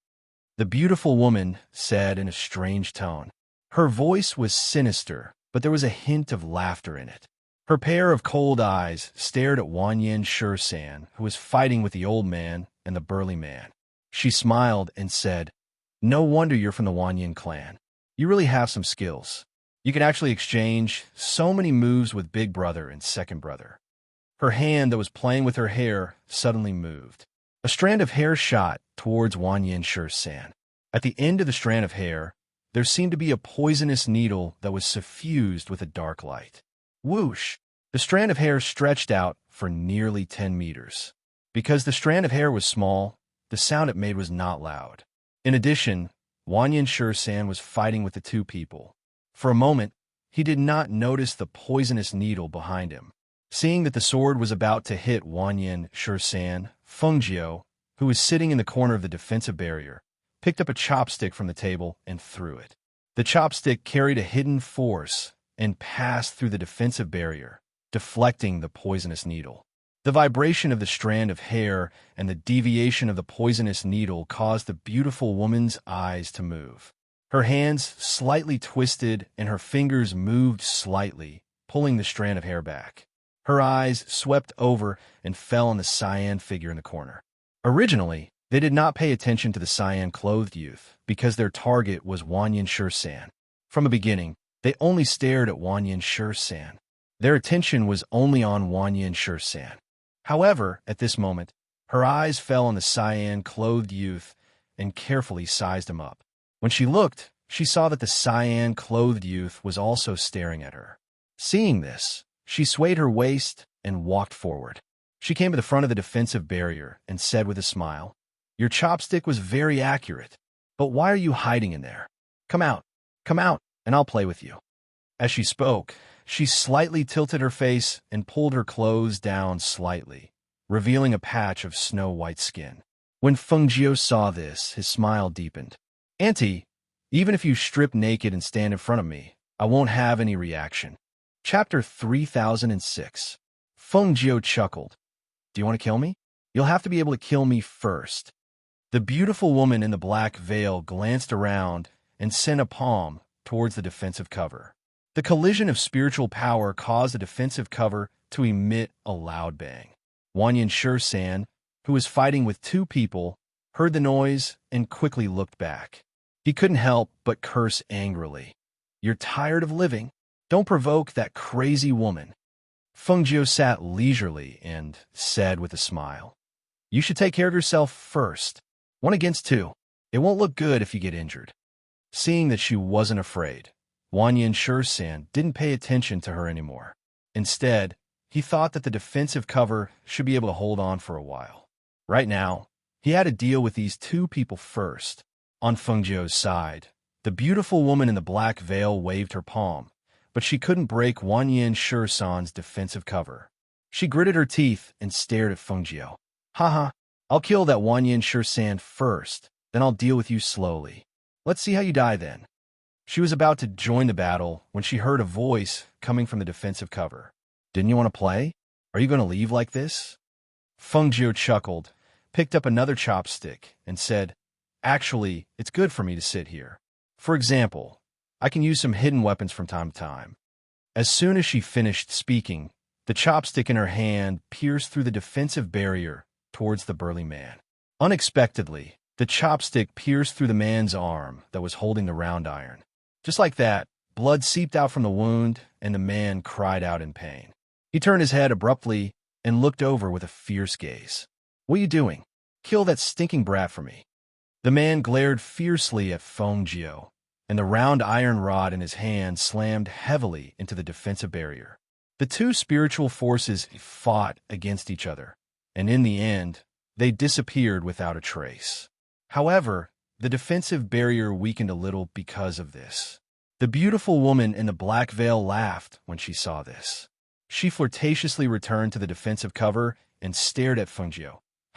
the beautiful woman said in a strange tone. Her voice was sinister, but there was a hint of laughter in it. Her pair of cold eyes stared at Wanyan Shursan, who was fighting with the old man and the burly man. She smiled and said, "No wonder you're from the Wanyan clan. You really have some skills. You can actually exchange so many moves with Big Brother and Second Brother." Her hand that was playing with her hair suddenly moved. A strand of hair shot towards Wanyan Shursan. At the end of the strand of hair, there seemed to be a poisonous needle that was suffused with a dark light. Whoosh! The strand of hair stretched out for nearly 10 meters. Because the strand of hair was small, the sound it made was not loud. In addition, Wanyan Shursan was fighting with the two people. For a moment, he did not notice the poisonous needle behind him. Seeing that the sword was about to hit Wanyan Shursan, Fengjiu, who was sitting in the corner of the defensive barrier, picked up a chopstick from the table and threw it. The chopstick carried a hidden force and passed through the defensive barrier, deflecting the poisonous needle. The vibration of the strand of hair and the deviation of the poisonous needle caused the beautiful woman's eyes to move. Her hands slightly twisted and her fingers moved slightly, pulling the strand of hair back. Her eyes swept over and fell on the cyan figure in the corner. Originally, they did not pay attention to the cyan-clothed youth because their target was Wanyan Shursan. From the beginning, they only stared at Wanyan Shursan. Their attention was only on Wanyan Shursan. However, at this moment, her eyes fell on the cyan-clothed youth and carefully sized him up. When she looked, she saw that the cyan-clothed youth was also staring at her. Seeing this, she swayed her waist and walked forward. She came to the front of the defensive barrier and said with a smile, "Your chopstick was very accurate, but why are you hiding in there? Come out, and I'll play with you." As she spoke, she slightly tilted her face and pulled her clothes down slightly, revealing a patch of snow-white skin. When Fengjiu saw this, his smile deepened. "Auntie, even if you strip naked and stand in front of me, I won't have any reaction." Chapter 3006. Fengjiu chuckled. "Do you want to kill me? You'll have to be able to kill me first." The beautiful woman in the black veil glanced around and sent a palm towards the defensive cover. The collision of spiritual power caused the defensive cover to emit a loud bang. Wanyan Shursan, who was fighting with two people, heard the noise and quickly looked back. He couldn't help but curse angrily. "You're tired of living? Don't provoke that crazy woman." Fengjiu sat leisurely and said with a smile, "You should take care of yourself first. 1 against 2. It won't look good if you get injured." Seeing that she wasn't afraid, Wanyan Shursan didn't pay attention to her anymore. Instead, he thought that the defensive cover should be able to hold on for a while. Right now, he had to deal with these two people first. On Fengjiu's side, the beautiful woman in the black veil waved her palm, but she couldn't break Wanyan Shursan's defensive cover. She gritted her teeth and stared at Fengjiu. "Haha, I'll kill that Wanyan Shursan first, then I'll deal with you slowly. Let's see how you die then." She was about to join the battle when she heard a voice coming from the defensive cover. "Didn't you want to play? Are you going to leave like this?" Fengjiu chuckled picked up another chopstick and said, "Actually, it's good for me to sit here. For example, I can use some hidden weapons from time to time." As soon as she finished speaking, the chopstick in her hand pierced through the defensive barrier towards the burly man. Unexpectedly, the chopstick pierced through the man's arm that was holding the round iron. Just like that, blood seeped out from the wound, and the man cried out in pain. He turned his head abruptly and looked over with a fierce gaze. "What are you doing? Kill that stinking brat for me." The man glared fiercely at Feng, and the round iron rod in his hand slammed heavily into the defensive barrier. The two spiritual forces fought against each other, and in the end, they disappeared without a trace. However, the defensive barrier weakened a little because of this. The beautiful woman in the black veil laughed when she saw this. She flirtatiously returned to the defensive cover and stared at Feng.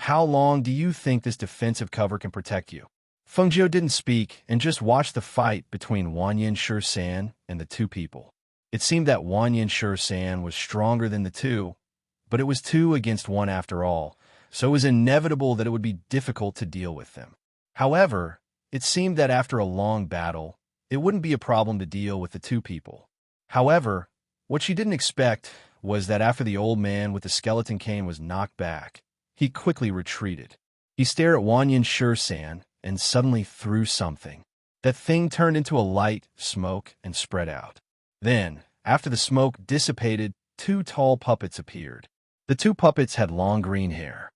"How long do you think this defensive cover can protect you?" Feng didn't speak and just watched the fight between Wanyan San and the two people. It seemed that Wanyan San was stronger than the two, but it was 2 against 1 after all, so it was inevitable that it would be difficult to deal with them. However, it seemed that after a long battle, it wouldn't be a problem to deal with the two people. However, what she didn't expect was that after the old man with the skeleton cane was knocked back, he quickly retreated. He stared at Wanyan San and suddenly threw something. That thing turned into a light, smoke, and spread out. Then, after the smoke dissipated, 2 tall puppets appeared. The 2 puppets had long green hair.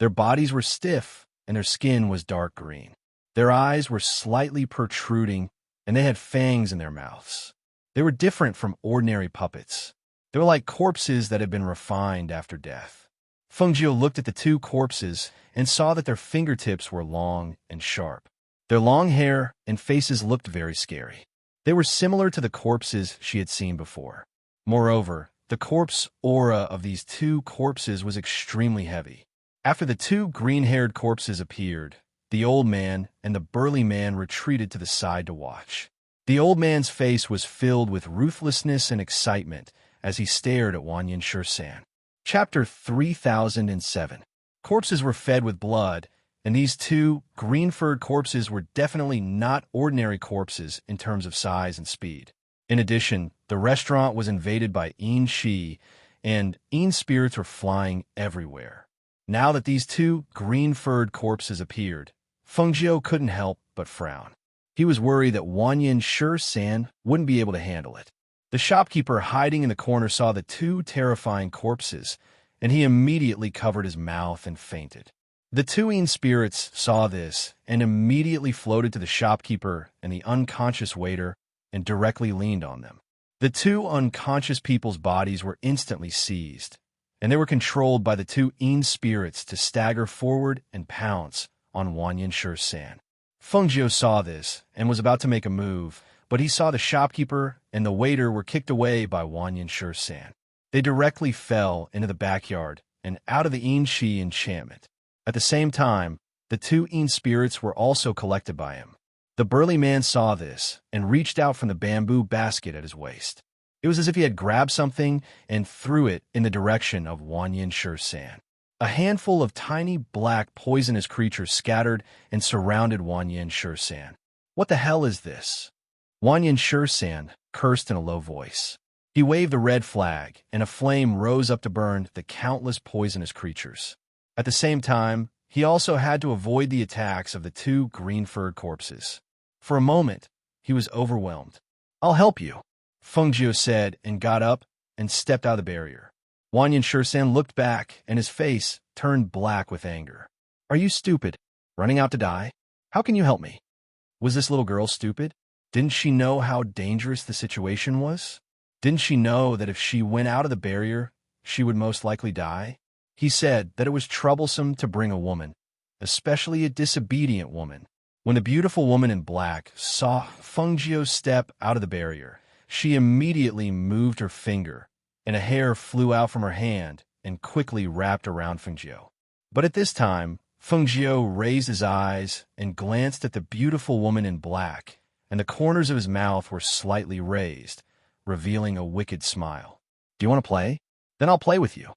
Their bodies were stiff, and their skin was dark green. Their eyes were slightly protruding, and they had fangs in their mouths. They were different from ordinary puppets. They were like corpses that had been refined after death. Feng looked at the 2 corpses and saw that their fingertips were long and sharp. Their long hair and faces looked very scary. They were similar to the corpses she had seen before. Moreover, the corpse aura of these 2 corpses was extremely heavy. After the 2 green-haired corpses appeared, the old man and the burly man retreated to the side to watch. The old man's face was filled with ruthlessness and excitement as he stared at Wanyan San. Chapter 3007. Corpses were fed with blood, and these 2 green-furred corpses were definitely not ordinary corpses in terms of size and speed. In addition, the restaurant was invaded by Yin Shi, and Yin spirits were flying everywhere. Now that these 2 green-furred corpses appeared, Feng couldn't help but frown. He was worried that Wanyan San wouldn't be able to handle it. The shopkeeper hiding in the corner saw the 2 terrifying corpses, and he immediately covered his mouth and fainted. The 2 Yin spirits saw this and immediately floated to the shopkeeper and the unconscious waiter and directly leaned on them. The 2 unconscious people's bodies were instantly seized, and they were controlled by the 2 Yin spirits to stagger forward and pounce on Wanyan San. Feng saw this and was about to make a move, but he saw the shopkeeper and the waiter were kicked away by Wanyan San. They directly fell into the backyard and out of the Yin Shi enchantment. At the same time, the 2 Yin spirits were also collected by him. The burly man saw this and reached out from the bamboo basket at his waist. It was as if he had grabbed something and threw it in the direction of Wanyan San. A handful of tiny black poisonous creatures scattered and surrounded Wanyan San. "What the hell is this?" Wanyan San cursed in a low voice. He waved the red flag, and a flame rose up to burn the countless poisonous creatures. At the same time, he also had to avoid the attacks of the 2 green-furred corpses. For a moment, he was overwhelmed. "I'll help you," Feng said and got up and stepped out of the barrier. Wanyan San looked back, and his face turned black with anger. "Are you stupid? Running out to die? How can you help me?" Was this little girl stupid? Didn't she know how dangerous the situation was? Didn't she know that if she went out of the barrier, she would most likely die? He said that it was troublesome to bring a woman, especially a disobedient woman. When the beautiful woman in black saw Feng step out of the barrier, she immediately moved her finger, and a hair flew out from her hand and quickly wrapped around Feng. But at this time, Feng raised his eyes and glanced at the beautiful woman in black, and the corners of his mouth were slightly raised, revealing a wicked smile. "Do you want to play? Then I'll play with you."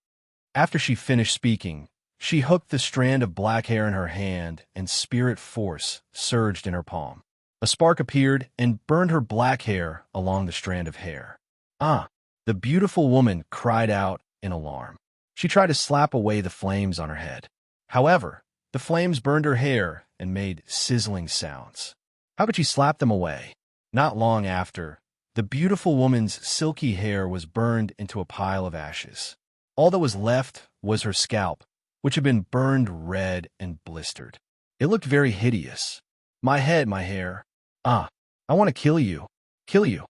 After she finished speaking, She hooked the strand of black hair in her hand, and spirit force surged in her palm. A spark appeared and burned her black hair along the strand of hair. Ah! The beautiful woman cried out in alarm. She tried to slap away the flames on her head. However, the flames burned her hair and made sizzling sounds. How could she slap them away? Not long after, the beautiful woman's silky hair was burned into a pile of ashes. All that was left was her scalp, which had been burned red and blistered. It looked very hideous. My head, my hair. Ah, I want to kill you. Kill you.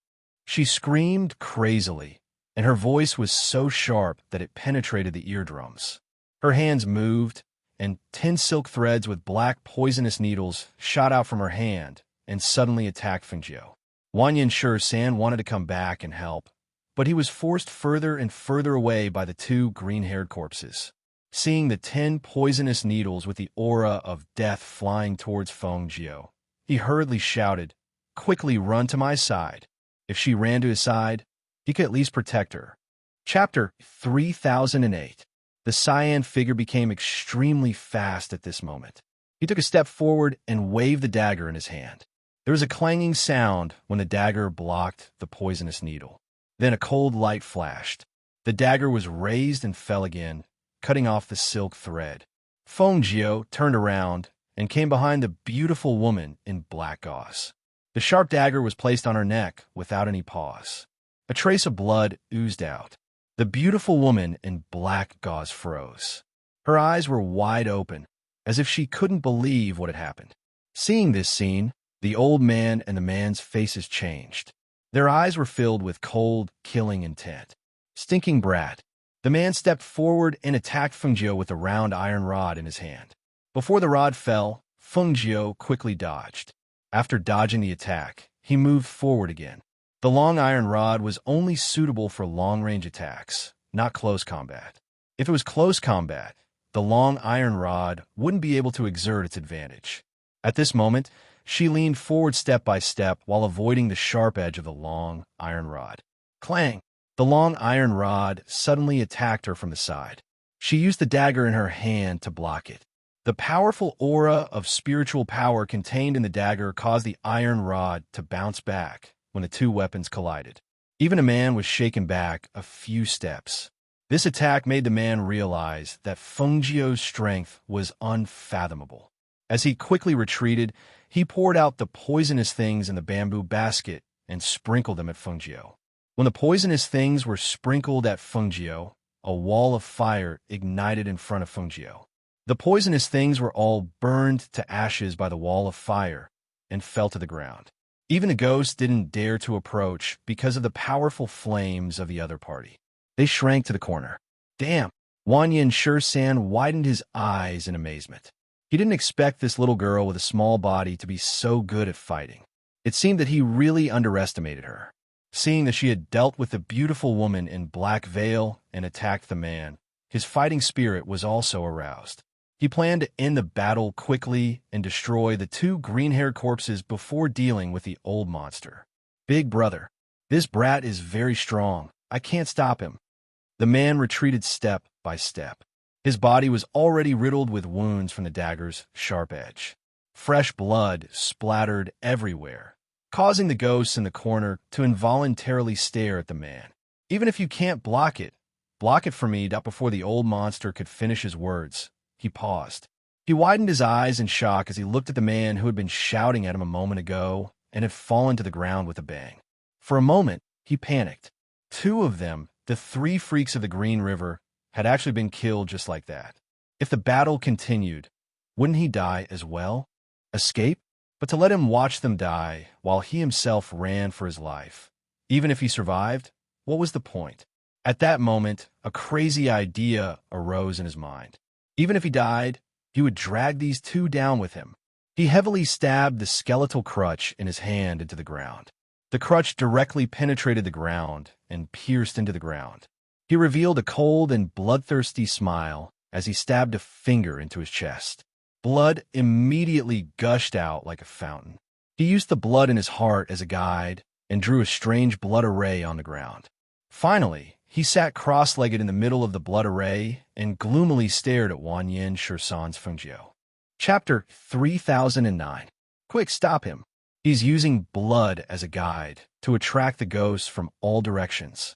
She screamed crazily, and her voice was so sharp that it penetrated the eardrums. Her hands moved, and 10 silk threads with black poisonous needles shot out from her hand and suddenly attacked Fengjiu. Wanyan Shi-san wanted to come back and help, but he was forced further and further away by the 2 green-haired corpses. Seeing the 10 poisonous needles with the aura of death flying towards Fengjiu, he hurriedly shouted, "Quickly run to my side." If she ran to his side, he could at least protect her. Chapter 3008. The cyan figure became extremely fast at this moment. He took a step forward and waved the dagger in his hand. There was a clanging sound when the dagger blocked the poisonous needle. Then a cold light flashed. The dagger was raised and fell again, cutting off the silk thread. Fengjiu turned around and came behind the beautiful woman in black gauze. The sharp dagger was placed on her neck without any pause. A trace of blood oozed out. The beautiful woman in black gauze froze. Her eyes were wide open, as if she couldn't believe what had happened. Seeing this scene, the old man and the man's faces changed. Their eyes were filled with cold, killing intent. Stinking brat. The man stepped forward and attacked Fengjiu with a round iron rod in his hand. Before the rod fell, Fengjiu quickly dodged. After dodging the attack, he moved forward again. The long iron rod was only suitable for long-range attacks, not close combat. If it was close combat, the long iron rod wouldn't be able to exert its advantage. At this moment, she leaned forward step by step while avoiding the sharp edge of the long iron rod. Clang! The long iron rod suddenly attacked her from the side. She used the dagger in her hand to block it. The powerful aura of spiritual power contained in the dagger caused the iron rod to bounce back when the 2 weapons collided. Even a man was shaken back a few steps. This attack made the man realize that Fengjiu's strength was unfathomable. As he quickly retreated, he poured out the poisonous things in the bamboo basket and sprinkled them at Fengjiu. When the poisonous things were sprinkled at Fengjiu, a wall of fire ignited in front of Fengjiu. The poisonous things were all burned to ashes by the wall of fire and fell to the ground. Even the ghosts didn't dare to approach because of the powerful flames of the other party. They shrank to the corner. Damn! Wanyan Shi-san widened his eyes in amazement. He didn't expect this little girl with a small body to be so good at fighting. It seemed that he really underestimated her. Seeing that she had dealt with the beautiful woman in black veil and attacked the man, his fighting spirit was also aroused. He planned to end the battle quickly and destroy the 2 green-haired corpses before dealing with the old monster. Big brother, this brat is very strong. I can't stop him. The man retreated step by step. His body was already riddled with wounds from the dagger's sharp edge. Fresh blood splattered everywhere, causing the ghosts in the corner to involuntarily stare at the man. Even if you can't block it for me. Before the old monster could finish his words, he paused. He widened his eyes in shock as he looked at the man who had been shouting at him a moment ago and had fallen to the ground with a bang. For a moment, he panicked. 2 of them, the 3 freaks of the Green River, had actually been killed just like that. If the battle continued, wouldn't he die as well? Escape? But to let him watch them die while he himself ran for his life, even if he survived, what was the point? At that moment, a crazy idea arose in his mind. Even if he died, he would drag these 2 down with him. He heavily stabbed the skeletal crutch in his hand into the ground. The crutch directly penetrated the ground and pierced into the ground. He revealed a cold and bloodthirsty smile as he stabbed a finger into his chest. Blood immediately gushed out like a fountain. He used the blood in his heart as a guide and drew a strange blood array on the ground. Finally, he sat cross-legged in the middle of the blood array and gloomily stared at Wanyin Shursan's Fengjiu. Chapter 3009. Quick, stop him. He's using blood as a guide to attract the ghosts from all directions.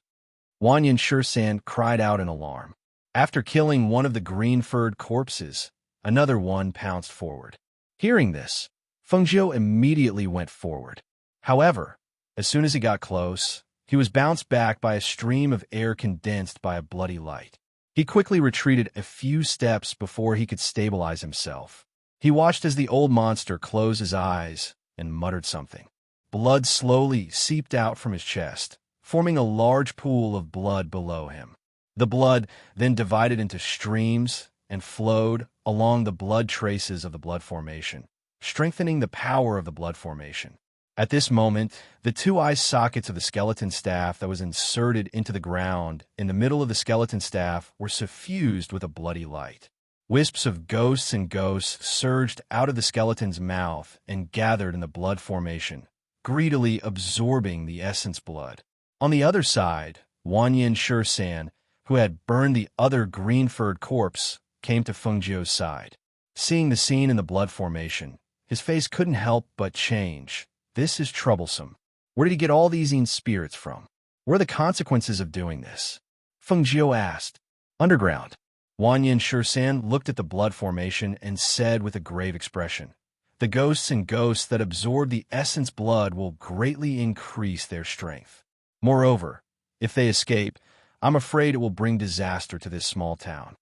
Wanyin Shursan cried out in alarm. After killing one of the green-furred corpses, another one pounced forward. Hearing this, Fengjiu immediately went forward. However, as soon as he got close, he was bounced back by a stream of air condensed by a bloody light. He quickly retreated a few steps before he could stabilize himself. He watched as the old monster closed his eyes and muttered something. Blood slowly seeped out from his chest, forming a large pool of blood below him. The blood then divided into streams and flowed along the blood traces of the blood formation, strengthening the power of the blood formation. At this moment, the two eye sockets of the skeleton staff that was inserted into the ground in the middle of the skeleton staff were suffused with a bloody light. Wisps of ghosts and ghosts surged out of the skeleton's mouth and gathered in the blood formation, greedily absorbing the essence blood. On the other side, Wanyin Shursan, who had burned the other green-furred corpse, came to Fengjiu's side. Seeing the scene in the blood formation, his face couldn't help but change. This is troublesome. Where did he get all these spirits from? What are the consequences of doing this? Fengjiu asked. Underground. Wanyin Shursan looked at the blood formation and said with a grave expression, the ghosts and ghosts that absorb the essence blood will greatly increase their strength. Moreover, if they escape, I'm afraid it will bring disaster to this small town.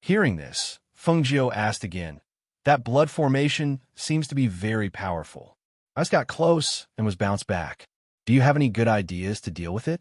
Hearing this, Fengjiu asked again, that blood formation seems to be very powerful. I just got close and was bounced back. Do you have any good ideas to deal with it?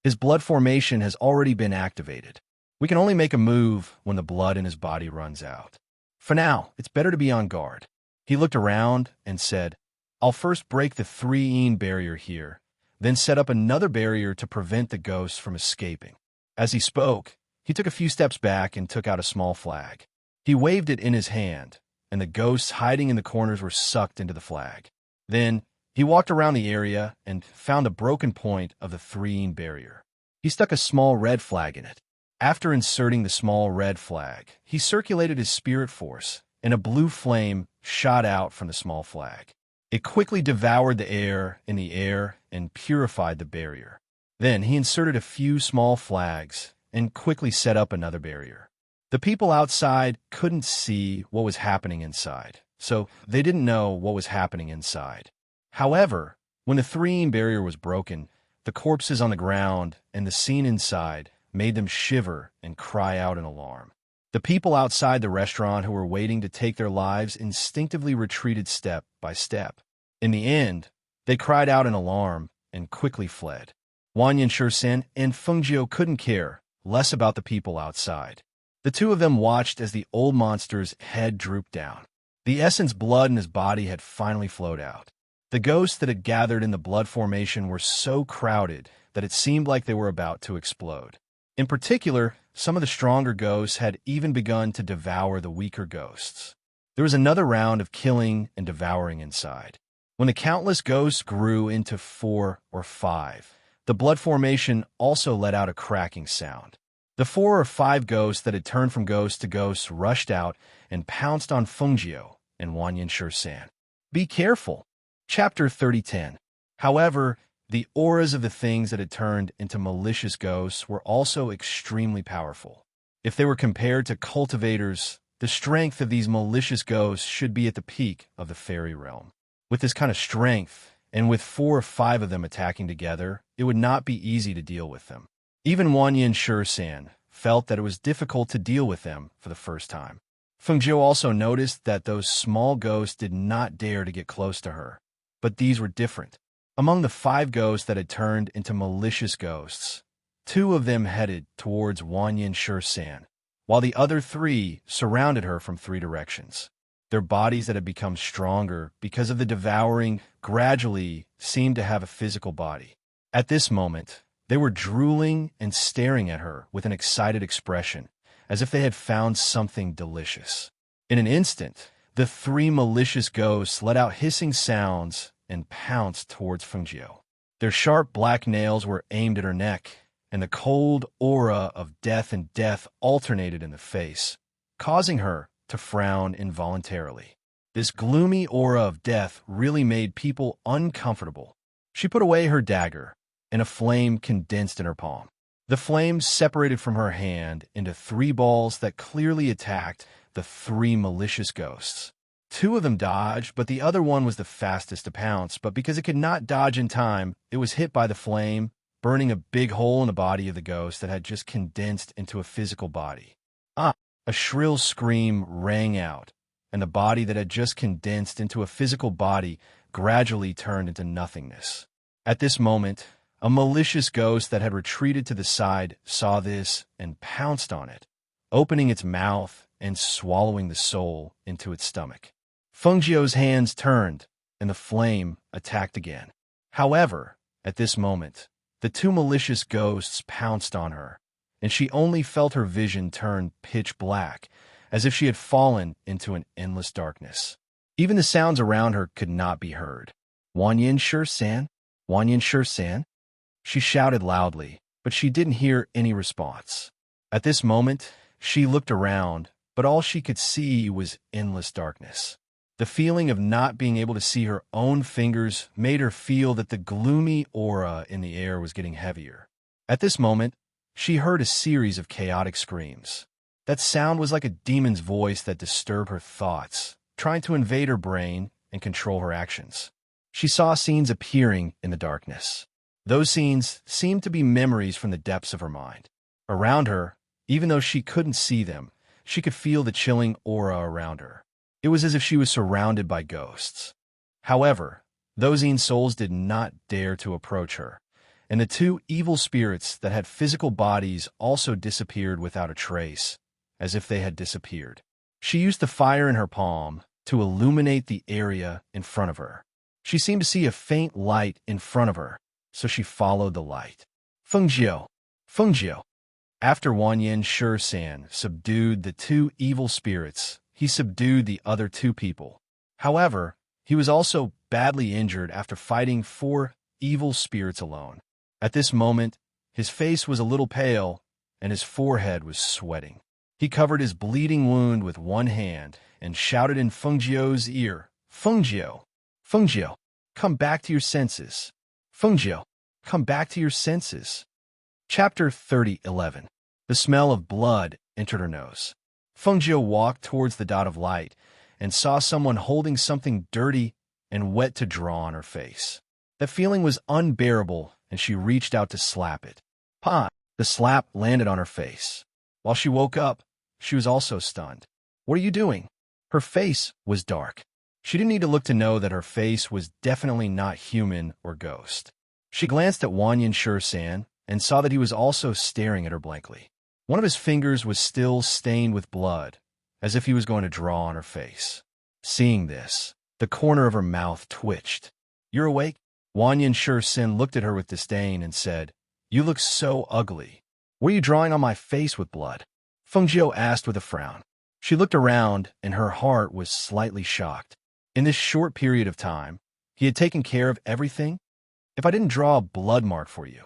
His blood formation has already been activated. We can only make a move when the blood in his body runs out. For now, it's better to be on guard. He looked around and said, I'll first break the 3-yin barrier here, then set up another barrier to prevent the ghosts from escaping. As he spoke, he took a few steps back and took out a small flag. He waved it in his hand, and the ghosts hiding in the corners were sucked into the flag. Then, he walked around the area and found a broken point of the 3-yin barrier. He stuck a small red flag in it. After inserting the small red flag, he circulated his spirit force, and a blue flame shot out from the small flag. It quickly devoured the air in the air and purified the barrier. Then he inserted a few small flags and quickly set up another barrier. The people outside couldn't see what was happening inside, so they didn't know what was happening inside. However, when the 3-yin barrier was broken, the corpses on the ground and the scene inside made them shiver and cry out in alarm. The people outside the restaurant who were waiting to take their lives instinctively retreated step by step. In the end, they cried out in alarm and quickly fled. Wanyin Shursan and Fengjiu couldn't care less about the people outside. The two of them watched as the old monster's head drooped down. The essence blood in his body had finally flowed out. The ghosts that had gathered in the blood formation were so crowded that it seemed like they were about to explode. In particular, some of the stronger ghosts had even begun to devour the weaker ghosts. There was another round of killing and devouring inside. When the countless ghosts grew into 4 or 5, the blood formation also let out a cracking sound. The 4 or 5 ghosts that had turned from ghost to ghost rushed out and pounced on Fengjiu and Wanyin Shursan. Be careful. Chapter 3010. However, the auras of the things that had turned into malicious ghosts were also extremely powerful. If they were compared to cultivators, the strength of these malicious ghosts should be at the peak of the fairy realm. With this kind of strength, and with 4 or 5 of them attacking together, it would not be easy to deal with them. Even Wanyin Shursan felt that it was difficult to deal with them for the first time. Fengjiu also noticed that those small ghosts did not dare to get close to her, but these were different. Among the 5 ghosts that had turned into malicious ghosts, 2 of them headed towards Wanyin Shursan, while the other 3 surrounded her from 3 directions. Their bodies that had become stronger because of the devouring gradually seemed to have a physical body. At this moment, they were drooling and staring at her with an excited expression, as if they had found something delicious. In an instant, the 3 malicious ghosts let out hissing sounds and pounced towards Fengjiu. Their sharp black nails were aimed at her neck, and the cold aura of death and death alternated in the face, causing her to frown involuntarily. This gloomy aura of death really made people uncomfortable. She put away her dagger, and a flame condensed in her palm. The flame separated from her hand into 3 balls that clearly attacked the 3 malicious ghosts. 2 of them dodged, but the other one was the fastest to pounce, but because it could not dodge in time, it was hit by the flame, burning a big hole in the body of the ghost that had just condensed into a physical body. A shrill scream rang out, and the body that had just condensed into a physical body gradually turned into nothingness. At this moment, a malicious ghost that had retreated to the side saw this and pounced on it, opening its mouth and swallowing the soul into its stomach. Fengjiu's hands turned, and the flame attacked again. However, at this moment, the 2 malicious ghosts pounced on her, and she only felt her vision turn pitch black, as if she had fallen into an endless darkness. Even the sounds around her could not be heard. "Wanyan Shi-san? Wanyan Shi-san?" She shouted loudly, but she didn't hear any response. At this moment, she looked around, but all she could see was endless darkness. The feeling of not being able to see her own fingers made her feel that the gloomy aura in the air was getting heavier. At this moment, she heard a series of chaotic screams. That sound was like a demon's voice that disturbed her thoughts, trying to invade her brain and control her actions. She saw scenes appearing in the darkness. Those scenes seemed to be memories from the depths of her mind. Around her, even though she couldn't see them, she could feel the chilling aura around her. It was as if she was surrounded by ghosts. However, those souls did not dare to approach her, and the 2 evil spirits that had physical bodies also disappeared without a trace, as if they had disappeared. She used the fire in her palm to illuminate the area in front of her. She seemed to see a faint light in front of her, so she followed the light. Fengjiu. After Wanyan Shi-san subdued the 2 evil spirits, he subdued the other 2 people. However, he was also badly injured after fighting 4 evil spirits alone. At this moment, his face was a little pale, and his forehead was sweating. He covered his bleeding wound with one hand and shouted in Fengjiu's ear, "Fengjiu! Fengjiu! Come back to your senses! Fengjiu! Come back to your senses!" Chapter 30:11. The smell of blood entered her nose. Fengjiu walked towards the dot of light and saw someone holding something dirty and wet to draw on her face. The feeling was unbearable, and she reached out to slap it. Pa! The slap landed on her face. While she woke up, she was also stunned. "What are you doing?" Her face was dark. She didn't need to look to know that her face was definitely not human or ghost. She glanced at Wanyan Shi-san and saw that he was also staring at her blankly. One of his fingers was still stained with blood, as if he was going to draw on her face. Seeing this, the corner of her mouth twitched. "You're awake?" Wanyan Shi-san looked at her with disdain and said, "You look so ugly. What are you drawing on my face with blood?" Fengjiu asked with a frown. She looked around, and her heart was slightly shocked. In this short period of time, he had taken care of everything. "If I didn't draw a blood mark for you,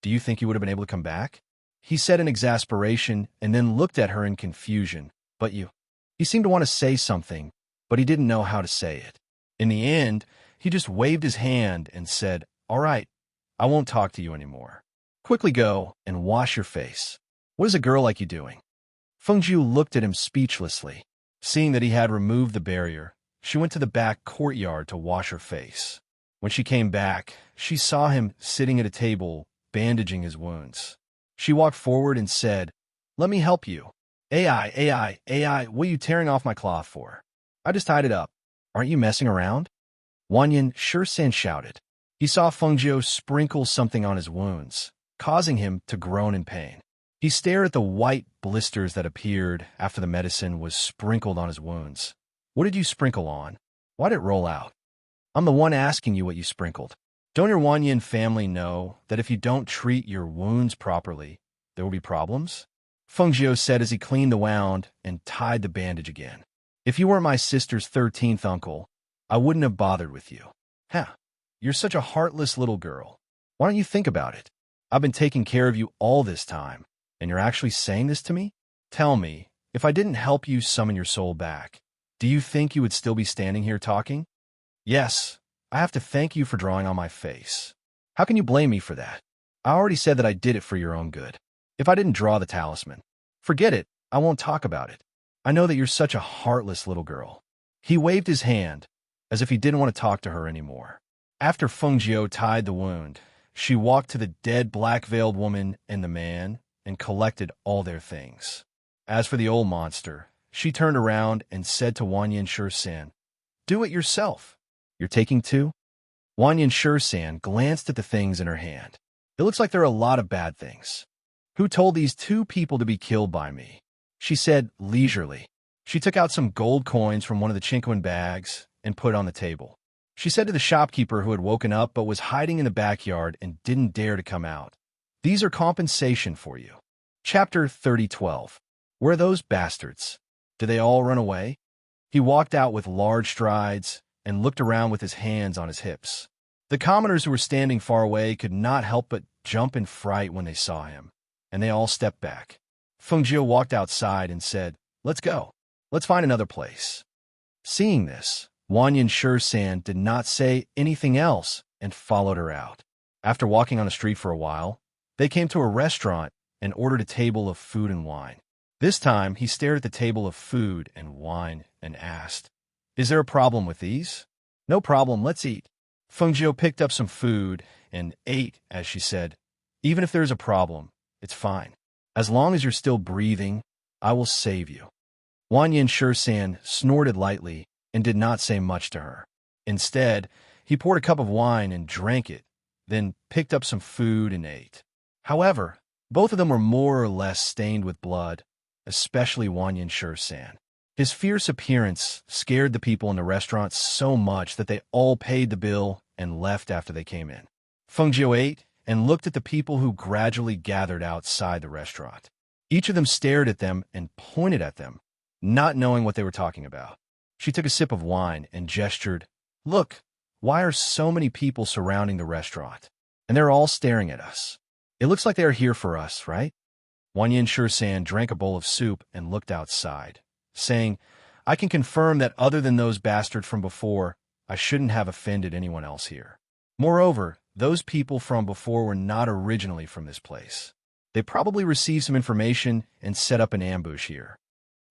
do you think you would have been able to come back?" He said in exasperation and then looked at her in confusion. "But you..." He seemed to want to say something, but he didn't know how to say it. In the end, he just waved his hand and said, "All right, I won't talk to you anymore. Quickly go and wash your face. What is a girl like you doing?" Fengjiu looked at him speechlessly. Seeing that he had removed the barrier, she went to the back courtyard to wash her face. When she came back, she saw him sitting at a table, bandaging his wounds. She walked forward and said, "Let me help you." AI, what are you tearing off my cloth for?" "I just tied it up. Aren't you messing around?" Wanyan Shi-san shouted. He saw Fengjiu sprinkle something on his wounds, causing him to groan in pain. He stared at the white blisters that appeared after the medicine was sprinkled on his wounds. "What did you sprinkle on? Why'd it roll out?" "I'm the one asking you what you sprinkled. Don't your Wanyan family know that if you don't treat your wounds properly, there will be problems?" Fengjiu said as he cleaned the wound and tied the bandage again. "If you weren't my sister's 13th uncle, I wouldn't have bothered with you." "Huh, you're such a heartless little girl. Why don't you think about it?" I've been taking care of you all this time, and you're actually saying this to me? Tell me, if I didn't help you summon your soul back, do you think you would still be standing here talking? Yes, I have to thank you for drawing on my face. How can you blame me for that? I already said that I did it for your own good. If I didn't draw the talisman, forget it, I won't talk about it. I know that you're such a heartless little girl. He waved his hand, as if he didn't want to talk to her anymore. After Fengjiu tied the wound, she walked to the dead black-veiled woman and the man and collected all their things. As for the old monster, she turned around and said to Wanyan Shursan, "Do it yourself. You're taking two?" Wanyan Shursan glanced at the things in her hand. "It looks like there are a lot of bad things. Who told these two people to be killed by me?" she said leisurely. She took out some gold coins from one of the Chinquan bags and put it on the table. She said to the shopkeeper who had woken up but was hiding in the backyard and didn't dare to come out, "These are compensation for you." Chapter 30:12. Where are those bastards? Did they all run away? He walked out with large strides and looked around with his hands on his hips. The commoners who were standing far away could not help but jump in fright when they saw him, and they all stepped back. Fengjiu walked outside and said, "Let's go. Let's find another place." Seeing this, Wanyan Shursan did not say anything else and followed her out. After walking on the street for a while, they came to a restaurant and ordered a table of food and wine. This time, he stared at the table of food and wine and asked, "Is there a problem with these?" "No problem, let's eat." Fengjiu picked up some food and ate as she said, "Even if there's a problem, it's fine. As long as you're still breathing, I will save you." Wanyan Shursan snorted lightly and did not say much to her. Instead, he poured a cup of wine and drank it, then picked up some food and ate. However, both of them were more or less stained with blood, especially Wanyan Shursan. His fierce appearance scared the people in the restaurant so much that they all paid the bill and left after they came in. Fengjiu ate and looked at the people who gradually gathered outside the restaurant. Each of them stared at them and pointed at them, not knowing what they were talking about. She took a sip of wine and gestured, "Look, why are so many people surrounding the restaurant? And they're all staring at us. It looks like they are here for us, right?" Wanyan Shursan drank a bowl of soup and looked outside, saying, "I can confirm that other than those bastards from before, I shouldn't have offended anyone else here. Moreover, those people from before were not originally from this place. They probably received some information and set up an ambush here."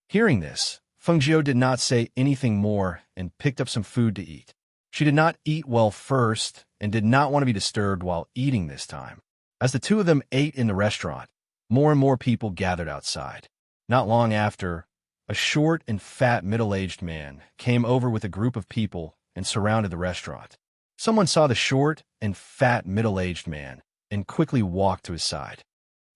Hearing this, Fengjiu did not say anything more and picked up some food to eat. She did not eat well first and did not want to be disturbed while eating this time. As the two of them ate in the restaurant, more and more people gathered outside. Not long after, a short and fat middle-aged man came over with a group of people and surrounded the restaurant. Someone saw the short and fat middle-aged man and quickly walked to his side.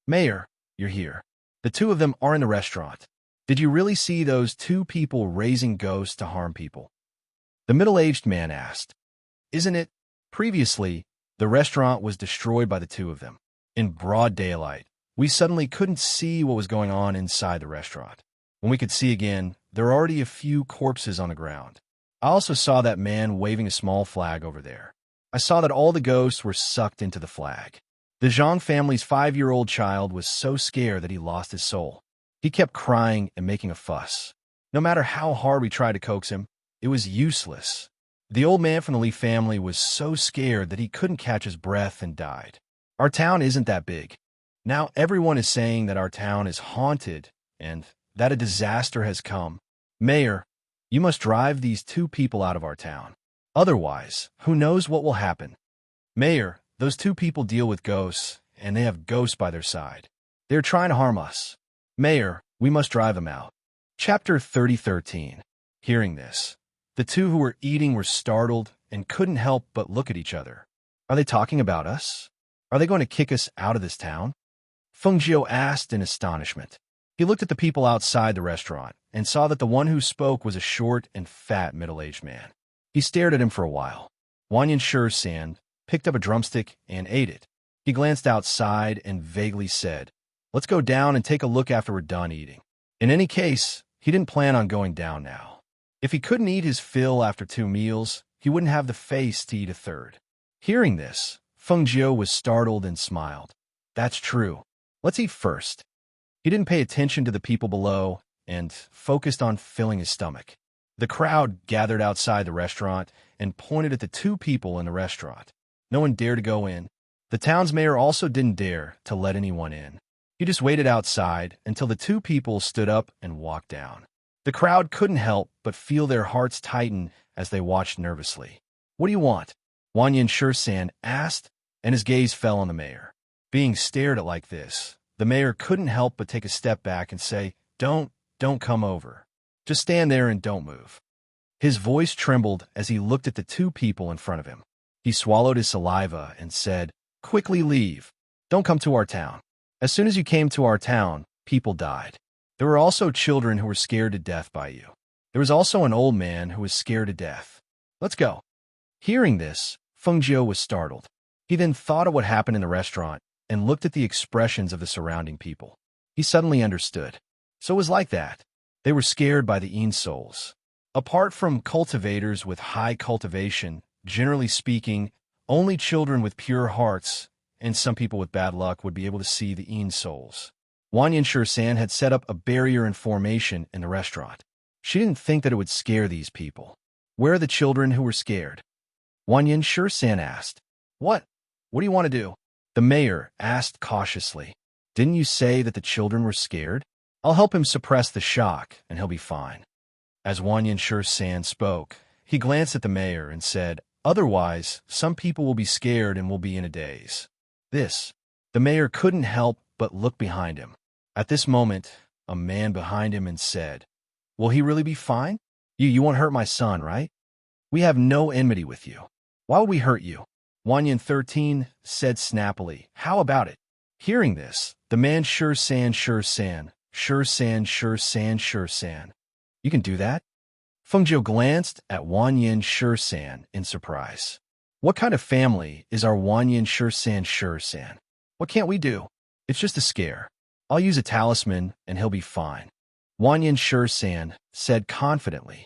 "Mayor, you're here. The two of them are in the restaurant. Did you really see those two people raising ghosts to harm people?" The middle-aged man asked. "Isn't it? Previously, the restaurant was destroyed by the two of them. In broad daylight, we suddenly couldn't see what was going on inside the restaurant. When we could see again, there were already a few corpses on the ground. I also saw that man waving a small flag over there. I saw that all the ghosts were sucked into the flag. The Zhang family's 5-year-old child was so scared that he lost his soul. He kept crying and making a fuss. No matter how hard we tried to coax him, it was useless. The old man from the Li family was so scared that he couldn't catch his breath and died. Our town isn't that big. Now everyone is saying that our town is haunted and that a disaster has come. Mayor, you must drive these two people out of our town. Otherwise, who knows what will happen. Mayor, those two people deal with ghosts, and they have ghosts by their side. They're trying to harm us. Mayor, we must drive them out." Chapter 30:13. Hearing this, the two who were eating were startled and couldn't help but look at each other. "Are they talking about us? Are they going to kick us out of this town?" Fengjiu asked in astonishment. He looked at the people outside the restaurant and saw that the one who spoke was a short and fat middle-aged man. He stared at him for a while. Wanyan Shursan picked up a drumstick and ate it. He glanced outside and vaguely said, "Let's go down and take a look after we're done eating." In any case, he didn't plan on going down now. If he couldn't eat his fill after 2 meals, he wouldn't have the face to eat a third. Hearing this, Fengjiu was startled and smiled. That's true. Let's eat first. He didn't pay attention to the people below and focused on filling his stomach. The crowd gathered outside the restaurant and pointed at the two people in the restaurant. No one dared to go in. The town's mayor also didn't dare to let anyone in. He just waited outside until the two people stood up and walked down. The crowd couldn't help but feel their hearts tighten as they watched nervously. What do you want? Wang Yinshisan asked, and his gaze fell on the mayor. Being stared at like this, the mayor couldn't help but take a step back and say, Don't come over. Just stand there and don't move. His voice trembled as he looked at the two people in front of him. He swallowed his saliva and said, Quickly leave. Don't come to our town. As soon as you came to our town, people died. There were also children who were scared to death by you. There was also an old man who was scared to death. Let's go. Hearing this, Feng Jiu was startled. He then thought of what happened in the restaurant and looked at the expressions of the surrounding people. He suddenly understood. So it was like that. They were scared by the Yin souls. Apart from cultivators with high cultivation, generally speaking, only children with pure hearts and some people with bad luck would be able to see the Yin souls. Wang Yinshisan had set up a barrier in formation in the restaurant. She didn't think that it would scare these people. Where are the children who were scared? Wang Yinshisan asked. What do you want to do? The mayor asked cautiously. Didn't you say that the children were scared? I'll help him suppress the shock, and he'll be fine. As Wang Yinshisan spoke, he glanced at the mayor and said, Otherwise, some people will be scared and will be in a daze. The mayor couldn't help but look behind him. At this moment, a man behind him and said, Will he really be fine? You won't hurt my son, right? We have no enmity with you. Why would we hurt you? Wang Yin 13 said snappily, How about it? Hearing this, the man sure san. You can do that? Feng Jiu glanced at Wang Yin San in surprise. What kind of family is our Wang Yin San? What can't we do? It's just a scare. I'll use a talisman and he'll be fine. Wang Yin San said confidently.